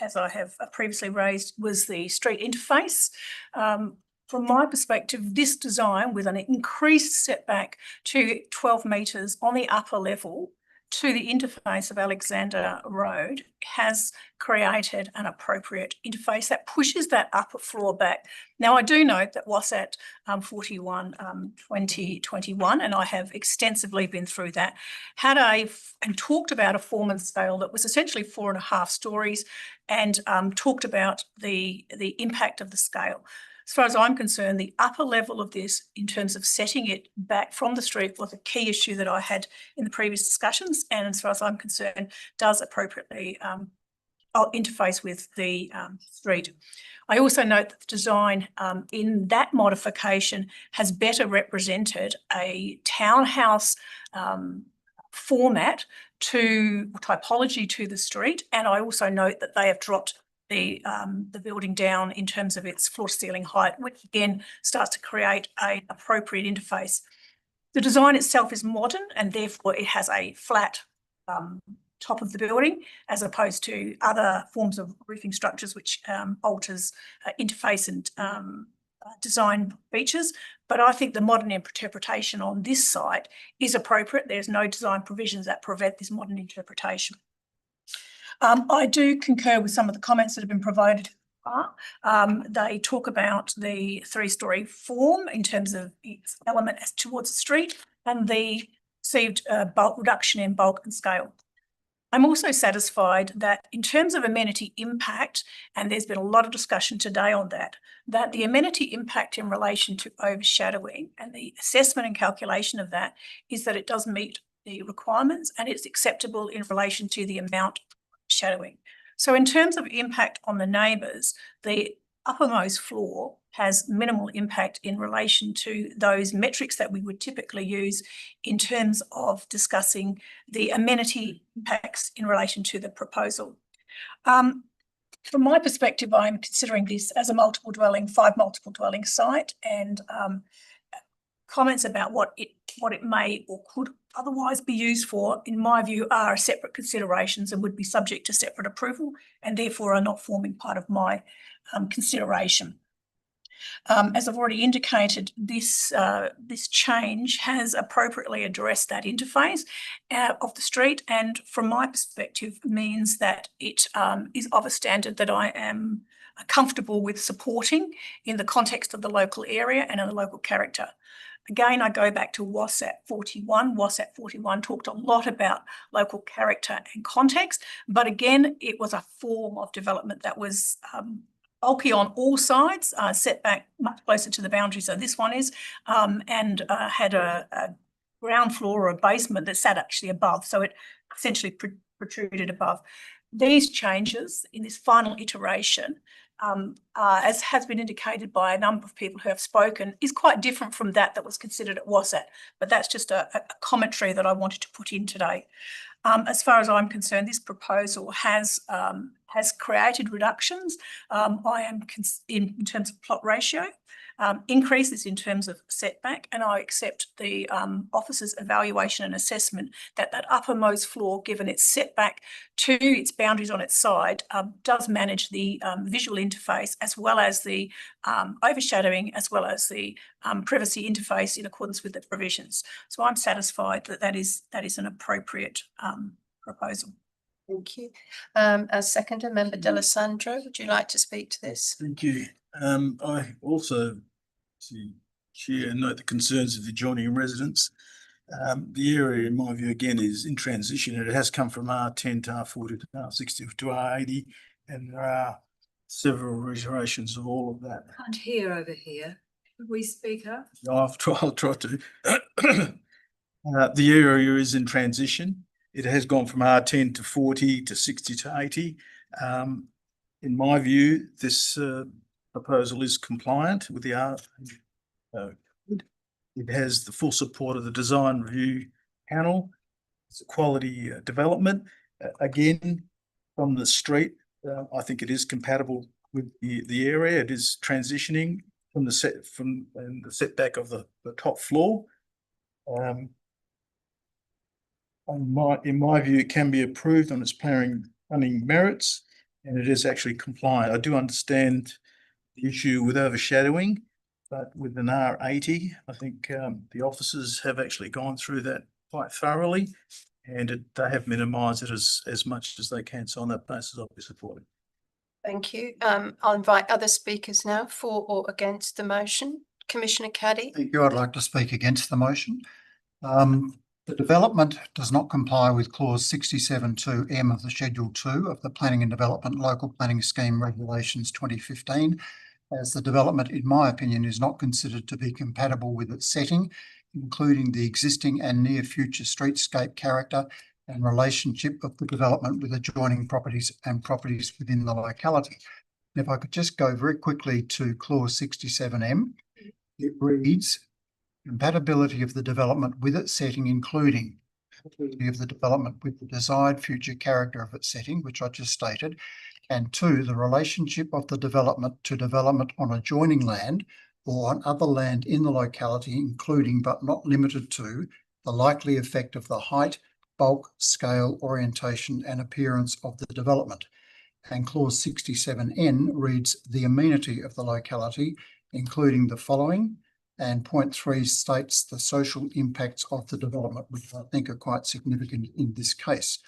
as I have previously raised, was the street interface. From my perspective, this design with an increased setback to 12 metres on the upper level to the interface of Alexander Road has created an appropriate interface that pushes that upper floor back. Now, I do note that WASAT 41/2021, and I have extensively been through that, and talked about a form and scale that was essentially 4.5 stories and talked about the impact of the scale. As far as I'm concerned, the upper level of this, in terms of setting it back from the street, was a key issue that I had in the previous discussions, and as far as I'm concerned, does appropriately interface with the street. I also note that the design in that modification has better represented a townhouse format to typology to the street, and I also note that they have dropped the building down in terms of its floor to ceiling height, which again starts to create an appropriate interface. The design itself is modern, and therefore it has a flat top of the building, as opposed to other forms of roofing structures which alters interface and design features. But I think the modern interpretation on this site is appropriate. There's no design provisions that prevent this modern interpretation. I do concur with some of the comments that have been provided. They talk about the 3-story form in terms of its element as towards the street and the perceived bulk reduction in bulk and scale. I'm also satisfied that in terms of amenity impact, and there's been a lot of discussion today on that the amenity impact in relation to overshadowing and the assessment and calculation of that is that it does meet the requirements and it's acceptable in relation to the amount shadowing. So in terms of impact on the neighbours, the uppermost floor has minimal impact in relation to those metrics that we would typically use in terms of discussing the amenity impacts in relation to the proposal. From my perspective, I'm considering this as a 5 multiple dwelling site, and comments about what it may or could otherwise be used for, in my view, are separate considerations and would be subject to separate approval, and therefore are not forming part of my consideration. As I've already indicated, this change has appropriately addressed that interface of the street, and from my perspective means that it is of a standard that I am comfortable with supporting in the context of the local area and in the local character. Again, I go back to WASAT 41. WASAT 41 talked a lot about local character and context, but again, it was a form of development that was bulky on all sides, set back much closer to the boundaries than this one is, and had a ground floor or a basement that sat actually above, so it essentially protruded above. These changes in this final iteration, as has been indicated by a number of people who have spoken, is quite different from that was considered at WASAT, but that's just a commentary that I wanted to put in today. As far as I'm concerned, this proposal has created reductions. I am in terms of plot ratio, increases in terms of setback, and I accept the officer's evaluation and assessment that uppermost floor, given its setback to its boundaries on its side, does manage the visual interface as well as the overshadowing, as well as the privacy interface in accordance with the provisions. So I'm satisfied that is an appropriate proposal. Thank you. As seconder, Member D'Alessandro, would you like to speak to this? Thank you. I also share and note the concerns of the adjoining residents. The area, in my view, again, is in transition. It has come from R10 to R40 to R60 to R80, and there are several reiterations of all of that. Can't hear over here. We speaker. I'll try to. The area is in transition. It has gone from R10 to 40 to 60 to 80. In my view, this proposal is compliant with the R. It has the full support of the design review panel. It's a quality development. Again, from the street, I think it is compatible with the area. It is transitioning from the setback of the top floor. In my view, it can be approved on its planning merits, and it is actually compliant. I do understand the issue with overshadowing, but with an R80, I think the officers have actually gone through that quite thoroughly, and they have minimised it as much as they can. So on that basis, I'll be supporting. Thank you. I'll invite other speakers now for or against the motion. Commissioner Caddy. Thank you. I'd like to speak against the motion. The development does not comply with clause 67(2)(m) of the Schedule 2 of the Planning and Development Local Planning Scheme Regulations 2015, as the development, in my opinion, is not considered to be compatible with its setting, including the existing and near future streetscape character and relationship of the development with adjoining properties and properties within the locality. If I could just go very quickly to clause 67(m), it reads, compatibility of the development with its setting, including compatibility of the development with the desired future character of its setting, which I just stated, and 2, the relationship of the development to development on adjoining land or on other land in the locality, including but not limited to the likely effect of the height, bulk, scale, orientation and appearance of the development. And clause 67(n) reads the amenity of the locality, including the following, and point 3 states the social impacts of the development, which I think are quite significant in this case.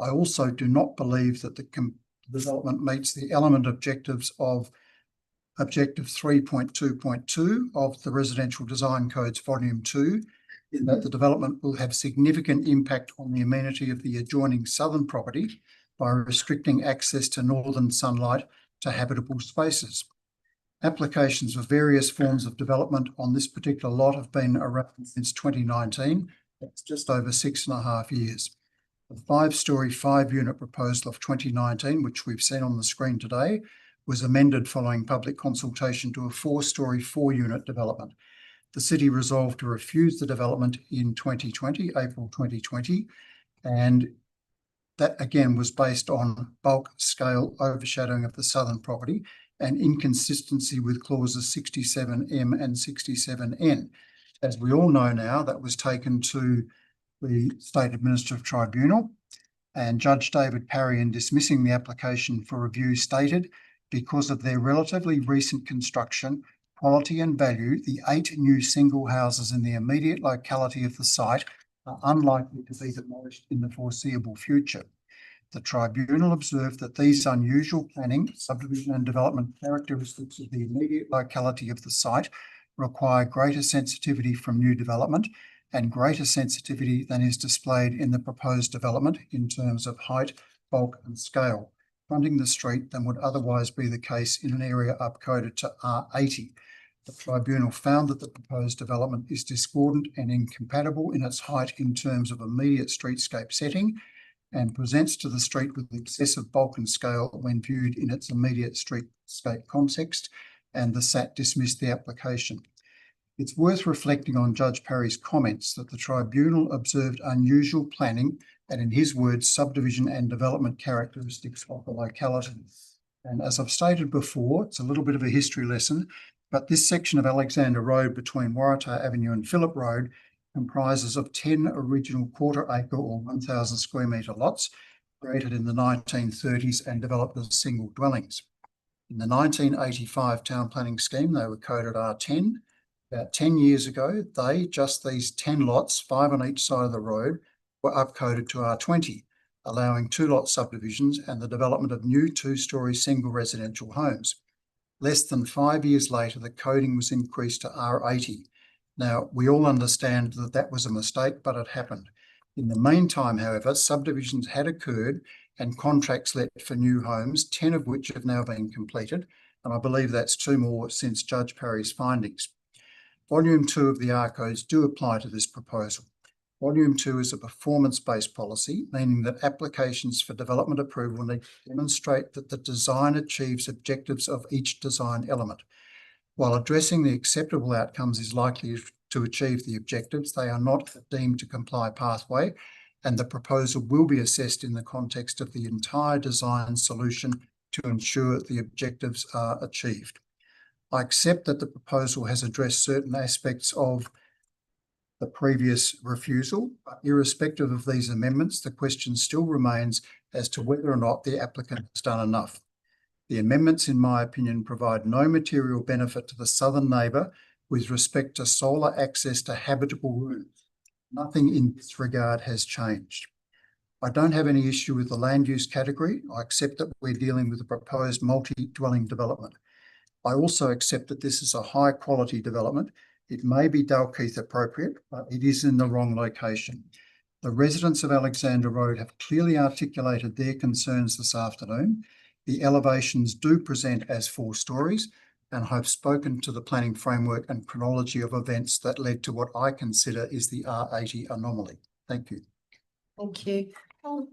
I also do not believe that the development meets the element objectives of Objective 3.2.2 of the Residential Design Codes Volume 2, in that the development will have significant impact on the amenity of the adjoining southern property by restricting access to northern sunlight to habitable spaces. Applications for various forms of development on this particular lot have been around since 2019. That's just over 6.5 years. The 5-storey, 5-unit proposal of 2019, which we've seen on the screen today, was amended following public consultation to a 4-storey, 4-unit development. The city resolved to refuse the development in April 2020, and that again was based on bulk, scale, overshadowing of the southern property and inconsistency with clauses 67(m) and 67(n). As we all know now, that was taken to the State Administrative Tribunal, and Judge David Parry, in dismissing the application for review, stated, because of their relatively recent construction, quality and value, the 8 new single houses in the immediate locality of the site are unlikely to be demolished in the foreseeable future. The Tribunal observed that these unusual planning, subdivision and development characteristics of the immediate locality of the site require greater sensitivity from new development and greater sensitivity than is displayed in the proposed development in terms of height, bulk and scale, fronting the street than would otherwise be the case in an area upcoded to R80. The Tribunal found that the proposed development is discordant and incompatible in its height in terms of immediate streetscape setting, and presents to the street with excessive bulk and scale when viewed in its immediate streetscape context, and the SAT dismissed the application. It's worth reflecting on Judge Parry's comments that the Tribunal observed unusual planning and, in his words, subdivision and development characteristics of the locality. And as I've stated before, it's a little bit of a history lesson, but this section of Alexander Road between Waratah Avenue and Phillip Road comprises of 10 original quarter-acre or 1,000 square metre lots created in the 1930s and developed as single dwellings. In the 1985 town planning scheme, they were coded R10. About 10 years ago, these 10 lots, 5 on each side of the road, were upcoded to R20, allowing 2-lot subdivisions and the development of new 2-storey single residential homes. Less than 5 years later, the coding was increased to R80. Now, we all understand that that was a mistake, but it happened. In the meantime, however, subdivisions had occurred and contracts let for new homes, 10 of which have now been completed, and I believe that's 2 more since Judge Parry's findings. Volume 2 of the R codes do apply to this proposal. Volume 2 is a performance-based policy, meaning that applications for development approval need to demonstrate that the design achieves objectives of each design element. While addressing the acceptable outcomes is likely to achieve the objectives, they are not deemed to comply pathway, and the proposal will be assessed in the context of the entire design solution to ensure the objectives are achieved. I accept that the proposal has addressed certain aspects of the previous refusal, but irrespective of these amendments, the question still remains as to whether or not the applicant has done enough. The amendments, in my opinion, provide no material benefit to the southern neighbour with respect to solar access to habitable rooms. Nothing in this regard has changed. I don't have any issue with the land use category. I accept that we're dealing with a proposed multi-dwelling development. I also accept that this is a high quality development. It may be Dalkeith appropriate, but it is in the wrong location. The residents of Alexander Road have clearly articulated their concerns this afternoon. The elevations do present as 4 stories, and I've spoken to the planning framework and chronology of events that led to what I consider is the R80 anomaly. Thank you. Thank you.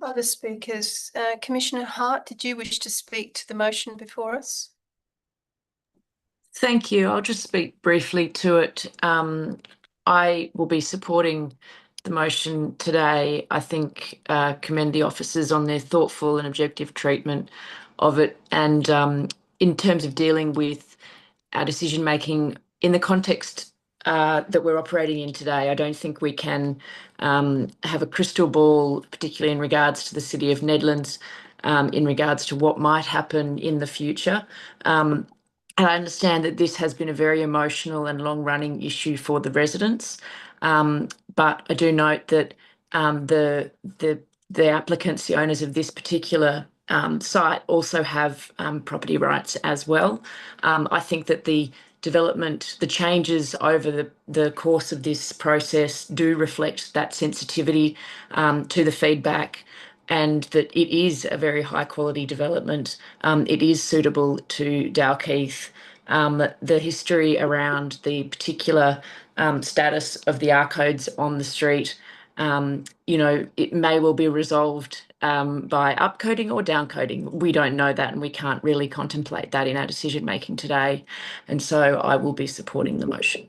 Other speakers, Commissioner Hart, did you wish to speak to the motion before us? Thank you. I'll just speak briefly to it. I will be supporting the motion today. I think commend the officers on their thoughtful and objective treatment of it. And in terms of dealing with our decision making in the context that we're operating in today, I don't think we can have a crystal ball, particularly in regards to the city of Nedlands, in regards to what might happen in the future. And I understand that this has been a very emotional and long-running issue for the residents, but I do note that the applicants, the owners of this particular site, also have property rights as well. I think that the development, the changes over the course of this process do reflect that sensitivity to the feedback, and that it is a very high quality development. It is suitable to Dalkeith. The history around the particular status of the R codes on the street, it may well be resolved by upcoding or downcoding. We don't know that, and we can't really contemplate that in our decision making today. And so I will be supporting the motion.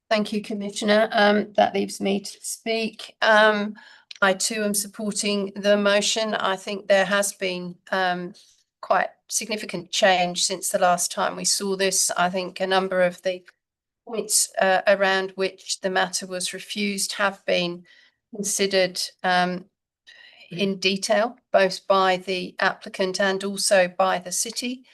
Thank you, Commissioner. That leaves me to speak. I too am supporting the motion. I think there has been quite significant change since the last time we saw this. I think a number of the points around which the matter was refused have been considered in detail, both by the applicant and also by the city.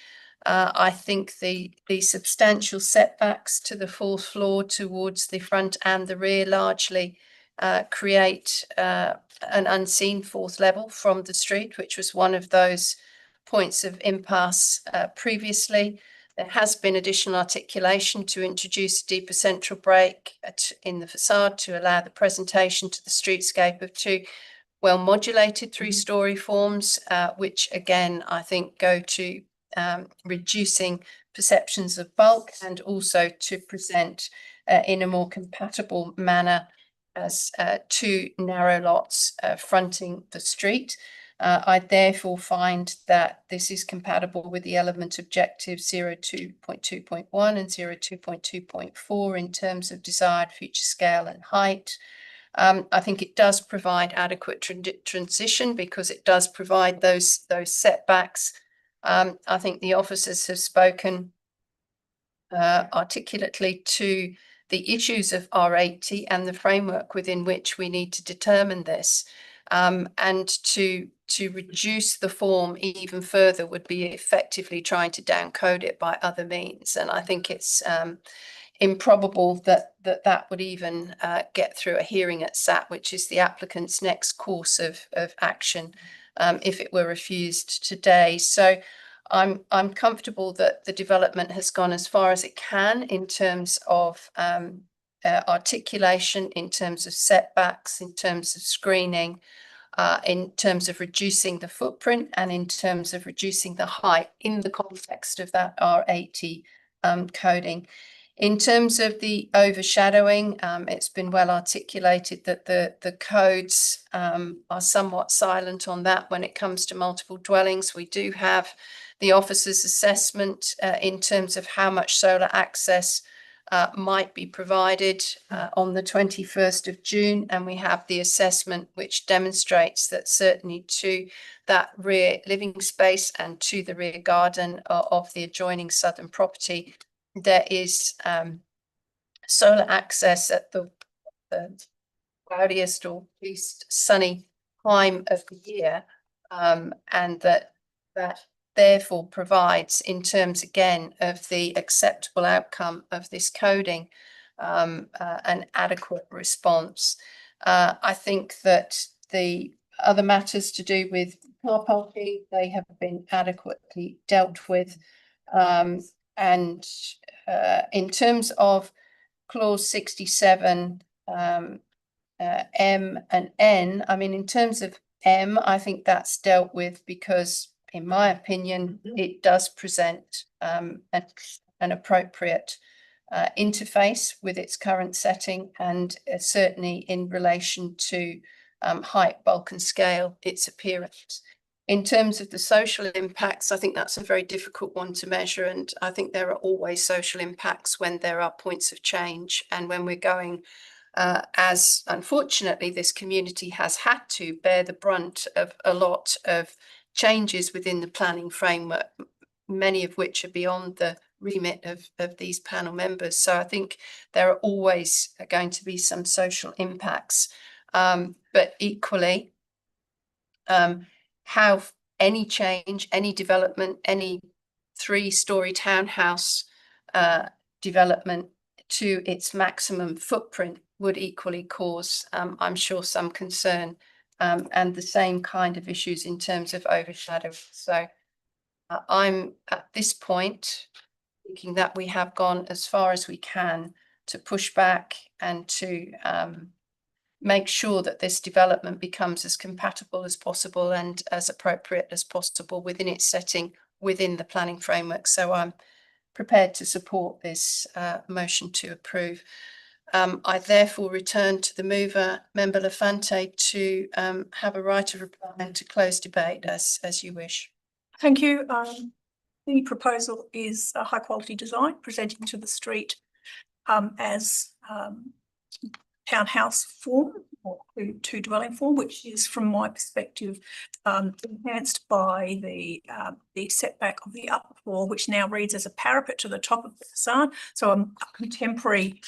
I think the substantial setbacks to the 4th floor towards the front and the rear largely create an unseen 4th level from the street, which was one of those points of impasse previously. There has been additional articulation to introduce a deeper central break in the facade to allow the presentation to the streetscape of 2 well-modulated 3-storey forms, which again, I think go to reducing perceptions of bulk and also to present in a more compatible manner as 2 narrow lots fronting the street. I therefore find that this is compatible with the element objectives 02.2.1 and 02.2.4 in terms of desired future scale and height. I think it does provide adequate transition because it does provide those setbacks. I think the officers have spoken articulately to the issues of R80 and the framework within which we need to determine this. And to reduce the form even further would be effectively trying to downcode it by other means. And I think it's improbable that would even get through a hearing at SAT, which is the applicant's next course of action if it were refused today. So I'm comfortable that the development has gone as far as it can in terms of articulation, in terms of setbacks, in terms of screening, in terms of reducing the footprint, and in terms of reducing the height in the context of that R80 coding. In terms of the overshadowing, it's been well articulated that the codes are somewhat silent on that when it comes to multiple dwellings. We do have the officer's assessment in terms of how much solar access might be provided on the 21st of June, and we have the assessment which demonstrates that certainly to that rear living space and to the rear garden of the adjoining southern property, there is solar access at the cloudiest or least sunny time of the year, and that therefore provides, in terms again of the acceptable outcome of this coding, an adequate response. I think that the other matters to do with car parking, they have been adequately dealt with, and in terms of clause 67, M and N, I mean, in terms of M, I think that's dealt with because, in my opinion, it does present an appropriate interface with its current setting, and certainly in relation to height, bulk and scale, its appearance. In terms of the social impacts, I think that's a very difficult one to measure, and I think there are always social impacts when there are points of change, and when we're going, as unfortunately this community has had to bear the brunt of a lot of changes within the planning framework, many of which are beyond the remit of these panel members. So I think there are always going to be some social impacts, but equally, how any change, any development, any 3-story townhouse development to its maximum footprint would equally cause, I'm sure, some concern, and the same kind of issues in terms of overshadow. So I'm at this point thinking that we have gone as far as we can to push back and to make sure that this development becomes as compatible as possible and as appropriate as possible within its setting, within the planning framework. So I'm prepared to support this motion to approve. I therefore return to the mover, Member Lafante, to have a right of reply and to close debate as you wish. Thank you. The proposal is a high quality design presenting to the street as townhouse form or two dwelling form, which is, from my perspective, enhanced by the setback of the upper floor, which now reads as a parapet to the top of the facade. So a contemporary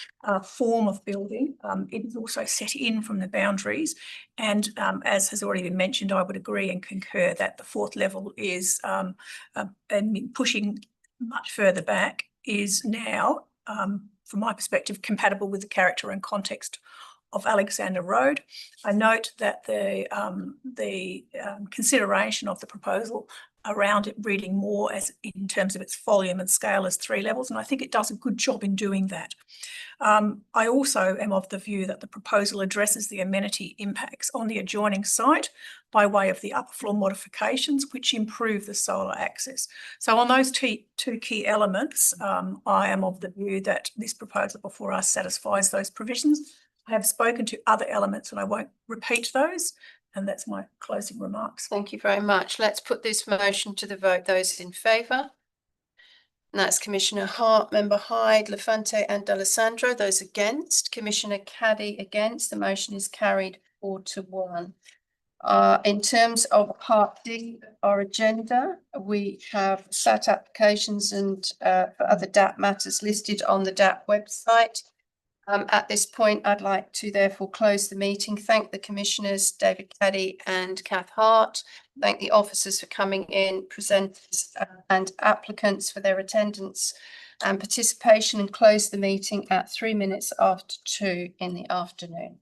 form of building. It is also set in from the boundaries, and as has already been mentioned, I would agree and concur that the 4th level is and pushing much further back is now, from my perspective, compatible with the character and context of Alexander Road. I note that the consideration of the proposal around it reading more as in terms of its volume and scale as 3 levels, and I think it does a good job in doing that. I also am of the view that the proposal addresses the amenity impacts on the adjoining site by way of the upper floor modifications, which improve the solar access. So on those two key elements, I am of the view that this proposal before us satisfies those provisions. I have spoken to other elements and I won't repeat those, and that's my closing remarks. Thank you very much. Let's put this motion to the vote. Those in favour? And that's Commissioner Hart, Member Hyde, Lafante and D'Alessandro. Those against? Commissioner Caddy against. The motion is carried 4-1. In terms of Part D, our agenda, we have SAT applications and for other DAP matters listed on the DAP website. At this point, I'd like to therefore close the meeting. Thank the commissioners, David Caddy and Kath Hart. Thank the officers for coming in, presenters and applicants for their attendance and participation, and close the meeting at 2:03 in the afternoon.